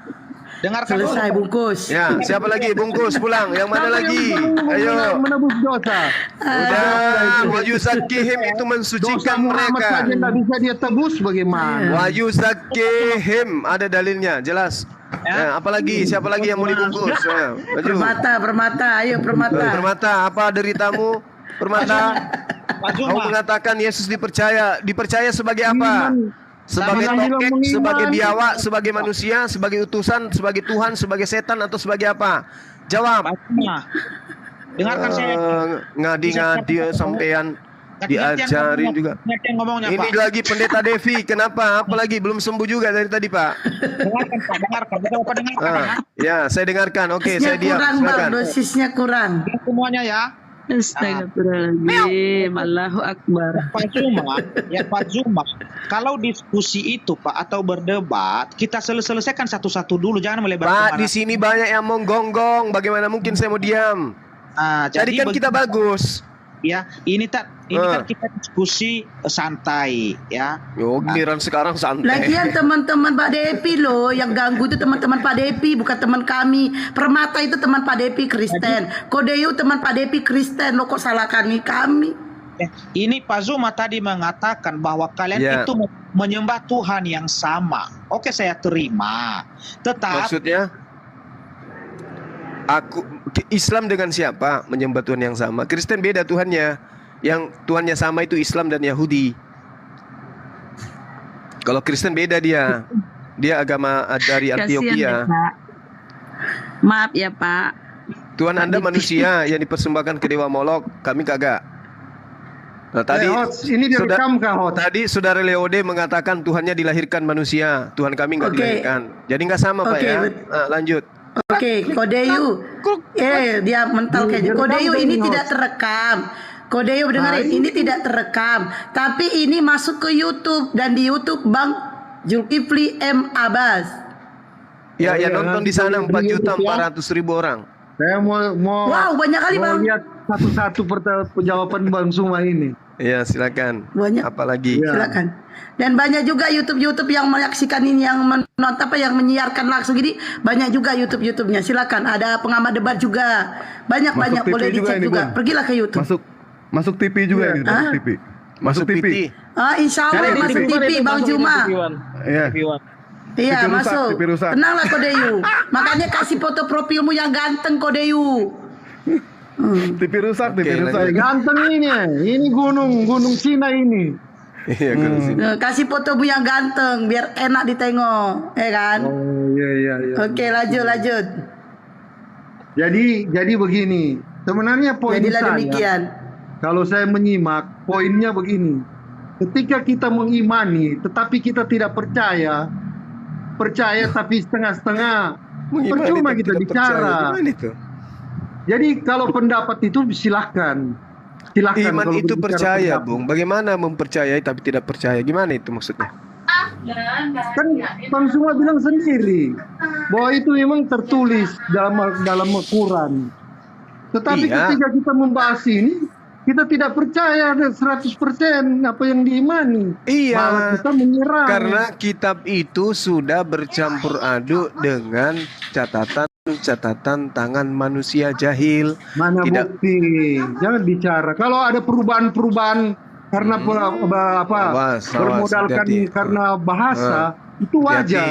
J: Dengarkan
P: selesai bungkus.
D: Ya, siapa lagi? Bungkus pulang. Yang mana lagi? Ayo.
S: Menebus dosa.
D: Udah. Wa yuzakkihim itu mensucikan mereka.
S: Tidak bisa dia tebus bagaimana?
D: Wa yuzakkihim ada dalilnya, jelas. Ya, apalagi? Siapa lagi yang mau dibungkus? Ya,
P: Permata, ayo Permata.
D: Permata, apa deritamu? Permata. Kau mengatakan Yesus dipercaya sebagai apa? Sebagai tokek, sebagai biawak, sebagai manusia, sebagai utusan, sebagai Tuhan, sebagai setan, atau sebagai apa? Jawab.
J: Dengarkan saya.
D: Ngadi-ngadi sampean diajarin juga. Ini lagi Pendeta Devi, kenapa? Apalagi belum sembuh juga dari tadi, Pak.
J: Dengarkan.
D: Ya, saya dengarkan. Oke, saya diam. Silakan.
P: Dosisnya kurang.
J: Semuanya ya.
I: Astagfirullahaladzim, Allahu Akbar.
J: Pak Zuma, kalau diskusi itu Pak atau berdebat, kita selesaikan satu-satu dulu, jangan melebar.
D: Pak, di sini banyak yang menggonggong. Bagaimana mungkin saya mau diam? Jadi kan kita bagus.
J: Ya, ini kan kita diskusi santai ya.
D: Giliran sekarang santai.
P: Lagian teman-teman Pak Depi loh yang ganggu itu teman-teman Pak Depi, bukan teman kami. Permata itu teman Pak Depi Kristen. Kodeu teman Pak Depi Kristen. Lo kok salahkan kami?
J: Ini Pak Zuma tadi mengatakan bahwa kalian itu menyembah Tuhan yang sama. Oke, saya terima. Tetapi
D: maksudnya Islam dengan siapa? Menyembah Tuhan yang sama. Kristen beda Tuhannya. Yang Tuhannya sama itu Islam dan Yahudi. Kalau Kristen beda dia. Dia agama dari Antioquia.
I: Maaf ya Pak.
D: Tuhan Anda manusia yang dipersembahkan ke dewa Molok. Kami kagak. Nah, tadi
S: ini direkam kah?
D: Tadi Saudara Leode mengatakan Tuhannya dilahirkan manusia. Tuhan kami nggak dilahirkan. Jadi nggak sama Pak ya. Lanjut.
P: Oke, Kodeu. Dia mental kayak Kodeu ini tidak terekam. Kodeu dengerin, ini tidak terekam. Tapi ini masuk ke YouTube dan di YouTube Bang Zulkifli M. Abbas.
D: Ya, yang nonton di sana 4.400.000 orang.
S: Saya mau
P: Wow, banyak kali,
S: mau
P: Bang.
S: lihat satu-satu jawaban Bang Suma ini.
D: Iya, silakan.
P: Banyak.
D: Apalagi?
P: Silakan. Dan banyak juga YouTube yang menyaksikan ini, yang yang menyiarkan langsung ini, banyak juga YouTube-nya. Silakan. Ada pengamat debat juga. Banyak
U: TV
P: boleh dicek
U: ini,
P: juga.
U: Bang.
P: Pergilah ke YouTube.
U: Masuk TV juga ini, masuk TV. Masuk TV.
P: Insya Allah masuk TV, Bang Juma.
U: Iya.
P: Iya,
U: TV rusak,
P: masuk.
U: TV rusak.
P: Tenanglah Kodeyu. Makanya kasih foto profilmu yang ganteng, Kodeyu.
U: TV rusak, TV rusak.
S: Ganteng ini gunung Cina ini.
D: Iya, gunung Cina.
P: Kasih fotomu yang ganteng biar enak ditengok, ya kan?
S: Oh iya.
P: Oke, lanjut.
S: Jadi begini, sebenarnya poin
P: Jadilah
S: saya,
P: demikian.
S: kalau saya menyimak, poinnya begini. Ketika kita mengimani, tetapi kita tidak percaya tapi setengah-setengah, percuma kita bicara. Jadi kalau pendapat itu silahkan.
D: Iman
S: kalau
D: itu
S: berbicara
D: percaya,
S: pendapat.
D: Bung. Bagaimana mempercayai tapi tidak percaya? Gimana itu maksudnya?
S: Kan Bang Suma bilang sendiri bahwa itu memang tertulis dalam Al-Quran. Tetapi ketika kita membahas ini, kita tidak percaya 100% apa yang diimani.
D: Iya.
S: Malah kita menyerang.
D: Karena kitab itu sudah bercampur aduk dengan catatan tangan manusia jahil.
S: Mana bukti? Jangan bicara. Kalau ada perubahan karena bermodalkan
D: hati-hati.
S: karena bahasa, itu wajar.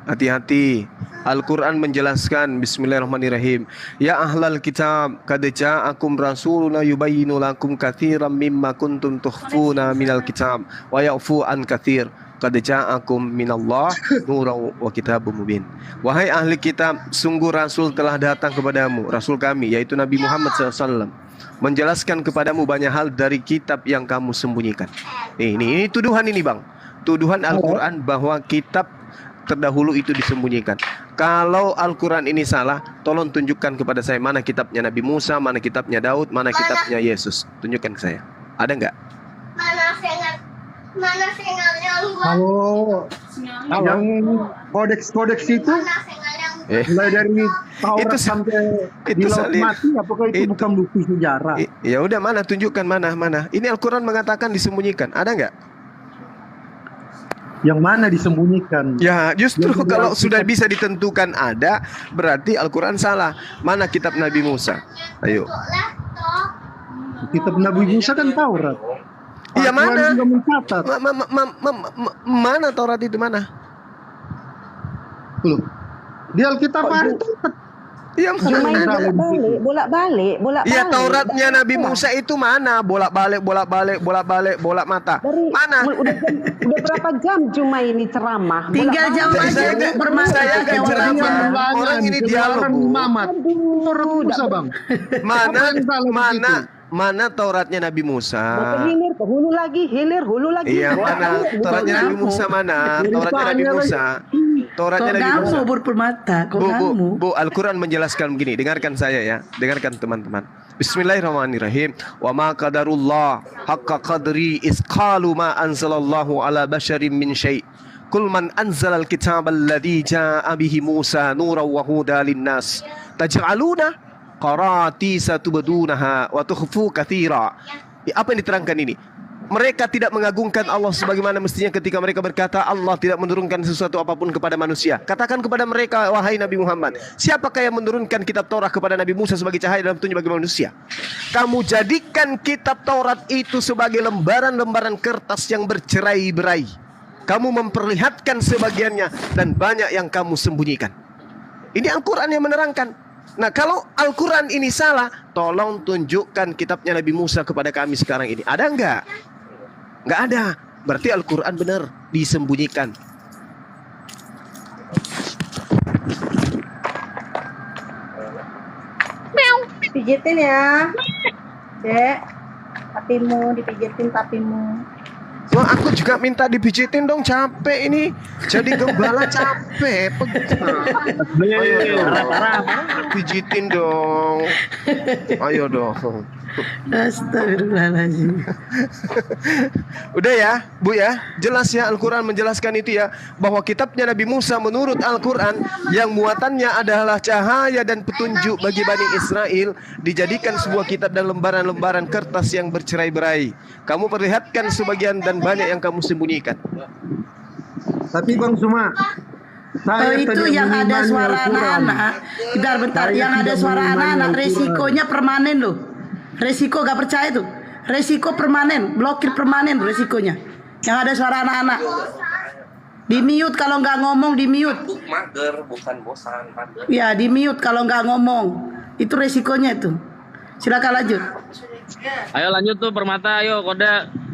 D: Hati-hati. Al-Quran menjelaskan, Bismillahirrahmanirrahim. Ya ahlal kitab, qad ja'akum rasuluna yubayyinu lakum katsiran mimma kuntum tukhfuna minal kitab wa ya'fu an katsir. Qad ja'akum minallah nuran wa kitabun mubin. Wahai ahli kitab, sungguh Rasul telah datang kepadamu, Rasul kami yaitu Nabi Muhammad SAW, menjelaskan kepadamu banyak hal dari kitab yang kamu sembunyikan. Ini tuduhan ini, Bang. Tuduhan Al-Quran bahwa kitab terdahulu itu disembunyikan. Kalau Al-Quran ini salah, tolong tunjukkan kepada saya mana kitabnya Nabi Musa, mana kitabnya Daud, mana kitabnya Yesus. Tunjukkan ke saya. Ada nggak?
S: Kalau yang kodeks itu mulai dari Taurat sampai di laut mati, apakah itu bukan bukti sejarah?
D: Ya udah, mana tunjukkan, mana. Ini Al-Quran mengatakan disembunyikan. Ada nggak?
S: Yang mana disembunyikan?
D: Ya justru kalau sudah bisa ditentukan ada, berarti Al-Quran salah. Mana kitab Nabi Musa? Ayo.
S: Kitab Nabi Musa kan Taurat.
D: Iya, mana?
S: Juga mencatat.
D: Mana Taurat itu, mana?
S: Loh, di Alkitab ada.
D: Iya, mana?
Q: Bolak-balik.
D: Iya, Tauratnya Nabi Musa itu mana? Bolak-balik mata. Mana?
Q: Udah berapa jam cuma ini ceramah?
P: Tinggal jam aja bermata.
D: Saya kan ceramah. Orang ini dialog, Bu.
S: Musa, Bang.
D: Mana Tauratnya Nabi Musa?
Q: Hilir ke hulu lagi.
D: Iya, mana Tauratnya Nabi Musa, mana? Tauratnya Nabi Musa. Tauratnya Nabi Musa.
P: Berpermata.
D: Bu, Al-Quran menjelaskan begini. Dengarkan saya ya. Dengarkan teman-teman. Bismillahirrahmanirrahim. Wa ma qadarullah haqqa qadri is qalu ma anzalallahu ala basharin min syai'. Qul man anzalal kitaba alladhi ja'a bihi Musa nuran wa huda linnas. Taj'aluna qaratisa tubdunaha wa tukhfu katsira. Apa yang diterangkan ini? Mereka tidak mengagungkan Allah sebagaimana mestinya ketika mereka berkata Allah tidak menurunkan sesuatu apapun kepada manusia. Katakan kepada mereka, wahai Nabi Muhammad, siapakah yang menurunkan kitab Taurat kepada Nabi Musa sebagai cahaya dan petunjuk bagi manusia? Kamu jadikan kitab Taurat itu sebagai lembaran-lembaran kertas yang bercerai-berai. Kamu memperlihatkan sebagiannya dan banyak yang kamu sembunyikan. Ini Al-Quran yang menerangkan. Nah, kalau Al-Quran ini salah, tolong tunjukkan kitabnya Nabi Musa kepada kami sekarang ini. Ada enggak? Enggak ada. Berarti Al-Quran benar disembunyikan.
Q: Pijitin ya, Cek. Dipijitin tapimu.
D: Wah, aku juga minta dipijitin dong, capek ini. Jadi gembala capek. Ayo dong. Pijitin dong. Ayo dong.
P: Astagfirullahaladzim.
D: Udah ya, Bu ya, jelas ya Al-Quran menjelaskan itu ya, bahwa kitabnya Nabi Musa menurut Al-Quran yang muatannya adalah cahaya dan petunjuk bagi Bani Israel, dijadikan sebuah kitab dan lembaran-lembaran kertas yang bercerai-berai. Kamu perlihatkan sebagian dan banyak yang kamu sembunyikan.
S: Tapi Bang Suma,
P: itu yang ada suara anak-anak. Bentar, yang ada suara anak-anak resikonya permanen loh. Resiko gak percaya tuh. Resiko permanen, blokir permanen resikonya. Yang ada suara anak-anak. Di mute kalau nggak ngomong, di mute.
G: Mager, bukan bosan, mager.
P: Ya, di mute kalau nggak ngomong. Itu resikonya itu. Silakan lanjut.
C: Ayo lanjut tuh Permata, ayo kode.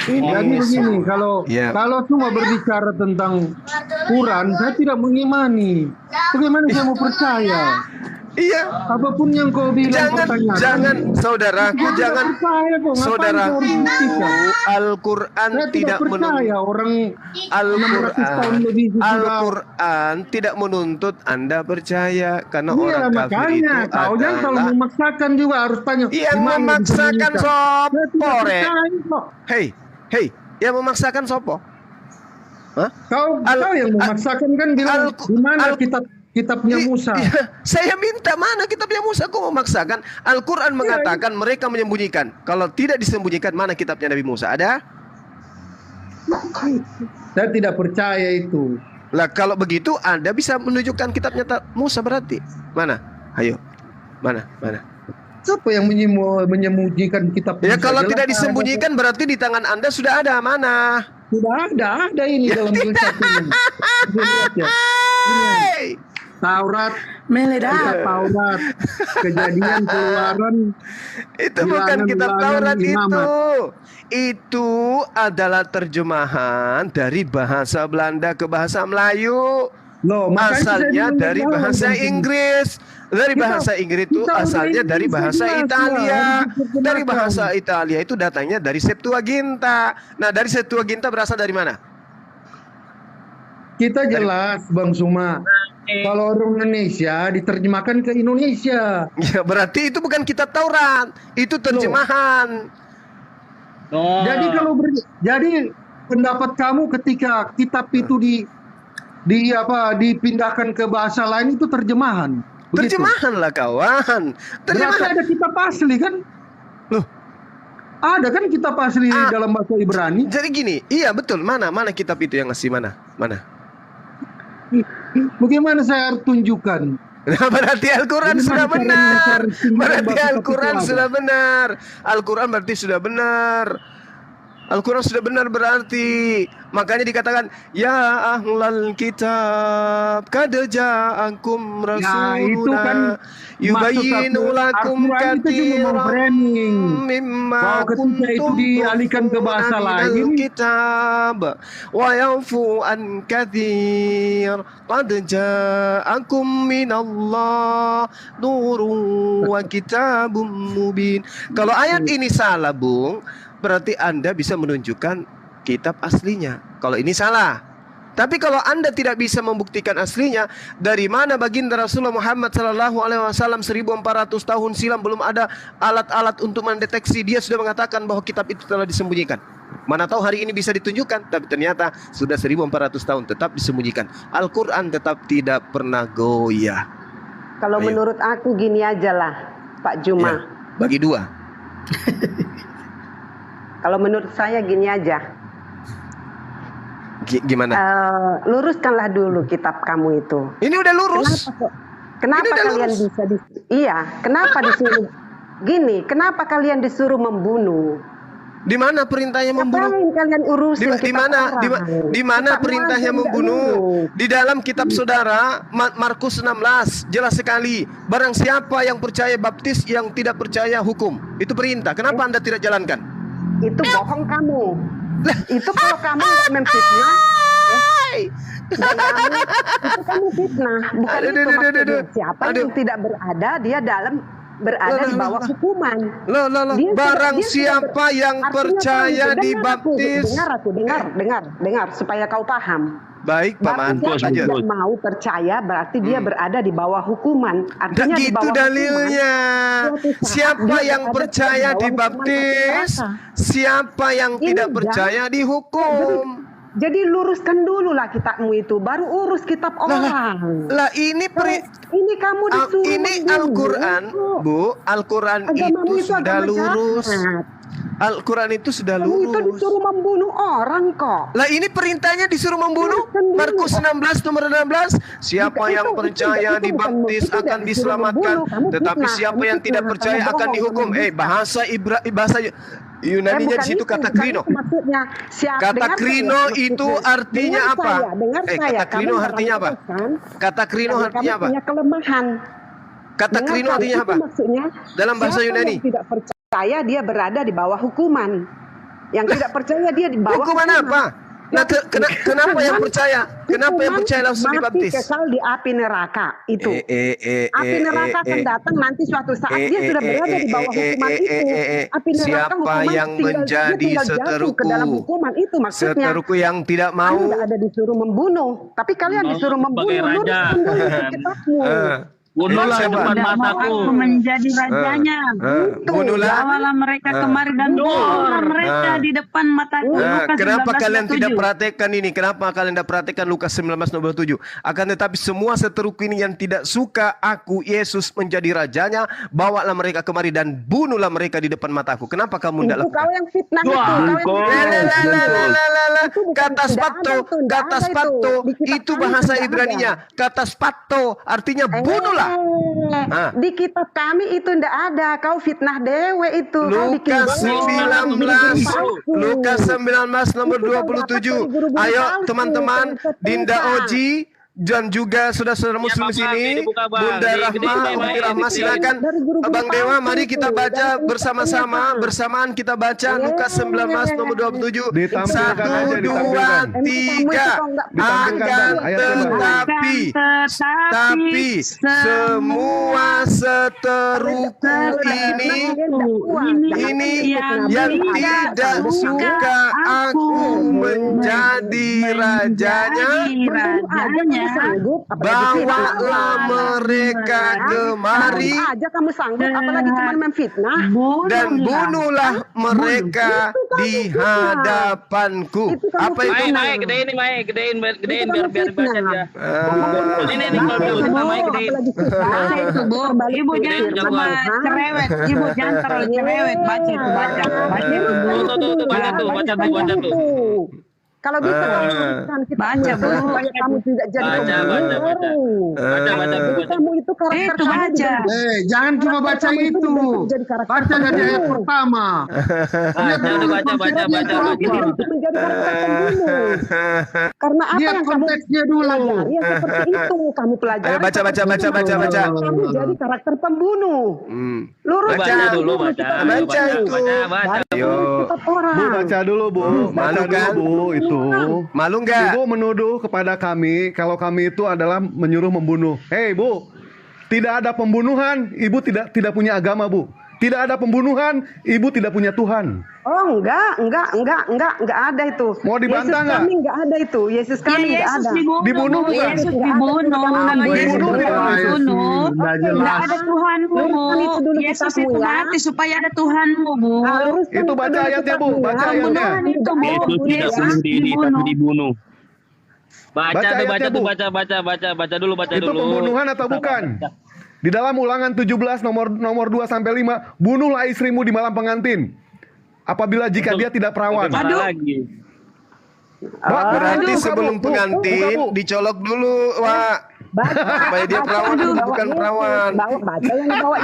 S: Jadi begini, kalau cuma berbicara tentang Quran, saya tidak mengimani. Bagaimana saya mau percaya?
D: Iya.
S: Apapun yang kau bilang,
D: jangan saudaraku, jangan saudaraku. Al-Quran tidak menuntut Al-Quran tidak menuntut Anda percaya karena orang kafir itu
S: kau jangan kalau memaksakan juga harus tanya.
D: Yang memaksakan sopo, Hei, yang memaksakan sopo? Hah?
S: Kau yang memaksakan kan bilang di mana kitabnya Musa.
D: Saya minta mana kitabnya Musa, kok memaksakan? Al-Quran mengatakan mereka menyembunyikan. Kalau tidak disembunyikan, mana kitabnya Nabi Musa? Ada?
S: Saya tidak percaya itu.
D: Lah kalau begitu Anda bisa menunjukkan kitabnya Musa berarti. Mana? Ayo. Mana?
S: Siapa yang menyembunyikan kitab Musa?
D: Ya kalau tidak disembunyikan berarti di tangan Anda sudah ada. Mana?
S: Sudah ada ini dalam kitab ini. Taurat, Taurat, Kejadian, Keluaran.
D: Itu bukan kitab Taurat itu adalah terjemahan dari bahasa Belanda ke bahasa Melayu. Asalnya dari bahasa Inggris. Dari bahasa Inggris itu asalnya dari bahasa Italia. Dari bahasa Italia itu datangnya dari Septuaginta. Nah, dari Septuaginta berasal dari mana?
S: Kita jelas, Bang Suma. Kalau orang Indonesia diterjemahkan ke Indonesia.
D: Ya, berarti itu bukan kitab Taurat, itu terjemahan.
S: Jadi pendapat kamu ketika kitab itu dipindahkan ke bahasa lain itu terjemahan. Begitu?
D: Terjemahan lah kawan.
S: Berarti ada kitab asli kan?
D: Loh.
S: Ada kan kitab asli dalam bahasa Ibrani?
D: Jadi gini, iya betul. Mana kitab itu yang asli mana?
S: Bagaimana saya harus tunjukkan?
D: Nah, berarti Al-Quran sudah benar. Berarti Al-Quran sudah benar. Al-Quran berarti sudah benar. Al-Quran sudah benar berarti. Makanya dikatakan ya ahlal kitab qad ja'akum rasuluna yubayyinu lakum katsiran mimma kuntum itu dialihkan ke bahasa lain kitab wa yafu an katsir qad ja'akum minallah nurun wa kitabum mubin. Kalau ayat ini salah, Bung, berarti Anda bisa menunjukkan kitab aslinya. Kalau ini salah. Tapi kalau Anda tidak bisa membuktikan aslinya, dari mana baginda Rasulullah Muhammad SAW 1400 tahun silam belum ada alat-alat untuk mendeteksi, dia sudah mengatakan bahwa kitab itu telah disembunyikan. Mana tahu hari ini bisa ditunjukkan, tapi ternyata sudah 1400 tahun tetap disembunyikan. Al-Quran tetap tidak pernah goyah.
Q: Kalau menurut aku gini aja lah, Pak Juma.
D: Ya, bagi dua.
Q: Kalau menurut saya gini aja.
D: Gimana?
Q: Luruskanlah dulu kitab kamu itu.
D: Ini udah lurus.
Q: Kenapa kalian lurus? Bisa kenapa disuruh gini? Kenapa kalian disuruh membunuh?
D: Di mana perintahnya membunuh?
Q: Ngapain kalian urusin
D: di mana perintahnya membunuh? Di dalam kitab saudara Markus 16 jelas sekali. Barang siapa yang percaya baptis, yang tidak percaya hukum. Itu perintah. Kenapa Anda tidak jalankan?
Q: Itu bohong kamu. Itu kalau kamu nggak memfitnah, itu kamu fitnah. Bukan itu maksudnya. Siapa yang tidak berada, dia berada di bawah hukuman.
D: Barang siapa yang percaya dibaptis.
Q: Dengar supaya kau paham.
D: Baik, Paman.
Q: Barang siapa
D: Lanjut.
Q: tidak mau percaya berarti dia berada di bawah hukuman. Artinya di
D: gitu
Q: bawah
D: dalilnya.
Q: hukuman, suatu saat
D: Siapa
Q: dia
D: yang
Q: berada
D: percaya
Q: di bawah hukuman api
D: dibaptis,
Q: neraka.
D: siapa yang
Q: Ini
D: tidak
Q: jangan-
D: percaya dihukum.
Q: Jadi luruskan dulu lah kitabmu itu, baru urus kitab orang.
D: Lah ini
Q: Ini kamu disuruh
D: ini
Q: membunuh.
D: Al-Qur'an, Bu. Al-Qur'an
Q: Agamamu
D: itu sudah
Q: agama
D: lurus.
Q: jahat.
D: Al-Qur'an itu sudah
Q: Kamu itu
D: lurus.
Q: disuruh membunuh orang kok.
D: Lah ini perintahnya disuruh membunuh. Markus 16 nomor 16. Siapa yang percaya dibaptis akan diselamatkan, tetapi siapa yang tidak percaya akan dihukum. Bahasa Yunaninya di situ kata krino.
Q: Maksudnya
D: Kata
Q: dengar
D: krino
Q: saya,
D: itu
Q: maksudnya.
D: artinya
Q: Dengar
D: apa?
Q: saya, dengar saya.
D: Kata
Q: Kamu
D: krino artinya apa?
Q: merasakan
D: Kata krino
Q: karena
D: artinya
Q: kamu
D: apa?
Q: punya kelemahan.
D: Kata
Q: Dengar
D: krino
Q: saya,
D: artinya
Q: itu
D: apa?
Q: Maksudnya
D: Dalam bahasa
Q: siapa
D: Yunani.
Q: yang tidak percaya dia berada di bawah hukuman. Yang tidak percaya dia di bawah
D: Hukuman apa? Nah, kenapa yang percaya? Kenapa yang percaya langsung dibaptis?
Q: Mati kekal di api neraka itu. Api neraka akan datang nanti suatu saat dia sudah berada di bawah hukuman itu. Api neraka
D: Siapa
Q: hukuman
D: yang
Q: dia
D: menjadi
Q: tinggal jatuh
D: seteruku?
Q: ke dalam hukuman itu maksudnya.
D: Seteruku yang tidak mau.
Q: Anda ada disuruh membunuh, tapi kalian
C: Mau
Q: disuruh
C: sebagai
Q: membunuh.
C: raja.
Q: Luruskan dulu kitabmu.
C: Bunuhlah di depan
H: Tidak mau
C: mataku.
H: aku menjadi rajanya.
D: Bunuhlah.
H: Bawalah mereka kemari dan bunuhlah mereka di depan mataku. Lukas
D: Kenapa
H: 19
D: kalian tidak
H: 27.
D: perhatikan ini? Kenapa kalian tidak perhatikan Lukas 19:27? Akan tetapi semua seteruku ini yang tidak suka aku Yesus menjadi rajanya, bawalah mereka kemari dan bunuhlah mereka di depan mataku. Kenapa kamu tidak
Q: Itu
D: lakukan?
Q: kau yang fitnah itu. Kau yang fitnah.
D: Kata spato, kata spato itu bahasa Ibraninya. Kata spato artinya bunuhlah.
Q: Di kitab kami itu ndak ada. Kau fitnah dewe itu. Kau bikin
D: Lukas
Q: bangun.
D: 19 Lukas 19 nomor 27. Ayo teman-teman, Dinda Oji dan juga saudara-saudara muslim di sini, Bunda Rahma, Umi Rahma, silakan. Bang Dewa, mari kita baca bersama-sama, bersamaan kita baca Lukas 19 nomor 27.
U: Ditampilkan
D: 1,
U: aja,
D: 2,
U: ditampilkan.
D: 3.
U: Ditampilkan,
D: Akan
U: ayat berapa?
D: tetapi semua seteruku ini yang tidak suka aku menjadi rajanya, bawalah mereka kemari
Q: aja kamu sanggup, apalagi cuma memfitnah.
D: dan bunuhlah mereka di hadapanku. Apa itu?
C: Maik, gedein biar baca dia. Ini kalau maik gedein.
H: Baca itu, Bu. Ibu jangan sama cerewet. Ibu jangan terlalu cerewet. Baca itu, baca. Baca itu, Bu.
C: Baca tuh.
Q: Kalau bisa kamu kita
H: Baca, Bu.
Q: supaya kamu tidak jadi
C: Baca.
Q: Jadi kamu itu karakter
H: Itu
Q: kamu
H: baca.
S: Jangan cuma baca itu. Baca dari ayat pertama.
C: Baca.
Q: menjadi karakter pembunuh. Karena apa
S: Lihat
Q: yang kamu
S: konteksnya dulu.
Q: pelajari yang seperti itu kamu pelajari.
D: Ayo baca.
Q: Kamu jadi karakter pembunuh. Lurus
C: Baca dulu, baca.
D: Ayo.
U: Bu, baca dulu, Bu.
D: Malu kan?
U: Bu, itu.
D: Malu nggak?
U: Ibu menuduh kepada kami kalau kami itu adalah menyuruh membunuh. Hei, Bu. Tidak ada pembunuhan, Ibu tidak punya agama, Bu. Tidak ada pembunuhan, Ibu tidak punya Tuhan.
Q: Oh, enggak ada itu.
U: Mau dibantah
Q: Yesus
U: nggak?
Q: kami enggak ada itu. Yesus kami enggak
H: Yesus
Q: ada.
U: Dibunuh
H: Bu.
U: bukan?
H: Yesus dibunuh. Kalau Yesus dibunuh, tidak ada Tuhanmu, Bu. Yesus itu mati supaya ada Tuhanmu, Bu.
U: Itu baca ayatnya, Bu. Baca ayatnya.
H: Pembunuhan itu, Bu.
T: Yesus tidak bunuh diri, tapi dibunuh.
C: Baca dulu.
U: Itu pembunuhan atau bukan? Di dalam Ulangan 17 nomor 2 sampai 5, bunuhlah istrimu di malam pengantin. Apabila jika dia tidak perawan.
D: Berarti sebelum pengantin dicolok dulu, Wak. Supaya dia perawan atau bukan perawan.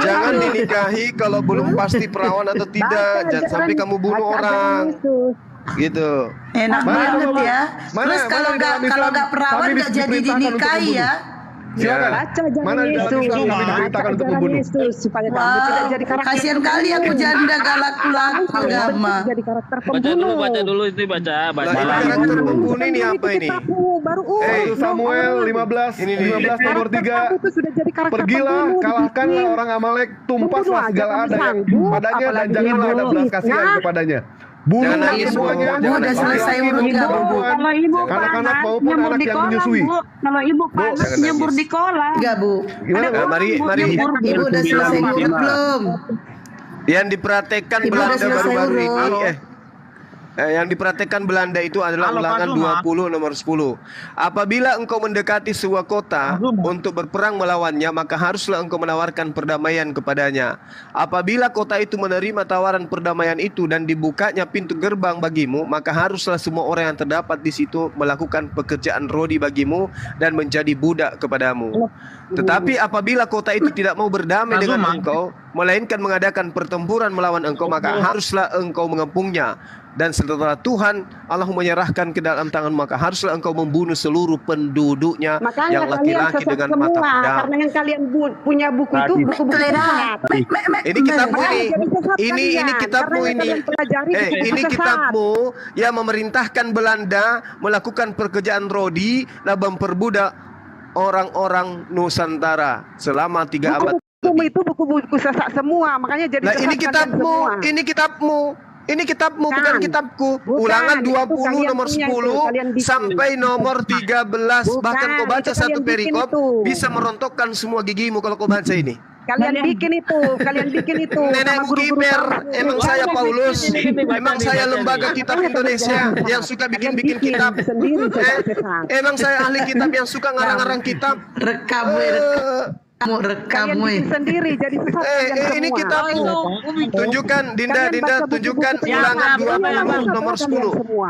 D: Jangan dinikahi kalau belum pasti perawan atau tidak. Jangan sampai kamu bunuh orang. Gitu.
P: Enak banget ya. Terus kalau nggak perawan nggak jadi dinikahi ya.
U: Silakan.
Q: Baca jalan
U: Mana di dalam
Q: Yesus.
U: Islam kami diperintahkan untuk membunuh?
Q: Yesus supaya kamu tidak jadi karakter.
P: Kasihan kali aku janda gak laku-laku agama.
Q: Jadi karakter
C: Baca dulu itu baca.
D: Karakter pembunuh ini apa ini?
Q: Baru
U: 1 Samuel 15 nomor 3. Pergilah, kalahkanlah orang Amalek, tumpaslah segala ada yang padanya dan janganlah ada belas kasihan kepadanya. Bunuh
D: Jangan nangis, Bu.
U: semuanya.
P: Bu,
U: Jangan
P: udah selesai
U: laki-laki
P: urutnya, Bu.
U: perempuan.
H: Kalau ibu
U: Anak-anak
H: panas
U: maupun
H: nyembur
U: anak
H: di
U: yang
H: kolam,
U: menyusui.
H: Bu. Kalau ibu panas
D: jangan
H: nyembur
D: nangis.
H: di kolam.
P: Enggak, Bu.
U: Gimana,
H: Ada
U: Bu?
H: kolam,
D: Mari,
H: Bu,
D: mari.
H: nyembur di
P: Ibu udah selesai urut belum?
D: Yang diperhatikan
P: Ibu udah
D: Belanda
P: selesai
D: baru-baru
P: urut.
D: ini yang diperhatikan Belanda itu adalah
J: Halo, Pak
D: ulangan
J: Zuma.
D: 20 nomor 10. Apabila engkau mendekati sebuah kota untuk berperang melawannya, maka haruslah engkau menawarkan perdamaian kepadanya. Apabila kota itu menerima tawaran perdamaian itu dan dibukanya pintu gerbang bagimu, maka haruslah semua orang yang terdapat di situ melakukan pekerjaan rodi bagimu dan menjadi budak kepadamu. Tetapi apabila kota itu tidak mau berdamai dengan engkau, melainkan mengadakan pertempuran melawan engkau, maka haruslah engkau mengepungnya. Dan setelah Tuhan Allah menyerahkan ke dalam tangan, maka haruslah engkau membunuh seluruh penduduknya
Q: Makanya
D: yang
Q: kalian
D: laki-laki
Q: sesat
D: dengan
Q: semua,
D: mata pedang.
Q: karena yang kalian punya buku itu buku-buku sesat.
D: Ini kitabmu
Q: Makanya
D: ini.
Q: jadi sesat
D: Ini
Q: kalian,
D: kitabmu
Q: karena yang
D: ini.
Q: kalian pelajari buku-buku
D: Ini
Q: sesat.
D: kitabmu yang memerintahkan Belanda melakukan pekerjaan rodi dan memperbudak orang-orang Nusantara selama 3 abad.
Q: Buku itu buku-buku sesat semua, makanya jadi
D: Nah,
Q: sesat
D: ini
Q: kalian
D: kitabmu,
Q: semua.
D: ini kitabmu. Ini kitabmu, bukan
Q: Bukan.
D: kitabku.
Q: Bukan,
D: Ulangan
Q: itu
D: 20
Q: kalian
D: nomor
Q: punya itu,
D: 10
Q: kalian bikin.
D: sampai nomor 13.
Q: Bukan,
D: Bahkan kau baca
Q: itu
D: satu
Q: kalian bikin
D: perikop
Q: itu.
D: bisa merontokkan semua gigimu kalau kau baca ini.
Q: Kalian bikin itu, kalian bikin itu.
D: Nenekmu
Q: sama guru-guru
D: kiper,
Q: kamu.
D: emang saya Paulus, emang saya lembaga kitab Indonesia yang suka bikin-bikin kitab. Emang saya ahli kitab yang suka ngarang-ngarang kitab.
P: Rekam, rekam,
Q: Kalian bikin sendiri, jadi sesat kalian
D: Ini
Q: semua.
D: kitabmu. Tunjukkan, Dinda,
Q: Kalian
D: Dinda,
Q: baca
D: tunjukkan
Q: buku-buku
D: ulangan
Q: sesat.
D: 20
Q: Iya,
D: nomor 10.
Q: semua.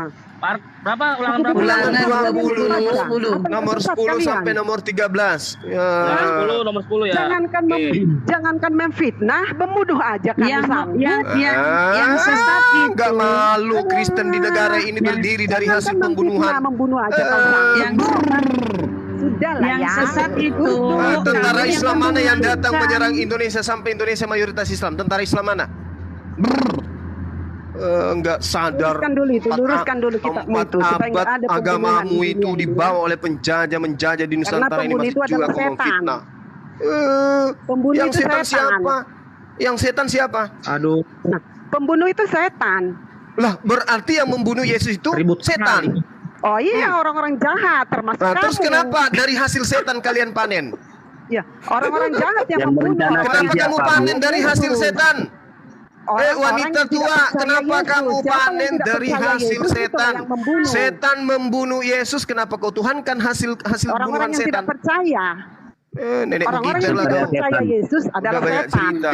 C: Berapa ulangan berapa?
D: Ulangan
P: Ulangan
D: 20 nomor
P: 20.
D: 10 nomor 10 sampai nomor 13.
C: Ulangan 10 nomor 10 ya.
Q: Jangankan memfitnah, membunuh aja kan
H: yang sesat itu.
D: Enggak malu Kristen di negara ini berdiri dari hasil pembunuhan.
Q: Membunuh aja
H: yang
Q: Sudahlah
H: yang
Q: ya.
H: sesat itu.
D: Tentara
H: Kamu
D: Islam
H: yang
D: mana yang datang
H: membunuhkan.
D: menyerang Indonesia sampai Indonesia mayoritas Islam? Tentara Islam mana? Enggak sadar.
Q: Luruskan dulu kitabmu itu supaya enggak ada pembunuhan
D: agamamu
Q: di
D: itu
Q: dunia ini.
D: dibawa oleh penjajah menjajah di Nusantara ini
Q: pembunuh
D: masih
Q: itu
D: juga
Q: adalah
D: kau
Q: setan.
D: memfitnah.
Q: Pembunuh
D: Yang
Q: itu
D: setan
Q: setan.
D: siapa? Yang setan siapa?
J: Aduh.
Q: Nah, pembunuh itu setan.
D: Lah, berarti yang membunuh Yesus itu setan.
Q: Oh iya, orang-orang jahat termasuk
D: Nah,
Q: kamu.
D: terus kenapa dari hasil setan kalian panen?
Q: Ya, orang-orang jahat yang
T: Yang
Q: membunuh.
T: berencanakan
D: Kenapa kamu
T: siapa,
D: panen
T: Bu?
D: dari hasil setan?
Q: Orang-orang
D: Wanita
Q: yang tidak
D: tua,
Q: percaya
D: kenapa
Q: Yesus.
D: kamu
Q: Siapa yang
D: panen
Q: tidak
D: dari
Q: percaya
D: hasil
Q: Yesus, itulah
D: setan?
Q: yang membunuh.
D: Setan membunuh Yesus, kenapa kau tuhankan hasil
Q: Orang-orang
D: bunuhan
Q: yang tidak
D: setan?
Q: percaya.
D: Nenek
Q: Orang-orang
D: kita
Q: yang
D: lah
Q: tidak
D: kau.
Q: percaya Yesus
D: Udah
Q: adalah
D: banyak
Q: setan.
D: cerita.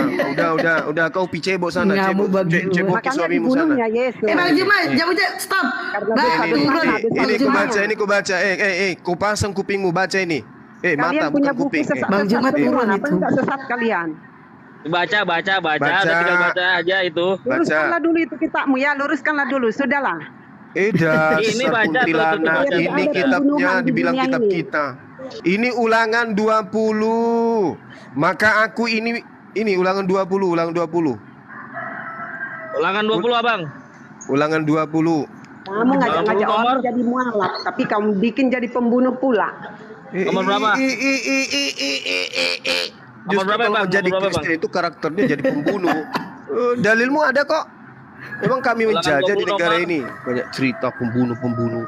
D: Udah kau cebok sana,
P: Ngamuk bagi
D: cebok ke
Q: Makanya
D: suamimu sana.
Q: dibunuhnya Yesus.
P: Bang Juma, stop. Bang, turun.
D: Ini kau baca, ini kau baca. Kau pasang kupingmu baca ini. Mata
Q: Kalian punya
D: bukan
Q: buku
D: kuping.
Q: sesat.
P: Bang Juma turun
Q: Apa
P: itu.
Q: enggak sesat kalian?
C: Baca.
D: Baca.
C: Udah tinggal baca aja itu.
Q: Luruskanlah dulu itu kitabmu ya, luruskanlah dulu, sudahlah.
D: Dasar
C: Ini baca,
D: kuntilanak.
C: tuh.
D: Ini
Q: Ada
D: kitabnya
Q: pembunuhan di
D: dibilang
Q: dunia
D: kitab
Q: ini.
D: kita. Ini ulangan 20. Maka aku ini ulangan 20, ulangan 20.
C: Ulangan 20 Abang.
D: Ulangan 20.
Q: Kamu ngajak-ngajak
C: Nomor?
Q: orang jadi mualaf, tapi kamu bikin jadi pembunuh pula.
C: Nomor berapa?
D: Justru
C: berapa,
D: kalau
C: Bang?
D: menjadi
C: Nomor berapa,
D: Kristen itu karakternya jadi pembunuh. Dalilmu ada kok. Memang kami
C: Ulangan
D: menjajah di
C: 20
D: negara
C: nomor.
D: ini. Banyak cerita pembunuh-pembunuh.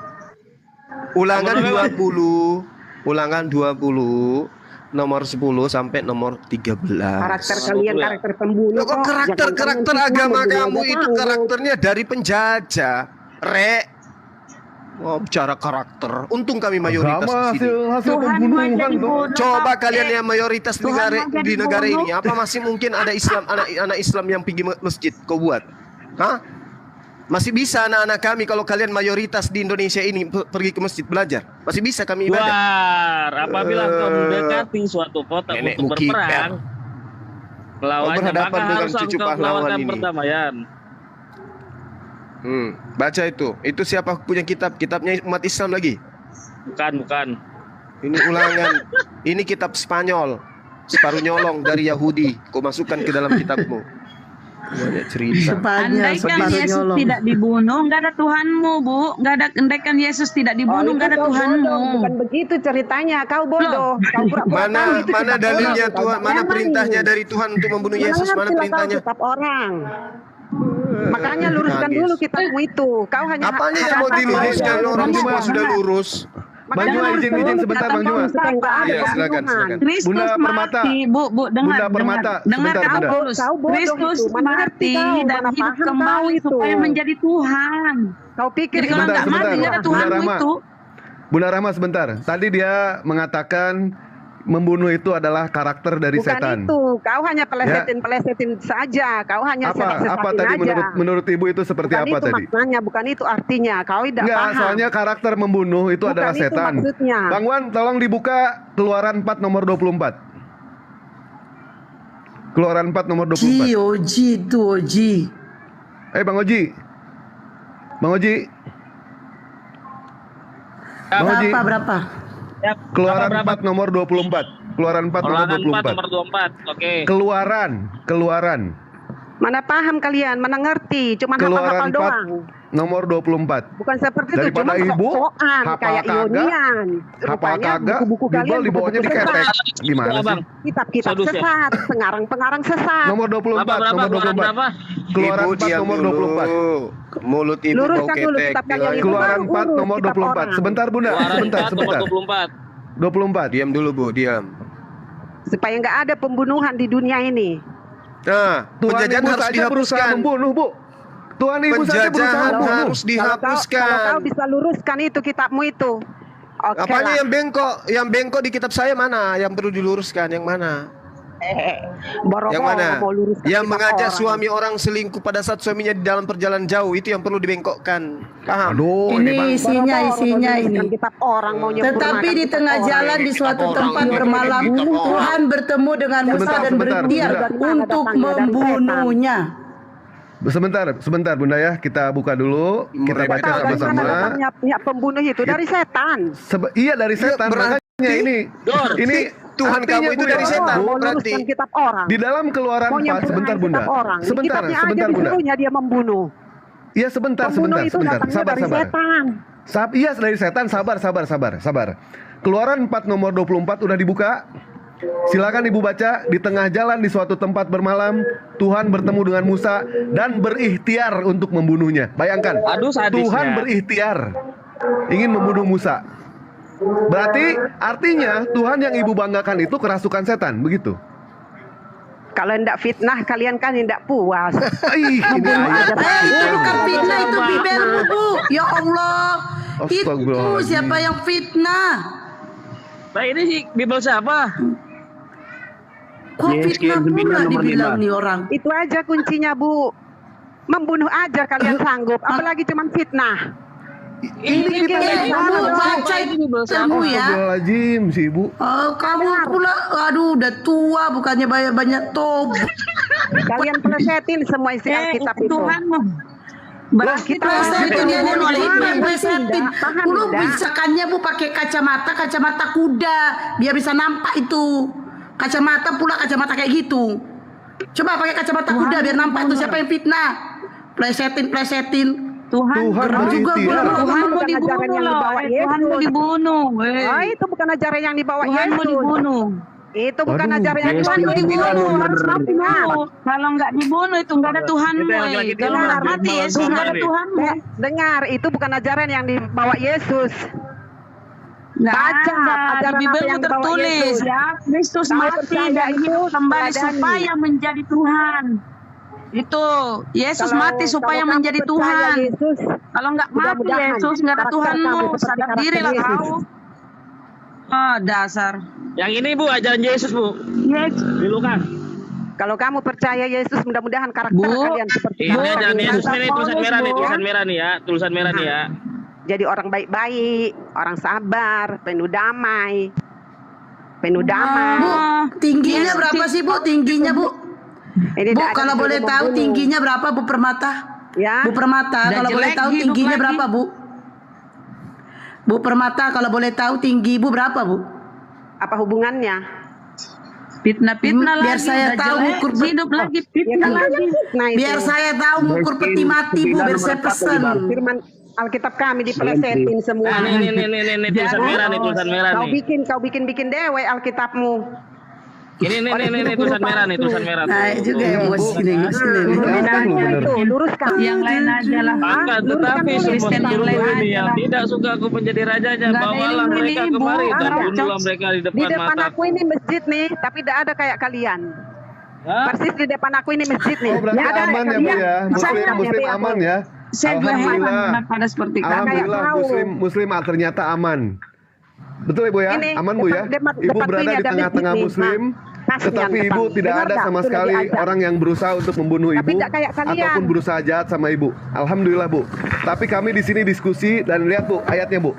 D: Ulangan
C: Nomor berapa,
D: 20. Ulangan 20. Nomor 10 sampai nomor 13.
Q: Karakter kalian karakter pembunuh.
D: Kok karakter agama kamu itu karakternya dari penjajah, Rek? Oh, bicara karakter. Untung kami mayoritas
U: Agama
D: di sini.
U: hasil pembunuhan tuh.
D: Coba kalian yang mayoritas di
H: Tuhan
D: negara,
H: mau jadi
D: di negara
H: bunuh.
D: ini, apa masih mungkin ada Islam anak Islam yang pergi masjid? Kau buat? Hah? Masih bisa anak-anak kami kalau kalian mayoritas di Indonesia ini pergi ke masjid belajar? Masih bisa kami ibadah?
C: War, apabila kau mendekati suatu kota
D: Nenek
C: untuk
D: Muki,
C: berperang melawannya,
D: berhadapan
C: maka
D: dengan
C: harus
D: cucu
C: engkau
D: pahlawan
C: melakukan
D: ini.
C: perdamaian.
D: Baca itu. Itu siapa punya kitab? Kitabnya umat Islam lagi?
C: Bukan.
D: Ini ulangan. Ini kitab Spanyol. Separuh nyolong dari Yahudi. Kau masukkan ke dalam kitabmu. Banyak cerita.
H: Andaikan Yesus tidak dibunuh, nggak ada Tuhanmu, Bu. Nggak ada. Andaikan Yesus tidak dibunuh, nggak ada
Q: kau
H: Tuhanmu.
Q: bodoh, bukan begitu ceritanya. Kau bodoh. Kau pura-pura tahu itu
D: Mana
Q: kitab
D: dalilnya
Q: orang.
D: Tuhan? Mana
Q: Jangan
D: perintahnya
Q: ini.
D: dari Tuhan untuk membunuh Yesus? Mana
Q: Mengertilah kau
D: perintahnya?
Q: kitab orang. Makanya luruskan
D: Nangis.
Q: dulu kitabmu itu. Kau hanya
D: Apanya yang mau diluruskan, orang semua sudah lurus.
U: Bang Juma izin sebentar Bang Juma.
D: Iya, silakan.
H: Kristus
U: Bunda Permata.
H: mati, Bu, dengar.
U: Bunda Permata,
H: Dengar
U: sebentar,
H: kau,
U: Bunda.
H: Paulus.
Q: Kau bodoh
H: Kristus
Q: itu. Mana ngerti
H: mati
Q: kau,
H: dan
Q: mana
H: hidup
Q: paham
H: kembali
Q: kau itu.
H: supaya menjadi Tuhan.
Q: Kau pikir
H: Jadi kalau
U: Sebentar,
H: nggak mati
U: sebentar.
H: nggak ada
U: Bunda
H: Tuhanmu
U: Rama.
H: itu.
U: Bunda Rama sebentar. Tadi dia mengatakan membunuh itu adalah karakter dari
Q: bukan
U: setan.
Q: itu. Kau hanya pelesetin saja. Kau hanya
U: Apa tadi
Q: aja.
U: menurut Ibu itu seperti
Q: Bukan
U: apa
Q: itu
U: tadi?
Q: maknanya, bukan itu artinya. Kau tidak
U: Enggak,
Q: paham.
U: soalnya karakter membunuh itu
Q: Bukan
U: adalah
Q: itu
U: setan.
Q: maksudnya.
U: Bang Wan, tolong dibuka Keluaran 4 nomor 24. Keluaran 4 nomor 24.
P: Oji itu Oji.
U: Bang Oji. Bang Oji. Bang Oji.
P: Berapa?
U: Keluaran 4 nomor 24. Keluaran 4 nomor
C: Keluaran 4
U: 24.
C: nomor 24. Oke.
U: Keluaran.
Q: Mana paham kalian, mana ngerti, cuma
U: Keluaran
Q: hafal-hafal doang.
U: 4 nomor 24.
Q: Bukan seperti itu,
U: Daripada
Q: cuma
U: ibu
Q: sok-sokan
U: hafal
Q: kayak
U: kagak,
Q: Ionian.
U: hafal
Q: Rupanya
U: kagak,
Q: buku-buku kalian
U: Bible di bawahnya
Q: buku-buku
U: diketek.
Q: sesat.
U: Gimana sih?
Q: Kitab-kitab
C: Sadus ya?
Q: sesat, pengarang-pengarang sesat.
U: Nomor 24, nomor 24. Keluaran
D: Ibu
U: 4
D: diam
U: nomor
D: dulu.
U: 24.
D: Mulut ibu bau
Q: Luruskan dulu
D: ketek.
Q: kitab kalian itu.
U: Keluaran
Q: baru
U: 4
Q: urus
U: nomor
Q: kitab
U: 24.
Q: orang.
U: Sebentar Bunda,
C: Keluaran 4
U: sebentar.
C: nomor 24.
U: 24.
D: Diam dulu Bu, diam.
Q: Supaya nggak ada pembunuhan di dunia ini.
D: Nah,
U: Tuhan
D: penjajahan
U: Ibu
D: harus
U: saja berusaha
D: dihapuskan.
U: membunuh, Bu. Tuhan Ibu saja berusaha
D: Penjajahan
U: membunuh.
D: harus dihapuskan.
Q: Kalau kau bisa luruskan itu kitabmu itu. Oke
D: Apanya
Q: lah.
D: yang bengkok? Yang bengkok di kitab saya mana? Yang perlu diluruskan yang mana?
Q: Boro-boro
D: Yang mana?
Q: mau luruskan
D: Yang
Q: kitab
D: mengajak
Q: orang.
D: suami orang selingkuh pada saat suaminya di dalam perjalanan jauh, itu yang perlu dibengkokkan. Paham?
U: Aduh,
P: Ini isinya
Q: Boro-boro
P: ini.
Q: menuliskan kitab orang mau
P: Tetapi
Q: nyempurnakan
P: di
Q: kitab
P: tengah
Q: orang.
P: jalan di suatu
D: Kitab
P: tempat
D: orang.
P: bermalam,
D: Kitab orang.
P: Tuhan bertemu dengan Musa
U: Sebentar,
P: dan
U: sebentar,
P: berikhtiar
U: Bunda.
P: untuk membunuhnya.
U: Sebentar Bunda ya, kita buka dulu, kita baca
Q: Tahu dari mana
U: sama-sama.
Q: datangnya niat pembunuh itu? Dari setan.
U: Iya dari setan,
D: berarti-
U: makanya ini
D: Tuhan
U: artinya,
D: kamu itu
U: Bu,
D: dari
U: ya,
D: setan.
U: Bu,
Q: Mau
D: berarti.
Q: luruskan kitab orang.
U: di dalam Keluaran
Q: Mau
U: 4,
Q: nyempurnakan
U: sebentar Bunda.
Q: kitab orang. Di
U: Sebentar
Q: kitabnya aja
U: Bunda.
Q: disuruhnya dia membunuh.
U: Iya sebentar,
Q: Pembunuh itu datangnya
U: sabar,
Q: dari
U: sabar.
Q: setan.
U: Iya dari setan, sabar. Keluaran 4 nomor 24 udah dibuka. Silakan Ibu baca. Di tengah jalan di suatu tempat bermalam, Tuhan bertemu dengan Musa dan berikhtiar untuk membunuhnya. Bayangkan,
C: Aduh, sadisnya.
U: Tuhan berikhtiar ingin membunuh Musa. Berarti artinya Tuhan yang Ibu banggakan itu kerasukan setan, begitu?
Q: Kalau hendak fitnah kalian kan hendak puas.
U: Ih, ini ayat.
P: Itu bukan fitnah, itu bibirmu, Bu. Ya Allah. Itu
U: Astagfirullahaladzim.
P: siapa yang fitnah?
C: Nah ini sih Bible siapa?
P: Kok
T: Yes,
P: fitnah
T: Kian 9
P: pula
T: nomor
P: dibilang
T: 5.
P: nih orang?
Q: Itu aja kuncinya, Bu. Membunuh aja kalian sanggup, apalagi cuman fitnah.
P: Ini
U: kita
P: kamu baca itu ilmu ya.
U: Astagfirullahaladzim, si Ibu.
P: Oh, kamu pula, aduh udah tua bukannya banyak tobat.
Q: Kalian pelesetin semua isi Alkitab itu.
H: Tuhanmu.
Q: Berarti
P: Plesetin dia nih oleh Iman, plesetin.
Q: Paham,
P: Dulu
Q: Bunda?
P: bisakannya Bu pakai kacamata kuda biar bisa nampak itu. Kacamata pula kacamata kayak gitu. Coba pakai kacamata kuda biar nampak itu siapa yang fitnah. Plesetin.
H: Tuhan
U: Tuhan
P: juga
U: berikhtiar.
H: Tuhanmu
Q: bukan ajaran
H: dibunuh
Q: yang
H: loh.
Q: dibawa
H: Tuhanmu
Q: Yesus.
H: dibunuh.
Q: Oh, itu bukan ajaran yang dibawa
H: Tuhanmu
Q: Yesus.
H: dibunuh.
Q: Itu bukan
U: Aduh,
Q: ajaran yang
T: Yes,
Q: dibawa
H: Tuhanmu
T: Kian
H: dibunuh.
T: 9 nomor
H: Harus dibunuh. Kalau nggak dibunuh itu nggak ada Tuhanmu.
C: Itu yang laki-laki
H: Kalau
C: itu
H: nggak
C: malah
H: mati
C: malah
H: Yesus nggak ada
C: nih.
H: Tuhanmu.
Q: Dengar, itu bukan ajaran yang dibawa Yesus.
H: Nggak
Q: Baca
H: ada.
Q: ajaran
H: Di
Q: apa
H: Bibelmu
Q: yang dibawa
H: tertulis
Q: Yesus.
H: ya. Kristus
Q: Kalau
H: mati
Q: percaya
H: dan
Q: itu
H: hidup kembali
Q: teladani.
H: supaya menjadi Tuhan. Itu Yesus
Q: Kalau-
H: mati supaya
Q: kalau kamu
H: menjadi
Q: percaya
H: Tuhan.
Q: Yesus,
H: Kalau nggak mati
Q: mudah-mudahan
H: Yesus nggak ada
Q: karakter
H: Tuhanmu.
Q: kamu seperti
H: Sadar
Q: karakter
H: diri lah
Q: Yesus.
H: kau. Ah dasar.
C: Yang ini Bu, ajaran Yesus Bu.
H: Yes.
C: Di Lukas.
Q: kalau kamu percaya Yesus, mudah-mudahan karakter
H: Bu,
Q: kalian seperti
C: Ini
Q: karakter
C: ajaran Yesus
Q: Yesus.
C: ini tulisan merah nih,
H: Bu.
C: tulisan merah nih ya, tulisan merah nih ya.
Q: Jadi orang baik-baik, orang sabar, penuh damai. Penuh damai.
P: Bu, tingginya berapa sih Bu? Tingginya Bu?
Q: Ini
P: Bu,
Q: tidak ada
P: kalau
Q: yang
P: boleh
Q: suruh
P: tahu
Q: membunuh.
P: tingginya berapa Bu Permata?
Q: Ya.
P: Bu Permata,
H: Udah
P: kalau boleh
H: jelek,
P: tahu
H: hidup
P: tingginya
H: lagi.
P: berapa Bu? Bu Permata, kalau boleh tahu tinggi Ibu berapa Bu?
Q: Apa hubungannya?
H: Fitnah-fitnah lagi.
P: Biar saya
H: udah
P: tahu
H: jelek,
P: ukur
H: hidup lagi
Q: Ya
H: fitnah
Q: kan
H: lagi.
Q: nah itu.
P: Biar saya tahu ngukur peti mati Bu, biar saya pesen.
Q: Firman Alkitab kami dipelesetin semua.
C: Nah, ini tulisan merah nih, tulisan merah
Q: Kau
C: nih.
Q: bikin dewe Alkitabmu.
C: Ini tulisan merah nih, tulisan merah.
P: Naik juga emosi nih muslim.
Q: Bedanya itu luruskan.
H: Yang lain aja lah.
C: Akan tetapi semua
H: Kristen yang lain
C: seluruh ini
H: aja
C: yang
H: lah.
C: tidak suka aku menjadi rajanya,
H: Nggak ada
C: bawalah
H: ilmu
C: mereka
H: ini, Bu.
C: kemari dan
H: Arab,
C: bunuhlah mereka di
Q: Di
C: depan
Q: depan
C: mata.
Q: aku ini masjid nih, tapi tidak ada kayak kalian.
C: Hah?
Q: Persis di depan aku ini masjid nih.
U: Oh, berarti
Q: Nggak ada
U: aman ya,
Q: kayak
U: Bu
Q: kalian.
U: ya? Muslim
Q: Saya
U: aman ya?
H: Saya juga heran
U: Alhamdulillah.
H: pada seperti kamu.
U: Alhamdulillah muslim ternyata aman. Betul Ibu ya?
Q: Ini,
U: Aman Bu ya?
Q: depan-
U: Ibu
Q: depan
U: berada
Q: ini
U: di
Q: ada
U: tengah-tengah
Q: masjid nih.
U: muslim,
Q: Nah,
U: tetapi
Q: yang
U: Ibu
Q: depan.
U: tidak
Q: Benar
U: ada
Q: nggak?
U: sama
Q: Sudah
U: sekali
Q: diajak.
U: orang yang berusaha untuk membunuh
Q: Tapi
U: Ibu
Q: tidak kayak kalian.
U: ataupun berusaha jahat sama Ibu. Alhamdulillah Bu. Tapi kami di sini diskusi dan lihat Bu ayatnya Bu.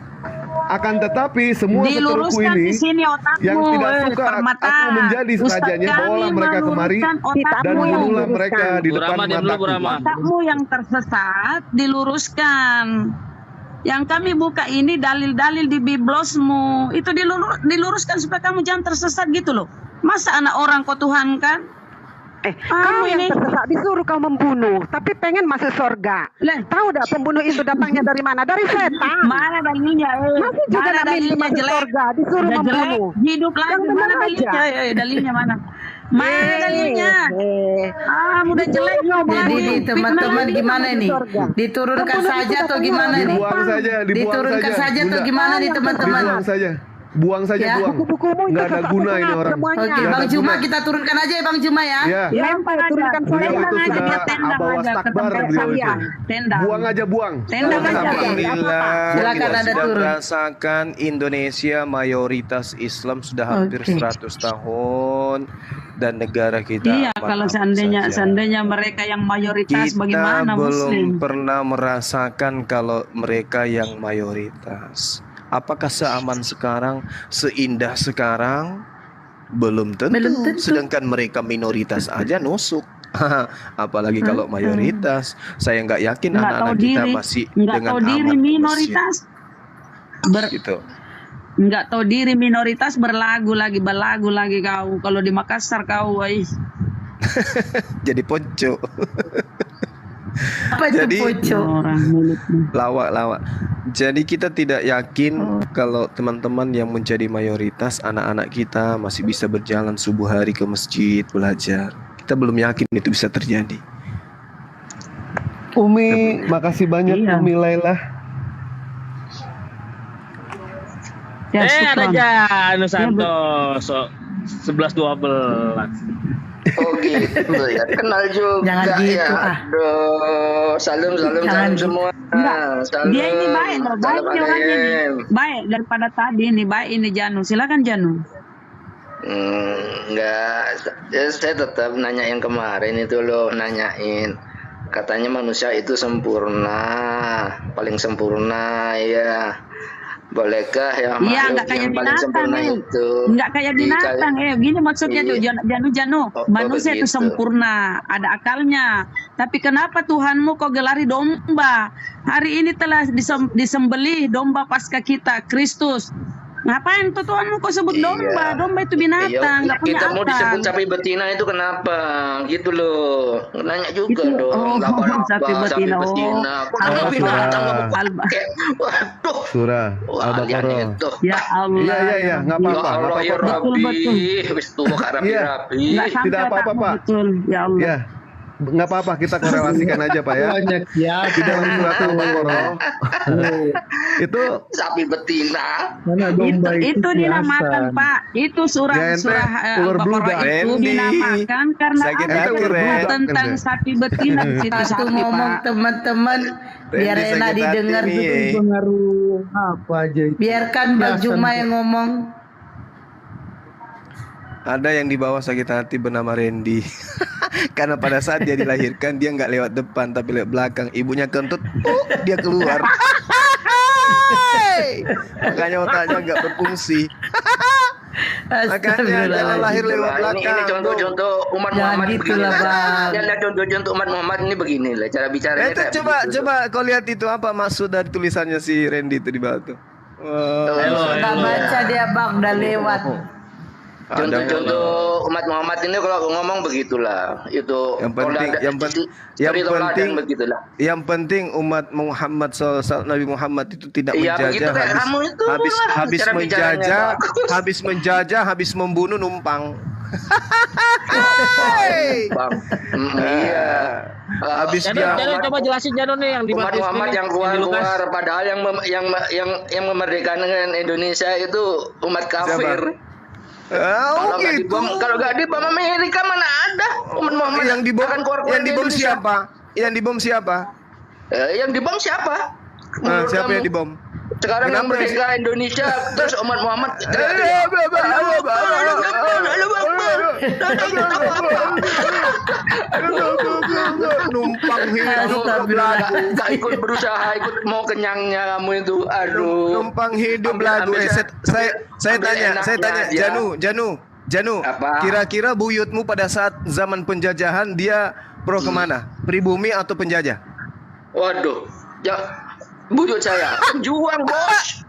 U: Akan tetapi semua seteruku
H: Diluruskan
U: ini
H: di sini otakmu,
U: yang tidak suka
H: permata.
U: aku menjadi
H: Ustaz
U: serajanya,
H: kami
U: bawalah mereka kemari
H: meluruskan
U: dan
H: otakmu yang
U: bunuhlah mereka di
C: Bu
U: depan
C: Rama, diam dulu, Bu
U: mataku.
C: Rama.
H: Otakmu yang tersesat diluruskan. Yang kami buka ini dalil-dalil di biblosmu itu diluruskan supaya kamu jangan tersesat gitu loh. Masa anak orang kau Tuhan kan?
Q: Kamu yang tersesat disuruh kau membunuh, tapi pengen masuk surga. Tahu dah pembunuh itu datangnya dari mana? Dari setan.
H: Mana dalilnya?
Q: Masih juga
H: Mana
Q: nak mimpi
H: dalilnya
Q: masuk
H: jelek?
Q: surga, disuruh
H: Udah jelek,
Q: membunuh.
H: hidup lagi.
Q: Yang
H: Mana
Q: benar
H: dalilnya?
Q: aja.
H: Dalilnya mana? Mana dalilnya? Udah jelek.
P: Jadi teman-teman gimana nih? Diturunkan saja atau gimana nih?
U: Dibuang saja,
P: Diturunkan saja atau
U: Bunda.
P: gimana nih teman-teman?
U: Dibuang saja. Buang saja,
P: Ya.
U: buang. Nggak ada guna ini orang.
P: Oke,
U: Nggak ada
P: Bang Juma
U: guna.
P: kita turunkan aja ya Bang Juma ya.
U: Ya.
Q: Lempar, turunkan
U: Beliau itu
Q: aja.
U: sudah abawas takbar beliau itu. Buang aja buang.
H: Tendang aja.
D: Alhamdulillah
P: Silakan
D: kita
P: Anda
D: sudah
P: turun.
D: merasakan Indonesia mayoritas Islam sudah hampir
P: Oke.
D: 100 tahun dan negara kita
H: Iya,
D: aman
H: kalau
D: saja.
H: seandainya mereka yang mayoritas
D: Kita
H: bagaimana
D: belum
H: Muslim?
D: pernah merasakan kalau mereka yang mayoritas. Apakah seaman sekarang, seindah sekarang? Belum tentu.
P: Belum tentu.
D: Sedangkan mereka minoritas aja nusuk. Apalagi kalau mayoritas. Saya nggak yakin
H: Nggak tahu
D: anak-anak kita
H: diri,
D: masih
H: nggak
D: dengan
H: tahu diri
D: aman ke
H: minoritas.
D: masjid. Gitu.
H: Nggak tahu diri minoritas berlagu lagi kau. Kalau di Makassar kau,
D: Jadi ponco.
P: Apa itu
D: Jadi
P: pocok?
D: lawak. Jadi kita tidak yakin kalau teman-teman yang menjadi mayoritas anak-anak kita masih bisa berjalan subuh hari ke masjid belajar. Kita belum yakin itu bisa terjadi.
U: Umi, makasih banyak Umi Laila.
H: Ya,
C: ada
H: syukran.
C: Janu Santos 11-12.
E: Oh gitu ya, kenal juga
P: Jangan gitu,
E: ya.
P: ah.
E: Aduh, salam
P: Jangan gitu.
E: semua.
H: Enggak,
E: Salam.
H: dia ini baik loh, baik
E: Salam
H: nih orangnya nih.
E: Alem.
H: Baik daripada tadi ini, baik ini Janu. Silakan Janu.
E: Enggak, ya, saya tetap nanyain kemarin itu loh, nanyain. Katanya manusia itu sempurna, paling sempurna ya. Bolehkah ya
H: Iya,
E: makhluk
H: nggak kayak
E: yang paling
H: binatang
E: sempurna
H: nih.
E: itu?
H: Nggak kayak binatang, gini maksudnya tuh
E: Iya.
H: Janu. Manusia itu
E: begitu.
H: sempurna, ada akalnya. Tapi kenapa Tuhanmu kau gelari domba? Hari ini telah disembelih domba pasca kita, Kristus. Ngapain tuh Tuhanmu kau sebut domba? Domba itu binatang, nggak punya
E: Kita mau disebut
H: akal.
E: sapi betina itu kenapa? Gitu loh. Nanya juga
H: Itu,
E: dong.
H: oh,
E: Laba-laba,
H: sapi betina. Oh,
E: Kenapa binatang mau
H: Alba.
E: pakai? Waduh.
U: Surah
E: Wah, lihat
U: Al-Baqarah.
E: itu.
H: Ya Allah.
U: Iya, nggak apa-apa.
E: Ya Allah, ya
U: nggak apa-apa.
E: Rabbi. Wis tua rapi-rapi.
H: Nggak sampai
U: Tidak apa-apa,
H: otakmu
U: Pak.
H: betul. Ya Allah.
U: Ya, nggak apa-apa, kita korelasikan aja Pak ya.
S: Banyak ya.
U: Di dalam surat Al-Baqarah itu
E: Sapi betina.
S: Mana domba
H: Itu dinamakan
S: kiasan.
H: Pak. Itu surah
U: Ya, ente
H: surah
U: ular
H: Al-Baqarah
U: bludak.
H: itu
D: Randy.
H: dinamakan karena
D: Sakit
H: ada
D: hati,
H: tuh
D: Ren.
H: tentang sapi betina di situ
P: Satu
H: sapi
P: ngomong
H: Pak.
P: teman-teman biar
D: Randy
P: enak
D: sakit hati
P: didengar
D: nih.
P: dulu.
S: Pengaruh apa aja itu.
P: Biarkan Bang
S: Kiasan
P: Juma
S: kok.
P: yang ngomong.
D: Ada yang dibawa sakit hati bernama Randy. Karena pada saat dia dilahirkan dia nggak lewat depan tapi lewat belakang. Ibunya kentut, dia keluar. Makanya otaknya nggak berfungsi. Makanya jangan lahir lewat
E: Nah, ini
D: belakang.
E: contoh-contoh umat
P: Jangan
E: Muhammad
P: gitu
E: begini
P: lah, Bang.
E: Dan contoh-contoh umat Muhammad ini begini lah cara bicaranya.
D: Itu
E: kayak
D: coba
E: begitu.
D: coba kau lihat itu apa maksud dari tulisannya si Randy itu di bawah tuh.
P: Nggak baca dia Bang, udah lewat.
E: Contoh-contoh umat Muhammad ini kalau ngomong begitulah. Itu
D: Yang penting,
E: begitulah.
D: yang penting umat Muhammad SAW, Nabi Muhammad itu tidak
E: Iya, begitu
D: menjajah,
E: kayak kamu itu lah
D: habis
E: cara bicaranya,
D: menjajah,
E: Pak.
D: habis membunuh numpang.
E: Bang, iya.
D: Habis
C: Janu coba jelasin Janu nih yang di
E: Umat
C: baptis
E: Muhammad
C: ini,
E: yang keluar, padahal yang memerdekakan Indonesia itu umat kafir. Kalau nggak dibom Amerika mana ada umat Muhammad
D: yang dibom,
E: akan keluar
D: yang dibom
E: Indonesia.
D: siapa? Yang dibom siapa?
E: Yang dibom siapa?
D: Siapa yang dibom?
E: Sekarang yang merdeka Indonesia terus umat Muhammad
D: numpang hidup
E: gak ikut berusaha ikut mau kenyangnya kamu itu. Aduh,
D: numpang hidup lagu. Saya tanya Janu, kira-kira buyutmu pada saat zaman penjajahan dia pro kemana? Pribumi atau penjajah?
E: Waduh, ya buyut saya penjuang bos.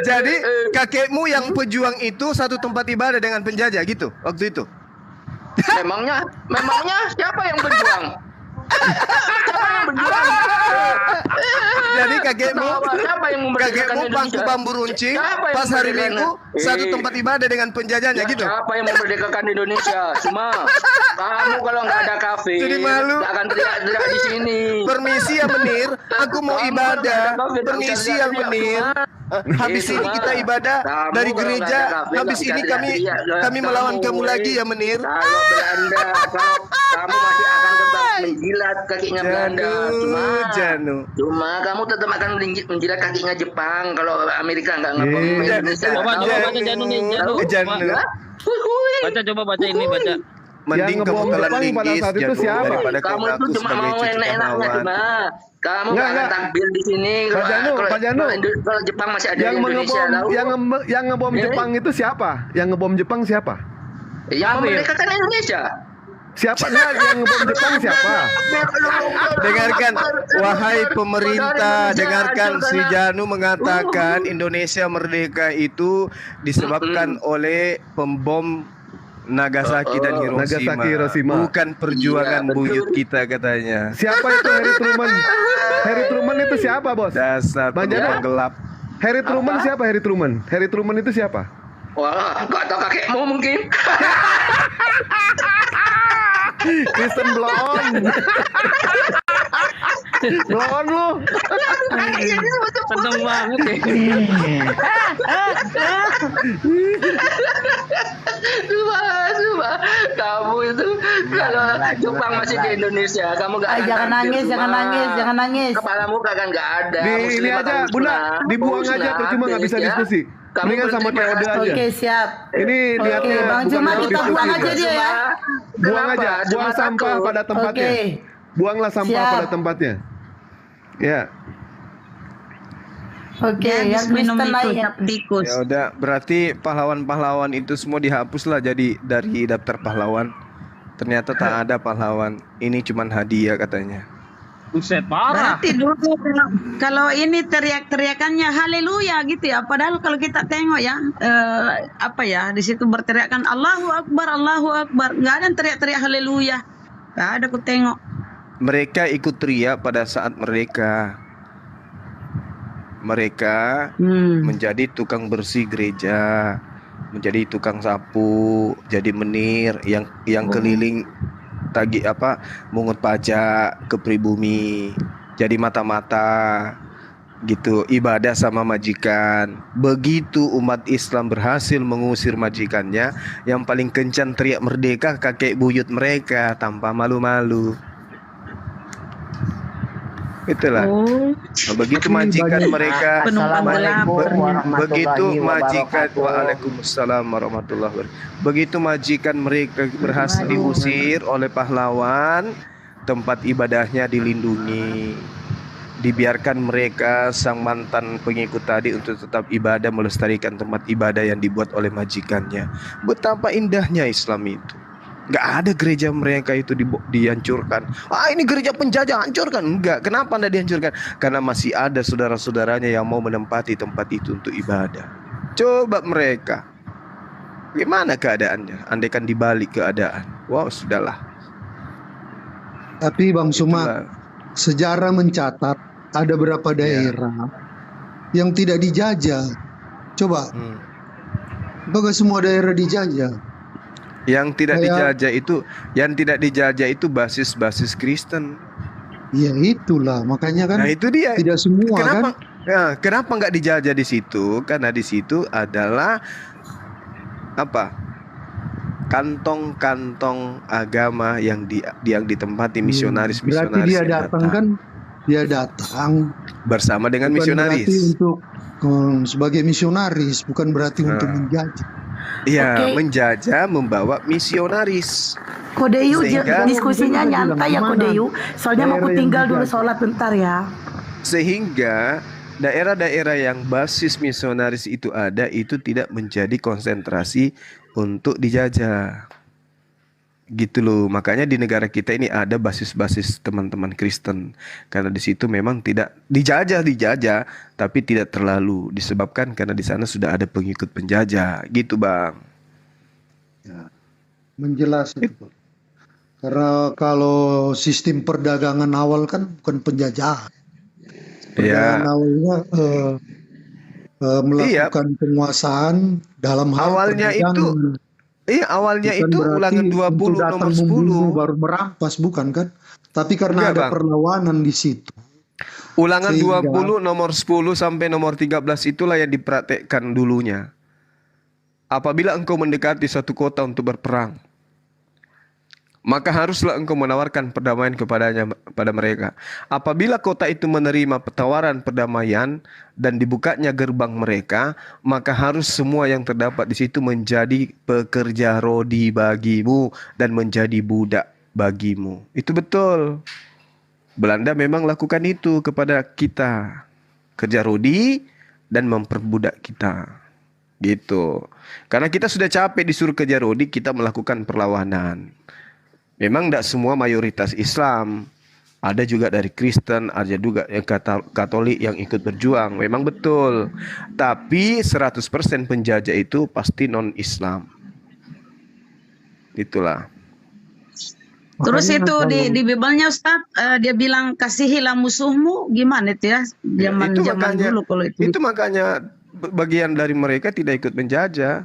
D: Jadi kakekmu yang pejuang itu satu tempat ibadah dengan penjajah gitu waktu itu?
E: Memangnya siapa yang berjuang?
D: Jadi kakekmu pangku bambu runcing pas hari Minggu satu tempat ibadah dengan penjajahnya gitu.
E: Siapa yang memerdekakan Indonesia? Cuma kamu kalau nggak ada kafe,
D: jadi malu.
E: nggak akan teriak-teriak di sini.
D: Permisi ya Menir, aku mau ibadah. Permisi yang Menir. Habis ini kita ibadah dari gereja. Habis ini kami melawan kamu lagi ya Menir.
E: Kalau Belanda, kamu masih akan tetap menjilat kakinya Belanda. Cuma kamu tetap akan menjilat kakinya Jepang kalau Amerika nggak ngebom Indonesia.
C: Coba baca Janu nih, Janu. Baca ini.
D: Mending kamu telan linggis
U: itu siapa?
D: daripada
E: Kamu itu cuma mau enak-enaknya cuma. Kamu nggak akan tampil di sini.
U: Pak Janu,
E: kalau Jepang masih ada di Indonesia.
U: Yang ngebom Jepang itu siapa? Yang ngebom Jepang siapa?
E: Yang memerdekakan Indonesia.
U: Siapa yang ngebom Jepang siapa?
D: Dengarkan, wahai pemerintah, dengarkan si Janu mengatakan Indonesia merdeka itu disebabkan oleh pembom Nagasaki dan Hiroshima. Bukan perjuangan buyut kita katanya.
U: Siapa itu Harry Truman? Harry Truman itu siapa, Bos?
D: Dasar penumpang gelap.
U: Harry Truman siapa Harry Truman? Harry Truman itu siapa?
E: Wah, nggak tahu kakekmu mungkin.
U: Kristen Blon. Blon lu.
C: Seneng banget ya.
E: Coba kamu itu kalau Jepang masih di Indonesia, kamu nggak akan
P: jangan nangis.
E: Kepalamu kan nggak ada.
U: Ini aja, Bunda, dibuang aja, percuma nggak bisa diskusi. Mendingan sama TOD aja.
P: Oke, siap.
U: Ini niatnya
P: Bang
U: bukan
P: Cuma
U: mau
P: kita buang
U: diskusi.
P: aja dia ya.
U: Buang aja, buang sampah pada tempatnya. Buanglah sampah pada tempatnya. Ya.
H: Oke, yang minum itu tikus.
D: Ya udah, berarti pahlawan-pahlawan itu semua dihapuslah jadi dari daftar pahlawan. Ternyata tak ada pahlawan. Ini cuman hadiah katanya.
C: Buset, parah.
H: Berarti dulu kalau ini teriak-teriakannya haleluya gitu ya. Padahal kalau kita tengok ya, di situ berteriakan Allahu Akbar, Allahu Akbar. Nggak ada yang teriak-teriak haleluya. Nggak ada aku tengok.
D: Mereka ikut teriak pada saat mereka menjadi tukang bersih gereja, menjadi tukang sapu, jadi menir yang keliling mungut pajak ke pribumi, jadi mata-mata gitu, ibadah sama majikan. Begitu umat Islam berhasil mengusir majikannya, yang paling kencan teriak merdeka kakek buyut mereka tanpa malu-malu. Itulah. Begitu majikan mereka, Waalaikumsalam warahmatullahi wabarakatuh. Begitu majikan mereka berhasil diusir oleh pahlawan, tempat ibadahnya dilindungi. Dibiarkan mereka sang mantan pengikut tadi untuk tetap ibadah, melestarikan tempat ibadah yang dibuat oleh majikannya. Betapa indahnya Islam itu. Gak ada gereja mereka itu dihancurkan. Ini gereja penjajah, hancurkan. Enggak. Kenapa anda dihancurkan? Karena masih ada saudara-saudaranya yang mau menempati tempat itu untuk ibadah. Coba mereka, gimana keadaannya? Andaikan dibalik keadaan, wow, sudahlah.
S: Tapi Bang Suma, sejarah mencatat ada beberapa daerah yang tidak dijajah. Coba, apakah semua daerah dijajah?
D: Yang tidak
S: Kayak,
D: dijajah itu basis-basis Kristen.
S: ya itulah, makanya kan
D: Nah itu dia.
S: tidak semua
D: Kenapa?
S: kan.
D: Ya, kenapa nggak dijajah di situ? Karena di situ adalah apa? Kantong-kantong agama yang ditempati
S: Berarti
D: misionaris-misionaris
S: dia
D: yang
S: datang kan, dia datang
D: bersama dengan
S: bukan berarti
D: misionaris.
S: untuk sebagai misionaris, bukan berarti untuk menjajah.
D: Iya,
P: Oke.
D: menjajah membawa misionaris.
P: Kodeyu
D: Sehingga-
P: diskusinya
S: Bilang
P: nyantai ya
S: gimana
P: Kodeyu. Soalnya mau
S: daerah
P: aku
S: yang
P: tinggal dulu
S: dijajah?
P: sholat bentar ya.
D: Sehingga daerah-daerah yang basis misionaris itu ada, itu tidak menjadi konsentrasi untuk dijajah. Gitu loh. Makanya di negara kita ini ada basis-basis teman-teman Kristen. Karena di situ memang tidak dijajah, tapi tidak terlalu, disebabkan karena di sana sudah ada pengikut penjajah. Gitu, Bang.
S: Ya, menjelas itu. Karena kalau sistem perdagangan awal kan bukan penjajahan. Perdagangan
D: Ya.
S: awalnya melakukan penguasaan dalam hal
D: Awalnya
S: perdagangan.
D: awalnya
S: Bukan
D: itu
S: berarti
D: ulangan
S: untuk
D: 20
S: datang
D: nomor
S: membunuh
D: 10.
S: baru merampas, bukan kan? Tapi karena
D: Enggak,
S: ada
D: Bang.
S: perlawanan di situ.
D: Ulangan
S: Sehingga-
D: 20 nomor 10 sampai nomor 13 itulah yang dipraktekkan dulunya. Apabila engkau mendekati suatu kota untuk berperang, maka haruslah engkau menawarkan perdamaian pada mereka. Apabila kota itu menerima tawaran perdamaian dan dibukanya gerbang mereka, maka harus semua yang terdapat di situ menjadi pekerja rodi bagimu dan menjadi budak bagimu. Itu betul. Belanda memang lakukan itu kepada kita. Kerja rodi dan memperbudak kita. Gitu. Karena kita sudah capek disuruh kerja rodi, kita melakukan perlawanan. Memang tidak semua mayoritas Islam. Ada juga dari Kristen, ada juga yang Katolik yang ikut berjuang. Memang betul. Tapi 100% penjajah itu pasti non-Islam. Itulah.
H: Terus
S: Makanya
H: itu di Bibalnya Ustaz, dia bilang kasihilah musuhmu, gimana itu ya? Zaman dulu kalau itu.
D: Itu makanya bagian dari mereka tidak ikut menjajah.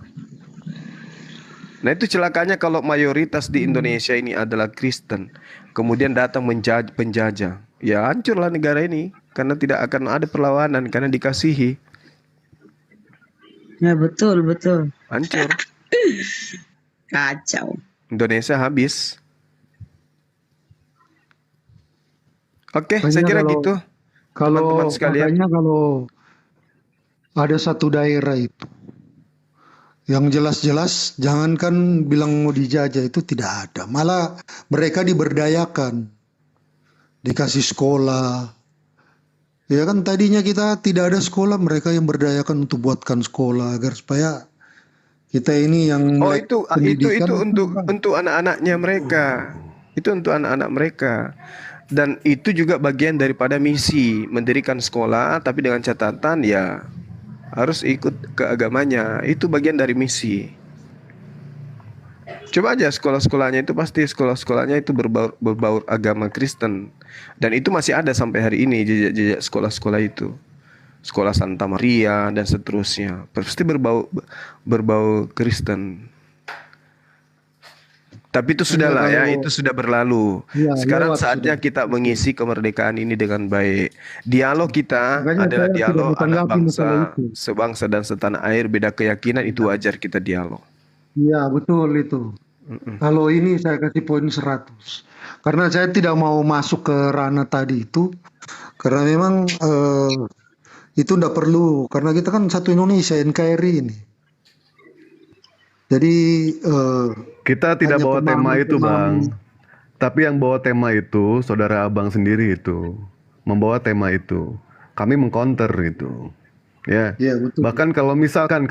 D: Nah itu celakanya kalau mayoritas di Indonesia ini adalah Kristen, kemudian datang penjajah, ya hancurlah negara ini karena tidak akan ada perlawanan karena dikasihi.
H: Ya betul.
D: Hancur.
H: Kacau.
D: Indonesia habis. Oke,
S: Makanya
D: saya kira
S: kalau-
D: gitu.
S: Kalau
D: Teman-teman sekalian.
S: makanya kalau ada satu daerah itu yang jelas-jelas jangankan bilang mau dijajah, itu tidak ada. Malah mereka diberdayakan. Dikasih sekolah. Ya kan tadinya kita tidak ada sekolah, mereka yang berdayakan untuk buatkan sekolah agar supaya kita ini yang
D: Oh
S: melek
D: itu
S: pendidikan
D: untuk anak-anaknya mereka. Itu untuk anak-anak mereka. Dan itu juga bagian daripada misi mendirikan sekolah, tapi dengan catatan ya harus ikut ke agamanya. Itu bagian dari misi. Coba aja sekolah-sekolahnya itu pasti sekolah-sekolahnya itu berbaur agama Kristen. Dan itu masih ada sampai hari ini jejak-jejak sekolah-sekolah itu. Sekolah Santa Maria dan seterusnya. Pasti berbau Kristen. Tapi itu sudahlah ya, itu sudah berlalu.
S: Ya,
D: Sekarang
S: lewat
D: saatnya kita mengisi kemerdekaan ini dengan baik. Dialog kita
S: Makanya
D: adalah
S: saya
D: dialog
S: tidak
D: anak
S: menanggapi
D: bangsa,
S: masalah itu.
D: sebangsa dan setanah air, beda keyakinan, itu wajar kita dialog.
S: Iya betul itu. Kalau ini saya kasih poin 100. Karena saya tidak mau masuk ke ranah tadi itu. Karena memang itu tidak perlu. Karena kita kan satu Indonesia, NKRI ini. Jadi
U: Kita tidak
S: hanya
U: bawa tema itu,
S: pemahaman-
U: Bang. Tapi yang bawa tema itu saudara Abang sendiri itu membawa tema itu. Kami mengcounter itu. Ya. Bahkan kalau misalkan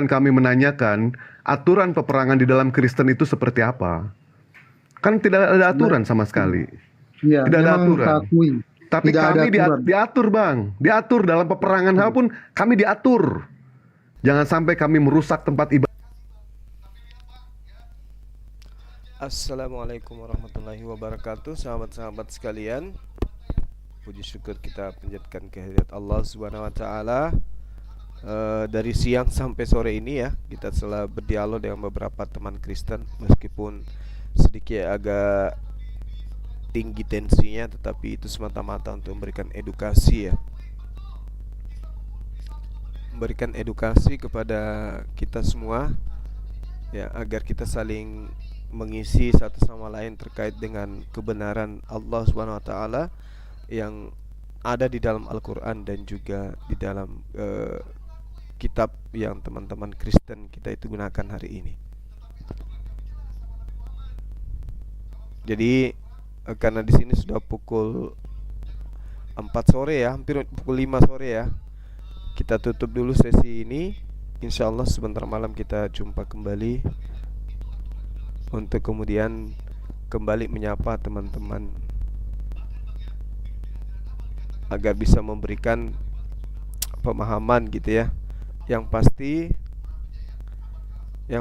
U: kami menanyakan aturan peperangan di dalam Kristen itu seperti apa? Kan tidak ada aturan sama sekali.
S: Iya,
U: Tidak ada
S: memang
U: aturan.
S: kita akui.
U: Tapi
S: Tidak ada
U: kami
S: aturan.
U: diatur, Bang. Diatur dalam peperangan hal pun kami diatur. Jangan sampai kami merusak tempat ibadah.
D: Assalamualaikum warahmatullahi wabarakatuh, sahabat-sahabat sekalian. puji syukur kita panjatkan kehadirat Allah Subhanahu wa taala. Dari siang sampai sore ini ya, kita telah berdialog dengan beberapa teman Kristen, meskipun sedikit agak tinggi tensinya, tetapi itu semata-mata untuk memberikan edukasi ya, memberikan edukasi kepada kita semua ya, agar kita saling mengisi satu sama lain terkait dengan kebenaran Allah Subhanahu wa taala yang ada di dalam Al-Qur'an dan juga di dalam kitab yang teman-teman Kristen kita itu gunakan hari ini. Jadi karena di sini sudah pukul 4 sore ya, hampir pukul 5 sore ya, kita tutup dulu sesi ini. Insya Allah sebentar malam kita jumpa kembali untuk kemudian kembali menyapa teman-teman agar bisa memberikan pemahaman gitu ya. Yang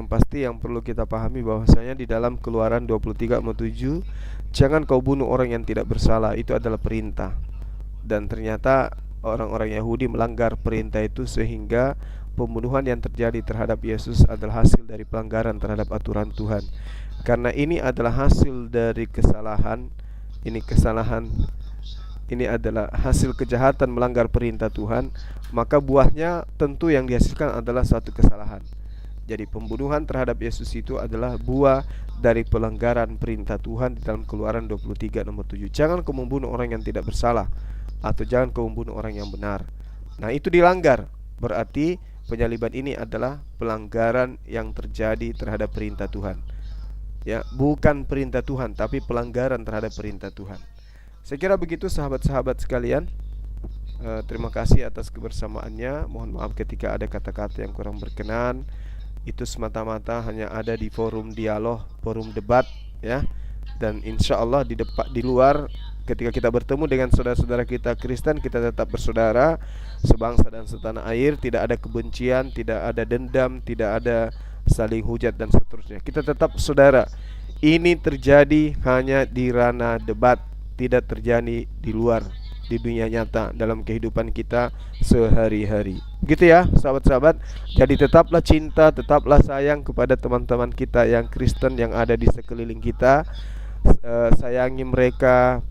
D: pasti yang perlu kita pahami bahwasanya di dalam Keluaran 23:7, jangan kau bunuh orang yang tidak bersalah, itu adalah perintah. Dan ternyata orang-orang Yahudi melanggar perintah itu, sehingga pembunuhan yang terjadi terhadap Yesus adalah hasil dari pelanggaran terhadap aturan Tuhan. Karena ini adalah hasil dari kesalahan, ini adalah hasil kejahatan melanggar perintah Tuhan, maka buahnya tentu yang dihasilkan adalah suatu kesalahan. Jadi pembunuhan terhadap Yesus itu adalah buah dari pelanggaran perintah Tuhan di dalam Keluaran 23:7. Jangan kau membunuh orang yang tidak bersalah, atau jangan kau membunuh orang yang benar. Nah, itu dilanggar, berarti penyaliban ini adalah pelanggaran yang terjadi terhadap perintah Tuhan. Ya, bukan perintah Tuhan, tapi pelanggaran terhadap perintah Tuhan. Saya kira begitu sahabat-sahabat sekalian. Terima kasih atas kebersamaannya. Mohon maaf ketika ada kata-kata yang kurang berkenan. Itu semata-mata hanya ada di forum dialog, forum debat ya. Dan insya Allah di luar, ketika kita bertemu dengan saudara-saudara kita Kristen, kita tetap bersaudara, sebangsa dan setanah air. Tidak ada kebencian, tidak ada dendam, tidak ada saling hujat dan seterusnya. Kita tetap saudara. Ini terjadi hanya di ranah debat, tidak terjadi di luar, di dunia nyata, dalam kehidupan kita sehari-hari. Begitu ya sahabat-sahabat. Jadi tetaplah cinta, tetaplah sayang kepada teman-teman kita yang Kristen yang ada di sekeliling kita. Sayangi mereka,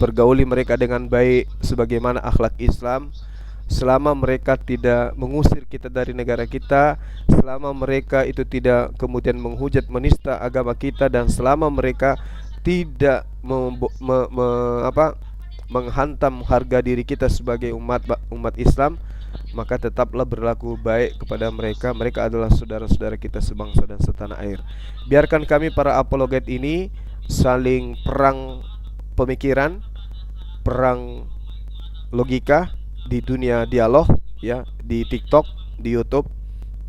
D: pergauli mereka dengan baik sebagaimana akhlak Islam. Selama mereka tidak mengusir kita dari negara kita, selama mereka itu tidak kemudian menghujat menista agama kita, dan selama mereka tidak menghantam harga diri kita sebagai umat Islam, maka tetaplah berlaku baik kepada mereka. Mereka adalah saudara-saudara kita sebangsa dan setanah air. Biarkan kami para apologet ini saling perang pemikiran, perang logika di dunia dialog ya, di TikTok, di YouTube,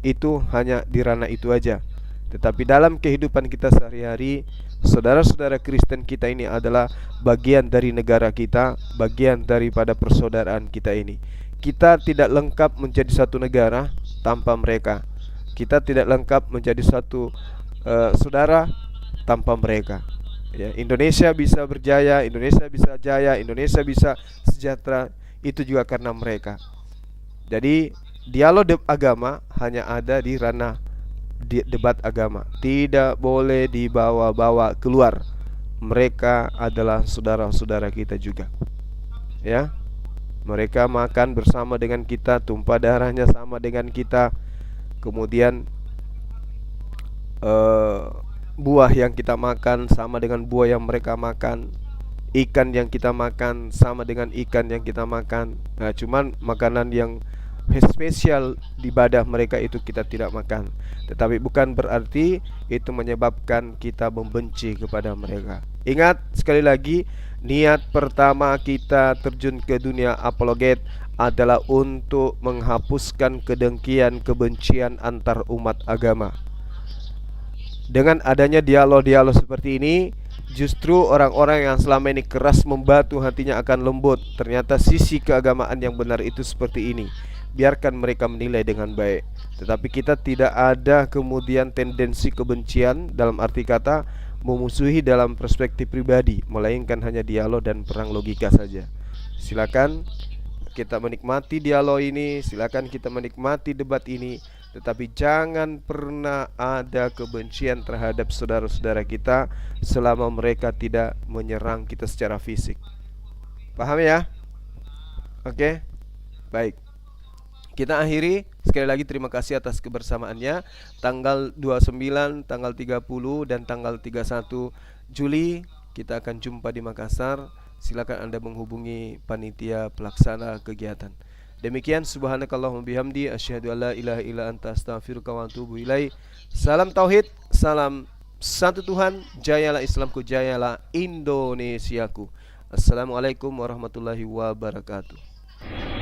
D: itu hanya di ranah itu aja. Tetapi dalam kehidupan kita sehari-hari, saudara-saudara Kristen kita ini adalah bagian dari negara kita, bagian daripada persaudaraan kita ini. Kita tidak lengkap menjadi satu negara tanpa mereka. Kita tidak lengkap menjadi satu saudara tanpa mereka. Ya, Indonesia bisa berjaya, Indonesia bisa jaya, Indonesia bisa sejahtera, itu juga karena mereka. Jadi dialog agama hanya ada di ranah debat agama, tidak boleh dibawa-bawa keluar. Mereka adalah saudara-saudara kita juga ya. Mereka makan bersama dengan kita, tumpah darahnya sama dengan kita. Kemudian buah yang kita makan sama dengan buah yang mereka makan. Ikan yang kita makan sama dengan ikan yang kita makan. Nah, cuman makanan yang spesial di ibadah mereka itu kita tidak makan. Tetapi bukan berarti itu menyebabkan kita membenci kepada mereka. Ingat sekali lagi, niat pertama kita terjun ke dunia apologet adalah untuk menghapuskan kedengkian, kebencian antar umat agama. Dengan adanya dialog-dialog seperti ini, justru orang-orang yang selama ini keras membatu hatinya akan lembut. Ternyata sisi keagamaan yang benar itu seperti ini. Biarkan mereka menilai dengan baik. Tetapi kita tidak ada kemudian tendensi kebencian, dalam arti kata memusuhi dalam perspektif pribadi, melainkan hanya dialog dan perang logika saja. Silakan kita menikmati dialog ini, silakan kita menikmati debat ini, tetapi jangan pernah ada kebencian terhadap saudara-saudara kita selama mereka tidak menyerang kita secara fisik. Paham ya? Oke? Baik. Kita akhiri. Sekali lagi terima kasih atas kebersamaannya. Tanggal 29, tanggal 30 dan tanggal 31 Juli kita akan jumpa di Makassar. Silakan Anda menghubungi panitia pelaksana kegiatan. Demikian, subhanakallahumma bihamdi asyhadu alla ilaha illa anta astaghfiruka wa atubu ilaik. Salam tauhid, salam satu Tuhan, jayalah Islamku, jayalah Indonesiaku. Assalamualaikum warahmatullahi wabarakatuh.